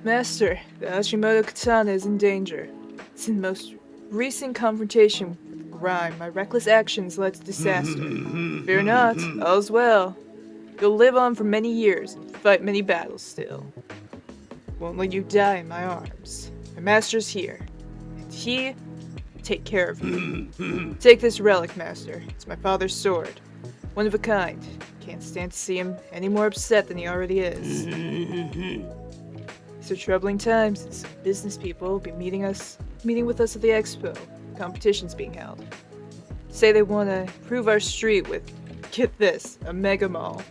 Master, the Hashimoto katana is in danger. It's in the most recent confrontation with Grime. My reckless actions led to disaster. Fear not, all's well. You'll live on for many years and fight many battles still. Won't let you die in my arms. My master's here, and he will take care of you. Take this relic, Master. It's my father's sword. One of a kind. Can't stand to see him any more upset than he already is. These are troubling times, and some business people will be meeting with us at the expo. Competition's being held. Say they want to improve our street with, get this, a mega mall.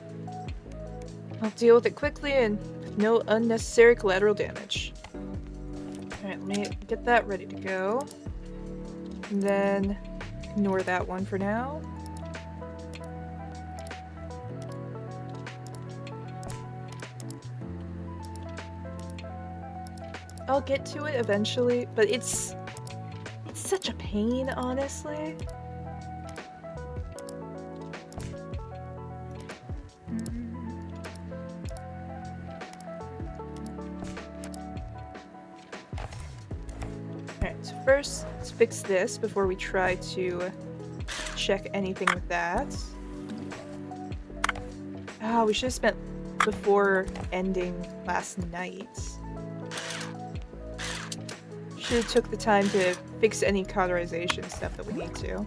I'll deal with it quickly and with no unnecessary collateral damage. Alright, let me get that ready to go. And then ignore that one for now. I'll get to it eventually, but it's such a pain, honestly. Alright, so first, let's fix this before we try to check anything with that. Ah, we should have spent before ending last night. Should have took the time to fix any cauterization stuff that we need to.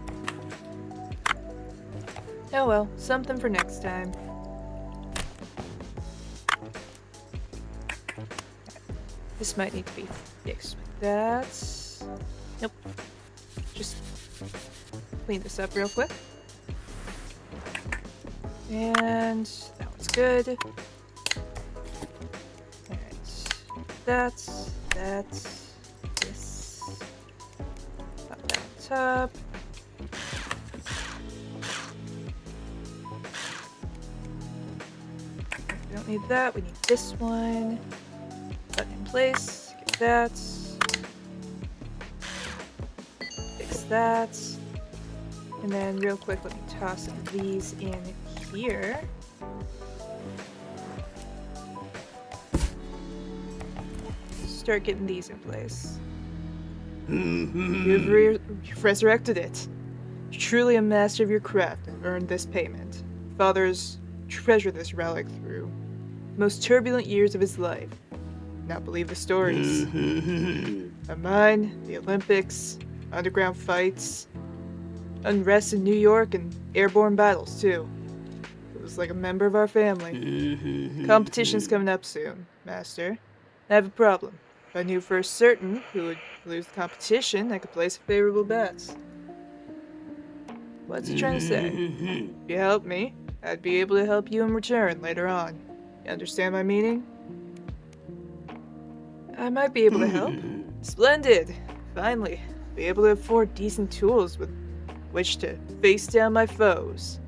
Oh well, something for next time. This might need to be fixed with that. Nope. Just clean this up real quick. And that one's good. Alright. That's this. Pop that on top. We don't need that, we need this one. Put in place, get that. Fix that. And then real quick, let me toss these in here. Start getting these in place. You've resurrected it. You're truly a master of your craft and earned this payment. Fathers treasure this relic through most turbulent years of his life. Not believe the stories. Of mine, the Olympics, underground fights, unrest in New York, and airborne battles, too. It was like a member of our family. Competition's coming up soon, Master. I have a problem. If I knew for certain who would lose the competition, I could place a favorable bet. What's he trying to say? If you help me, I'd be able to help you in return later on. You understand my meaning? I might be able to help. Splendid! Finally, be able to afford decent tools with which to face down my foes.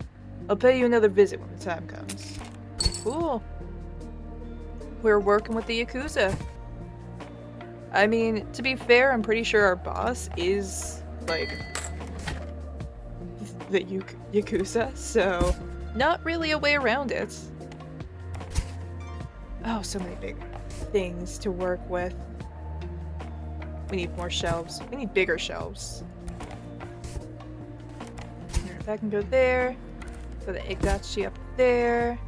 I'll pay you another visit when the time comes. Cool. We're working with the Yakuza. I mean, to be fair, I'm pretty sure our boss is, like, the Yakuza, so not really a way around it. Oh, so many big things to work with. We need more shelves. We need bigger shelves. If I can go there, put the Egdachi up there.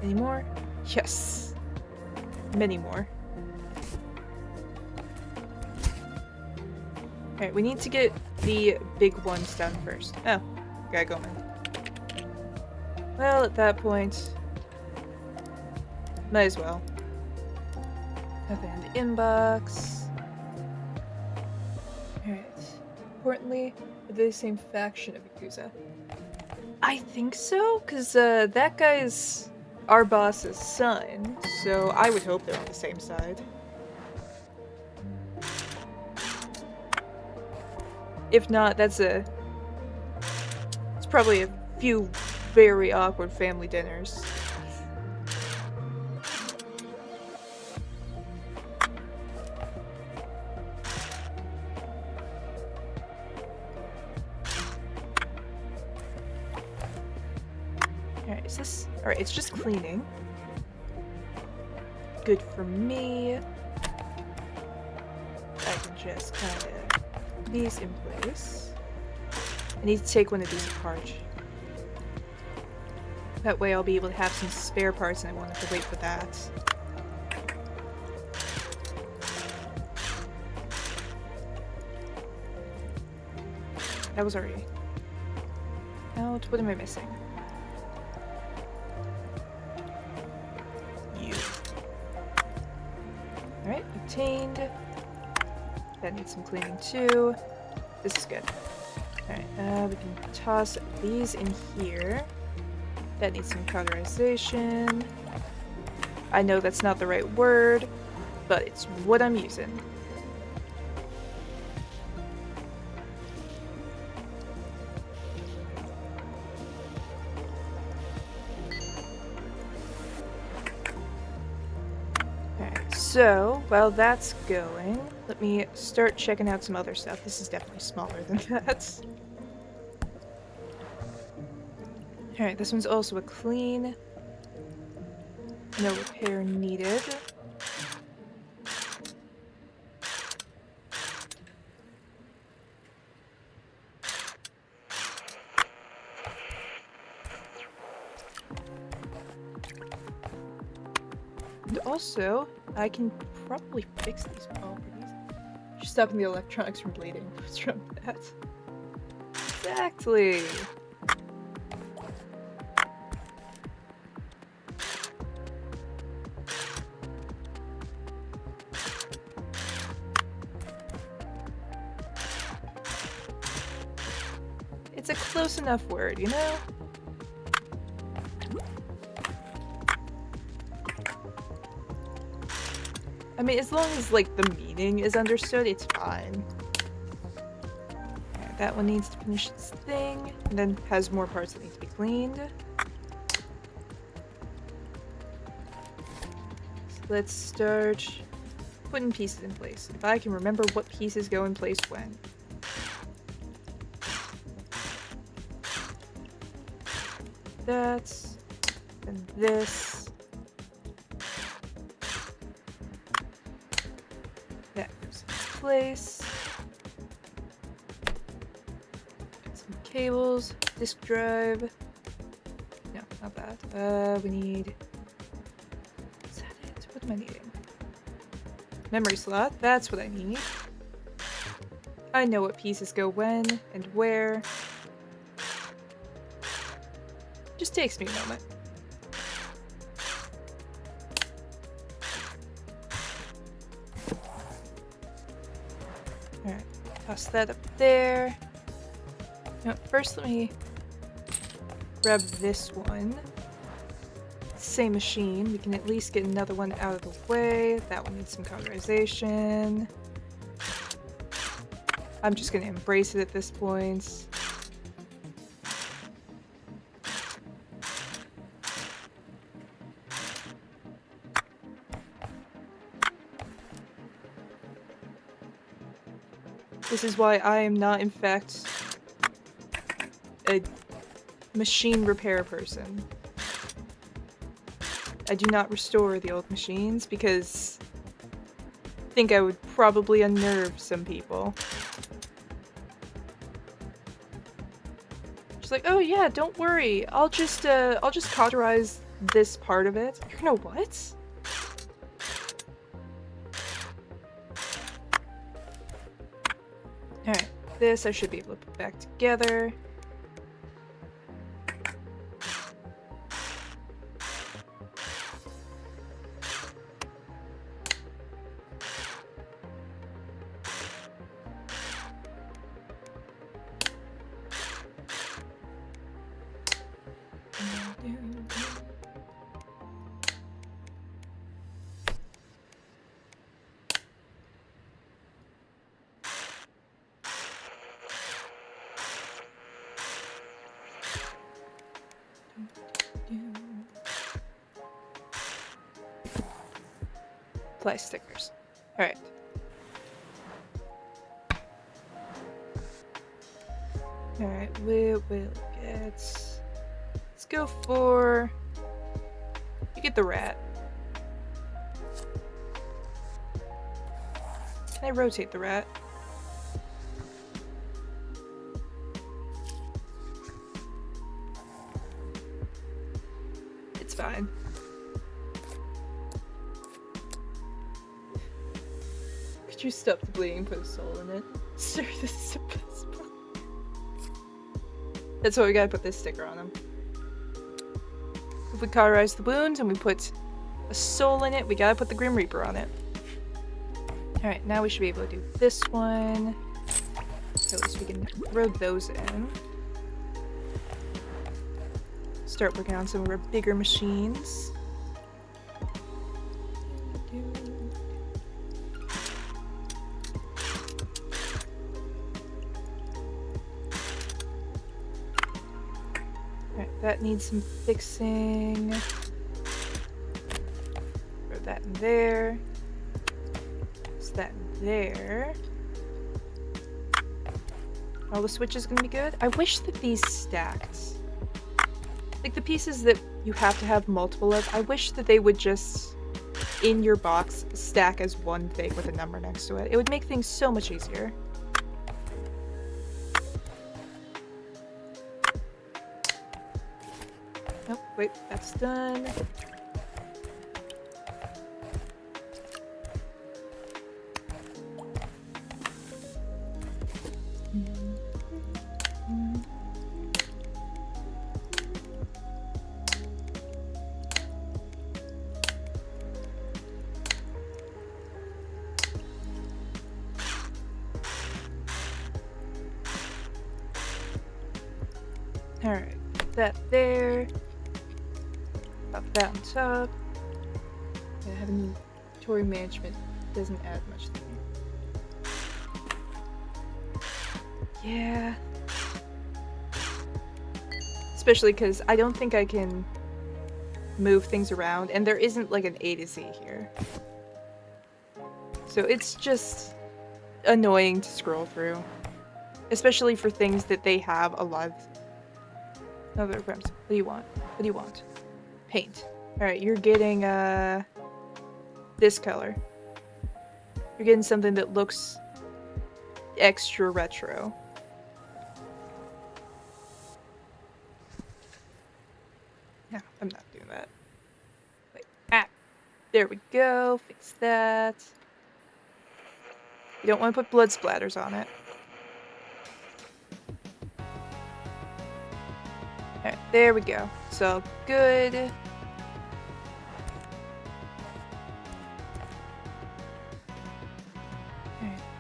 Any more? Yes. Many more. Alright, we need to get the big ones done first. Oh, gotta go in. Well, at that point, might as well. Nothing in the inbox. Alright. Importantly, are they the same faction of Yakuza? I think so, because that guy's our boss's son, so I would hope they're on the same side. If not, it's probably a few very awkward family dinners. Alright, is this... Alright, it's just cleaning. Good for me. I can just kind of put these in place. I need to take one of these apart. That way I'll be able to have some spare parts and I won't have to wait for that. That was already... Out. What am I missing? You. Alright, obtained. That needs some cleaning too. This is good. Alright, we can toss these in here. That needs some cauterization. I know that's not the right word. but it's what I'm using. Alright, so while that's going, let me start checking out some other stuff. This is definitely smaller than that. Alright, this one's also a clean. No repair needed. And also, I can probably fix these properties. Just stopping the electronics from bleeding. What's wrong with that? Exactly! It's a close enough word, you know? I mean, as long as, like, the meaning is understood, it's fine. Alright, that one needs to finish its thing, and then has more parts that need to be cleaned. So let's start putting pieces in place. If I can remember what pieces go in place when. That, and this. That goes in place. Some cables, disk drive. No, not that. We need. Is that it? What am I needing? Memory slot. That's what I need. I know what pieces go when and where. Just takes me a moment. Alright, toss that up there. No, first let me grab this one. Same machine. We can at least get another one out of the way. That one needs some cauterization. I'm just gonna embrace it at this point. This is why I am not, in fact, a machine repair person. I do not restore the old machines because I think I would probably unnerve some people. She's like, oh yeah, don't worry. I'll just cauterize this part of it. You're gonna what? Alright, this I should be able to put back together. Apply stickers. Alright. Alright, we will get... Let's go for... You get the rat. Can I rotate the rat? It's fine. Could you stop the bleeding and put a soul in it? Sir, this is the best part. That's why we gotta put this sticker on him. If we cauterize the wounds and we put a soul in it, we gotta put the Grim Reaper on it. Alright, now we should be able to do this one. At least we can throw those in. Start working on some of our bigger machines. that needs some fixing. Throw that in there. Is that in there? All the switches gonna be good. I wish that these stacked. Like the pieces that you have to have multiple of, I wish that they would just, in your box, stack as one thing with a number next to it. It would make things so much easier. Oh, wait, that's done. Alright, put that there. Pop that on top. Yeah, having inventory management doesn't add much to me. Yeah. Especially because I don't think I can move things around, and there isn't like an A to Z here. So it's just annoying to scroll through. Especially for things that they have a lot of other requirements. What do you want? What do you want? Paint. Alright, you're getting this color. You're getting something that looks extra retro. No, I'm not doing that. Wait. Ah! There we go. Fix that. You don't want to put blood splatters on it. Alright, there we go. So, good. Alright,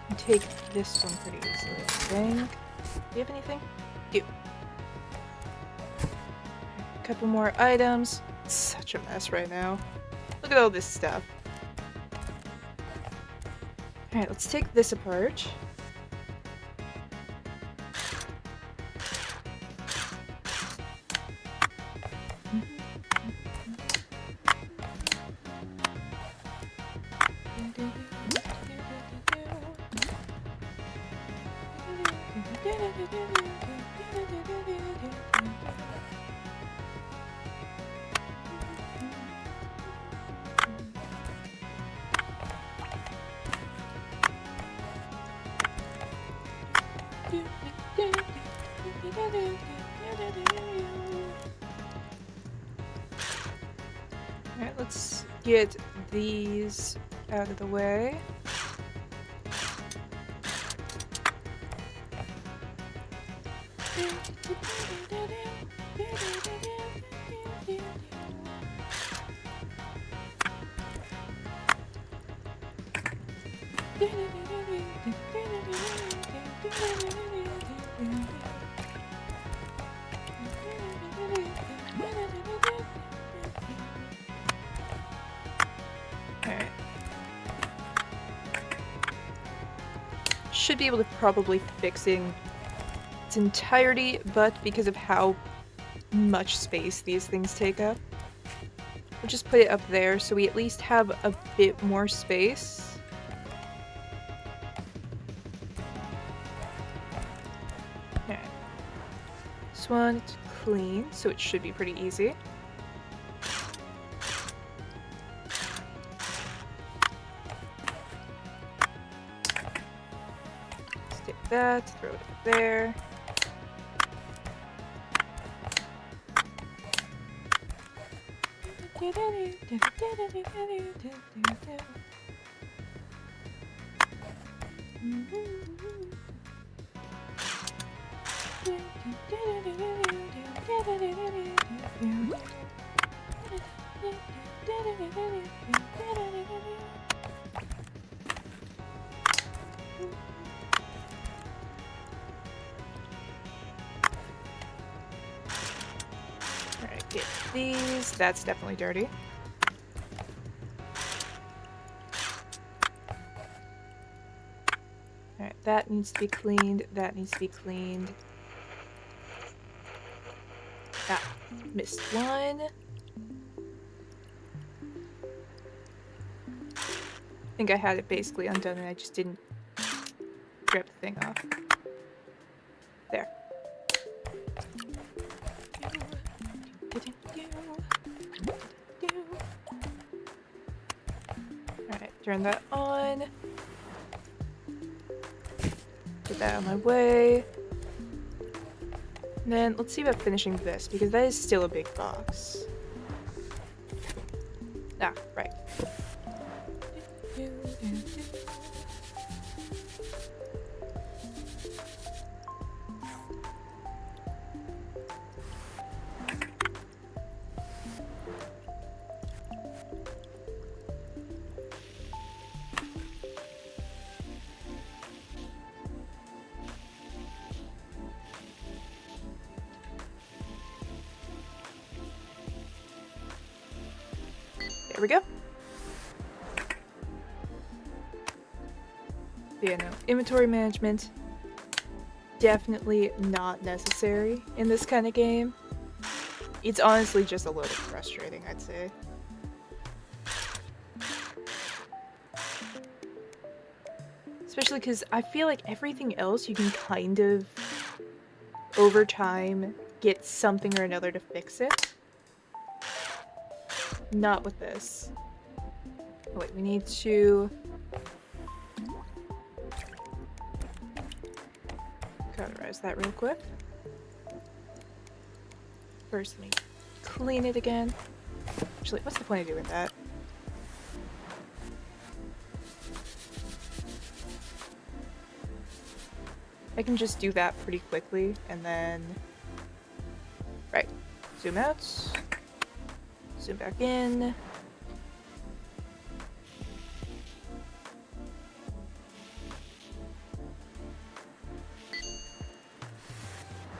can take this one pretty easily, I think. Do you have anything? Do. A couple more items. It's such a mess right now. Look at all this stuff. Alright, let's take this apart. Alright, let's get these out of the way. Alright. Should be able to probably fixing its entirety, but because of how much space these things take up, we'll just put it up there so we at least have a bit more space. Alright. This one, it's clean, so it should be pretty easy. Stick that, throw it up there. Alright, get these. That's definitely dirty. Alright, that needs to be cleaned. That needs to be cleaned. Ah, missed one. I think I had it basically undone and I just didn't grab the thing off. There. Alright, turn that on. Get that out of my way. And then let's see about finishing this, because that is still a big box. Ah, right. There we go. Yeah, no. Inventory management, definitely not necessary in this kind of game. It's honestly just a little bit frustrating, I'd say. Especially because I feel like everything else you can kind of, over time, get something or another to fix it. Not with this. Oh, wait, we need to... cauterize that real quick. First, let me clean it again. Actually, what's the point of doing that? I can just do that pretty quickly, and then... Right. Zoom out. Zoom back in.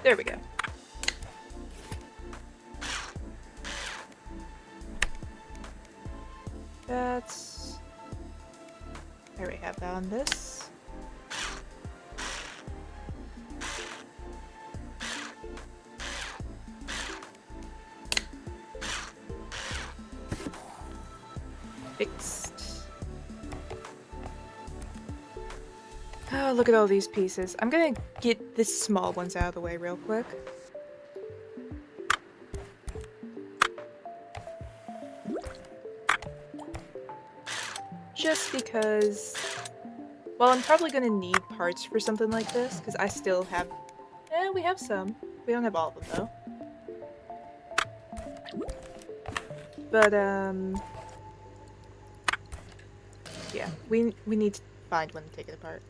There we go. That's... I already have that on this. Fixed. Oh, look at all these pieces. I'm gonna get the small ones out of the way real quick. Just because, well, I'm probably gonna need parts for something like this, because I still have, we have some. We don't have all of them, though. But, yeah, we need to find one to take it apart.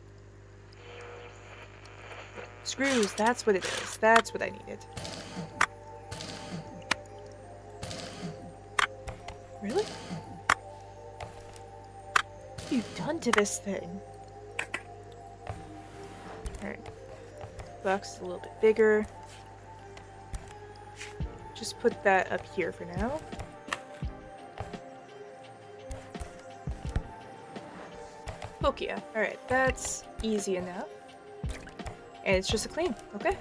Screws, that's what it is. That's what I needed. Really? What have you done to this thing? Alright. Box is a little bit bigger. Just put that up here for now. Pokia. Alright, that's easy enough. And it's just a clean, okay?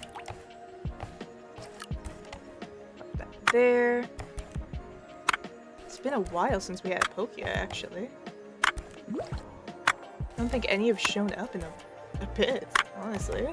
Put that there. It's been a while since we had a Pokia, actually. I don't think any have shown up in a bit, honestly.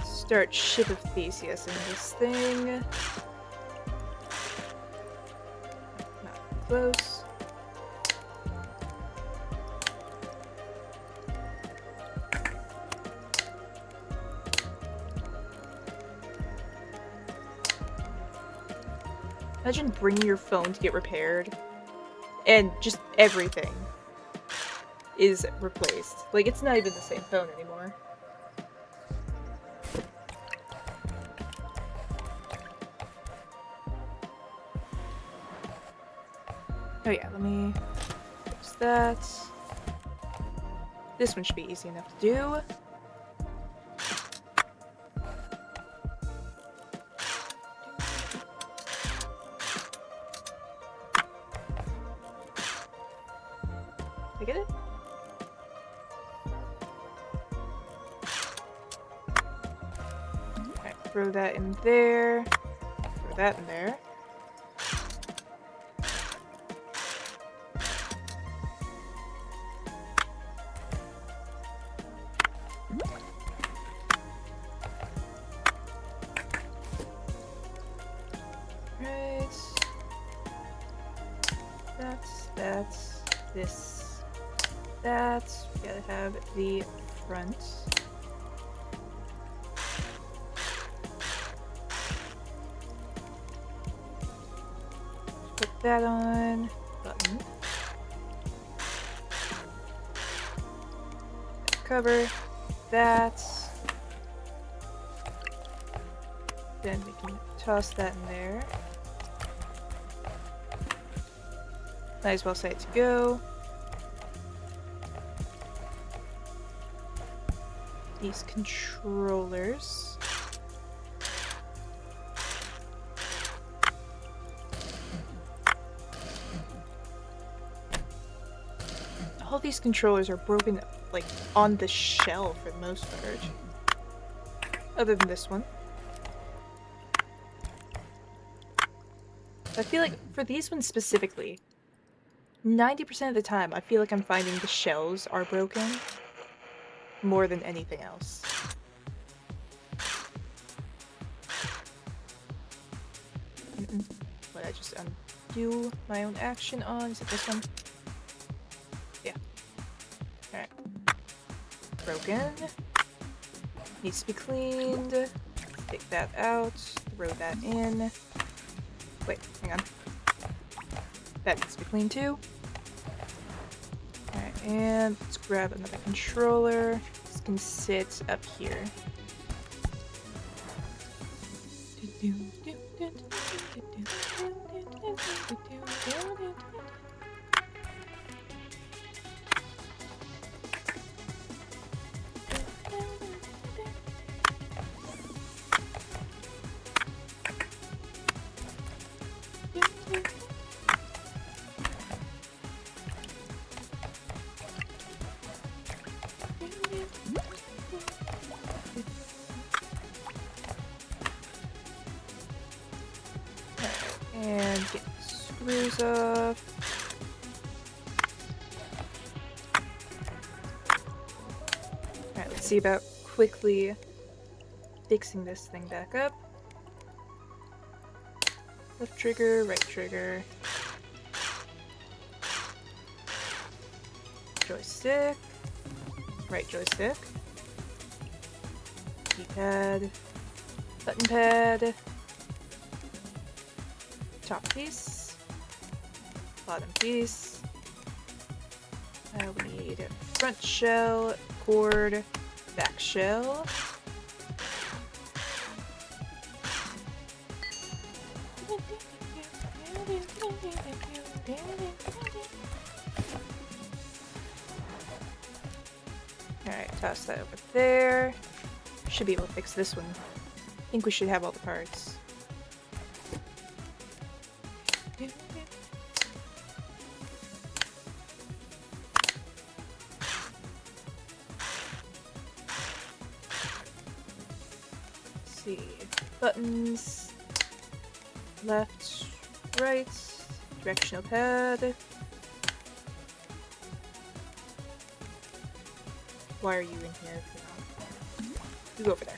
Start Ship of Theseus in this thing. Not close. Imagine bringing your phone to get repaired and just everything is replaced. Like, it's not even the same phone anymore. Oh yeah, let me fix that. This one should be easy enough to do. Throw that in there. Throw that in there. Right. That's this. That's we gotta have the front. Put that on. Button. Cover. That. Then we can toss that in there. Might as well say it to go. These controllers. All these controllers are broken, like, on the shell for the most part. Other than this one. I feel like, for these ones specifically, 90% of the time, I feel like I'm finding the shells are broken more than anything else. Would I just undo my own action on? Is it this one? Yeah. Alright. Broken. Needs to be cleaned. Take that out. Throw that in. Wait, hang on. That needs to be cleaned too. Alright, and let's grab another controller. This can sit up here. And get the screws off. Alright, let's see about quickly fixing this thing back up. Left trigger, right trigger. Joystick. Right joystick. Keypad. Button pad. Top piece, bottom piece. We need front shell, cord, back shell. Alright, toss that over there. Should be able to fix this one. I think we should have all the parts. See, buttons, left, right, directional pad. Why are you in here if you're not? You go over there.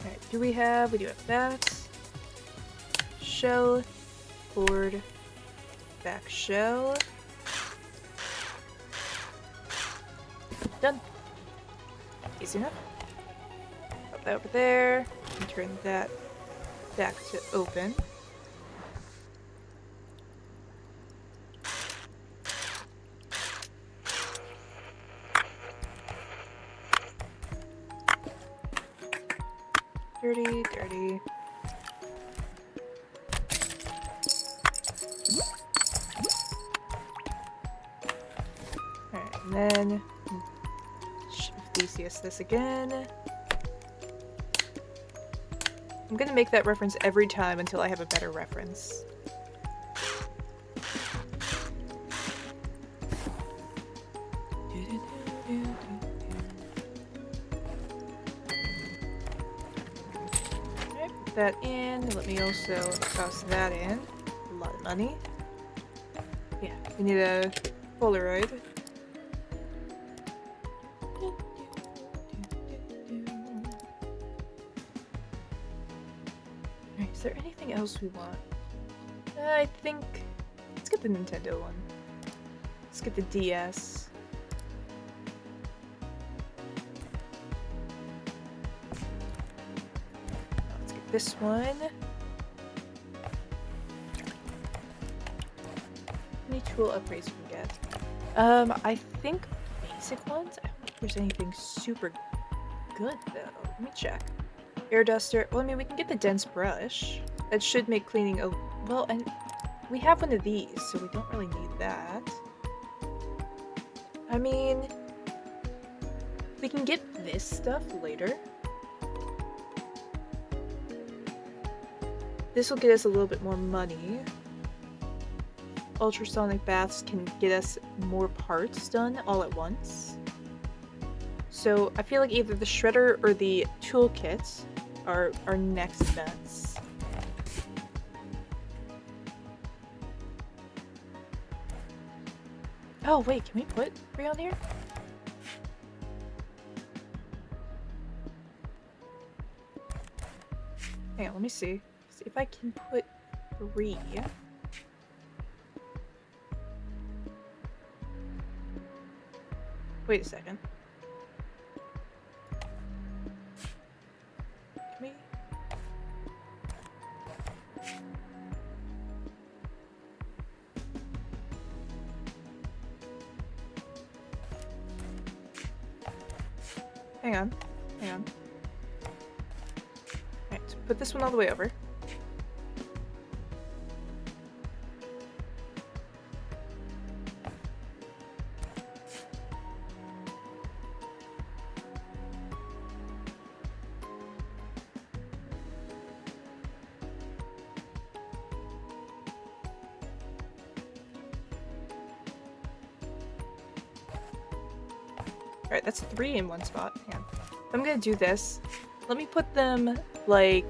Alright, do we have? We do have that. Shell, cord, back shell. Done. Easy enough. Put that over there. And turn that back to open. Dirty, dirty. Alright, and then shift DCS this again. I'm gonna make that reference every time until I have a better reference. that in. Let me also toss that in. A lot of money. Yeah, we need a Polaroid. Alright, is there anything else we want? I think... Let's get the Nintendo one. Let's get the DS. Let's get this one. How many tool upgrades we can get? I think basic ones? I don't think there's anything super good though. Let me check. Air duster. Well, I mean, we can get the dense brush. That should make cleaning a... Well, and we have one of these, so we don't really need that. I mean, we can get this stuff later. This will get us a little bit more money. Ultrasonic baths can get us more parts done all at once. So I feel like either the shredder or the toolkit are our next bets. Oh wait, can we put 3 on here? Hang on, let me see. See if I can put 3. Wait a second. Can we? Hang on. Hang on. Alright, so put this one all the way over. Alright, that's 3 in one spot. Hang on. I'm gonna do this. Let me put them, like...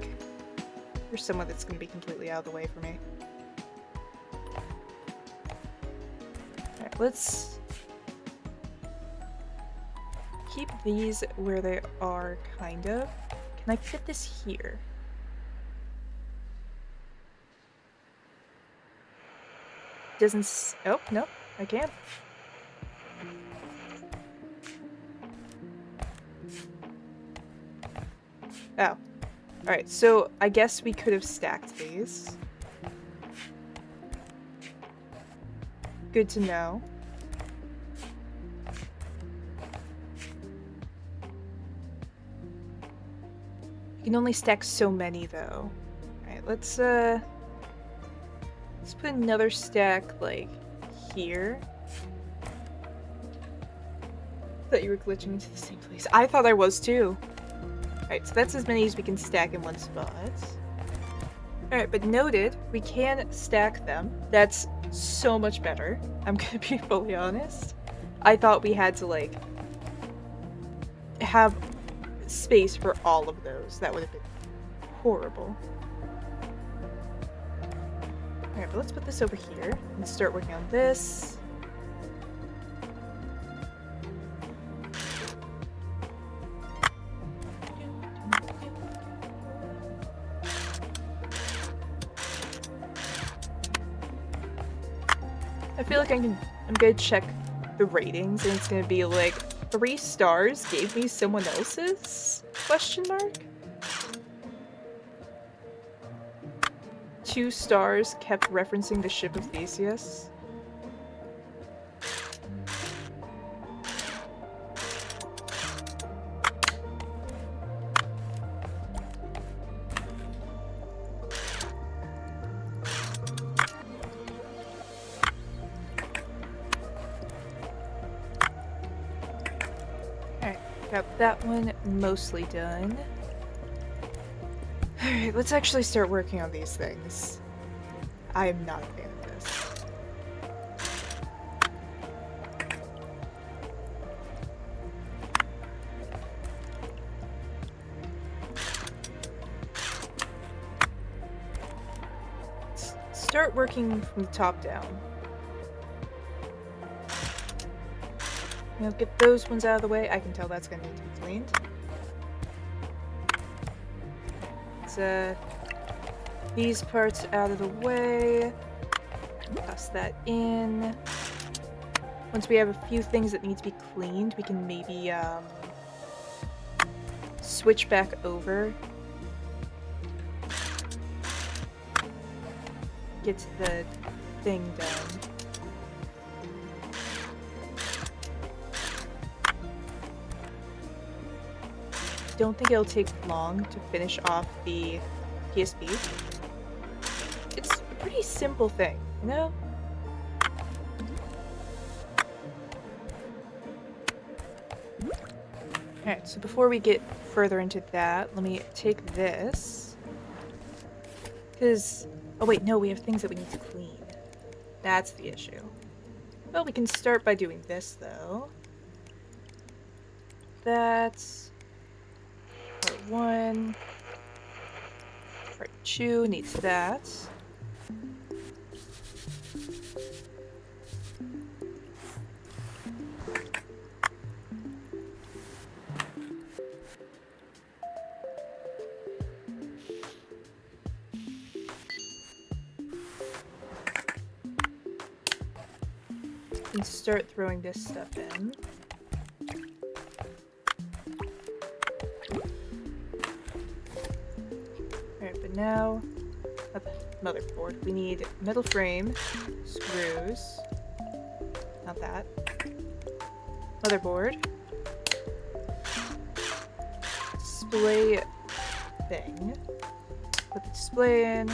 There's someone that's gonna be completely out of the way for me. Alright, let's... keep these where they are, kind of. Can I fit this here? Doesn't oh, no, I can't. Oh. Alright, so I guess we could have stacked these. Good to know. You can only stack so many, though. Alright, let's put another stack, like, here. Thought you were glitching into the same place. I thought I was, too. Alright, so that's as many as we can stack in one spot. Alright, but noted, we can stack them. That's so much better. I'm gonna be fully honest. I thought we had to, like, have space for all of those. That would have been horrible. Alright, but let's put this over here and start working on this. I feel like I'm gonna check the ratings and it's gonna be like 3 stars gave me someone else's? Question mark? 2 stars kept referencing the ship of Theseus. Got that one mostly done. Alright, let's actually start working on these things. I am not a fan of this. start working from the top down. Get those ones out of the way. I can tell that's going to need to be cleaned. Let's, these parts out of the way. Toss that in. Once we have a few things that need to be cleaned, we can maybe switch back over. Get the thing done. Don't think it'll take long to finish off the PSP. It's a pretty simple thing, you know? Alright, so before we get further into that, let me take this. Because... oh wait, no, we have things that we need to clean. That's the issue. Well, we can start by doing this, though. That's... part 1. Part 2 needs that. And start throwing this stuff in. Alright, but now, motherboard. We need metal frame, screws, not that, motherboard, display thing, put the display in,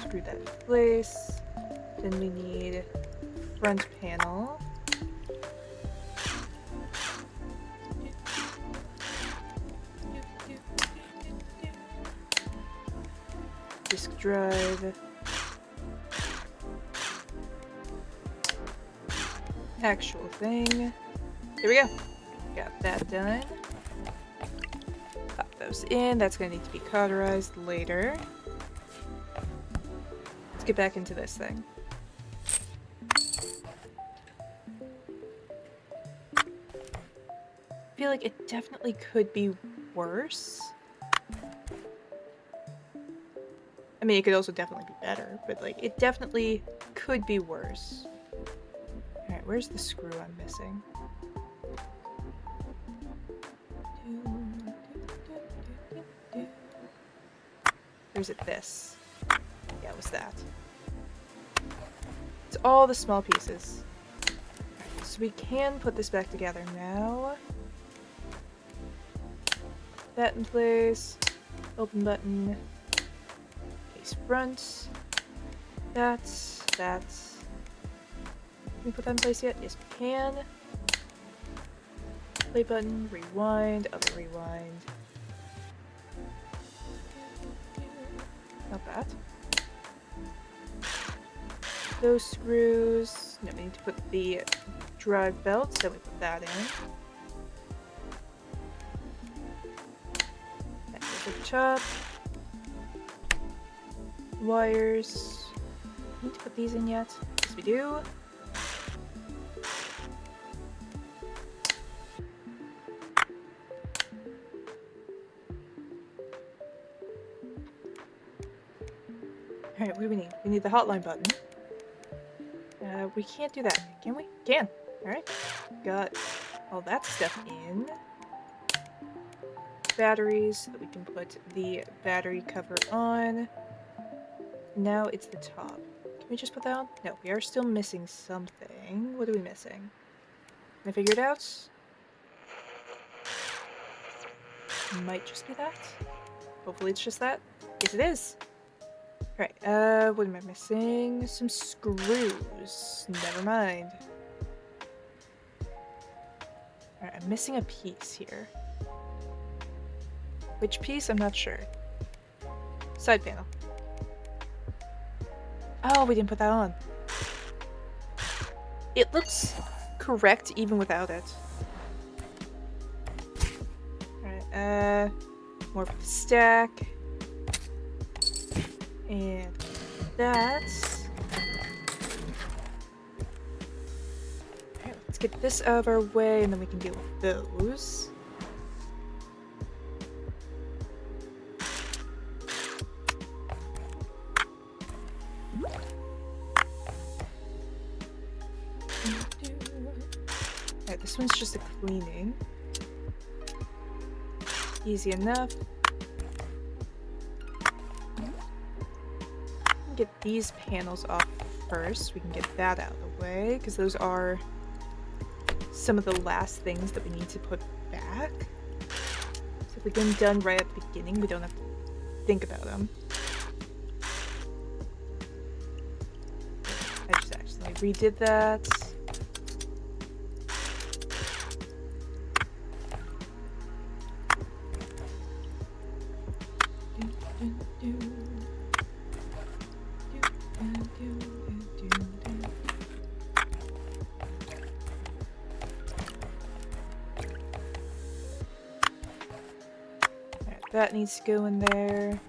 screw that in place, then we need front panel. Disk drive. Actual thing. There we go. Got that done. Pop those in. That's going to need to be cauterized later. Let's get back into this thing. I feel like it definitely could be worse. I mean, it could also definitely be better, but like, it definitely could be worse. Alright, where's the screw I'm missing? Or is it this? Yeah, it was that. It's all the small pieces. Right, so we can put this back together now. That in place. Open button. Case front. That's. Can we put that in place yet? Yes, we can. Play button. Rewind. Other rewind. Not that. Those screws. No, we need to put the drive belt, so we put that in. That's at the top. Wires. Need to put these in yet? Yes, we do. Alright, what do we need? We need the hotline button. We can't do that, can we? Can! Alright. Got all that stuff in. Batteries, so that we can put the battery cover on. Now it's the top. Can we just put that on? No, we are still missing something. What are we missing? Can I figure it out? Might just be that. Hopefully it's just that. Yes, it is! Alright, what am I missing? Some screws. Never mind. Alright, I'm missing a piece here. Which piece? I'm not sure. Side panel. Oh, we didn't put that on. It looks correct even without it. Alright, more for the stack. And that. Alright, let's get this out of our way and then we can deal with those. Alright, this one's just a cleaning. Easy enough. Get these panels off first. We can get that out of the way because those are some of the last things that we need to put back. So if we get them done right at the beginning, we don't have to think about them. I just accidentally redid that. That needs to go in there.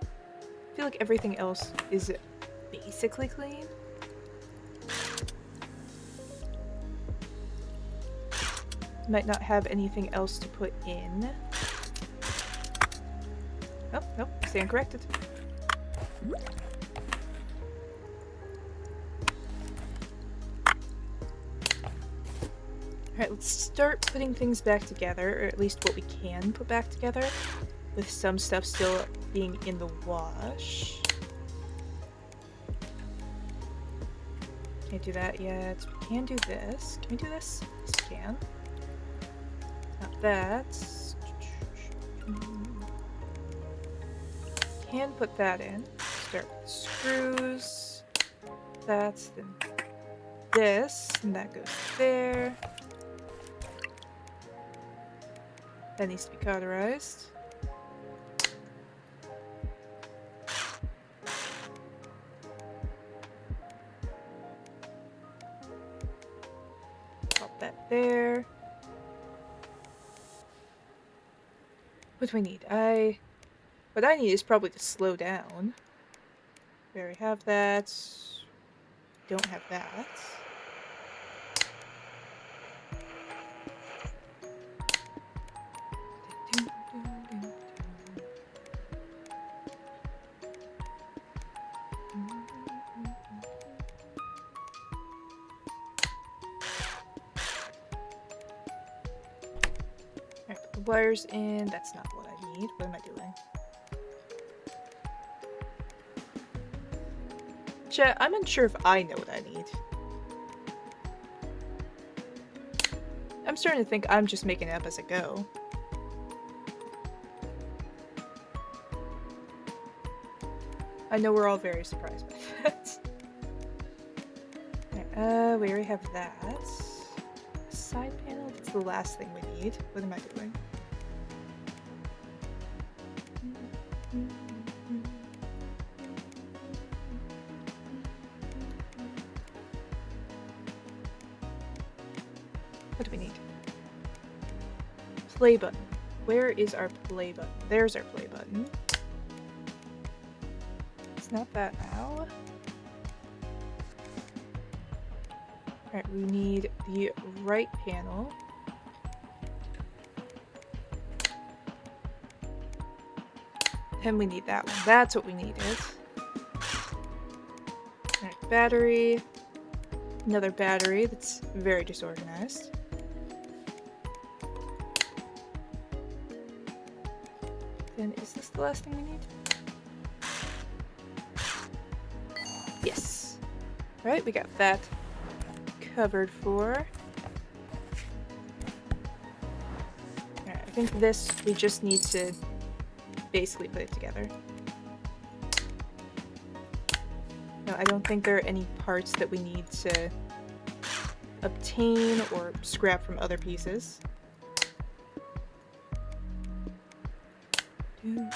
I feel like everything else is basically clean. Might not have anything else to put in. Oh, nope, stand corrected. Alright, let's start putting things back together, or at least what we can put back together, with some stuff still being in the wash. Can't do that yet. We can do this. Can we do this? Yes, we can. Not that. Can put that in. Start with the screws. That's then this, and that goes there. That needs to be cauterized. Pop that there. What do we need? What I need is probably to slow down. We already have that. Don't have that. Alright, put the wires in. That's not what I need. What am I doing? Chat, I'm unsure if I know what I need. I'm starting to think I'm just making it up as I go. I know we're all very surprised by that. Okay, we already have that. Side panel, that's the last thing we need. What am I doing? What do we need? Play button. Where is our play button? There's our play button. It's not that now. Alright, we need the right panel. And we need that one. That's what we needed. Alright, battery. Another battery that's very disorganized. Then is this the last thing we need? Yes. Alright, we got that covered for. Alright, I think this, we just need to basically put it together. No, I don't think there are any parts that we need to obtain or scrap from other pieces. Alright,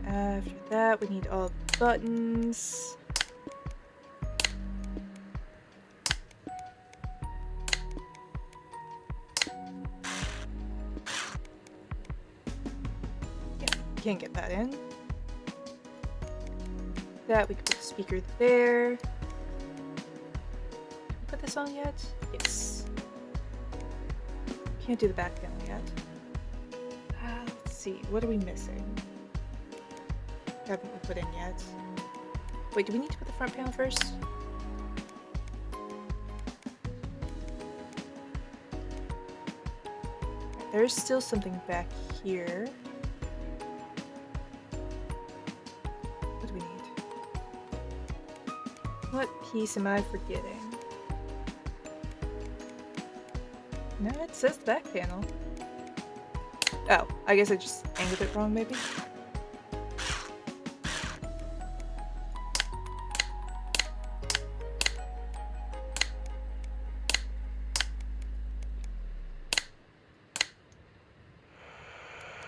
after that we need all the buttons. can't get that in. That, we can put the speaker there. Put this on yet? Yes. Can't do the back panel yet. Let's see, what are we missing? Haven't we put in yet? Wait, do we need to put the front panel first? There's still something back here. What do we need? What piece am I forgetting? No, it says the back panel. Oh, I guess I just angled it wrong, maybe?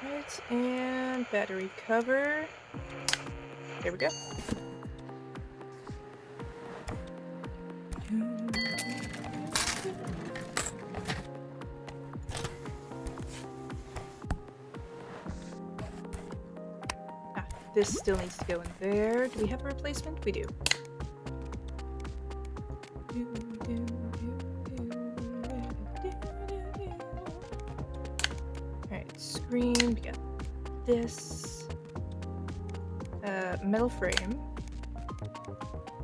Right, and battery cover. There we go. This still needs to go in there. Do we have a replacement? We do. Alright, screen. We got this. Metal frame.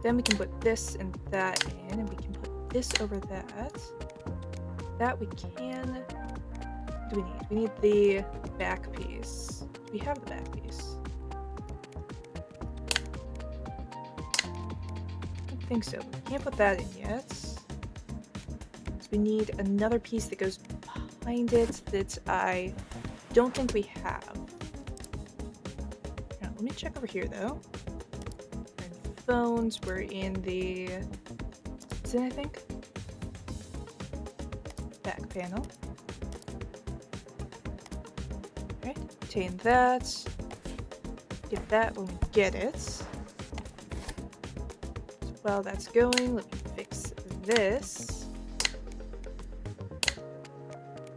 Then we can put this and that in, and we can put this over that. That we can... What do we need? We need the back piece. Do we have the back piece? I don't think so. We can't put that in yet. So we need another piece that goes behind it that I don't think we have. Now, let me check over here though. Phones were in the... What's it, I think? Back panel. Alright, obtain that. Get that when we get it. So while that's going, let me fix this.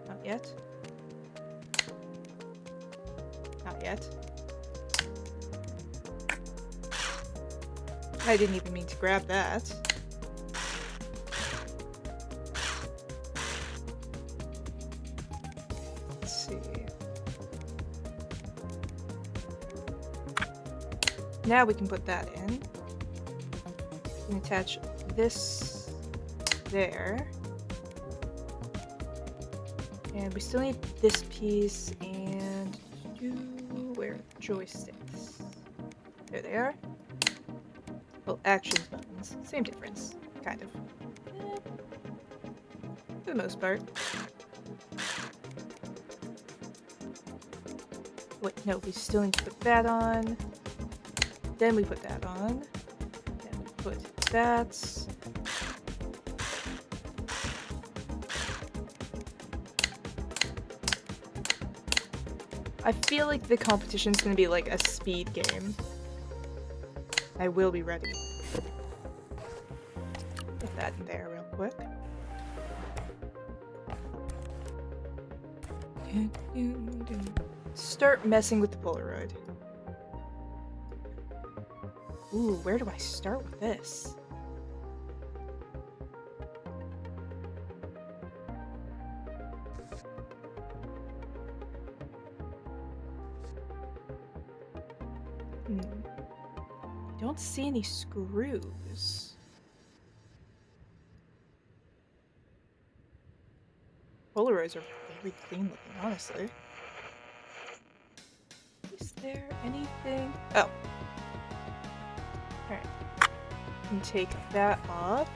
Not yet. Not yet. I didn't even mean to grab that. Let's see. Now we can put that in. We can attach this there. And we still need this piece and where are the joysticks? There they are. Well, actions buttons. Same difference. Kind of. For the most part. Wait, no, we still need to put that on. Then we put that on. Then we put that. I feel like the competition's gonna be like a speed game. I will be ready. Put that in there real quick. Start messing with the Polaroid. Ooh, where do I start with this? I don't see any screws. Polaroids are very clean looking, honestly. Is there anything? Oh. Alright. Can take that off.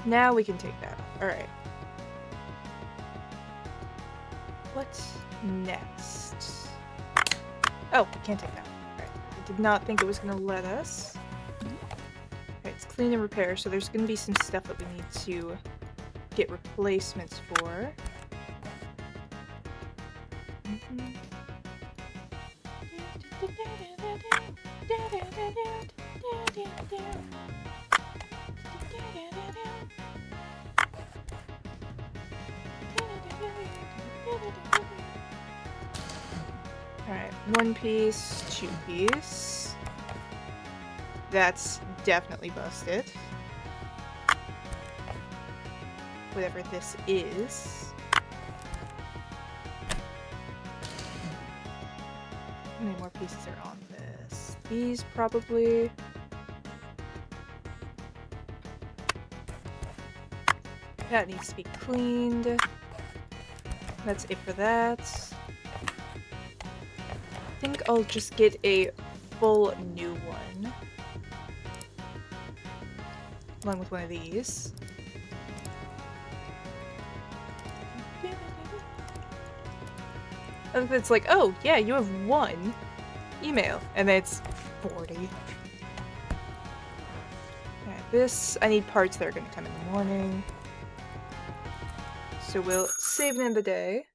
Now we can take that off. Alright. What's next? Oh, can't take that. Alright. I did not think it was going to let us. Alright, it's clean and repair, so there's going to be some stuff that we need to get replacements for. Alright, 1 piece, 2 piece. That's definitely busted. Whatever this is. How many more pieces are on this? These probably. That needs to be cleaned. That's it for that. I think I'll just get a full new one. Along with one of these. And it's like, oh, yeah, you have 1 email. And then it's 40. Alright, this, I need parts that are going to come in the morning. So we'll save it in the day.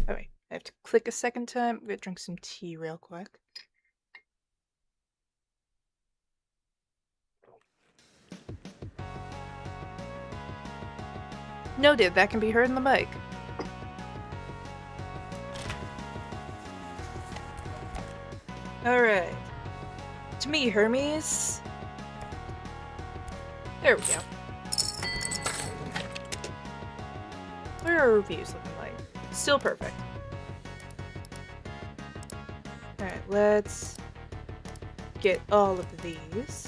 Alright, I have to click a second time. I'm gonna drink some tea real quick. Noted, that can be heard in the mic. Alright. To me, Hermes. There we go. What are our reviews looking like? Still perfect. Alright, let's get all of these.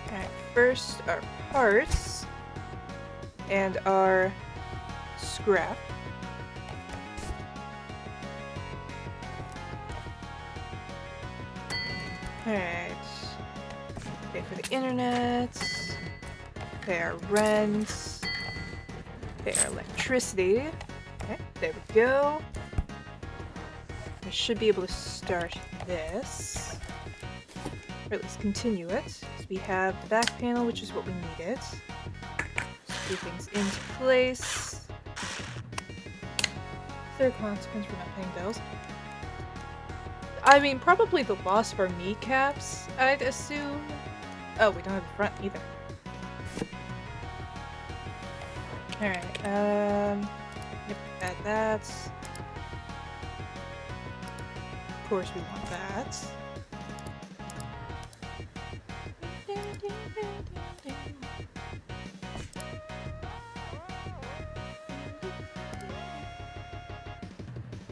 Alright, first our parts and our scrap. Alright. Pay for the internet. Pay our rent. Pay our electricity. Okay, there we go. I should be able to start this. Or at least continue it. So we have the back panel, which is what we needed. Screw things into place. Is there a consequence for not paying bills? I mean, probably the loss of our kneecaps, I'd assume. Oh, we don't have the front either. Alright, yep, add that. Of course we want that.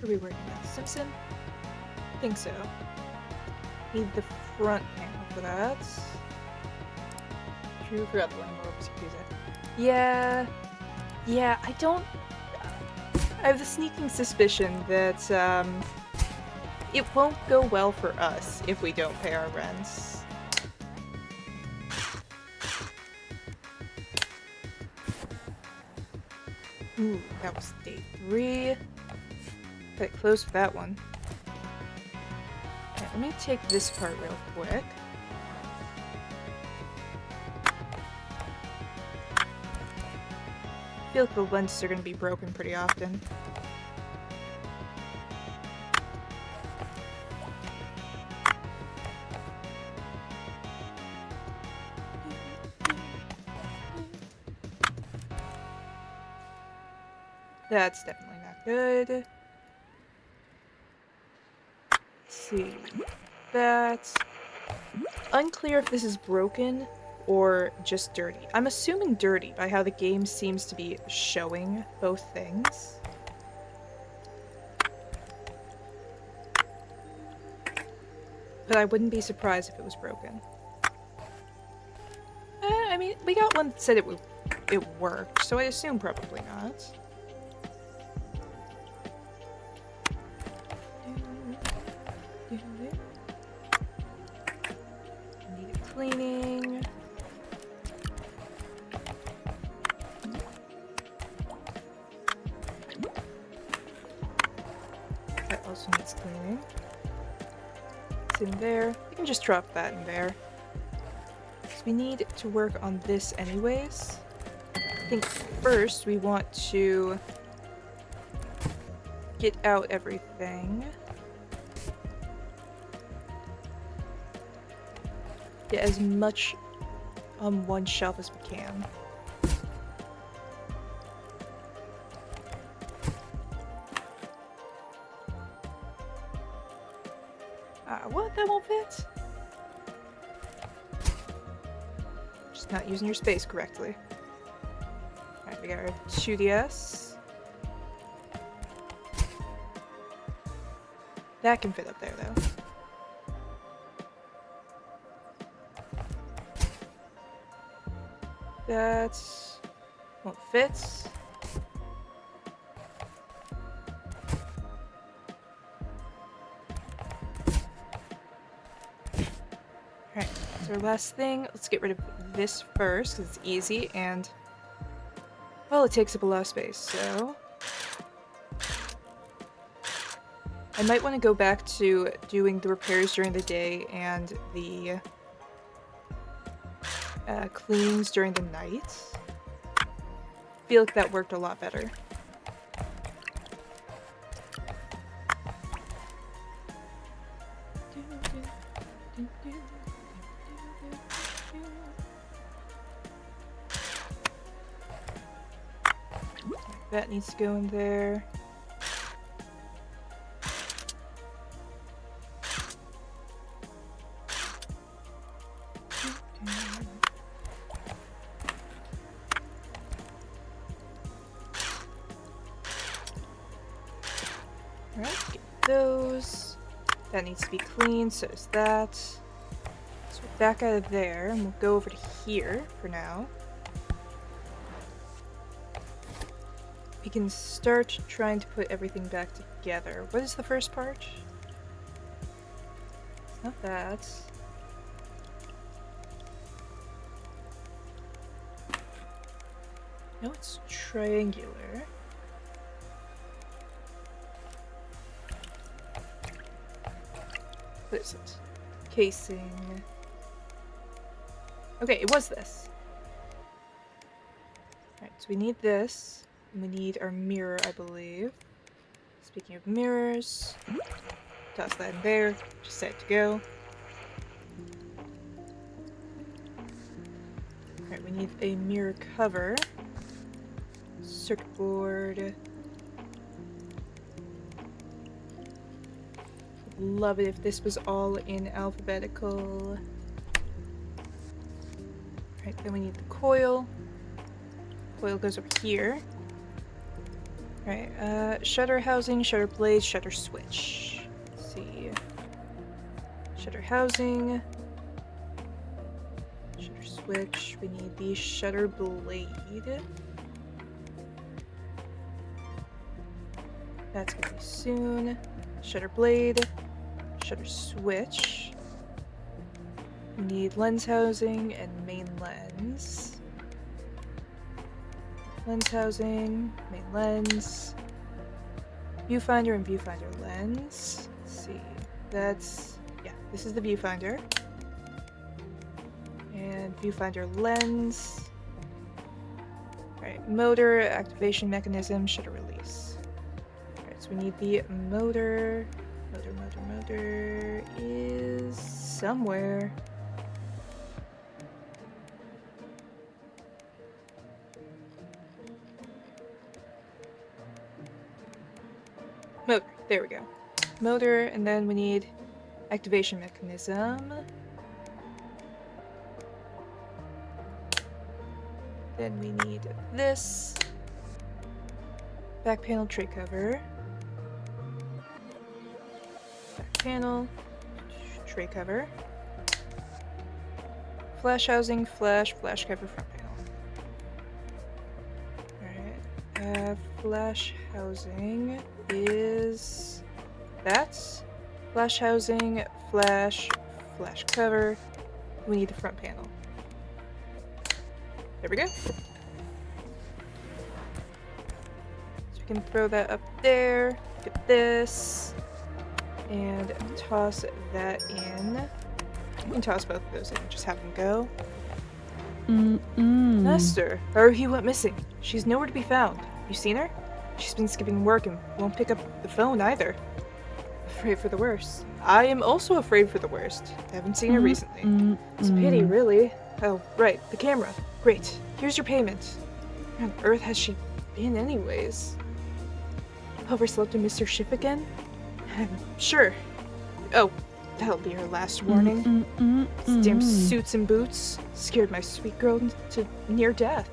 Are we working on Simpson? I think so. Need the front panel for that. True, forgot the landlord was Yakuza. Yeah, I don't... I have the sneaking suspicion that, it won't go well for us if we don't pay our rents. Ooh, that was day 3. Got close with that one. Okay, let me take this part real quick. I feel like the lenses are going to be broken pretty often. That's definitely not good. Let's see. That's unclear if this is broken or just dirty. I'm assuming dirty by how the game seems to be showing both things. But I wouldn't be surprised if it was broken. I mean, we got one that said it worked, so I assume probably not. Needed cleaning. That also needs cleaning. in there. We can just drop that in there. So we need to work on this anyways. I think first we want to get out everything. Get as much on one shelf as we can. What? That won't fit? Just not using your space correctly. Alright, we got our 2DS. That can fit up there, though. That won't fit. Alright, that's our last thing. Let's get rid of this first, because it's easy, and well, it takes up a lot of space, so I might want to go back to doing the repairs during the day and the cleans during the night. I feel like that worked a lot better. That needs to go in there. Alright, get those. That needs to be clean, so does that. So we're back out of there, and we'll go over to here for now. We can start trying to put everything back together. What is the first part? It's not that. No, it's triangular. What is it? Casing. Okay, it was this. Alright, so we need this. And we need our mirror, I believe. Speaking of mirrors, toss that in there. Just set it to go. Alright, we need a mirror cover. Circuit board. Love it if this was all in alphabetical. Alright, then we need the coil. Coil goes over here. Alright, shutter housing, shutter blades, shutter switch. Let's see. Shutter housing. Shutter switch. We need the shutter blade. That's gonna be soon. Shutter blade. Shutter switch. We need lens housing and main lens. Lens housing, main lens, viewfinder and viewfinder lens. Let's see, that's, yeah, this is the viewfinder. And viewfinder lens. Alright, motor, activation mechanism, shutter release. Alright, so we need the motor. Motor is somewhere. Motor, there we go. Motor, and then we need activation mechanism. Then we need this. Back panel tray cover. Back panel, tray cover. Flash housing, flash cover, front panel. Alright, flash housing is that. Flash housing, flash cover. We need the front panel. There we go. So we can throw that up there. Get this. And toss that in. You can toss both of those in, just have them go. Master, he went missing. She's nowhere to be found. You seen her? She's been skipping work and won't pick up the phone either. Afraid for the worst. I am also afraid for the worst. I haven't seen her recently. It's a pity, really. Oh, right, the camera. Great. Here's your payment. Where on earth has she been anyways? Overslept and missed her ship again? Sure. Oh, that'll be her last warning. These damn suits and boots scared my sweet girl to near death.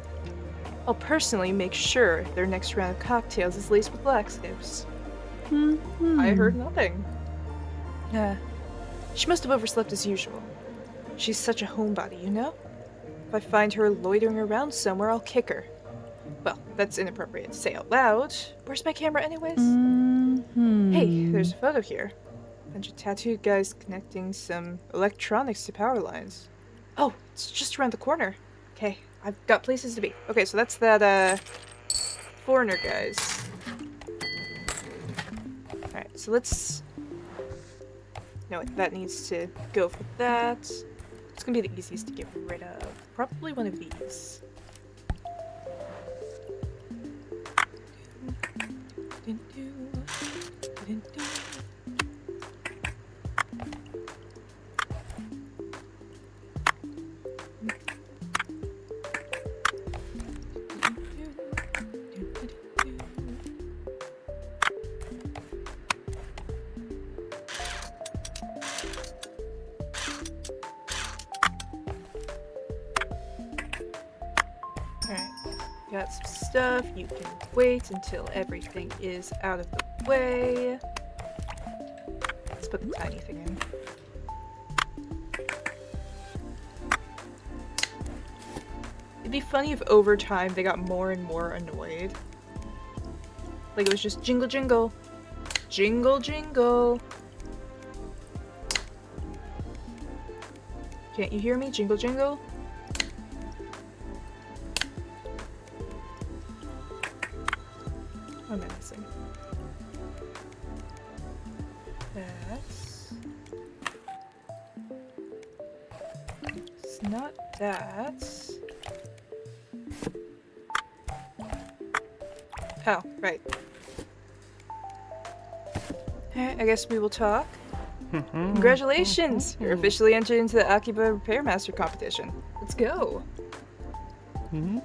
I'll personally make sure their next round of cocktails is laced with laxatives. I heard nothing. She must have overslept as usual. She's such a homebody, you know? If I find her loitering around somewhere, I'll kick her. Well, that's inappropriate to say out loud. Where's my camera anyways? Hey, there's a photo here. Bunch of tattooed guys connecting some electronics to power lines. Oh, it's just around the corner. Okay, I've got places to be. Okay, so that's that, foreigner guys. Alright, so let's... No, that needs to go for that. It's gonna be the easiest to get rid of. Probably one of these. Got some stuff. You can wait until everything is out of the way. Let's put the tiny thing in. It'd be funny if over time they got more and more annoyed. Like it was just jingle jingle. Jingle jingle. Can't you hear me? Jingle jingle? What am I missing? That's... It's not that. Oh, right. Alright, I guess we will talk. Congratulations! You're officially entered into the Akiba Repairmaster competition. Let's go! Then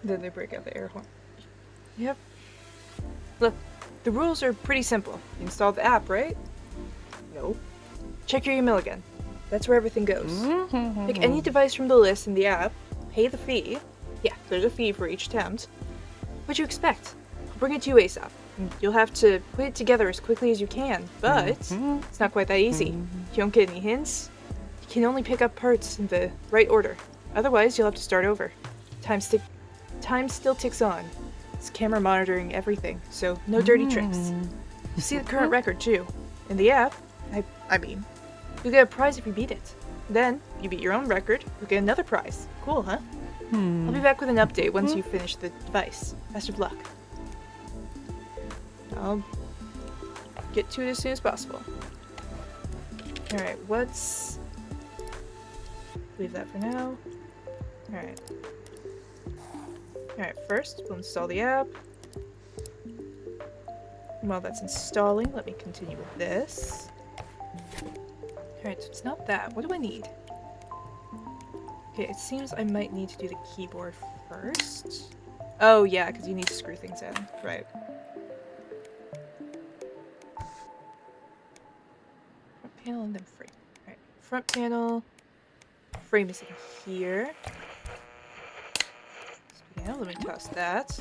they break out the air horn. Yep. Look, the rules are pretty simple. You installed the app, right? No. Check your email again. That's where everything goes. Pick any device from the list in the app, pay the fee. Yeah, there's a fee for each attempt. What'd you expect? I'll bring it to you ASAP. You'll have to put it together as quickly as you can, but it's not quite that easy. You don't get any hints? You can only pick up parts in the right order. Otherwise, you'll have to start over. Time still ticks on. It's camera monitoring everything, so no dirty tricks. You see the current record too. In the app, I mean, you'll get a prize if you beat it. Then, if you beat your own record, you'll get another prize. Cool, huh? I'll be back with an update once you finish the device. Best of luck. I'll get to it as soon as possible. Alright, leave that for now. Alright. Alright, first, we'll install the app. And while that's installing, let me continue with this. Alright, so it's not that. What do I need? Okay, it seems I might need to do the keyboard first. Oh, yeah, because you need to screw things in. Right. Front panel and then frame. Alright, front panel. Frame is in here. Yeah, let me toss that.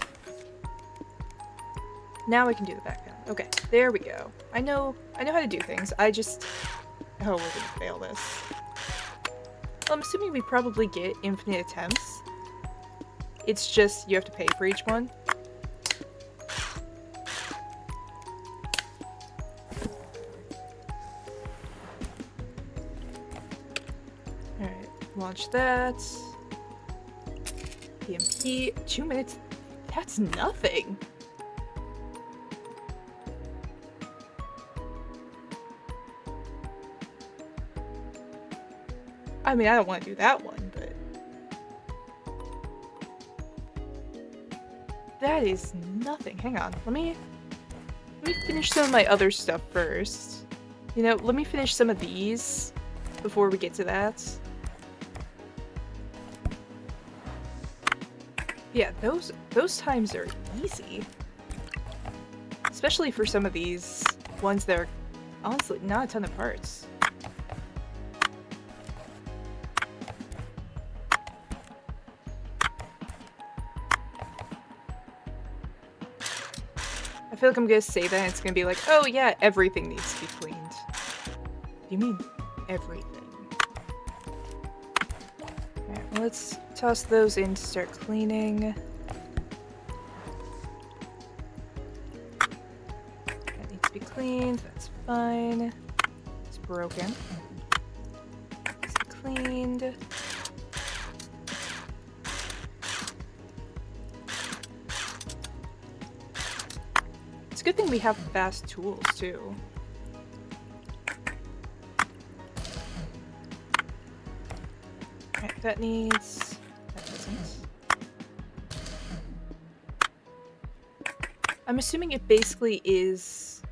Now I can do the back panel. Okay, there we go. I know how to do things. I just... Oh, we're gonna fail this. Well, I'm assuming we probably get infinite attempts. It's just you have to pay for each one. Alright, launch that. PMP, 2 minutes. That's nothing. I mean, I don't want to do that one, but... That is nothing. Hang on. Let me finish some of my other stuff first. You know, let me finish some of these before we get to that. Yeah, those times are easy. Especially for some of these ones that are honestly not a ton of parts. I feel like I'm gonna say that and it's gonna be like, oh yeah, everything needs to be cleaned. What do you mean, everything? Alright, well, let's toss those in to start cleaning. That needs to be cleaned, that's fine. It's broken. It's cleaned. It's a good thing we have fast tools, too. Alright, that needs... that doesn't. I'm assuming it basically is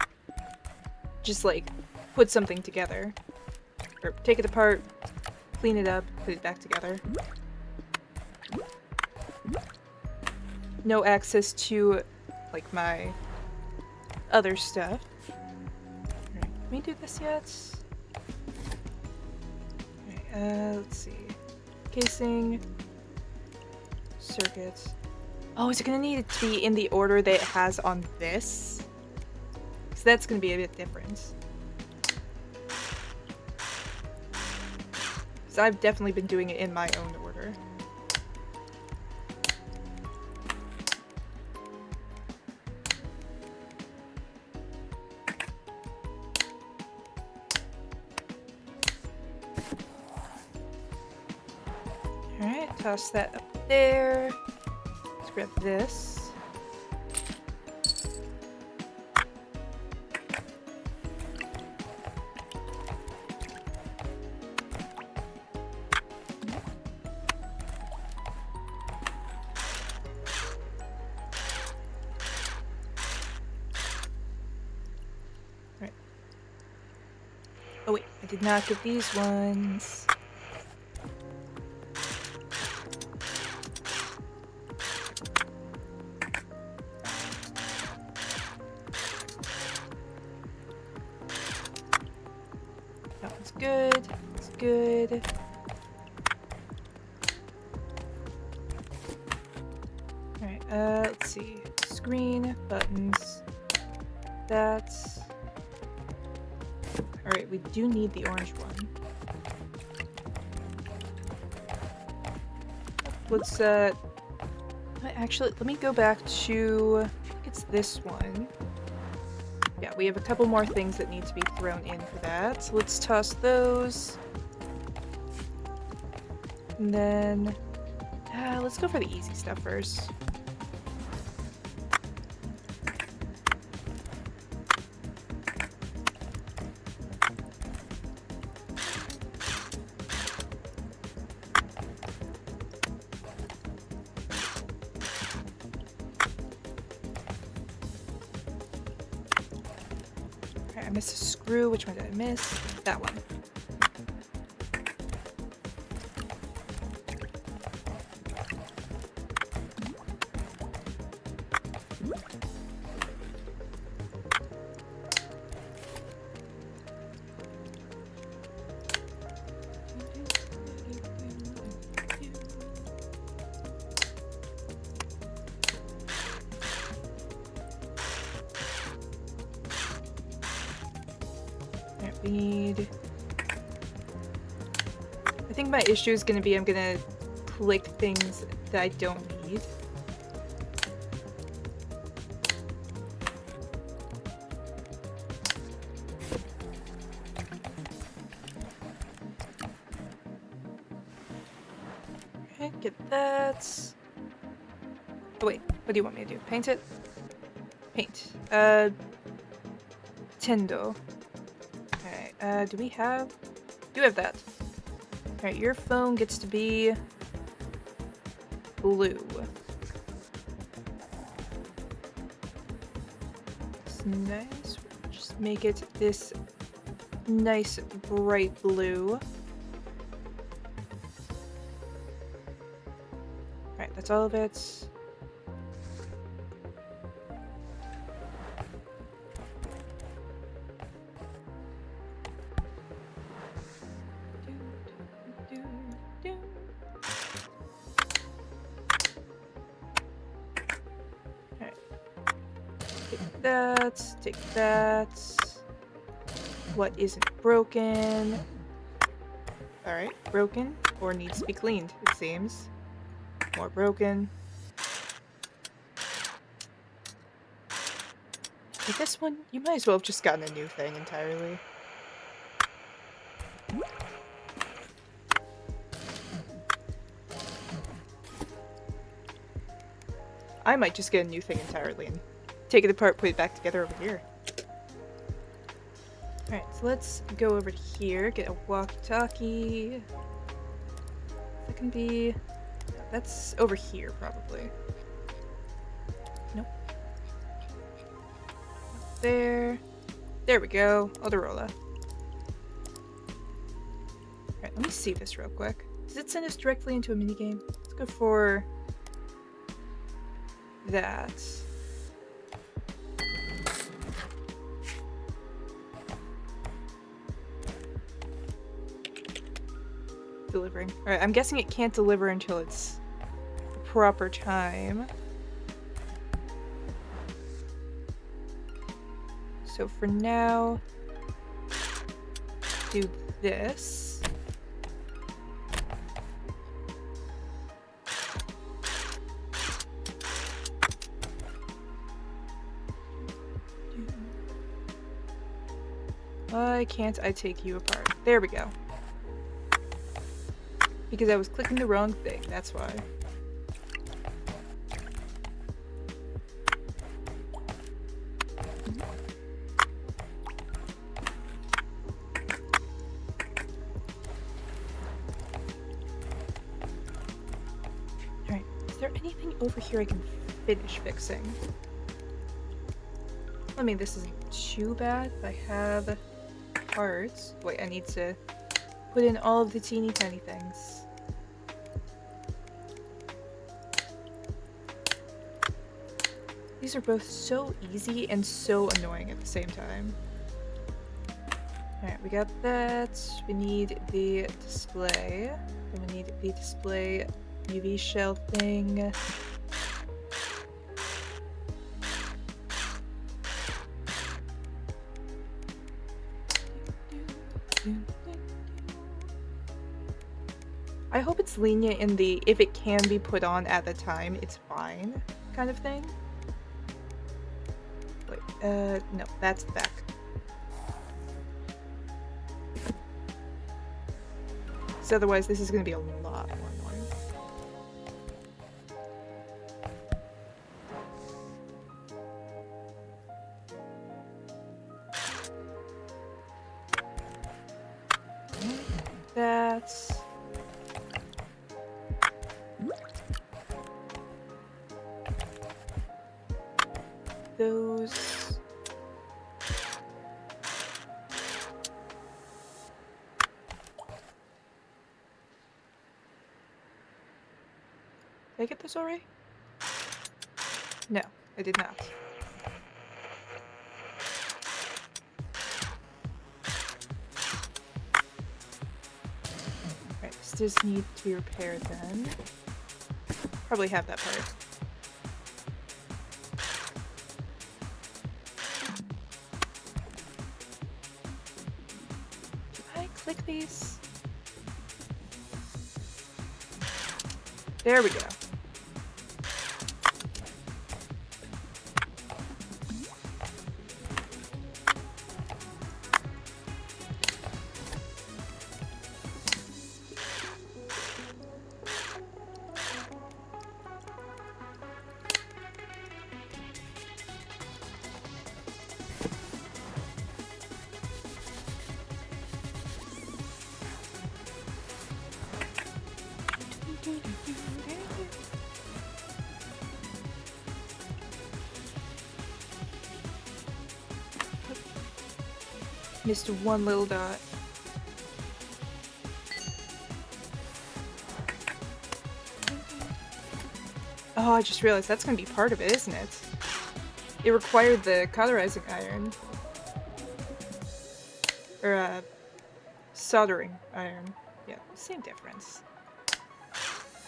just, like, put something together. Or take it apart, clean it up, put it back together. No access to, like, my other stuff. Alright, can we do this yet? Alright, let's see. Casing. Circuit. Oh, is it gonna need it to be in the order that it has on this? Because that's gonna be a bit different. Because I've definitely been doing it in my own order. Alright, toss that up there. Let's grab this. Alright. Oh wait, I did not get these ones. Good. It's good. Alright, let's see. Screen, buttons. That's... Alright, we do need the orange one. Let's, actually, let me go back to... I think it's this one. Yeah, we have a couple more things that need to be thrown in for that. So let's toss those. And then... let's go for the easy stuff first. I missed a screw. Which one did I miss? That one. We need... I think my issue is going to be I'm going to click things that I don't need. Okay, get that. Oh wait, what do you want me to do? Paint it? Paint. Tendo. Do we have... do have that. Alright, your phone gets to be blue. It's nice. Just make it this nice bright blue. Alright, that's all of it. Take that. What isn't broken? Alright, broken or needs to be cleaned, it seems. More broken. With this one, you might as well have just gotten a new thing entirely. I might just get a new thing entirely and take it apart, put it back together over here. Alright, so let's go over to here, get a walkie-talkie. That can be... That's over here, probably. Nope. There. There we go. Autorola. Alright, let me see this real quick. Does it send us directly into a minigame? Let's go for... that. Delivering. Alright, I'm guessing it can't deliver until it's the proper time. So for now, do this. Why can't I take you apart? There we go. Because I was clicking the wrong thing, that's why. Alright, is there anything over here I can finish fixing? I mean, this isn't too bad. I have parts. Wait, I need to put in all of the teeny tiny things. These are both so easy and so annoying at the same time. Alright, we got that. We need the display. And we need the display UV shell thing. I hope it's lenient in the if it can be put on at the time, it's fine kind of thing. Wait, no, that's the back. So otherwise this is going to be a lot more annoying. That's... those... Did I get this already? No, I did not. Alright, this does need to be repaired then. Probably have that part. Do I click these? There we go. Missed one little dot. Oh, I just realized that's gonna be part of it, isn't it? It required the cauterizing iron. Or, soldering iron. Yeah, same difference.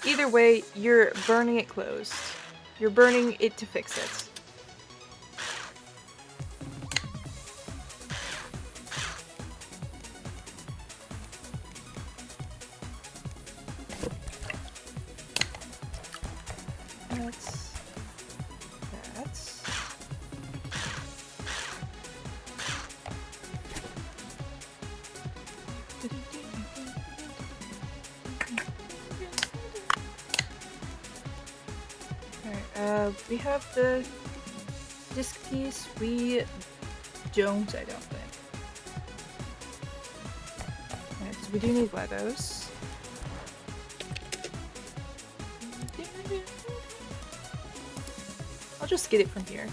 Either way, you're burning it closed. You're burning it to fix it. That's... Alright, we have the disc piece. We don't, I don't think. Alright, so we do need one of those. I'll just get it from here.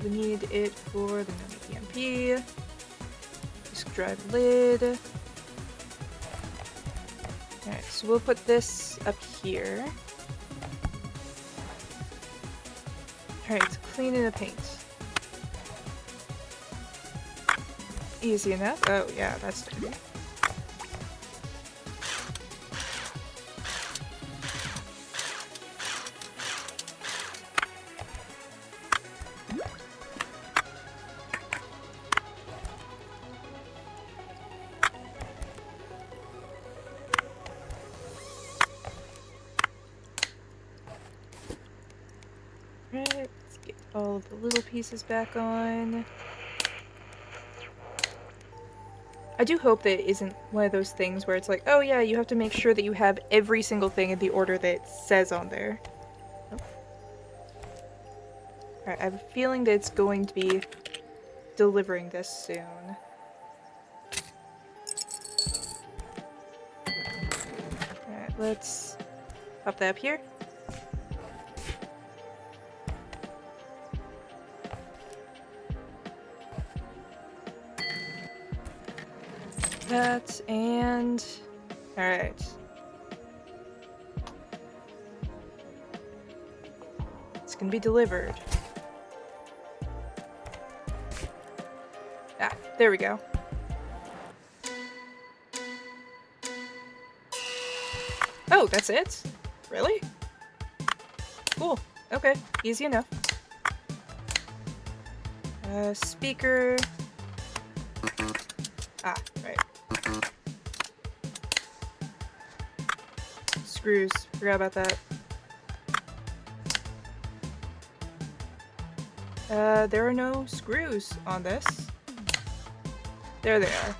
We need it for the PMP. Disk drive lid. Alright, so we'll put this up here. Alright, clean in the paint. Easy enough. Oh yeah, that's dirty. Let's get all of the little pieces back on. I do hope that it isn't one of those things where it's like, oh yeah, you have to make sure that you have every single thing in the order that it says on there. Oh. Alright, I have a feeling that it's going to be delivering this soon. Alright, let's pop that up here. That and alright. It's gonna be delivered. Ah, there we go. Oh, that's it? Really? Cool. Okay, easy enough. Speaker. Ah, right. Screws. Forgot about that. There are no screws on this. There they are.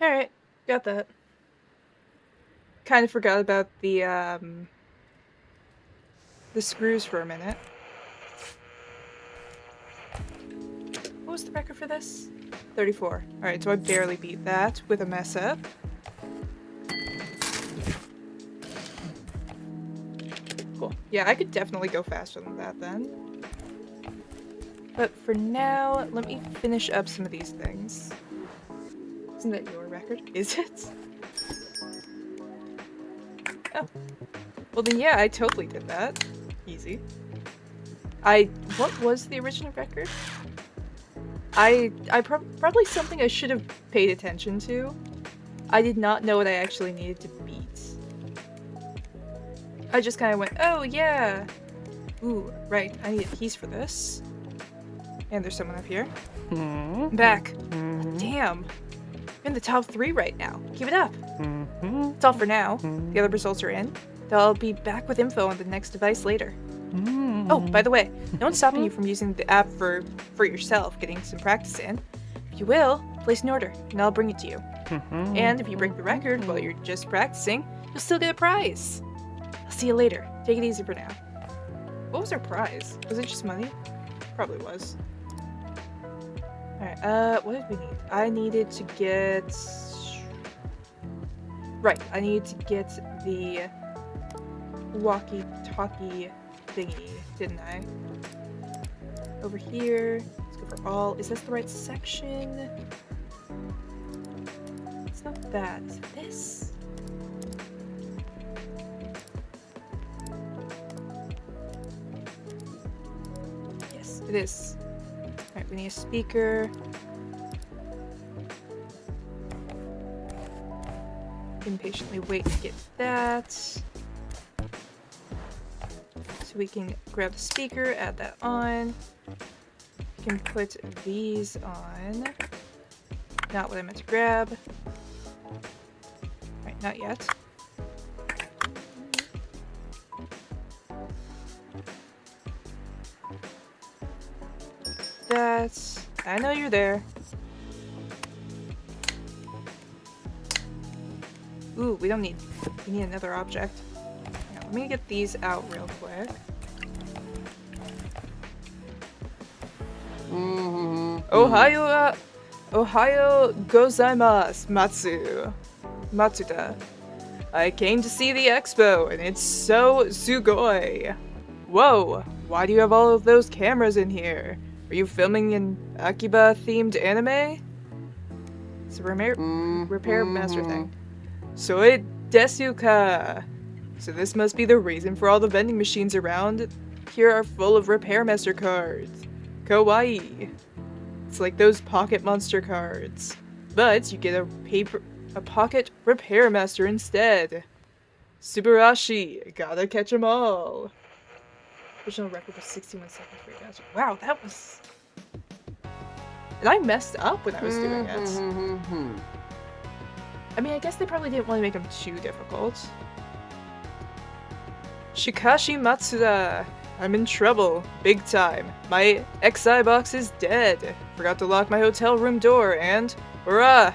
Alright, got that. Kind of forgot about the screws for a minute. What was the record for this? 34. Alright, so I barely beat that with a mess up. Cool. Yeah, I could definitely go faster than that then. But for now, let me finish up some of these things. Isn't that your record? Is it? Oh. Well then yeah, I totally did that. Easy. What was the original record? Probably something I should have paid attention to. I did not know what I actually needed to beat. I just kind of went, oh yeah! Ooh, right, I need a piece for this. And there's someone up here. I'm back. Damn. You're in the top 3 right now. Keep it up. That's all for now. The other results are in. I'll be back with info on the next device later. Oh, by the way, no one's stopping you from using the app for yourself, getting some practice in. If you will, place an order, and I'll bring it to you. And if you break the record while you're just practicing, you'll still get a prize. I'll see you later. Take it easy for now. What was our prize? Was it just money? Probably was. Alright, what did we need? I needed to get... Right, I needed to get the walkie-talkie thingy, didn't I? Over here. Let's go for all. Is this the right section? It's not that. Is it this? Yes, it is. Alright, we need a speaker. Impatiently wait to get that. So we can grab the speaker, add that on. We can put these on. Not what I meant to grab. Right, not yet. That's... I know you're there. Ooh, we don't need... We need another object. Now, let me get these out real quick. Ohio gozaimasu, Matsuda. I came to see the expo, and it's so sugoi. Whoa, why do you have all of those cameras in here? Are you filming an Akiba-themed anime? It's a repair master thing. Soe desu ka. So this must be the reason for all the vending machines around. Here are full of repair master cards. Kawaii. It's like those pocket monster cards. But you get a pocket repair master instead. Subarashi, gotta catch 'em all. Original record was 61 seconds for gotcha. Wow, that was... And I messed up when I was doing it. I mean, I guess they probably didn't want to make them too difficult. Shikashi Matsuda. I'm in trouble. Big time. My XI box is dead. Forgot to lock my hotel room door and... Hurrah!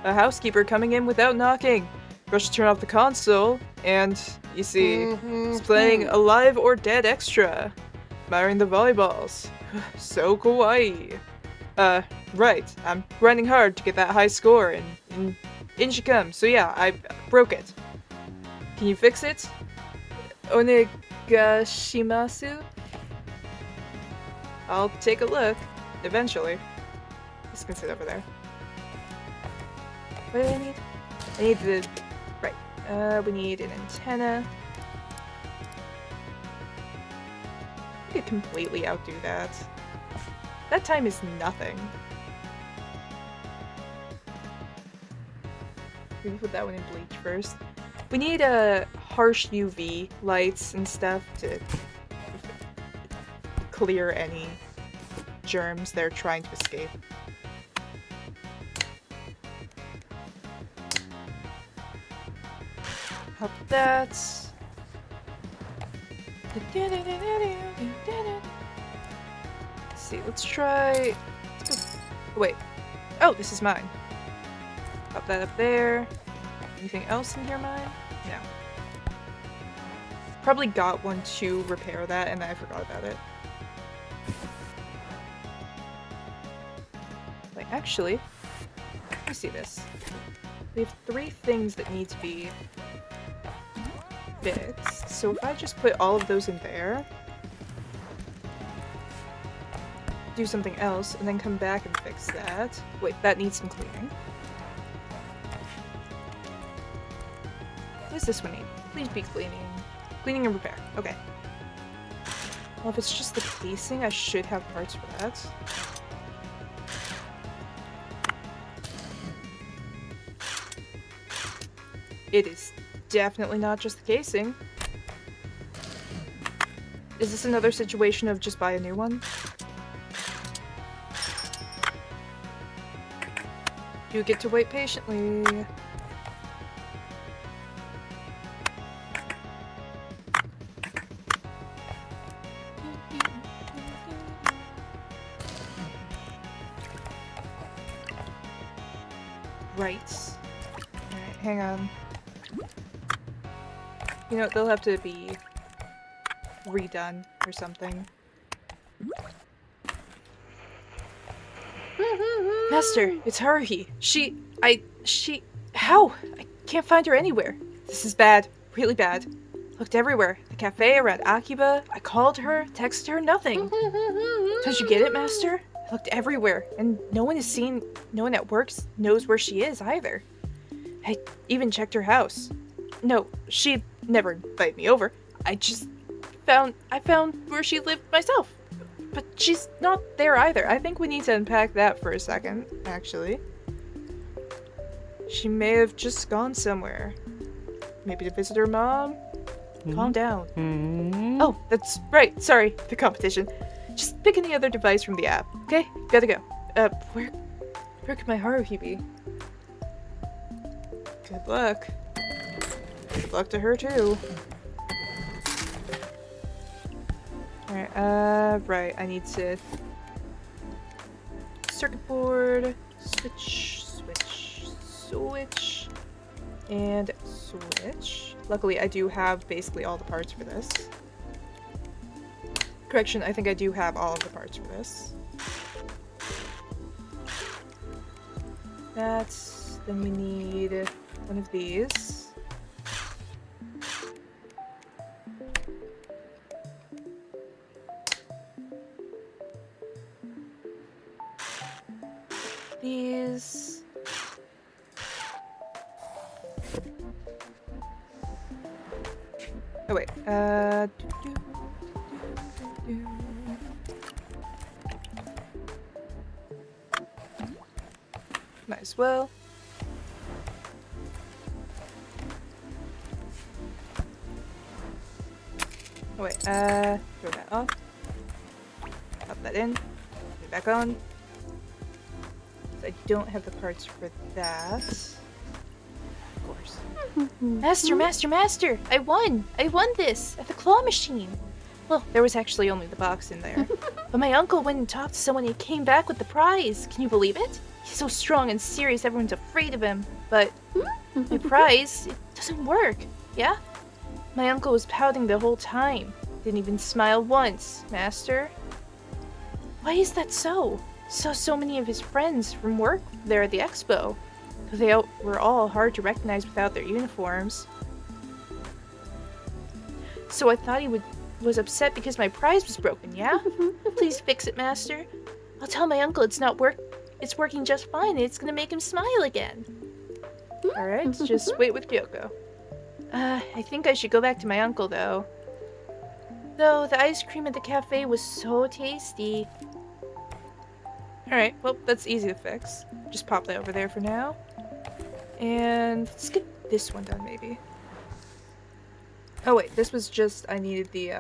A housekeeper coming in without knocking. Rushed to turn off the console and... You see, he's playing Alive or Dead Extra. Admiring the volleyballs. So kawaii. Right. I'm grinding hard to get that high score in Inchicum. So yeah, I broke it. Can you fix it? Onegashimasu? I'll take a look. Eventually. This can sit over there. What do I need? I need the... Right. We need an antenna. I could completely outdo that. That time is nothing. Maybe put that one in bleach first. We need harsh UV lights and stuff to clear any germs they're trying to escape. Help that. Let's see, let's try... Let's go... Wait. Oh, this is mine. Pop that up there. Anything else in here mine? No. Probably got one to repair that and then I forgot about it. Like, actually, let me see this. We have 3 things that need to be fixed. So if I just put all of those in there, do something else, and then come back and fix that. Wait, that needs some cleaning. What does this one need? Please be cleaning. Cleaning and repair. Okay. Well, if it's just the casing, I should have parts for that. It is definitely not just the casing. Is this another situation of just buy a new one? You get to wait patiently. Right. Alright, hang on. You know, they'll have to be redone. or something. Master, it's Haruhi. How? I can't find her anywhere. This is bad. Really bad. Looked everywhere. The cafe, around Akiba. I called her, texted her, nothing. Don't you get it, Master? I looked everywhere, and no one at work knows where she is either. I even checked her house. No, she never invited me over. I found where she lived myself. But she's not there either. I think we need to unpack that for a second, actually. She may have just gone somewhere. Maybe to visit her mom? Calm down. Oh, that's right. Sorry, the competition. Just pick any other device from the app, okay? Gotta go. Where could my Haruhi be? Good luck. Good luck to her, too. Alright, right, I need to... Circuit board, switch, and switch. Luckily, I do have basically all the parts for this. Correction, I think I do have all of the parts for this. Then we need one of these. These. Oh wait, might as well. Oh wait, throw that off. Pop that in. Put it back on. I don't have the parts for that. Of course. Master! I won this at the claw machine. Well, there was actually only the box in there. But my uncle went and talked to someone and he came back with the prize. Can you believe it? He's so strong and serious, everyone's afraid of him. But my prize, it doesn't work. Yeah? My uncle was pouting the whole time. Didn't even smile once, Master. Why is that so? So many of his friends from work there at the expo. They were all hard to recognize without their uniforms. So I thought he was upset because my prize was broken, yeah? Please fix it, Master. I'll tell my uncle it's working just fine and it's gonna make him smile again. Alright, just wait with Kyoko. I think I should go back to my uncle though. Though the ice cream at the cafe was so tasty. Alright, well, that's easy to fix. Just pop that over there for now. And let's get this one done, maybe. Oh wait, this was just, I needed the,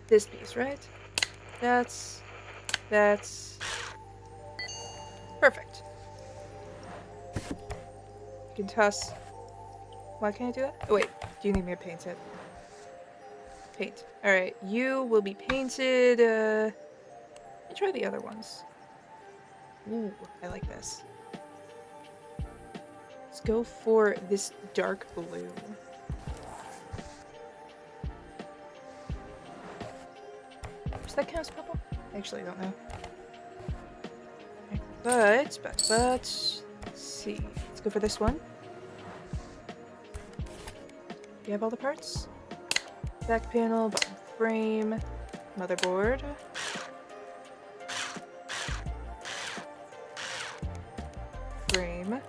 this piece, right? That's perfect. You can toss. Why can't I do that? Oh wait, do you need me to paint it? Paint. Alright, you will be painted, let me try the other ones. Ooh, I like this. Let's go for this dark blue. Does that count as purple? Actually, I don't know. Okay, but, let's see. Let's go for this one. Do you have all the parts? Back panel, bottom frame, motherboard. Frame.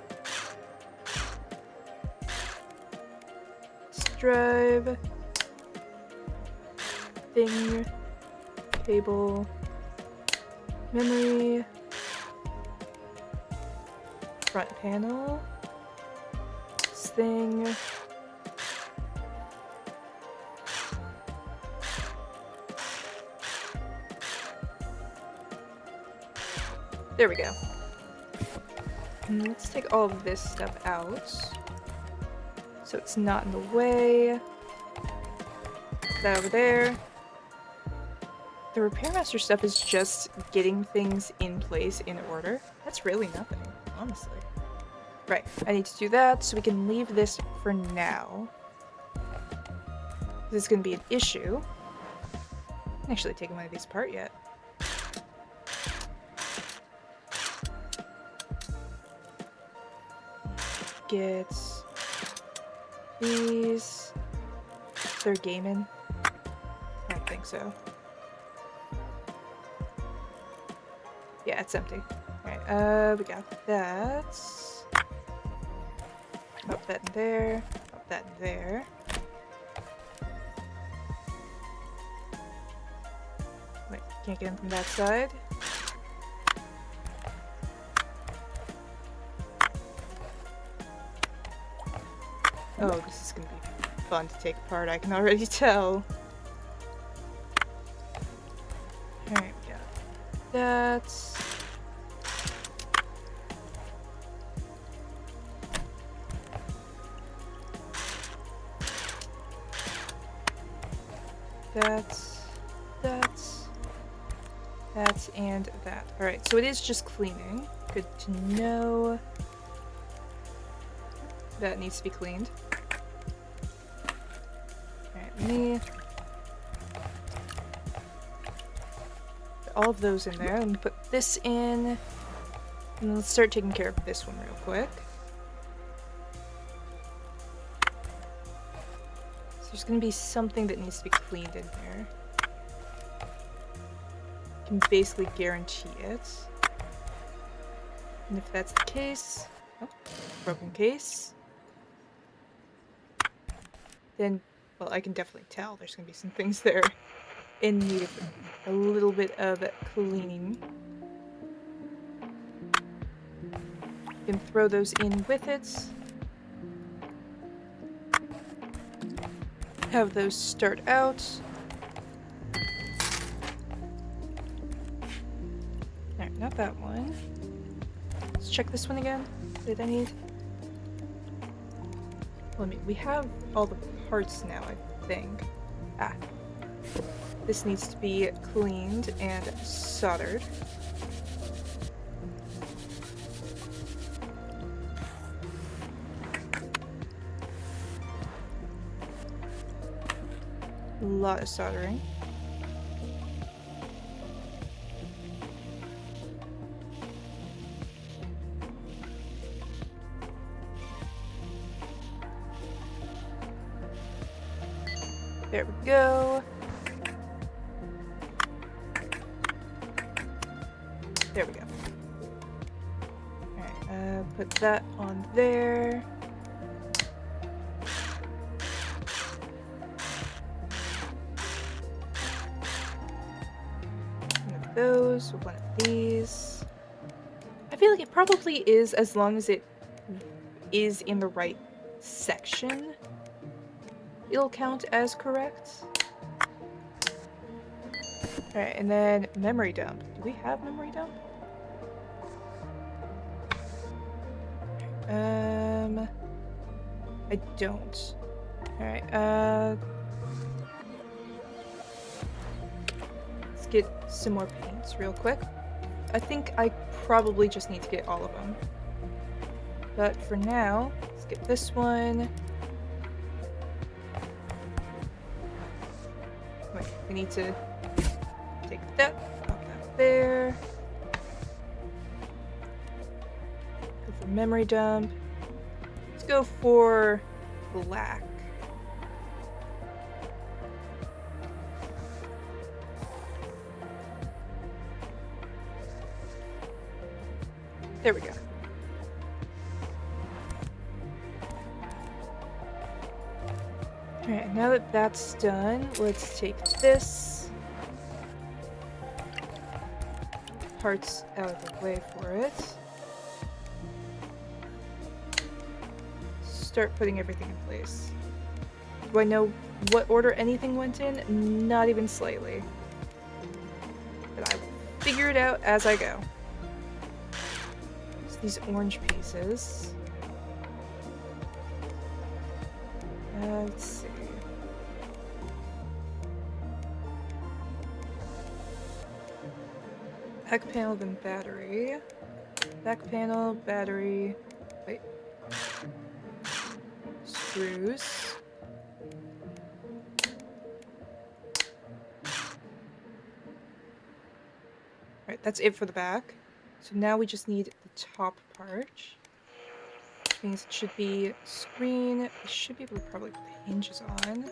Drive. Thing. Cable. Memory. Front panel. This thing. There we go. And let's take all of this stuff out. So it's not in the way. Put that over there. The Repairmaster stuff is just getting things in place in order. That's really nothing, honestly. Right, I need to do that so we can leave this for now. This is going to be an issue. haven't actually taken one of these apart yet. Get these. They're gaming. I don't think so. Yeah, it's empty. Alright, we got that. Pop that in there. Pop that in there. Wait, can't get in from that side. Oh, this is gonna be fun to take apart, I can already tell. Alright, we got that. That, and that. Alright, so it is just cleaning. Good to know. That needs to be cleaned. Alright, me. Put all of those in there. Let me put this in. And let's start taking care of this one real quick. So there's gonna be something that needs to be cleaned in here. I can basically guarantee it. And if that's the case, oh, broken case, then, well, I can definitely tell there's gonna be some things there in need of a little bit of cleaning. You can throw those in with it. Have those start out. Alright, not that one. Let's check this one again. Did I need? Well, I mean, we have all the parts now, I think. Ah. This needs to be cleaned and soldered. A lot of soldering. There we go. There we go. Alright, put that on there. One of those, one of these. I feel like it probably is, as long as it is in the right section, it'll count as correct. Alright, and then memory dump. Do we have memory dump? I don't. Alright, let's get some more paints real quick. I think I probably just need to get all of them. But for now, let's get this one. Wait, we need to take that, pop that there. Go for memory dump. Let's go for black. There we go. Alright, now that that's done, let's take this. Parts out of the way for it. Start putting everything in place. Do I know what order anything went in? Not even slightly. But I will figure it out as I go. So these orange pieces. Let's see. Back panel, then battery. Back panel, battery. Wait. Screws. Alright, that's it for the back. So now we just need the top part. Which means it should be screen. We should be able to probably put the hinges on.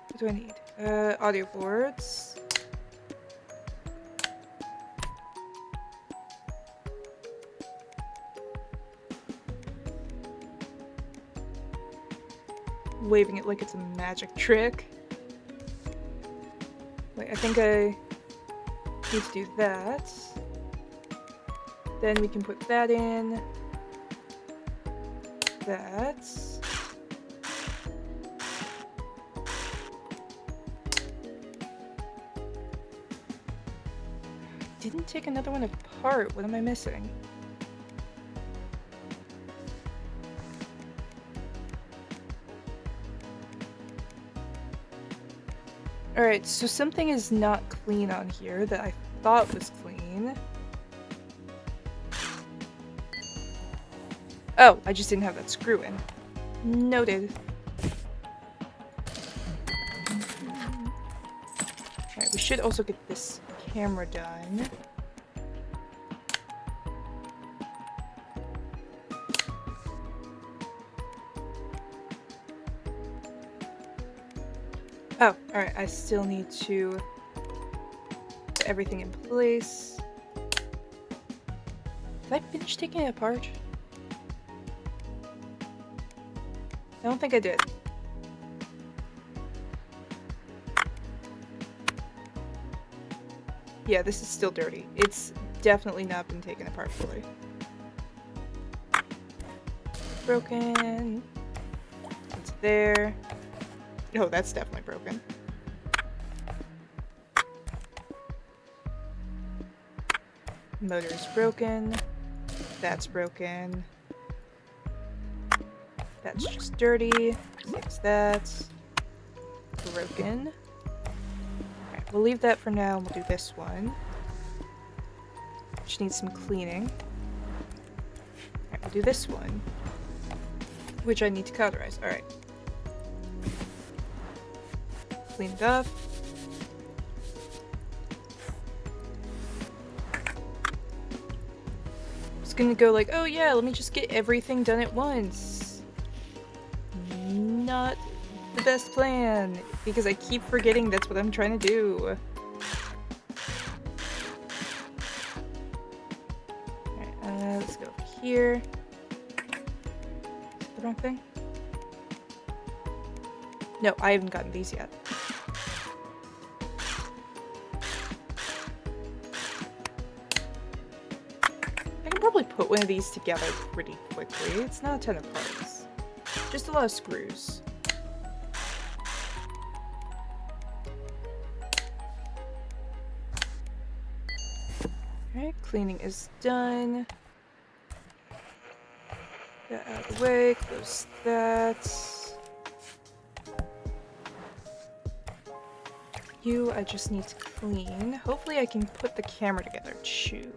'What do I need? Audio boards. Waving it like it's a magic trick. Wait, I think I need to do that. Then we can put that in. That. Didn't take another one apart. What am I missing? Alright, so something is not clean on here that I thought was clean. Oh, I just didn't have that screw in. Noted. Alright, we should also get this camera done. Oh, alright, I still need to put everything in place. Did I finish taking it apart? I don't think I did. Yeah, this is still dirty. It's definitely not been taken apart fully. Broken. It's there. Oh, that's definitely broken. Motor is broken. That's broken. That's just dirty. Fix that. Broken. Alright, we'll leave that for now and we'll do this one. Which needs some cleaning. Alright, we'll do this one. Which I need to cauterize. Alright. Clean it up. I was gonna go like, oh yeah, let me just get everything done at once. Not the best plan, because I keep forgetting that's what I'm trying to do. Alright, let's go over here. Is that the wrong thing? No, I haven't gotten these yet. I can probably put one of these together pretty quickly. It's not a ton of parts. Just a lot of screws. Alright, cleaning is done. Get that out of the way, close that. You, I just need to clean. Hopefully I can put the camera together too.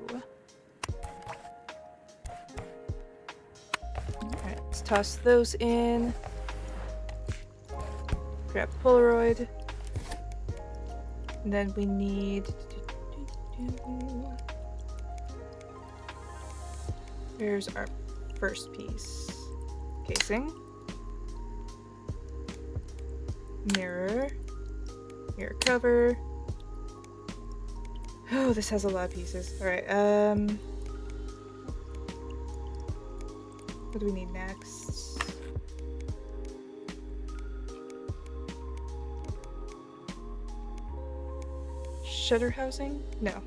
Alright, let's toss those in. Grab the Polaroid. And then we need... Here's our first piece. Casing. Mirror. Mirror cover. Oh, this has a lot of pieces. Alright, what do we need next? Shutter housing? No.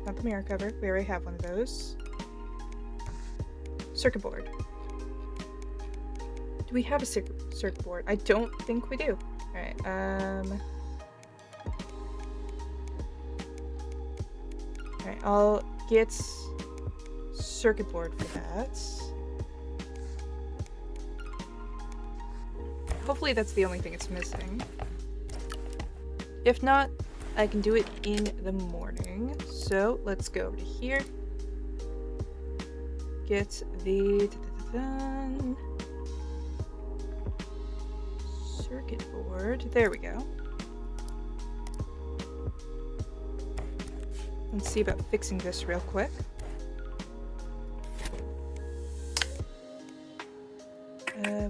Not the mirror cover. We already have one of those. Circuit board. Do we have a circuit board? I don't think we do. Alright, Alright, I'll get circuit board for that. Hopefully that's the only thing it's missing. If not, I can do it in the morning. So let's go over to here. get the circuit board. There we go. Let's see about fixing this real quick.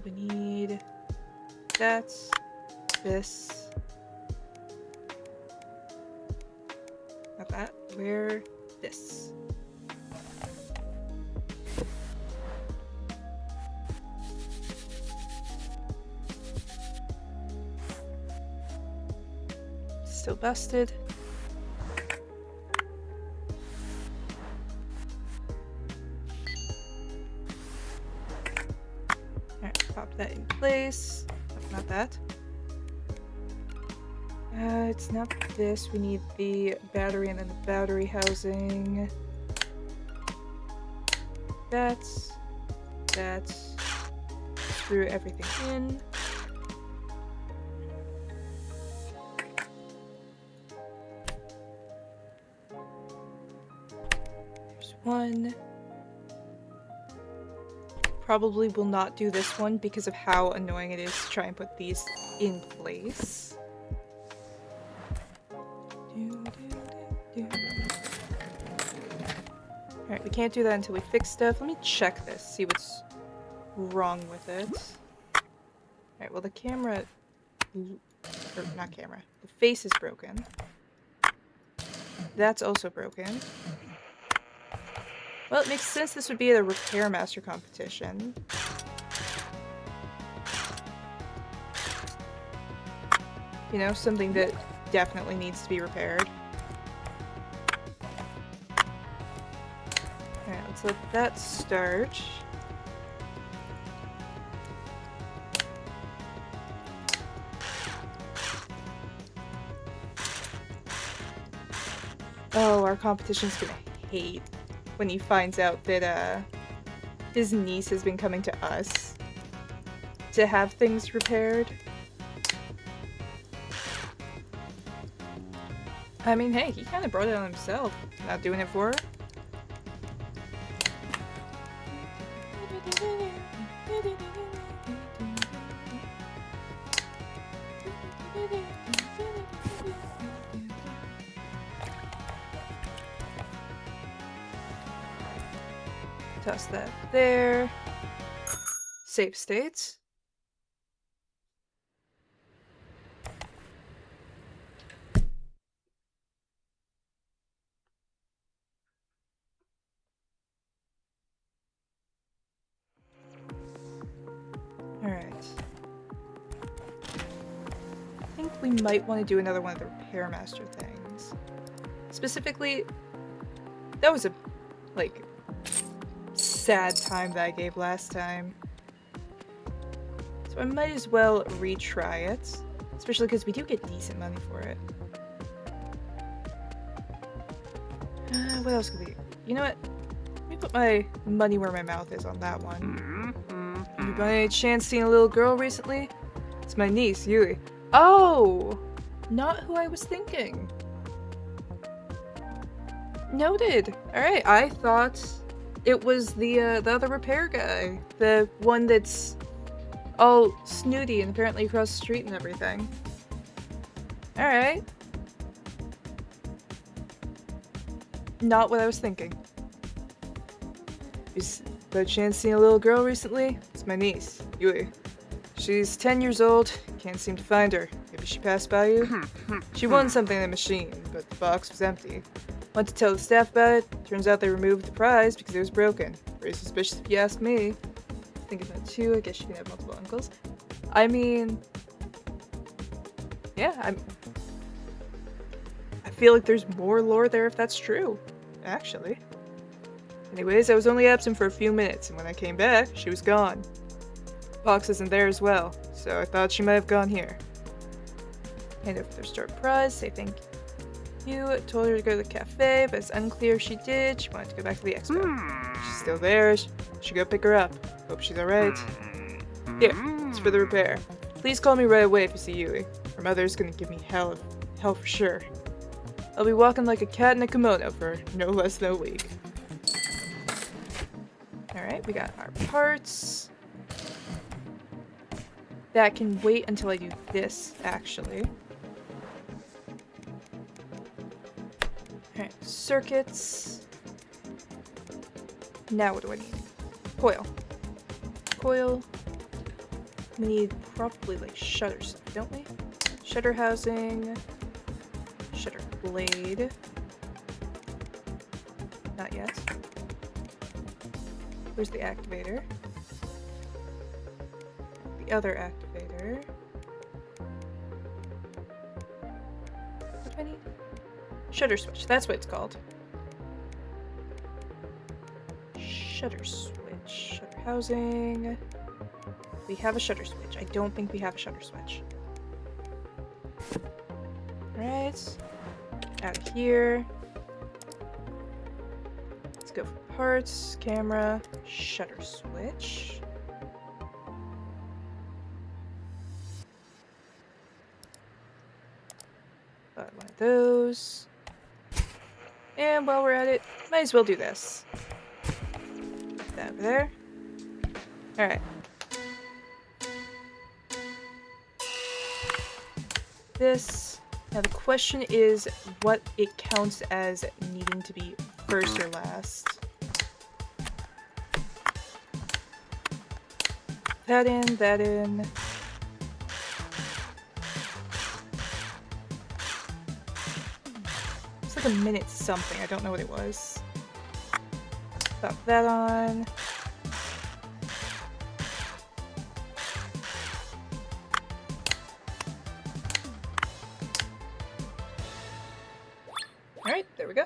We need that, this, not that, where, this. Still busted. Pop that in place. Not that. It's not this. We need the battery and then the battery housing. That. Screw everything in. There's one. Probably will not do this one because of how annoying it is to try and put these in place. Alright, we can't do that until we fix stuff. Let me check this, see what's wrong with it. Alright, well the camera... or not camera. The face is broken. That's also broken. Well, it makes sense this would be at a Repair Master competition. You know, something that definitely needs to be repaired. Alright, let's let that start. Oh, our competition's gonna hate when he finds out that his niece has been coming to us to have things repaired. I mean, hey, he kind of brought it on himself, not doing it for her. Toss that there. Save states. Alright. I think we might want to do another one of the Repair Master things. Specifically, that was a, like, sad time that I gave last time. So I might as well retry it. Especially because we do get decent money for it. What else could we... You know what? Let me put my money where my mouth is on that one. Have you by any chance seen a little girl recently? It's my niece, Yui. Oh! Not who I was thinking. Noted. Alright, I thought it was the other repair guy. The one that's all snooty and apparently across the street and everything. Alright. Not what I was thinking. You by chance seen a little girl recently? It's my niece, Yui. She's 10 years old, can't seem to find her. Maybe she passed by you? She won something in the machine, but the box was empty. Went to tell the staff about it. Turns out they removed the prize because it was broken. Very suspicious if you ask me. Think of that too. I guess you can have multiple uncles. I mean... yeah, I feel like there's more lore there if that's true. Actually. Anyways, I was only absent for a few minutes, and when I came back, she was gone. Box isn't there as well, so I thought she might have gone here. Hand over their store prize, say thank you. Told her to go to the cafe, but it's unclear if she did. She wanted to go back to the expo. She's still there. Should go pick her up. Hope she's alright. Here, it's for the repair. Please call me right away if you see Yui. Her mother's gonna give me hell for sure. I'll be walking like a cat in a kimono for no less than a week. Alright, we got our parts. That can wait until I do this, actually. Alright, circuits. Now what do I need? Coil. Coil. We need probably like shutter stuff, don't we? Shutter housing. Shutter blade. Not yet. Where's the activator? The other activator. What do I need? Shutter switch. That's what it's called. Shutter switch. Shutter housing. We have a shutter switch. I don't think we have a shutter switch. Alright. Out of here. Let's go for parts, camera, shutter switch. Got one of those. And while we're at it, might as well do this. Put that over there. Alright. This. Now the question is what it counts as needing to be first or last. That in, that in. It's like a minute something, I don't know what it was. Pop that on. Alright, there we go.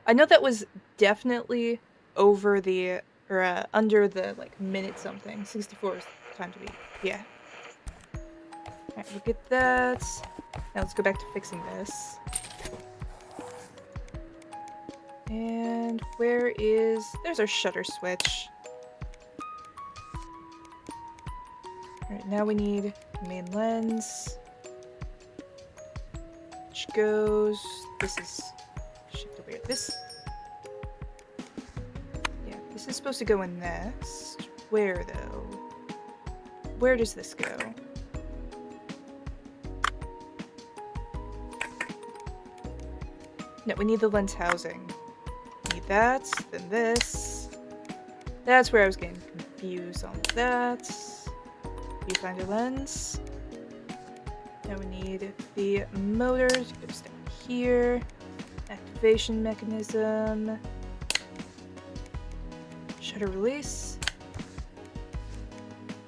I know that was definitely over the, or under the, like, minute something. 64 is the time to beat. Yeah. Alright, we'll get that. Now let's go back to fixing this. And where is... There's our shutter switch. Alright, now we need main lens. Which goes... This is... Shift over here. This... Yeah, this is supposed to go in next. Where, though? Where does this go? No, we need the lens housing. Need that, then this. That's where I was getting confused on that. Viewfinder lens. Now we need the motors. Goes down here. Activation mechanism. Shutter release.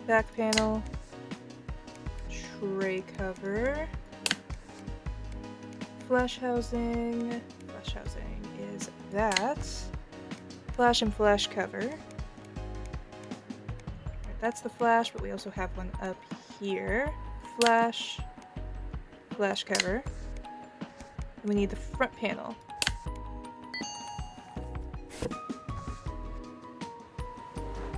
Back panel. Tray cover. Flash housing. Flash housing is that. Flash and flash cover. Right, that's the flash, but we also have one up here. Flash. Flash cover. And we need the front panel.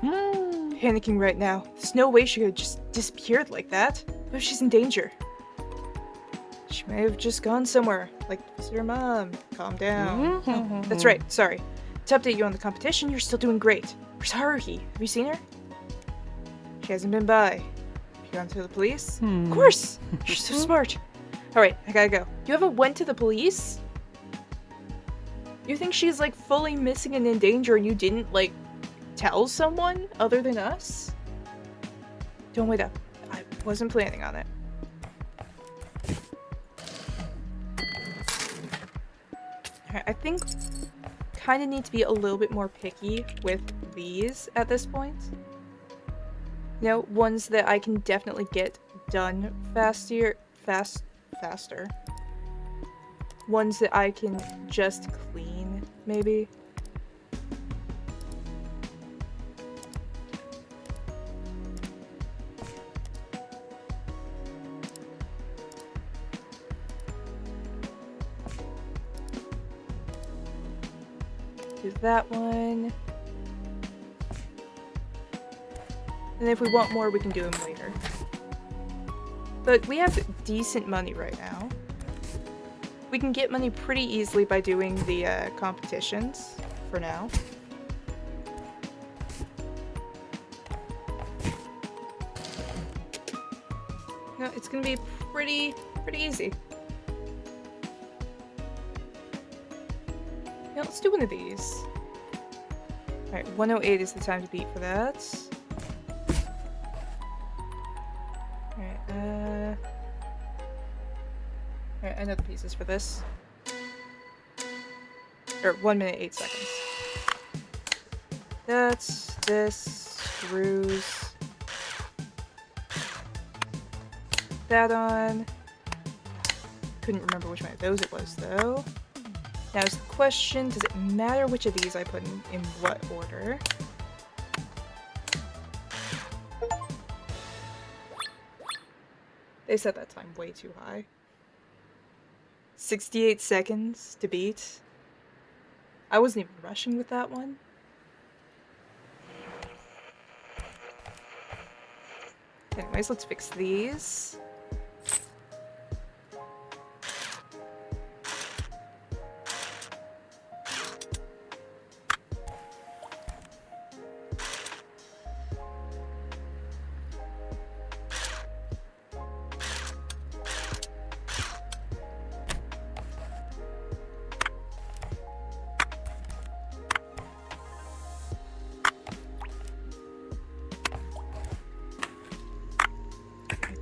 Panicking right now. There's no way she could have just disappeared like that. What if she's in danger? She may have just gone somewhere, like visit her mom. Calm down. Oh, that's right, sorry. To update you on the competition, you're still doing great. Where's Haruhi? Have you seen her? She hasn't been by. Have you gone to the police? Of course! You're so smart. Alright, I gotta go. You haven't went to the police? You think she's like fully missing and in danger and you didn't like tell someone other than us? Don't wait up. I wasn't planning on it. Alright, I think kind of need to be a little bit more picky with these at this point. You know, ones that I can definitely get done faster. Ones that I can just clean, maybe. Do that one. And if we want more, we can do them later. But we have decent money right now. We can get money pretty easily by doing the competitions for now. No, it's gonna be pretty easy. Yeah, let's do one of these. Alright, 108 is the time to beat for that. Alright, Alright, I know the pieces for this. Or 1 minute, 8 seconds. That's this, screws. That on. Couldn't remember which one of those it was, though. Now is the question, does it matter which of these I put in what order? They set that time way too high. 68 seconds to beat. I wasn't even rushing with that one. Anyways, let's fix these.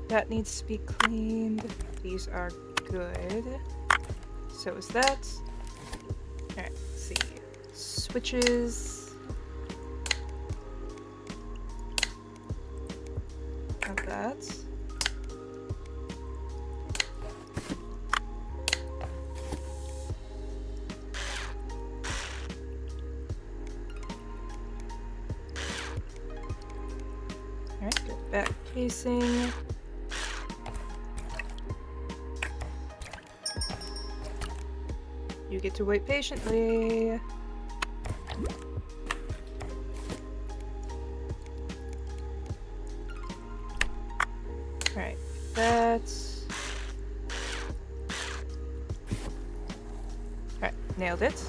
That needs to be cleaned. These are good. So is that. Alright, let's see. Switches. Got that. Alright, good. Back casing. You get to wait patiently. Alright, that's... Alright, nailed it.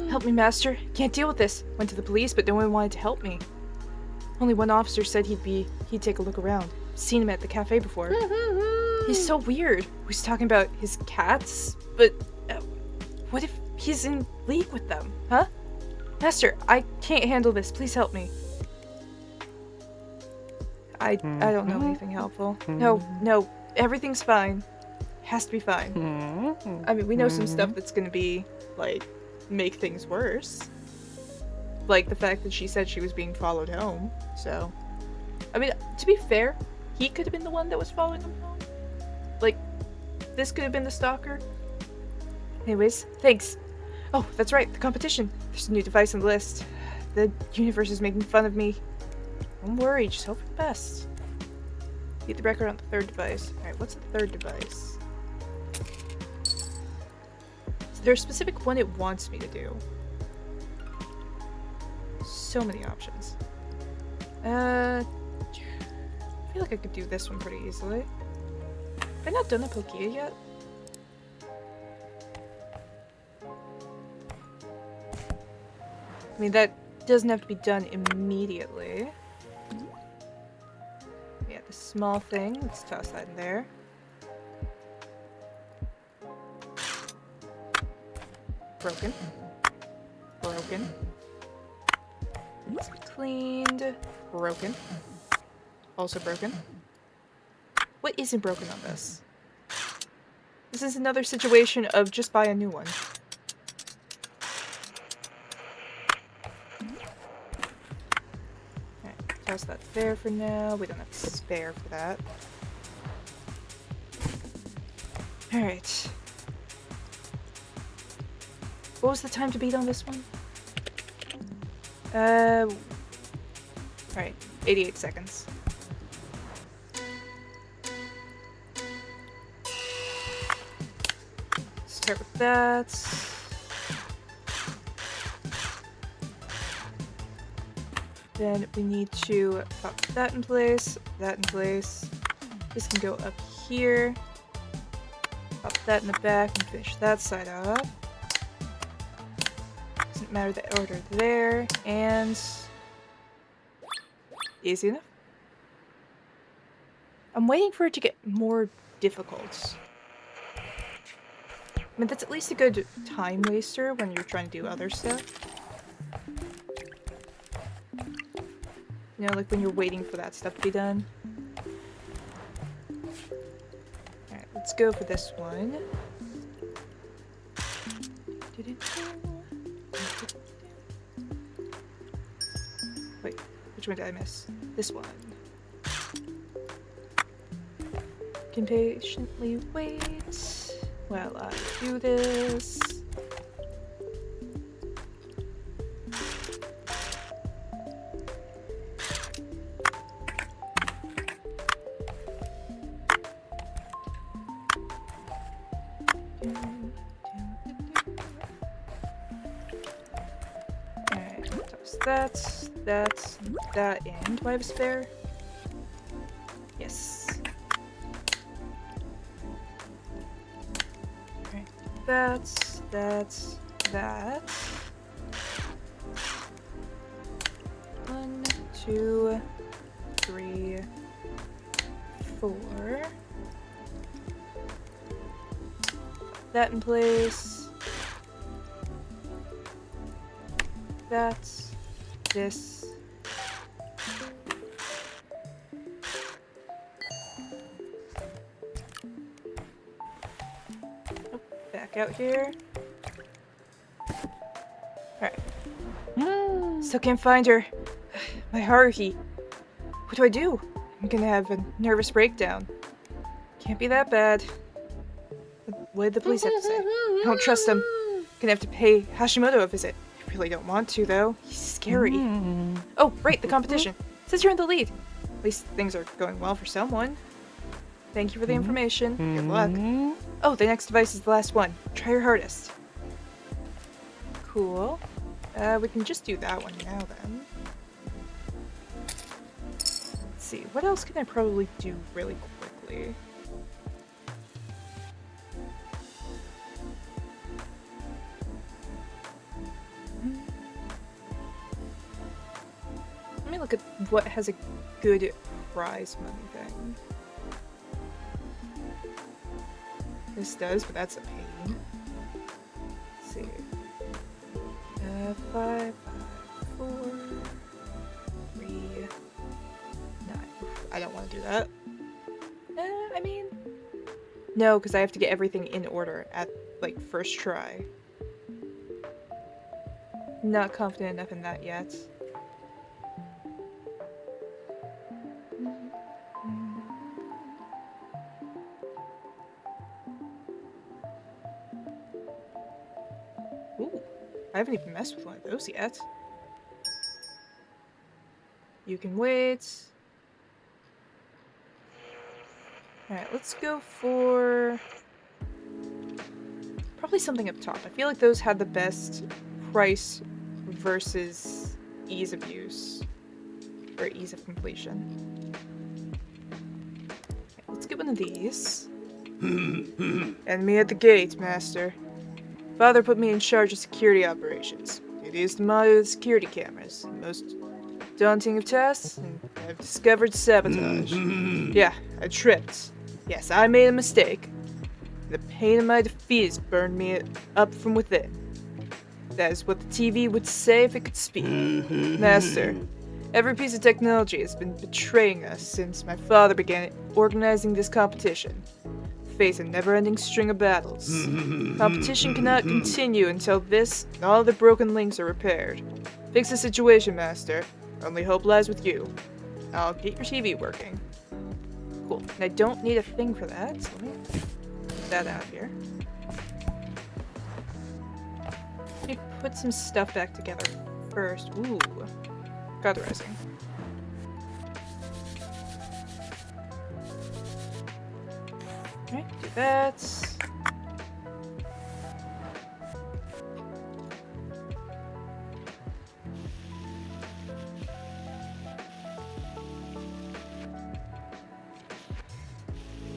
Help me, Master. Can't deal with this. Went to the police, but no one wanted to help me. Only one officer said he'd take a look around. Seen him at the cafe before. He's so weird. He's talking about his cats, but... what if he's in league with them, huh? Master, I can't handle this. Please help me. I don't know anything helpful. No, everything's fine. Has to be fine. I mean, we know some stuff that's gonna be, like, make things worse. Like the fact that she said she was being followed home, so... I mean, to be fair, he could have been the one that was following him home. Like, this could have been the stalker. Anyways, thanks. Oh, that's right, the competition. There's a new device on the list. The universe is making fun of me. Don't worry, just hope for the best. Beat the record on the third device. Alright, what's the third device? Is there a specific one it wants me to do? So many options. I feel like I could do this one pretty easily. Have I not done the Pokia yet? I mean, that doesn't have to be done immediately. Yeah, the small thing. Let's toss that in there. Broken. Broken. Needs to be cleaned. Broken. Also broken. What isn't broken on this? This is another situation of just buy a new one. Toss that there for now. We don't have to spare for that. Alright. What was the time to beat on this one? Alright, 88 seconds. Start with that. Then we need to pop that in place, that in place. This can go up here. Pop that in the back and finish that side off. Doesn't matter the order there, and easy enough. I'm waiting for it to get more difficult. I mean, that's at least a good time waster when you're trying to do other stuff. You know, like when you're waiting for that stuff to be done. Alright, let's go for this one. Wait, which one did I miss? This one. Can patiently wait while I do this. Alright, that's that, and do I have a spare? Yes. Alright, that's that. 1, 2, 3, 4. That in place. That's this. Oh, back out here. Alright. Still can't find her. My Haruhi. What do I do? I'm gonna have a nervous breakdown. Can't be that bad. What did the police have to say? I don't trust them. Gonna have to pay Hashimoto a visit. I really don't want to, though. He's scary. Oh, right, the competition. Says you're in the lead. At least things are going well for someone. Thank you for the information. Good luck. Oh, the next device is the last one. Try your hardest. Cool. We can just do that one now, then. Let's see. What else can I probably do really quickly? Let me look at what has a good prize money thing. This does, but that's a pain. Let's see. 5, 5, 4, 3, 9. I don't want to do that. I mean, no, because I have to get everything in order at, like, first try. Not confident enough in that yet. Ooh, I haven't even messed with one of those yet. You can wait. Alright, let's go for probably something up top. I feel like those had the best price versus ease of use, or ease of completion. Okay, let's get one of these. Enemy at the gate, Master. Father put me in charge of security operations. It is to monitor the security cameras. The most daunting of tasks, and I've discovered sabotage. Yeah, I tripped. Yes, I made a mistake. The pain of my defeat has burned me up from within. That is what the TV would say if it could speak. Master, every piece of technology has been betraying us since my father began organizing this competition. Face a never-ending string of battles. Competition cannot continue until this and all the broken links are repaired. Fix the situation, Master. Only hope lies with you. I'll get your TV working. Cool. And I don't need a thing for that, so let me get that out here. Let me put some stuff back together first. Ooh. God rising. Alright, do that.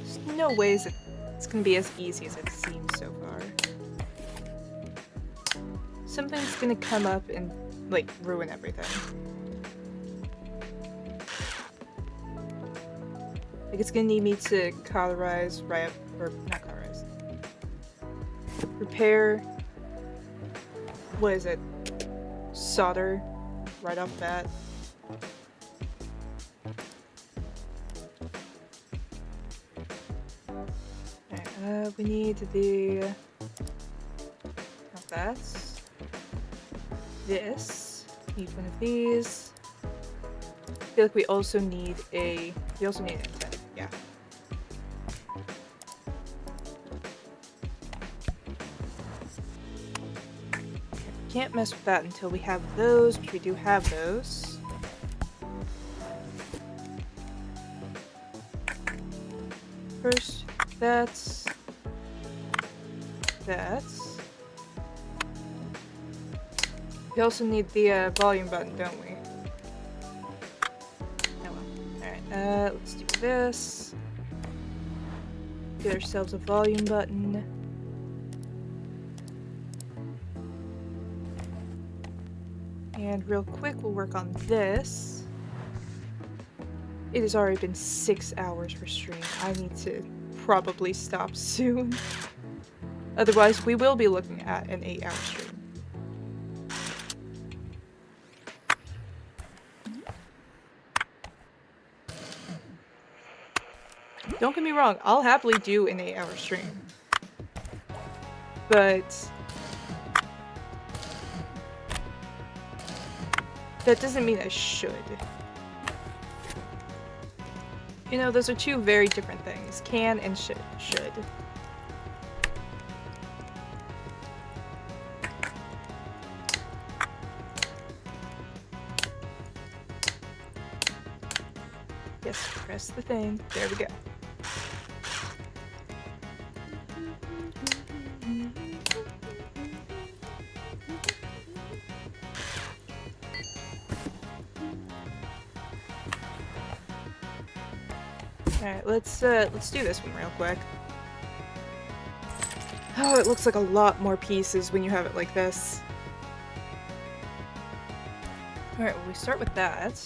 There's no ways that it's gonna be as easy as it seems so far. Something's gonna come up and, like, ruin everything. Like, it's gonna need me to cauterize right up, or not cauterize. Repair. What is it? Solder right off the bat. Alright, we need the. Not that. This. Need one of these. I feel like we also need a. We also need an antenna. Yeah. Can't mess with that until we have those, which we do have those. First, that's... We also need the volume button, don't we? Oh well. Alright, let's do this. Get ourselves a volume button. And real quick, we'll work on this. It has already been 6 hours for stream. I need to probably stop soon. Otherwise, we will be looking at an 8-hour stream. Don't get me wrong, I'll happily do an 8-hour stream. But that doesn't mean I should. You know, those are two very different things. Can and should. Yes, press the thing. There we go. Alright, let's do this one real quick. Oh, it looks like a lot more pieces when you have it like this. Alright, well, we start with that.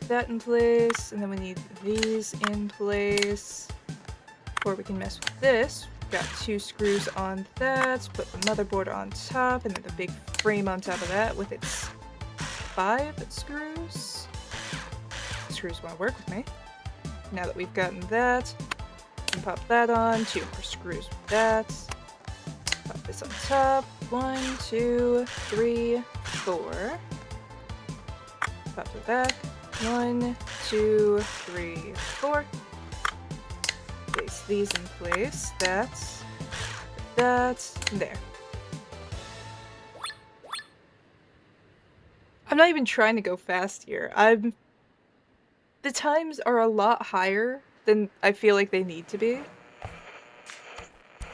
That in place, and then we need these in place before we can mess with this. Got 2 screws on that, put the motherboard on top, and then the big frame on top of that with its 5 screws. Screws want to work with me. Now that we've gotten that, we can pop that on. 2 more screws with that. Pop this on top. 1, 2, 3, 4. Pop it back. 1, 2, 3, 4. Place these in place. That's there. I'm not even trying to go fast here. The times are a lot higher than I feel like they need to be.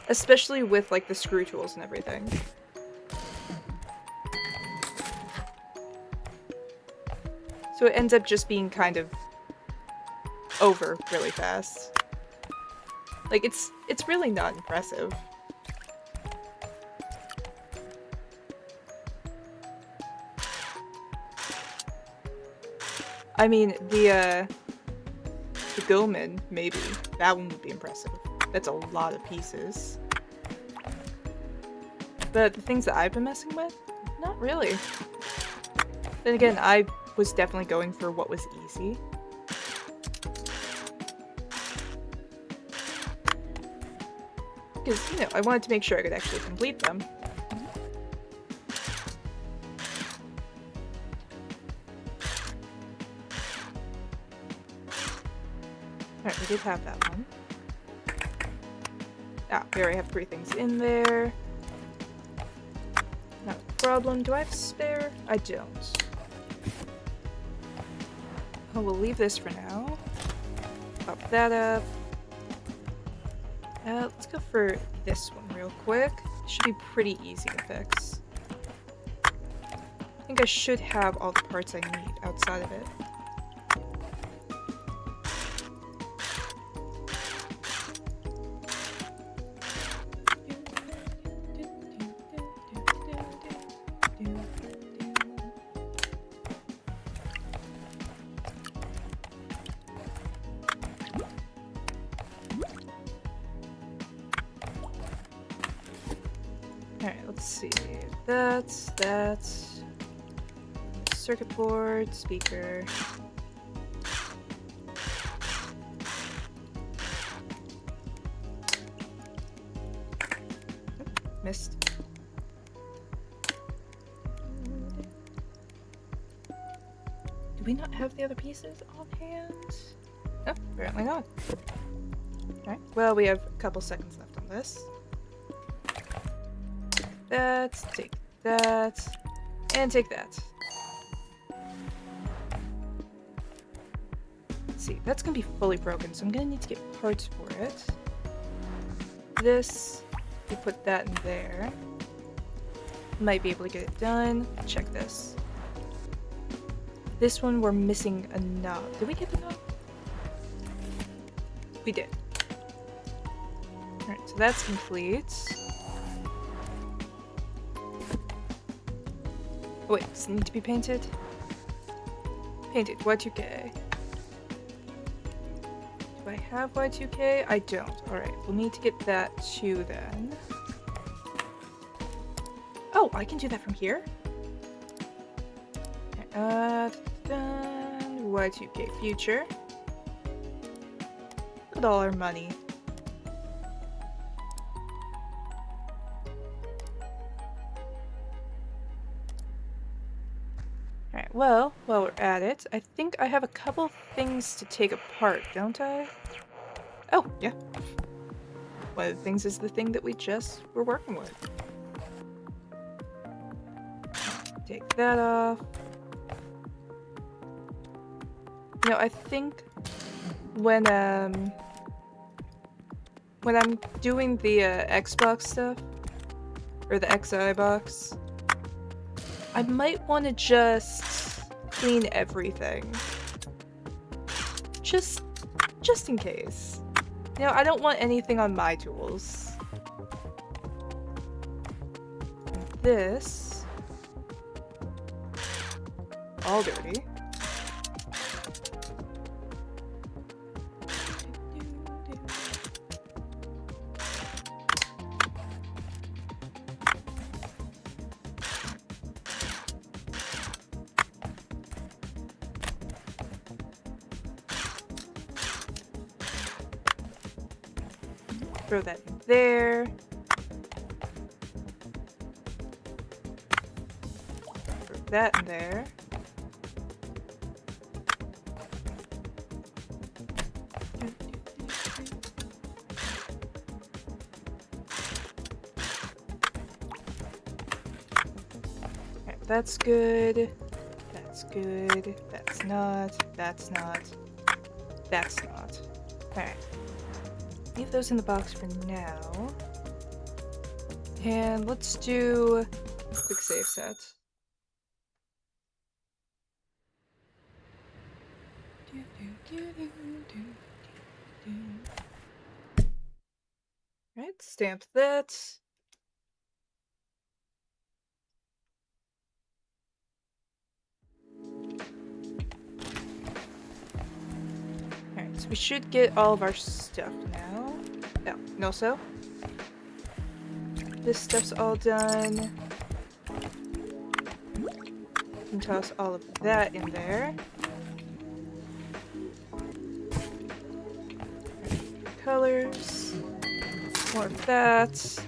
Especially with, like, the screw tools and everything. So it ends up just being kind of over really fast. Like, it's really not impressive. I mean, the Goman, maybe. That one would be impressive. That's a lot of pieces. But the things that I've been messing with? Not really. Then again, I was definitely going for what was easy. Because, you know, I wanted to make sure I could actually complete them. Alright, we did have that one. Ah, we already have 3 things in there. Not a problem. Do I have spare? I don't. Oh, we'll leave this for now. Pop that up. Let's go for this one real quick. It should be pretty easy to fix. I think I should have all the parts I need outside of it. Alright, let's see. That's circuit board, speaker. Oop, missed. Do we not have the other pieces on hand? Oh, apparently not. Alright, well, we have a couple seconds left on this. Take that, and take that. Let's see, that's gonna be fully broken, so I'm gonna need to get parts for it. This, we put that in there. Might be able to get it done. Check this. This one, we're missing a knob. Did we get the knob? We did. Alright, so that's complete. Oh, wait, does it need to be painted? Painted, Y2K. Do I have Y2K? I don't. Alright, we'll need to get that too then. Oh, I can do that from here? Done. Y2K future. Look at all our money. Alright, well, while we're at it, I think I have a couple things to take apart, don't I? Oh, yeah. One of the things is the thing that we just were working with. Take that off. You know, I think when I'm doing the Xbox stuff, or the XI box, I might want to just clean everything. Just in case. You know, I don't want anything on my tools. And this, all dirty. Throw that in there. Throw that in there. Okay, that's good. That's good. That's not. That's not. That's not. Alright. Leave those in the box for now. And let's do a quick save set. Right, stamp that. Alright, so we should get all of our stuff now. No, so? This stuff's all done. We can toss all of that in there. Colors. More of that.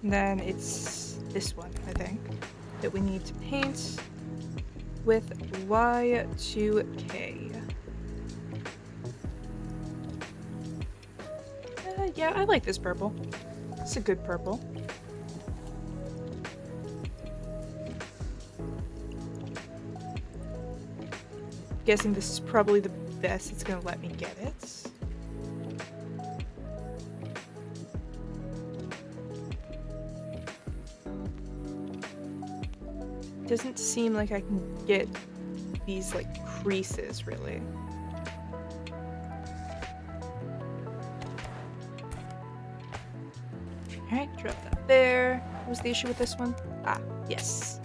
And then it's this one, I think, that we need to paint with Y2K. Yeah, I like this purple. It's a good purple. Guessing this is probably the best it's gonna let me get it. Doesn't seem like I can get these like creases really. Alright, drop that there. What was the issue with this one? Ah, yes.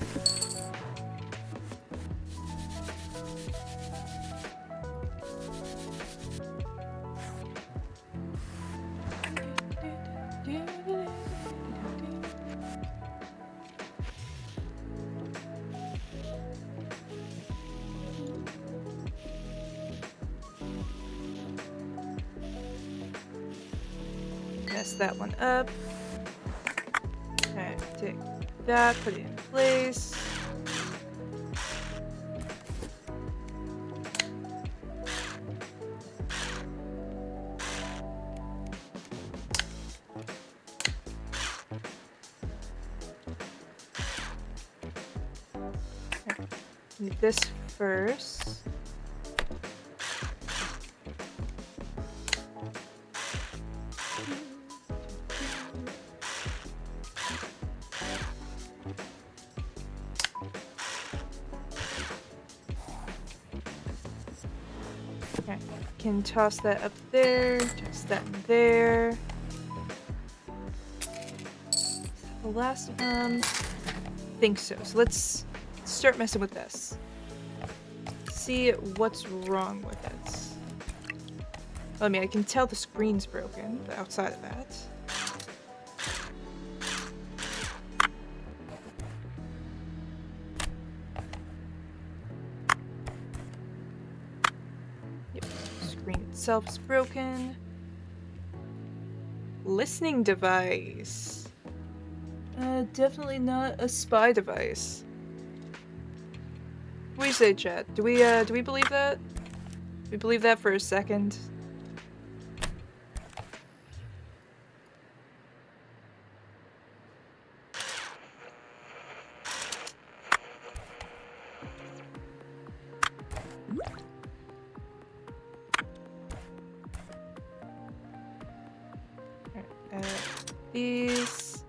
mess that one up. Alright, take that, put it in place. Need this first. Okay, can toss that up there, toss that in there. Is that the last one? I think so. So let's start messing with this. See what's wrong with it. I mean, I can tell the screen's broken, but outside of that. Yep, screen itself is broken. Listening device. Definitely not a spy device. What do you say, chat? Do we believe that? Do we believe that for a second? These.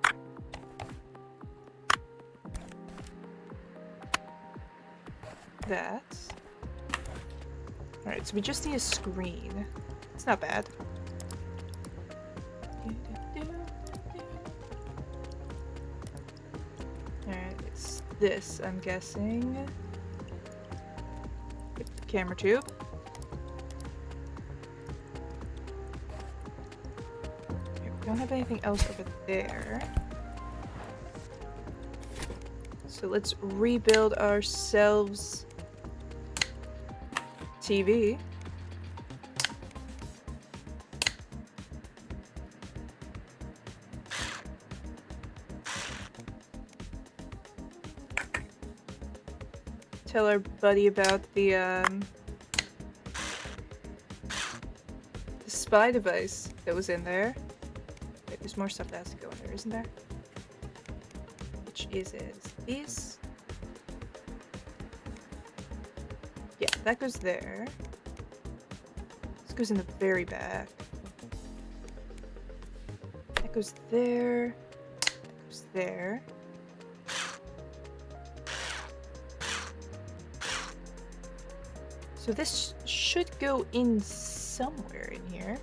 That. Alright, so we just need a screen. It's not bad. Alright, it's this, I'm guessing. Camera tube. Okay, we don't have anything else over there. So let's rebuild ourselves TV. Tell our buddy about the spy device that was in there. Wait, there's more stuff that has to go in there, isn't there? Which is these. Yeah, that goes there. This goes in the very back. That goes there. That goes there. So this should go in somewhere in here.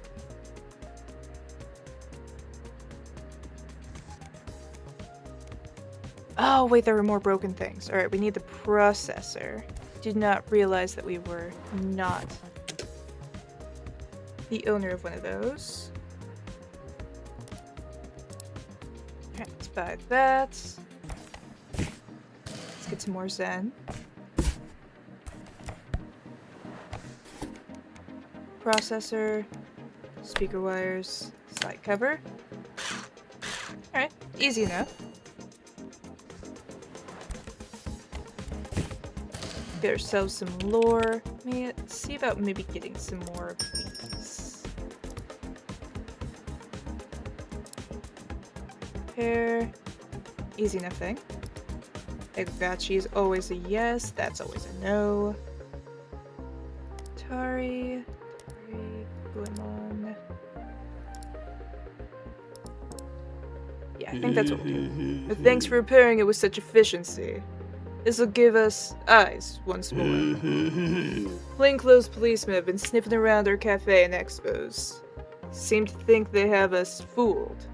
Oh, wait, there were more broken things. Alright, we need the processor. Did not realize that we were not the owner of one of those. Alright, let's buy that. Let's get some more Zen. Processor, speaker wires, side cover. Alright, easy enough. Get ourselves some lore. Let's see about maybe getting some more of these. Repair. Easy enough thing. Eggachi is always a yes. That's always a no. Tari. Goemon. Yeah, I think that's what we'll do. But thanks for repairing it with such efficiency. This'll give us eyes once more. Plainclothes policemen have been sniffing around our cafe and expos. Seem to think they have us fooled.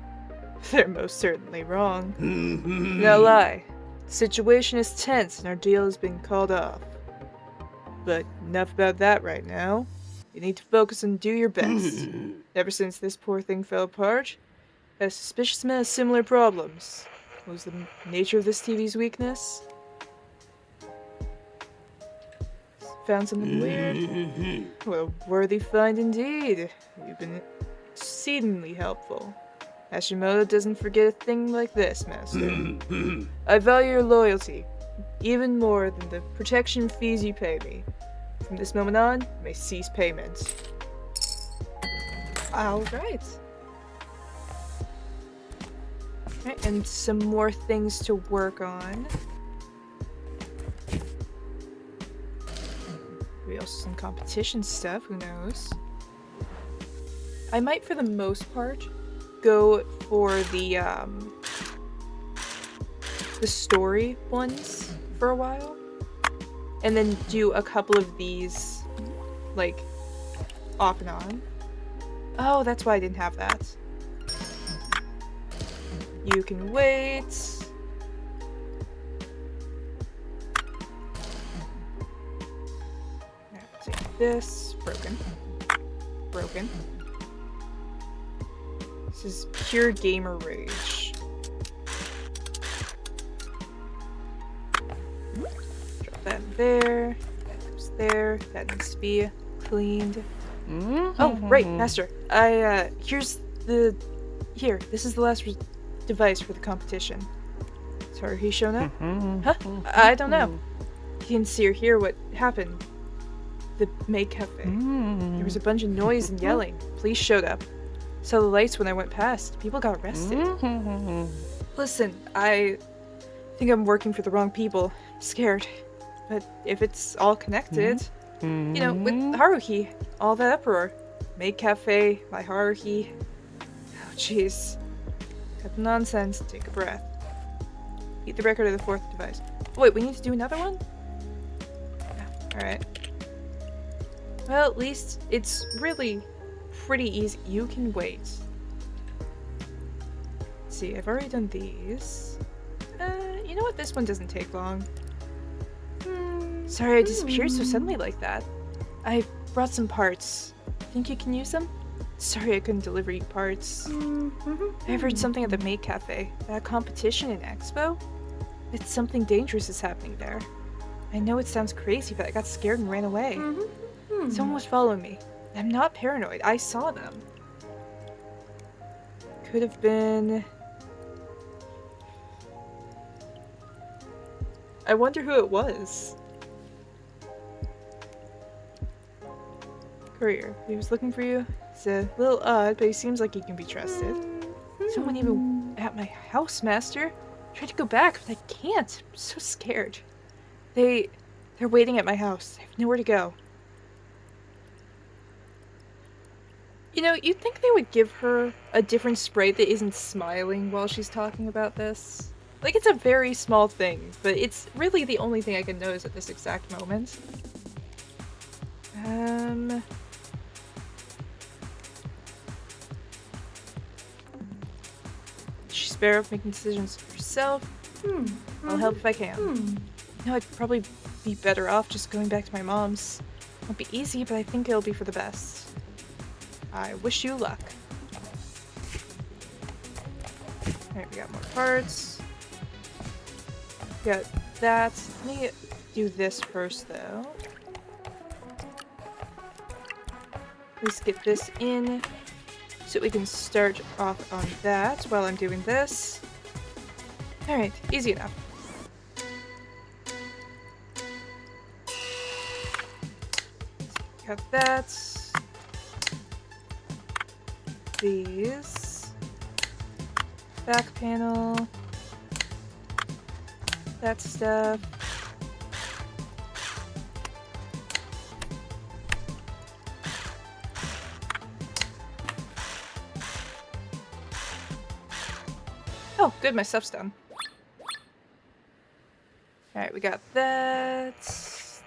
They're most certainly wrong. No lie. The situation is tense and our deal has been called off. But enough about that right now. You need to focus and do your best. Ever since this poor thing fell apart, a suspicious man has similar problems. What was the nature of this TV's weakness? Found something weird? What a worthy find indeed. You've been exceedingly helpful. Hashimoto doesn't forget a thing like this, Master. I value your loyalty, even more than the protection fees you pay me. From this moment on, you may cease payment. Alright. Alright, and some more things to work on. Maybe also some competition stuff, who knows? I might, for the most part, go for the story ones for a while. And then do a couple of these, like, off and on. Oh, that's why I didn't have that. You can wait. Take this. Broken. Broken. This is pure gamer rage. Drop that in there. That goes there. That needs to be cleaned. Oh, right, Master. Here's the... Here, this is the last device for the competition. So are he shown up? Huh? I don't know. You can see or hear what happened. The Maid Cafe. There was a bunch of noise and yelling. Police showed up. Saw the lights when I went past. People got arrested. Listen, I think I'm working for the wrong people. I'm scared. But if it's all connected, you know, with Haruhi, all that uproar. Maid Cafe, my Haruhi. Oh, jeez. Cut the nonsense. Take a breath. Beat the record of the 4th device. Oh, wait, we need to do another one? Yeah, alright. Well, at least it's really pretty easy. You can wait. Let's see, I've already done these. You know what? This one doesn't take long. Sorry I disappeared so suddenly like that. I brought some parts. Think you can use them? Sorry I couldn't deliver you parts. I heard something at the Maid Cafe. That competition in Expo? It's something dangerous is happening there. I know it sounds crazy, but I got scared and ran away. Someone was following me. I'm not paranoid. I saw them. Could have been... I wonder who it was. Courier. He was looking for you. He's a little odd, but he seems like he can be trusted. Someone even at my house, Master. I tried to go back, but I can't. I'm so scared. They're waiting at my house. I have nowhere to go. You know, you'd think they would give her a different sprite that isn't smiling while she's talking about this. Like, it's a very small thing, but it's really the only thing I can notice at this exact moment. She's better off making decisions for herself. I'll help if I can. You know, I'd probably be better off just going back to my mom's. Won't be easy, but I think it'll be for the best. I wish you luck. Alright, we got more parts. Got that. Let me do this first, though. At least get this in so we can start off on that while I'm doing this. Alright, easy enough. Got that. These. Back panel. That stuff. Oh, good, my stuff's done. Alright, we got that.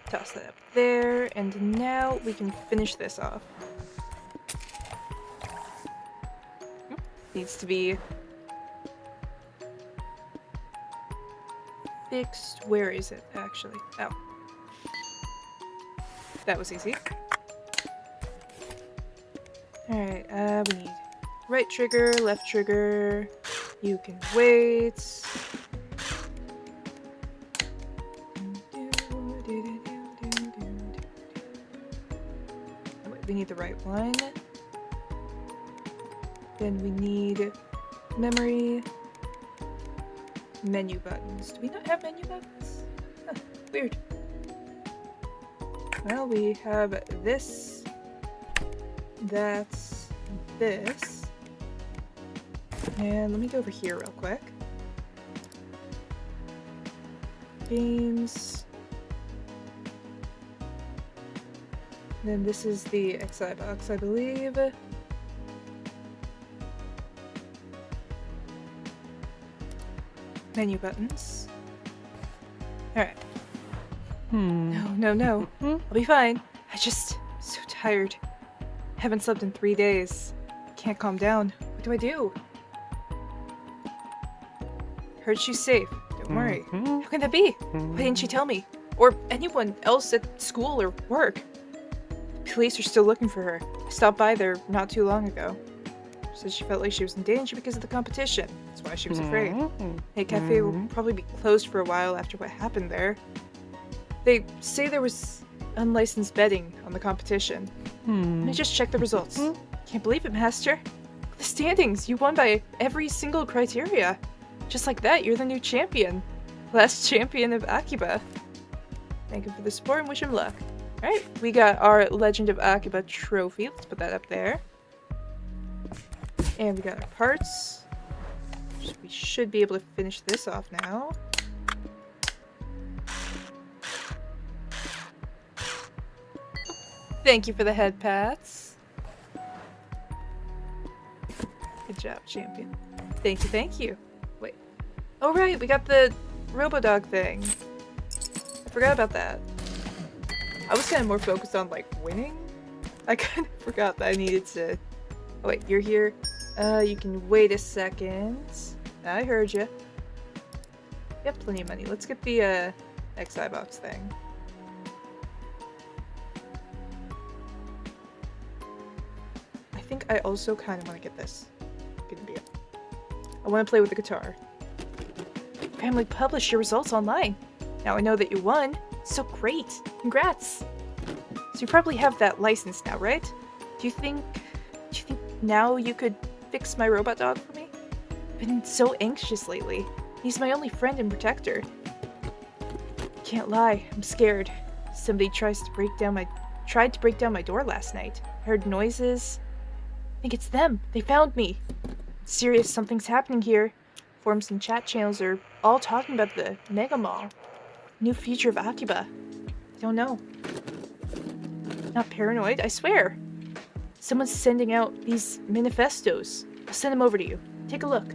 Toss that up there, and now we can finish this off. Needs to be fixed. Where is it, actually? Oh. That was easy. Alright, we need right trigger, left trigger. You can wait. We need the right one. Then we need Memory. Menu buttons. Do we not have menu buttons? Huh, weird. Well, we have this. That's this. And let me go over here real quick. Games. Then this is the XI box, I believe. Menu buttons. Alright. No. I'll be fine. I'm so tired. Haven't slept in 3 days. Can't calm down. What do I do? Heard she's safe. Don't worry. How can that be? Why didn't she tell me? Or anyone else at school or work? The police are still looking for her. I stopped by there not too long ago. She said she felt like she was in danger because of the competition. That's why she was afraid. The cafe will probably be closed for a while after what happened there. They say there was unlicensed betting on the competition. Let me just check the results. Can't believe it, Master. The standings! You won by every single criteria. Just like that, you're the new champion. Last champion of Akiba. Thank him for the support and wish him luck. Alright, we got our Legend of Akiba trophy. Let's put that up there. And we got our parts. We should be able to finish this off now. Thank you for the head pats. Good job, champion. Thank you. Wait. Oh right, we got the Robodog thing. I forgot about that. I was kind of more focused on, like, winning. I kind of forgot that I needed to... Oh wait, you're here. You can wait a second. I heard you. You have plenty of money. Let's get the, XI box thing. I think I also kind of want to get this. Good deal. I want to play with the guitar. Family published your results online. Now I know that you won. So great. Congrats. So you probably have that license now, right? Do you think now you could fix my robot dog for me? I've been so anxious lately. He's my only friend and protector. Can't lie, I'm scared. Somebody tried to break down my door last night. I heard noises. I think it's them. They found me. It's serious, something's happening here. Forums and chat channels are all talking about the Mega Mall. New future of Akiba. I don't know. Not paranoid, I swear. Someone's sending out these manifestos. I'll send them over to you. Take a look.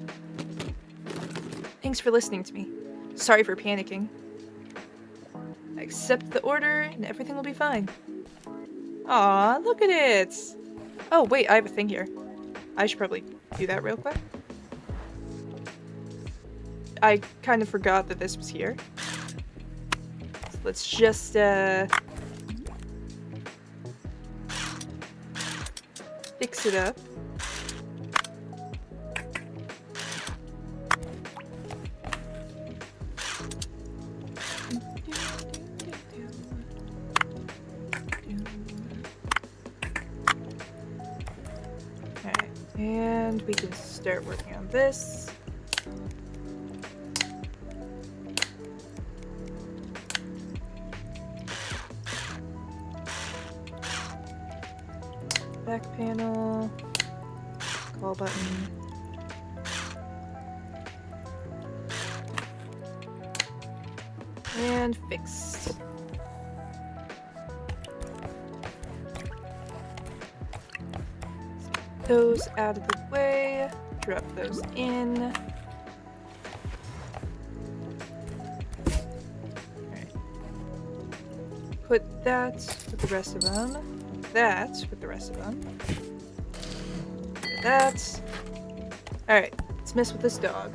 Thanks for listening to me. Sorry for panicking. I accept the order and everything will be fine. Aw, look at it! Oh, wait, I have a thing here. I should probably do that real quick. I kind of forgot that this was here. So let's just, fix it up. Alright, and we can start working on this. Back panel, call button. And fixed. Get those out of the way, drop those in. Alright. Put that with the rest of them. That with the rest of them. That. Alright, let's mess with this dog.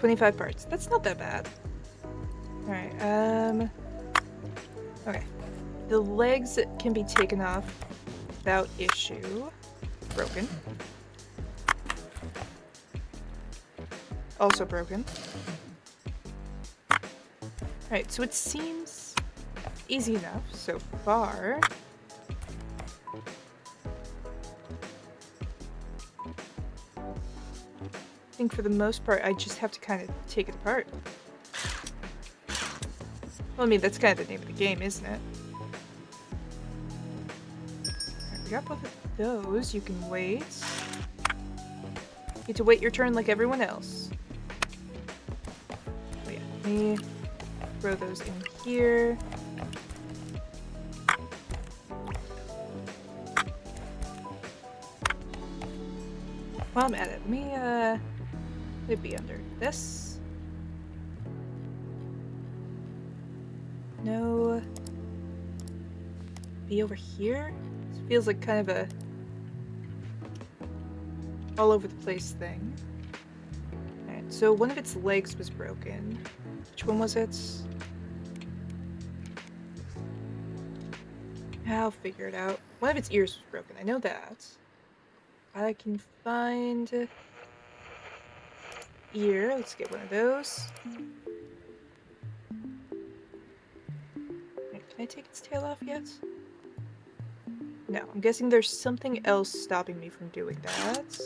25 parts. That's not that bad. Alright, okay. The legs can be taken off without issue. Broken. Also broken. Alright, so it seems easy enough so far. think for the most part, I just have to kind of take it apart. Well, I mean, that's kind of the name of the game, isn't it? Alright, we got both of those. You can wait. You get to wait your turn like everyone else. Oh yeah, let me throw those in here. While I'm at it, let me it'd be under this. No. Be over here? This feels like kind of a all over the place thing. Alright, so one of its legs was broken. Which one was it? I'll figure it out. One of its ears was broken, I know that. I can find ear. Let's get one of those. Wait, can I take its tail off yet? No, I'm guessing there's something else stopping me from doing that.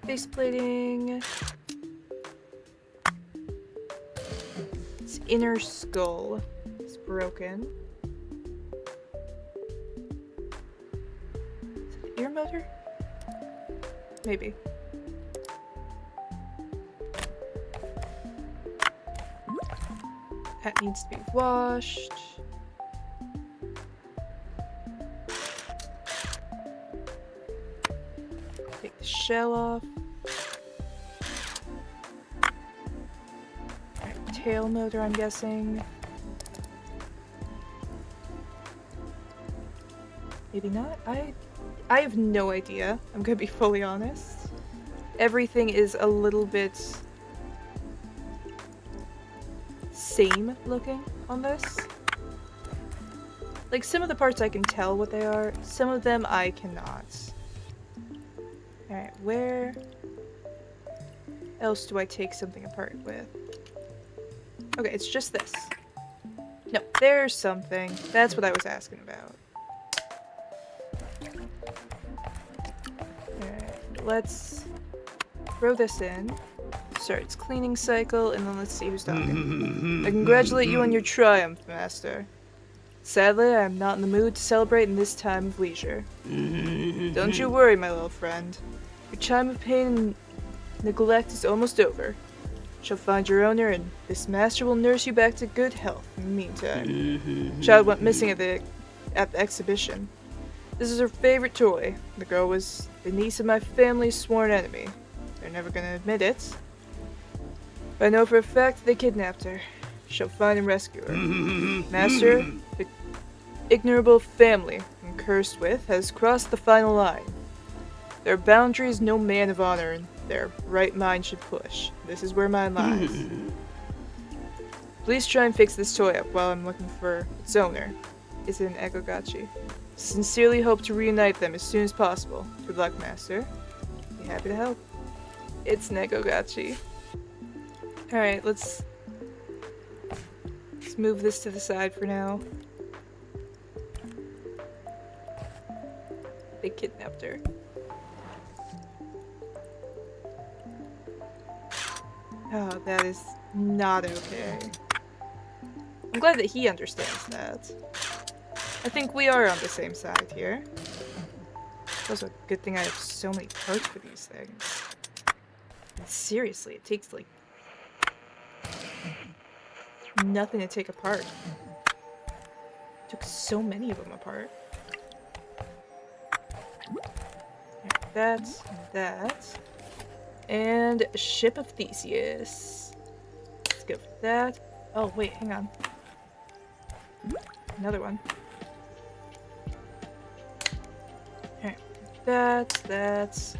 Face plating. Its inner skull is broken. Is it the ear motor? Maybe. That needs to be washed. Take the shell off. Alright, tail motor, I'm guessing. Maybe not. I have no idea. I'm gonna be fully honest. Everything is a little bit same looking on this. Like, some of the parts I can tell what they are, some of them I cannot. Alright, where else do I take something apart with? Okay, it's just this. No, there's something. That's what I was asking about. Alright, let's throw this in. Start its cleaning cycle, and then let's see who's talking. I congratulate you on your triumph, Master. Sadly, I am not in the mood to celebrate in this time of leisure. Don't you worry, my little friend. Your time of pain and neglect is almost over. You shall find your owner, and this master will nurse you back to good health in the meantime. The child went missing at the exhibition. This is her favorite toy. The girl was the niece of my family's sworn enemy. They're never gonna admit it. But I know for a fact they kidnapped her. Shall find and rescue her. Master, the ignoble family I'm cursed with has crossed the final line. There are boundaries no man of honor in their right mind should push. This is where mine lies. Please try and fix this toy up while I'm looking for its owner. Is it an Egogotchi? Sincerely hope to reunite them as soon as possible. Good luck, Master. Be happy to help. It's an Egogotchi. Alright, let's move this to the side for now. They kidnapped her. Oh, that is not okay. I'm glad that he understands that. I think we are on the same side here. It's also a good thing I have so many parts for these things. And seriously, it takes like nothing to take apart. Took so many of them apart. That. And Ship of Theseus. Let's go for that. Oh, wait, hang on. Another one. Alright, that's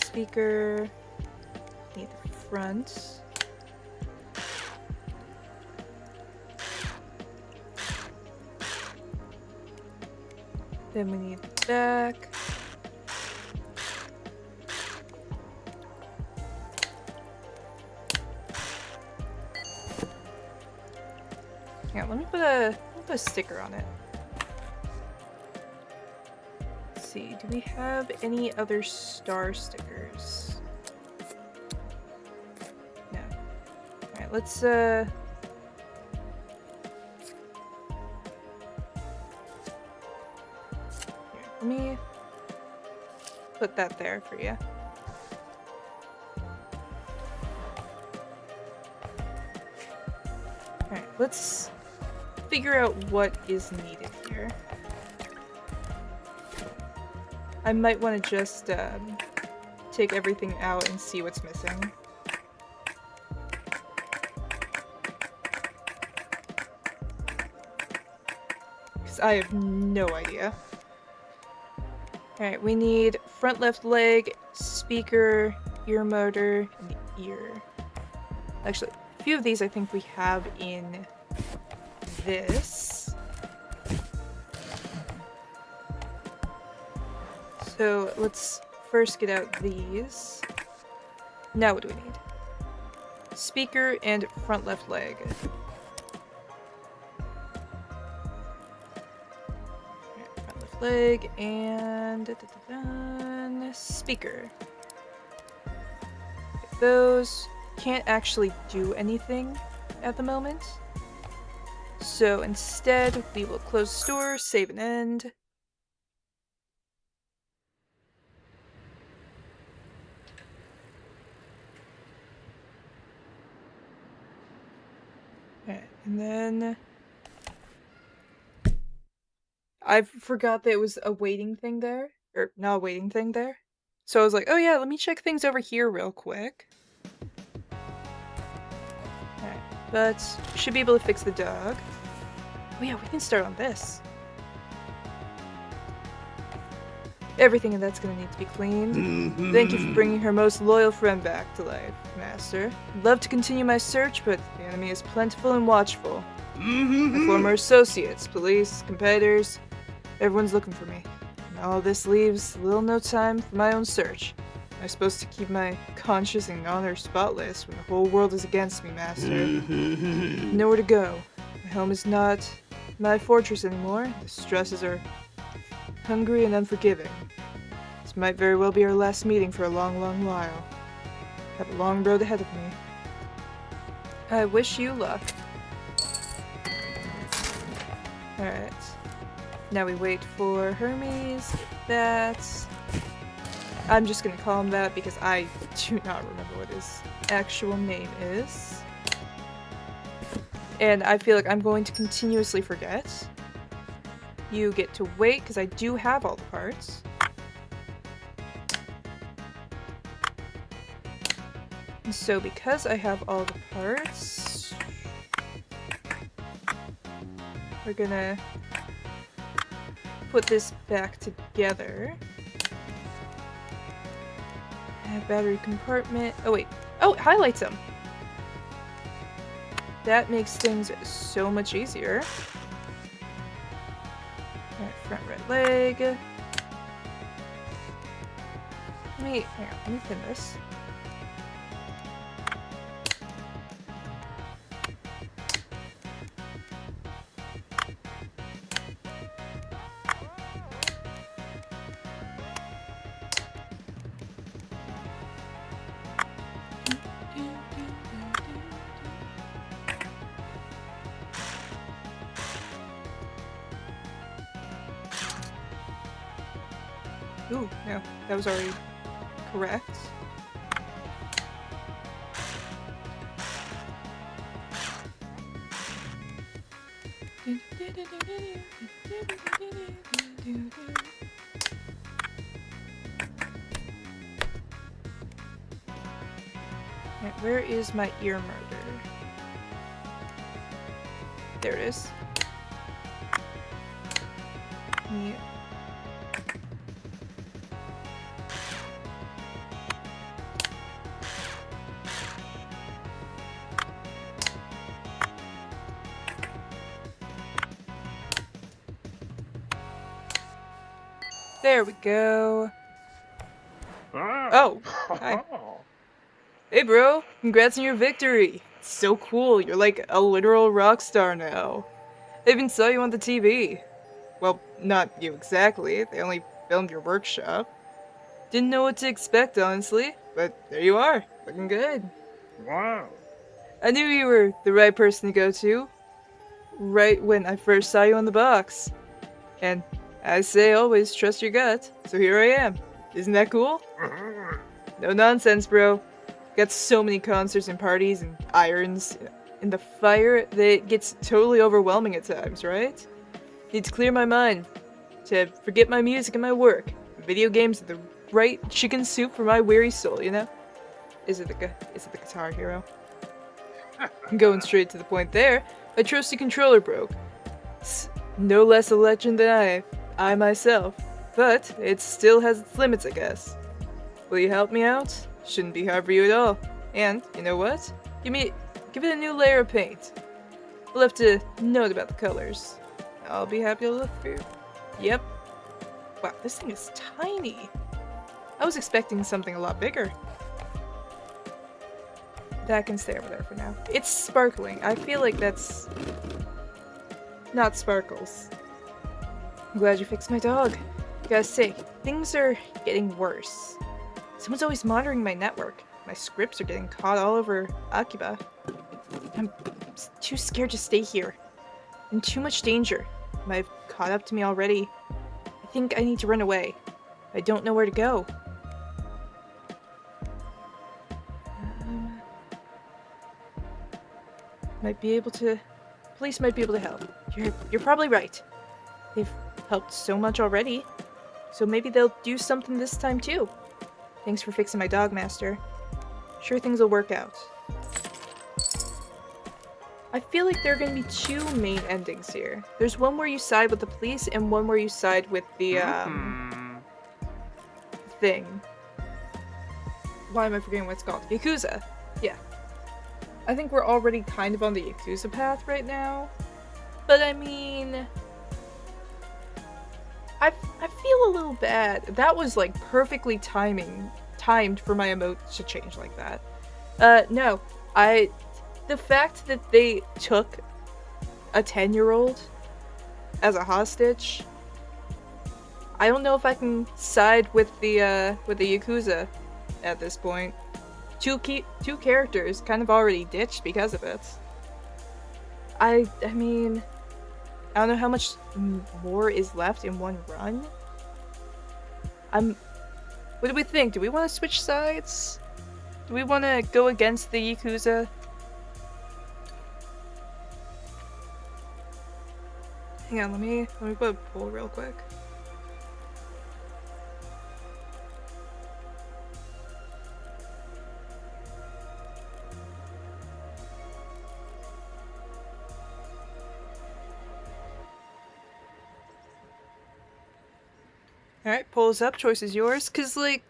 speaker. Need the front. Then we need the back. Yeah, let me put a sticker on it. Let's see, do we have any other star stickers? No. Alright, let's here, let me put that there for you. Alright, let's figure out what is needed here. I might want to just take everything out and see what's missing. Because I have no idea. Alright, we need front left leg, speaker, ear motor, and ear. Actually, a few of these I think we have in this. So let's first get out these. Now what do we need? Speaker and front left leg. Front left leg and speaker. Those can't actually do anything at the moment. So instead, we will close store, save and end. Alright, and then I forgot that it was a waiting thing there. Or not a waiting thing there. So I was like, oh yeah, let me check things over here real quick. Alright, but should be able to fix the dog. Oh yeah, we can start on this. Everything in that's gonna need to be cleaned. Thank you for bringing her most loyal friend back to life, Master. I'd love to continue my search, but the enemy is plentiful and watchful. My former associates, police, competitors, everyone's looking for me. And all this leaves little no time for my own search. Am I supposed to keep my conscience and honor spotless when the whole world is against me, Master? Nowhere to go. My home is not my fortress anymore. The stresses are hungry and unforgiving. This might very well be our last meeting for a long, long while. I have a long road ahead of me. I wish you luck. Alright. Now we wait for Hermes. That's... I'm just gonna call him that because I do not remember what his actual name is. And I feel like I'm going to continuously forget. You get to wait because I do have all the parts. And so because I have all the parts, we're gonna put this back together. Battery compartment. Oh wait. Oh, it highlights them. That makes things so much easier. Alright, front right leg. Hang on, let me pin this. Ooh, no, that was already correct. Right, where is my ear murder? There it is. Yeah. There we go. Oh, hi. Hey bro, congrats on your victory. It's so cool. You're like a literal rock star now. I even saw you on the TV. Well, not you exactly. They only filmed your workshop. Didn't know what to expect, honestly. But there you are, looking good. Wow. I knew you were the right person to go to. Right when I first saw you on the box. And I say always trust your gut, so here I am. Isn't that cool? No nonsense, bro. Got so many concerts and parties and irons in the fire that it gets totally overwhelming at times, right? Need to clear my mind, to forget my music and my work. Video games are the right chicken soup for my weary soul, you know? Is it the Guitar Hero? I'm going straight to the point there. My trusty controller broke. It's no less a legend than I myself. But it still has its limits, I guess. Will you help me out? Shouldn't be hard for you at all. And, you know what? Give it a new layer of paint. We'll have to note about the colors. I'll be happy to look through. Yep. Wow, this thing is tiny. I was expecting something a lot bigger. That can stay over there for now. It's sparkling. I feel like that's not sparkles. I'm glad you fixed my dog. Gotta say, things are getting worse. Someone's always monitoring my network. My scripts are getting caught all over Akiba. I'm too scared to stay here. In too much danger. Might have caught up to me already. I think I need to run away. I don't know where to go. Police might be able to help. You're probably right. They've helped so much already. So maybe they'll do something this time too. Thanks for fixing my dog, Master. Sure things will work out. I feel like there are going to be two main endings here. There's one where you side with the police and one where you side with the, thing. Why am I forgetting what it's called? Yakuza. Yeah. I think we're already kind of on the Yakuza path right now. But I mean... I feel a little bad. That was like perfectly timed for my emotes to change like that. No. The fact that they took a 10-year-old as a hostage, I don't know if I can side with the Yakuza at this point. Two characters kind of already ditched because of it. I mean, I don't know how much more is left in one run. What do we think? Do we want to switch sides? Do we want to go against the Yakuza? Hang on, let me put a poll real quick. Alright, polls up, choice is yours. Cause like,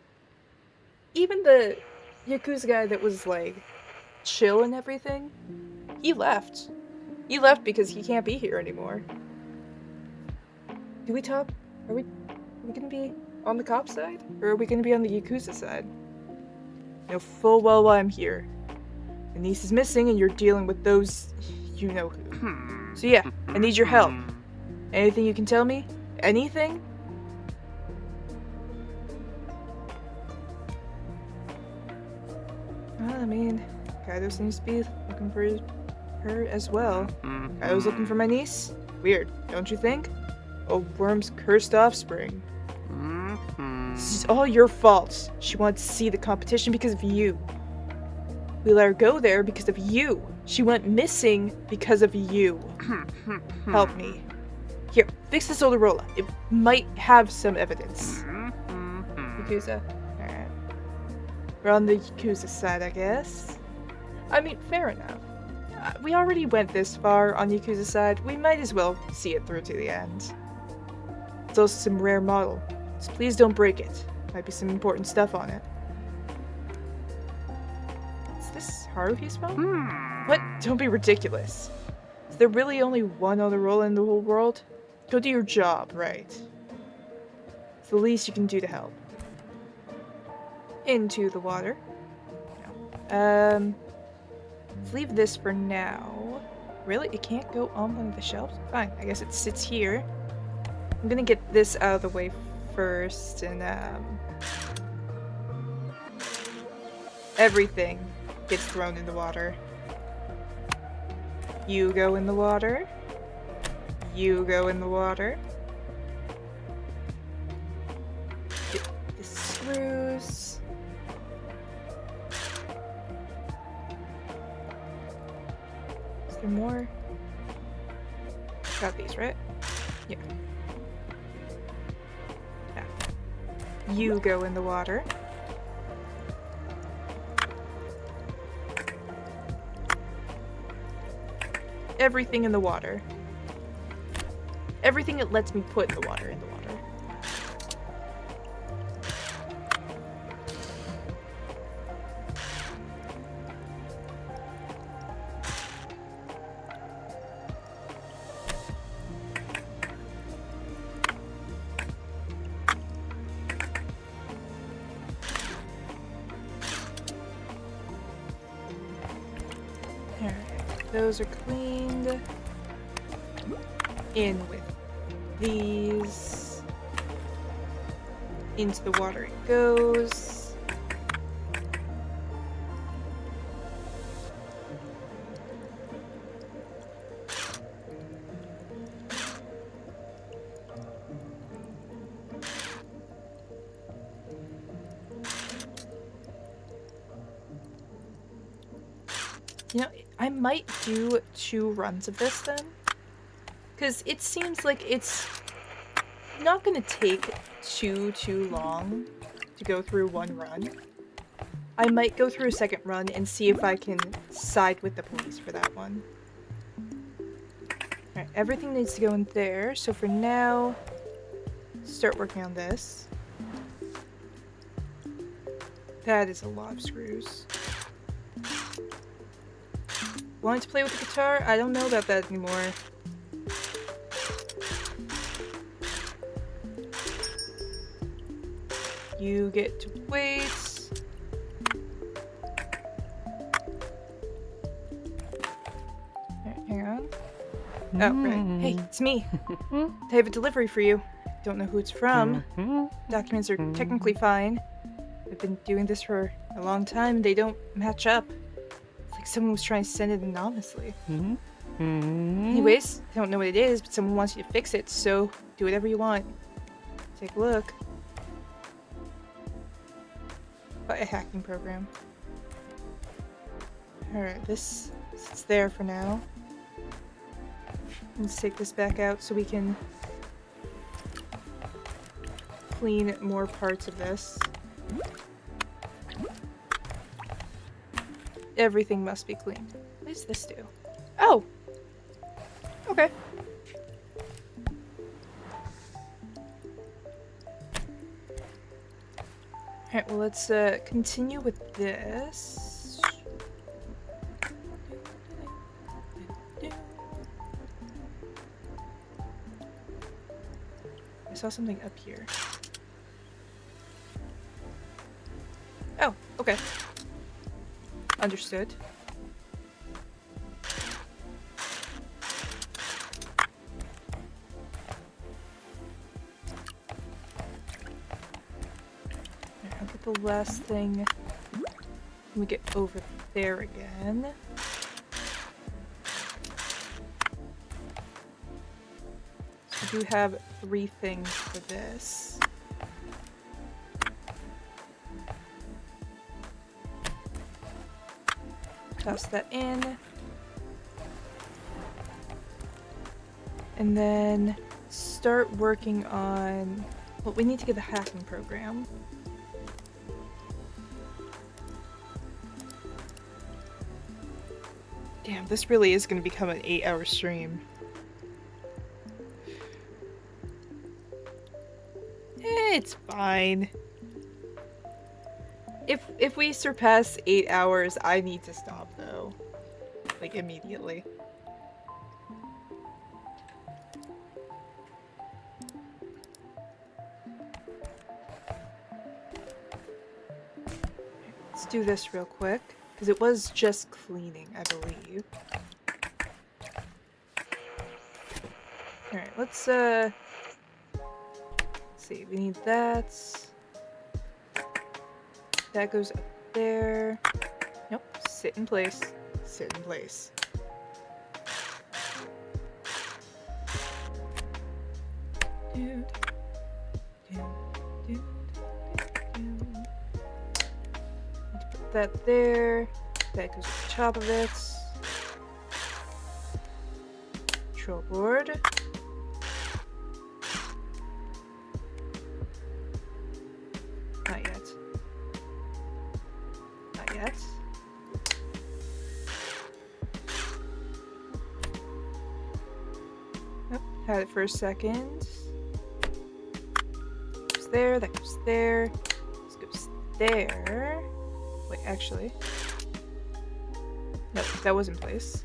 even the Yakuza guy that was like, chill and everything, he left. He left because he can't be here anymore. Do we talk? Are we gonna be on the cop side? Or are we gonna be on the Yakuza side? You know full well why I'm here. The niece is missing and you're dealing with those you know who. So yeah, I need your help. Anything you can tell me? Anything? Well, I mean, Kaido seems to be looking for her as well. Kaido's looking for my niece? Weird, don't you think? A worm's cursed offspring. This is all your fault. She wanted to see the competition because of you. We let her go there because of you. She went missing because of you. Help me. Here, fix this Olorola. It might have some evidence. Yakuza. Alright. We're on the Yakuza side, I guess. I mean, fair enough. We already went this far on Yakuza side. We might as well see it through to the end. It's also some rare model, so please don't break it. Might be some important stuff on it. Is this Haruhi's phone? What? Don't be ridiculous. Is there really only one other role in the whole world? Go do your job, right? It's the least you can do to help. Into the water. No. Let's leave this for now. Really? It can't go on one of the shelves? Fine, I guess it sits here. I'm gonna get this out of the way first, and everything gets thrown in the water. You go in the water. You go in the water. Get the screws. Is there more? Got these, right? Yeah. Yeah. You go in the water. Everything in the water. Everything it lets me put the water in the water. Alright, those are cleaned. In with these. Into the water it goes. You know, I might do 2 runs of this then. Because it seems like it's not going to take too long to go through 1 run. I might go through a 2nd run and see if I can side with the police for that one. Alright, everything needs to go in there. So for now, start working on this. That is a lot of screws. Wanting to play with the guitar? I don't know about that anymore. You get to wait. Alright, hang on. Oh, right. Hey, it's me. I have a delivery for you. Don't know who it's from. Documents are technically fine. I've been doing this for a long time. They don't match up. It's like someone was trying to send it anonymously. Anyways, I don't know what it is, but someone wants you to fix it, so do whatever you want. Take a look. A hacking program. Alright, this sits there for now. Let's take this back out so we can clean more parts of this. Everything must be cleaned. What does this do? Oh! Okay. Alright, well let's continue with this. I saw something up here. Oh, okay. Understood. The last thing we get over there again. So we do have 3 things for this. Toss that in. And then start working on, well, we need to get the hacking program. Damn, this really is going to become an 8-hour stream. It's fine. If we surpass 8 hours, I need to stop though. Like immediately. Let's do this real quick. Because it was just cleaning, I believe. Alright, let's see, we need that. That goes up there. Nope, sit in place. Sit in place. Dude. Put that there. That goes at the top of it. Control board. Not yet. Not yet. Nope, had it for a second. Goes there, that goes there. This goes there. Wait, actually. Nope, that was in place.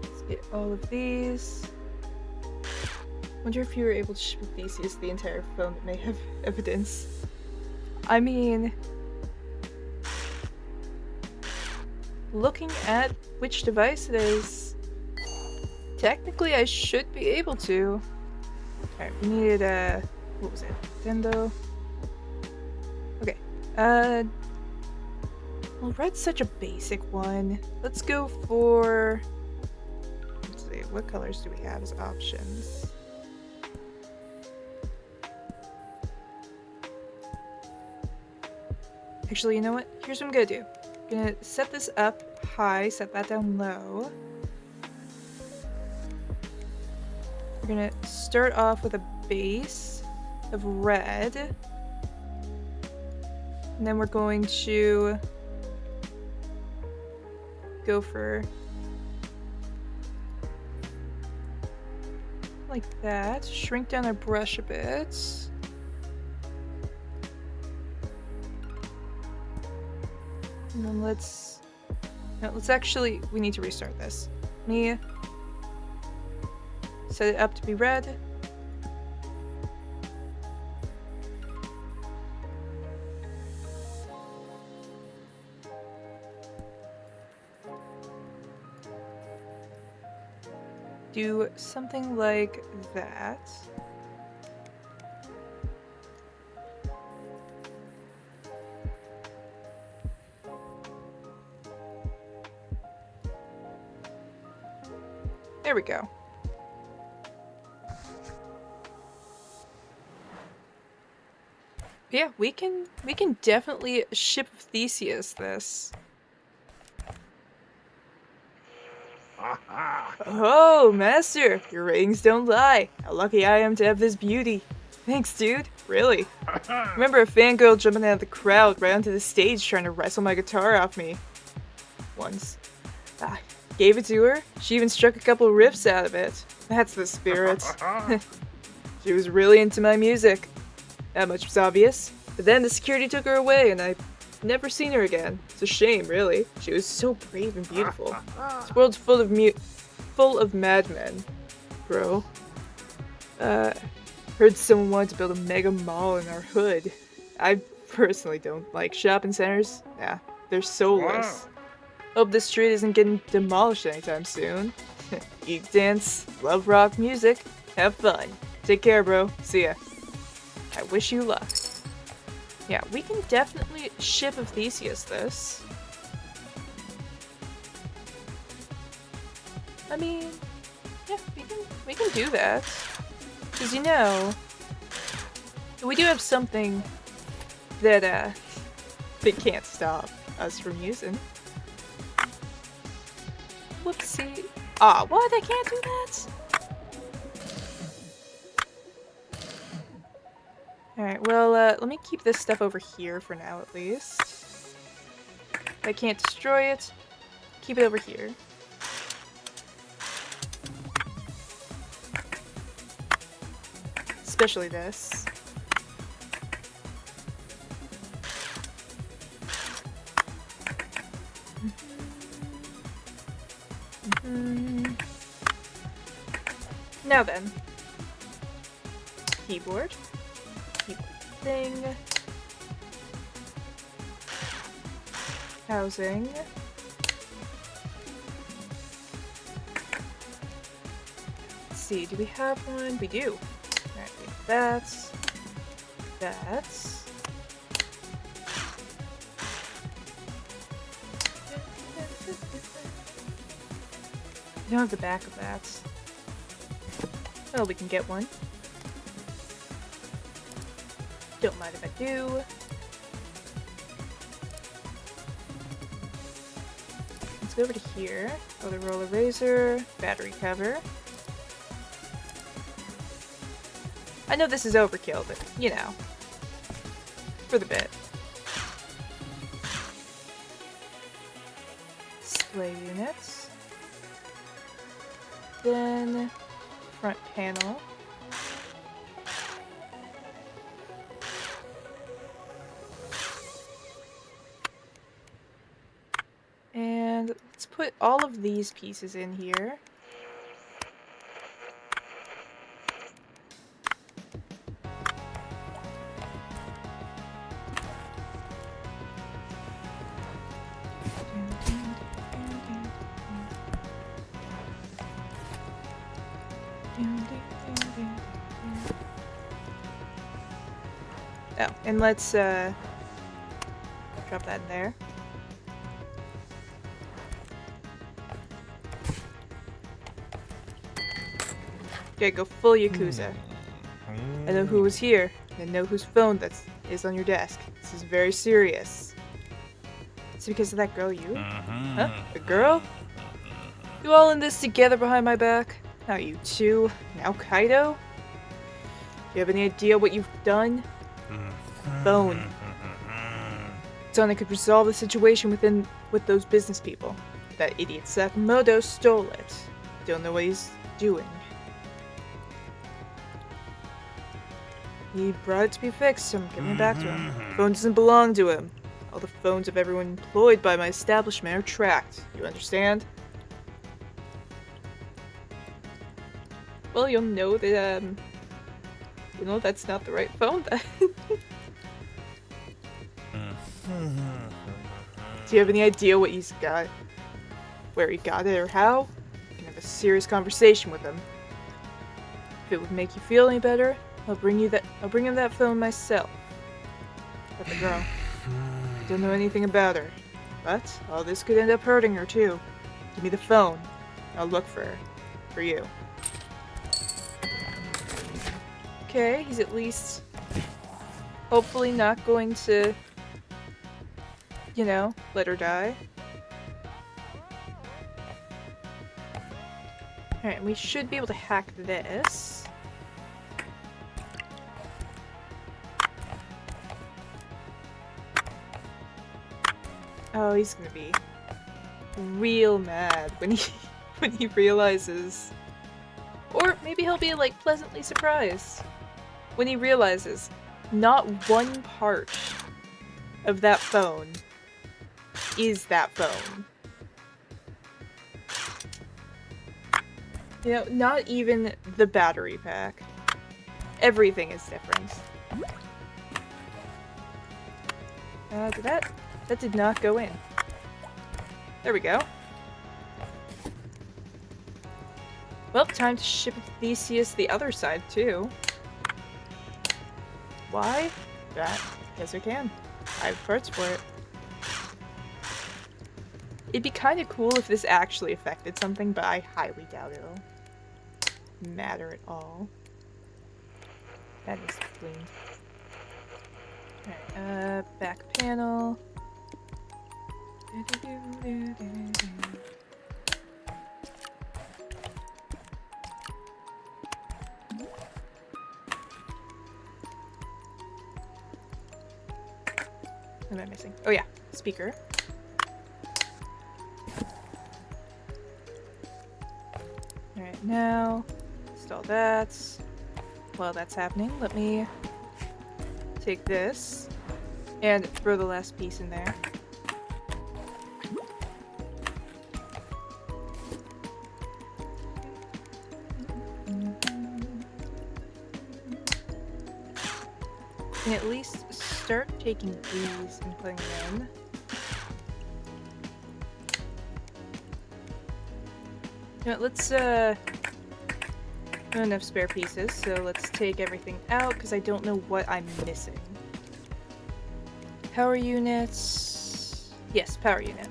Let's get all of these. Wonder if you were able to ship Theseus the entire phone that may have evidence. I mean, looking at which device it is, technically I should be able to. Alright, we needed what was it? Nintendo. Okay. Well, red's such a basic one. Let's go for, let's see, what colors do we have as options? Actually, you know what? Here's what I'm gonna do. I'm gonna set this up high, set that down low. We're gonna start off with a base of red. And then we're going to go for like that. Shrink down our brush a bit. And then let's actually, we need to restart this. Let me set it up to be red. Do something like that. There we go. Yeah, we can definitely ship Theseus this. Oh, master, your ratings don't lie. How lucky I am to have this beauty. Thanks, dude. Really. Remember a fangirl jumping out of the crowd right onto the stage trying to wrestle my guitar off me. Once. Gave it to her. She even struck a couple riffs out of it. That's the spirit. She was really into my music. That much was obvious. But then the security took her away and I've never seen her again. It's a shame, really. She was so brave and beautiful. This world's full of madmen, bro. Heard someone wanted to build a mega mall in our hood. I personally don't like shopping centers. Yeah, they're soulless. Hope this street isn't getting demolished anytime soon. Eat, dance, love rock music, have fun. Take care, bro. See ya. I wish you luck. Yeah, we can definitely ship of Theseus this. I mean, yeah, we can do that. Because you know, we do have something that they can't stop us from using. Whoopsie. Ah, what? I can't do that? Alright, well, let me keep this stuff over here for now, at least. If I can't destroy it, keep it over here. Especially this. Now then. Keyboard. Keyboard thing. Housing. Let's see, do we have one? We do. Alright, that's. That's. I don't have the back of that. Well, we can get one. Don't mind if I do. Let's go over to here. Roller roller razor, battery cover. I know this is overkill, but you know, for the bit. Display units. Then front panel. And let's put all of these pieces in here. Oh, and let's drop that in there. Okay, go full Yakuza. I know who was here. I know whose phone is on your desk. This is very serious. It's because of that girl you? Huh? A girl? You all in this together behind my back? Now you two? Now Kaido? Do you have any idea what you've done? Phone. Sonic could resolve the situation with those business people. That idiot Sakamoto stole it. Don't know what he's doing. He brought it to be fixed, so I'm giving it back to him. The phone doesn't belong to him. All the phones of everyone employed by my establishment are tracked. You understand? Well, you'll know that, you know that's not the right phone then. Do you have any idea what he's got? Where he got it or how? You can have a serious conversation with him. If it would make you feel any better, I'll bring him that phone myself. But the girl, I don't know anything about her. But all this could end up hurting her too. Give me the phone. I'll look for her. For you. Okay, he's at least hopefully not going to, you know, let her die. Alright, we should be able to hack this. Oh, he's gonna be real mad when he realizes, or maybe he'll be like pleasantly surprised when he realizes not one part of that phone is that phone. You know, not even the battery pack. Everything is different. That did not go in. There we go. Well, time to ship Theseus the other side, too. Why? Because I can. I have parts for it. It'd be kind of cool if this actually affected something, but I highly doubt it'll matter at all. That is clean. Alright, back panel. What am I missing? Oh yeah, speaker. Alright, now install that. While that's happening, let me take this and throw the last piece in there. can at least start taking these and putting them in. You know, let's, not enough spare pieces, so let's take everything out, because I don't know what I'm missing. Power units. Yes, power unit.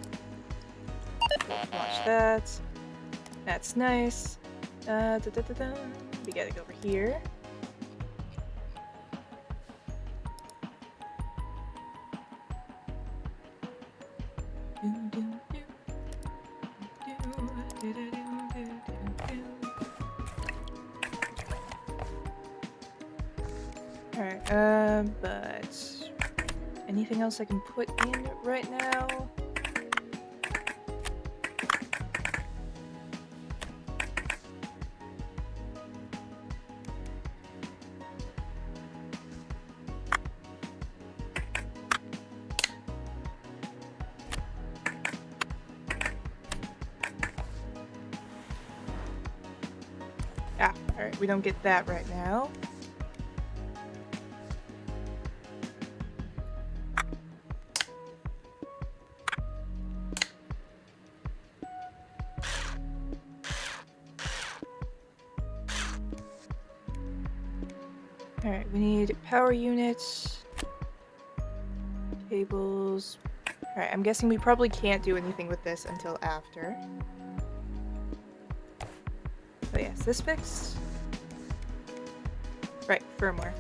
Watch that. That's nice. We gotta go over here. Alright, but anything else I can put in right now? Ah, alright, we don't get that right now. Alright, we need power units, tables. Alright, I'm guessing we probably can't do anything with this until after. But yes, this fixed. Right, firmware.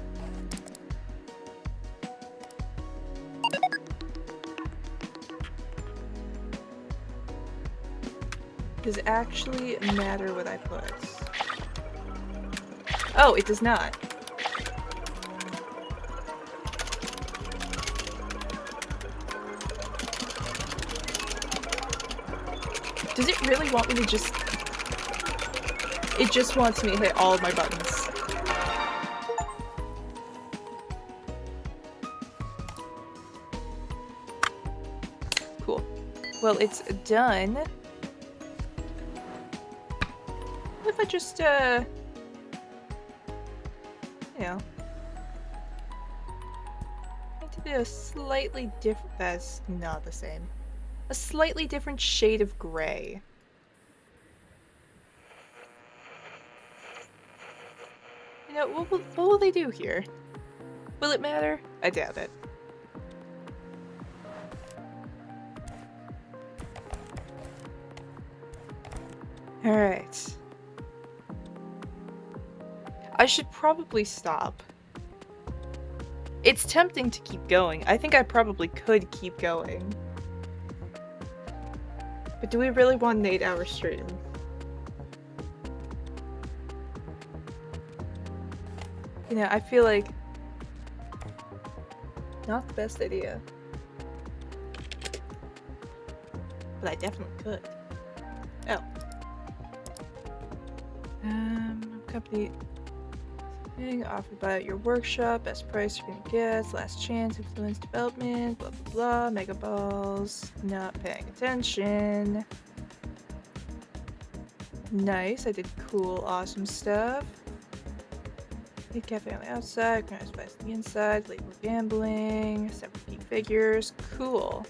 Does it actually matter what I put? Oh, it does not. Does it really want me to just... It just wants me to hit all of my buttons. Cool. Well, it's done. What if I just, you know... I need to do a slightly different... That's not the same. A slightly different shade of gray. You know, what will they do here? Will it matter? I doubt it. Alright. I should probably stop. It's tempting to keep going. I think I probably could keep going. But do we really want an 8-hour stream? You know, I feel like... not the best idea. But I definitely could. Oh. Company... thing offered by your workshop, best price you're gonna get, last chance, influence development, blah blah blah, mega balls, not paying attention. Nice, I did cool, awesome stuff. Need cafe on the outside, organized spice on the inside, label gambling, separate peak figures, cool.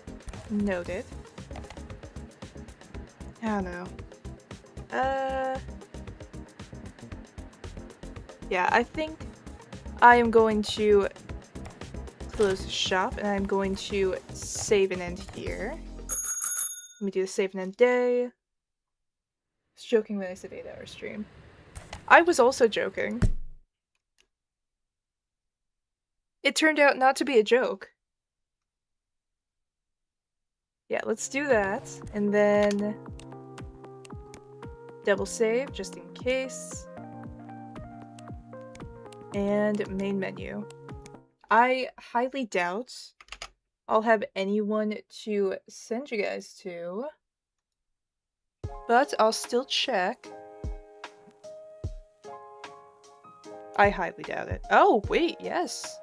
Noted. I don't know. Yeah, I think I am going to close the shop and I'm going to save and end here. Let me do the save and end day. I was joking when I said 8-hour stream. I was also joking. It turned out not to be a joke. Yeah, let's do that. And then double save just in case. And main menu. I highly doubt I'll have anyone to send you guys to, but I'll still check. I highly doubt it. Oh, wait, yes.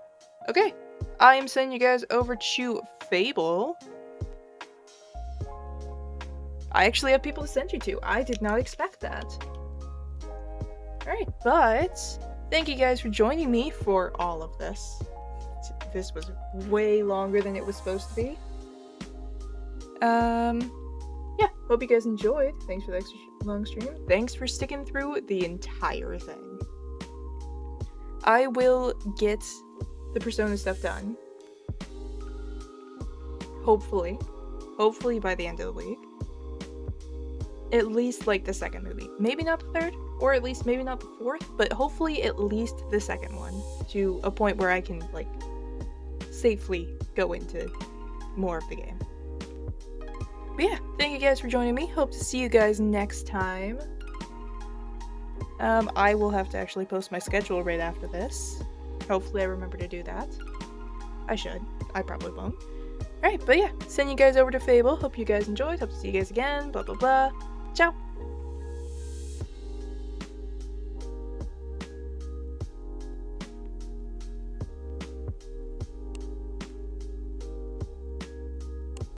Okay, I am sending you guys over to Fable. I actually have people to send you to. I did not expect that. Alright, but thank you guys for joining me for all of this. this was way longer than it was supposed to be. Yeah, hope you guys enjoyed. Thanks for the extra long stream. Thanks for sticking through the entire thing. I will get the Persona stuff done. Hopefully by the end of the week. At least like the second movie. Maybe not the third, or at least maybe not the fourth, but hopefully at least the second one, to a point where I can like safely go into more of the game. But yeah, thank you guys for joining me. Hope to see you guys next time. I will have to actually post my schedule right after this. Hopefully I remember to do that. I should. I probably won't. Alright, but yeah, send you guys over to Fable. Hope you guys enjoyed. Hope to see you guys again. Blah, blah, blah. Ciao!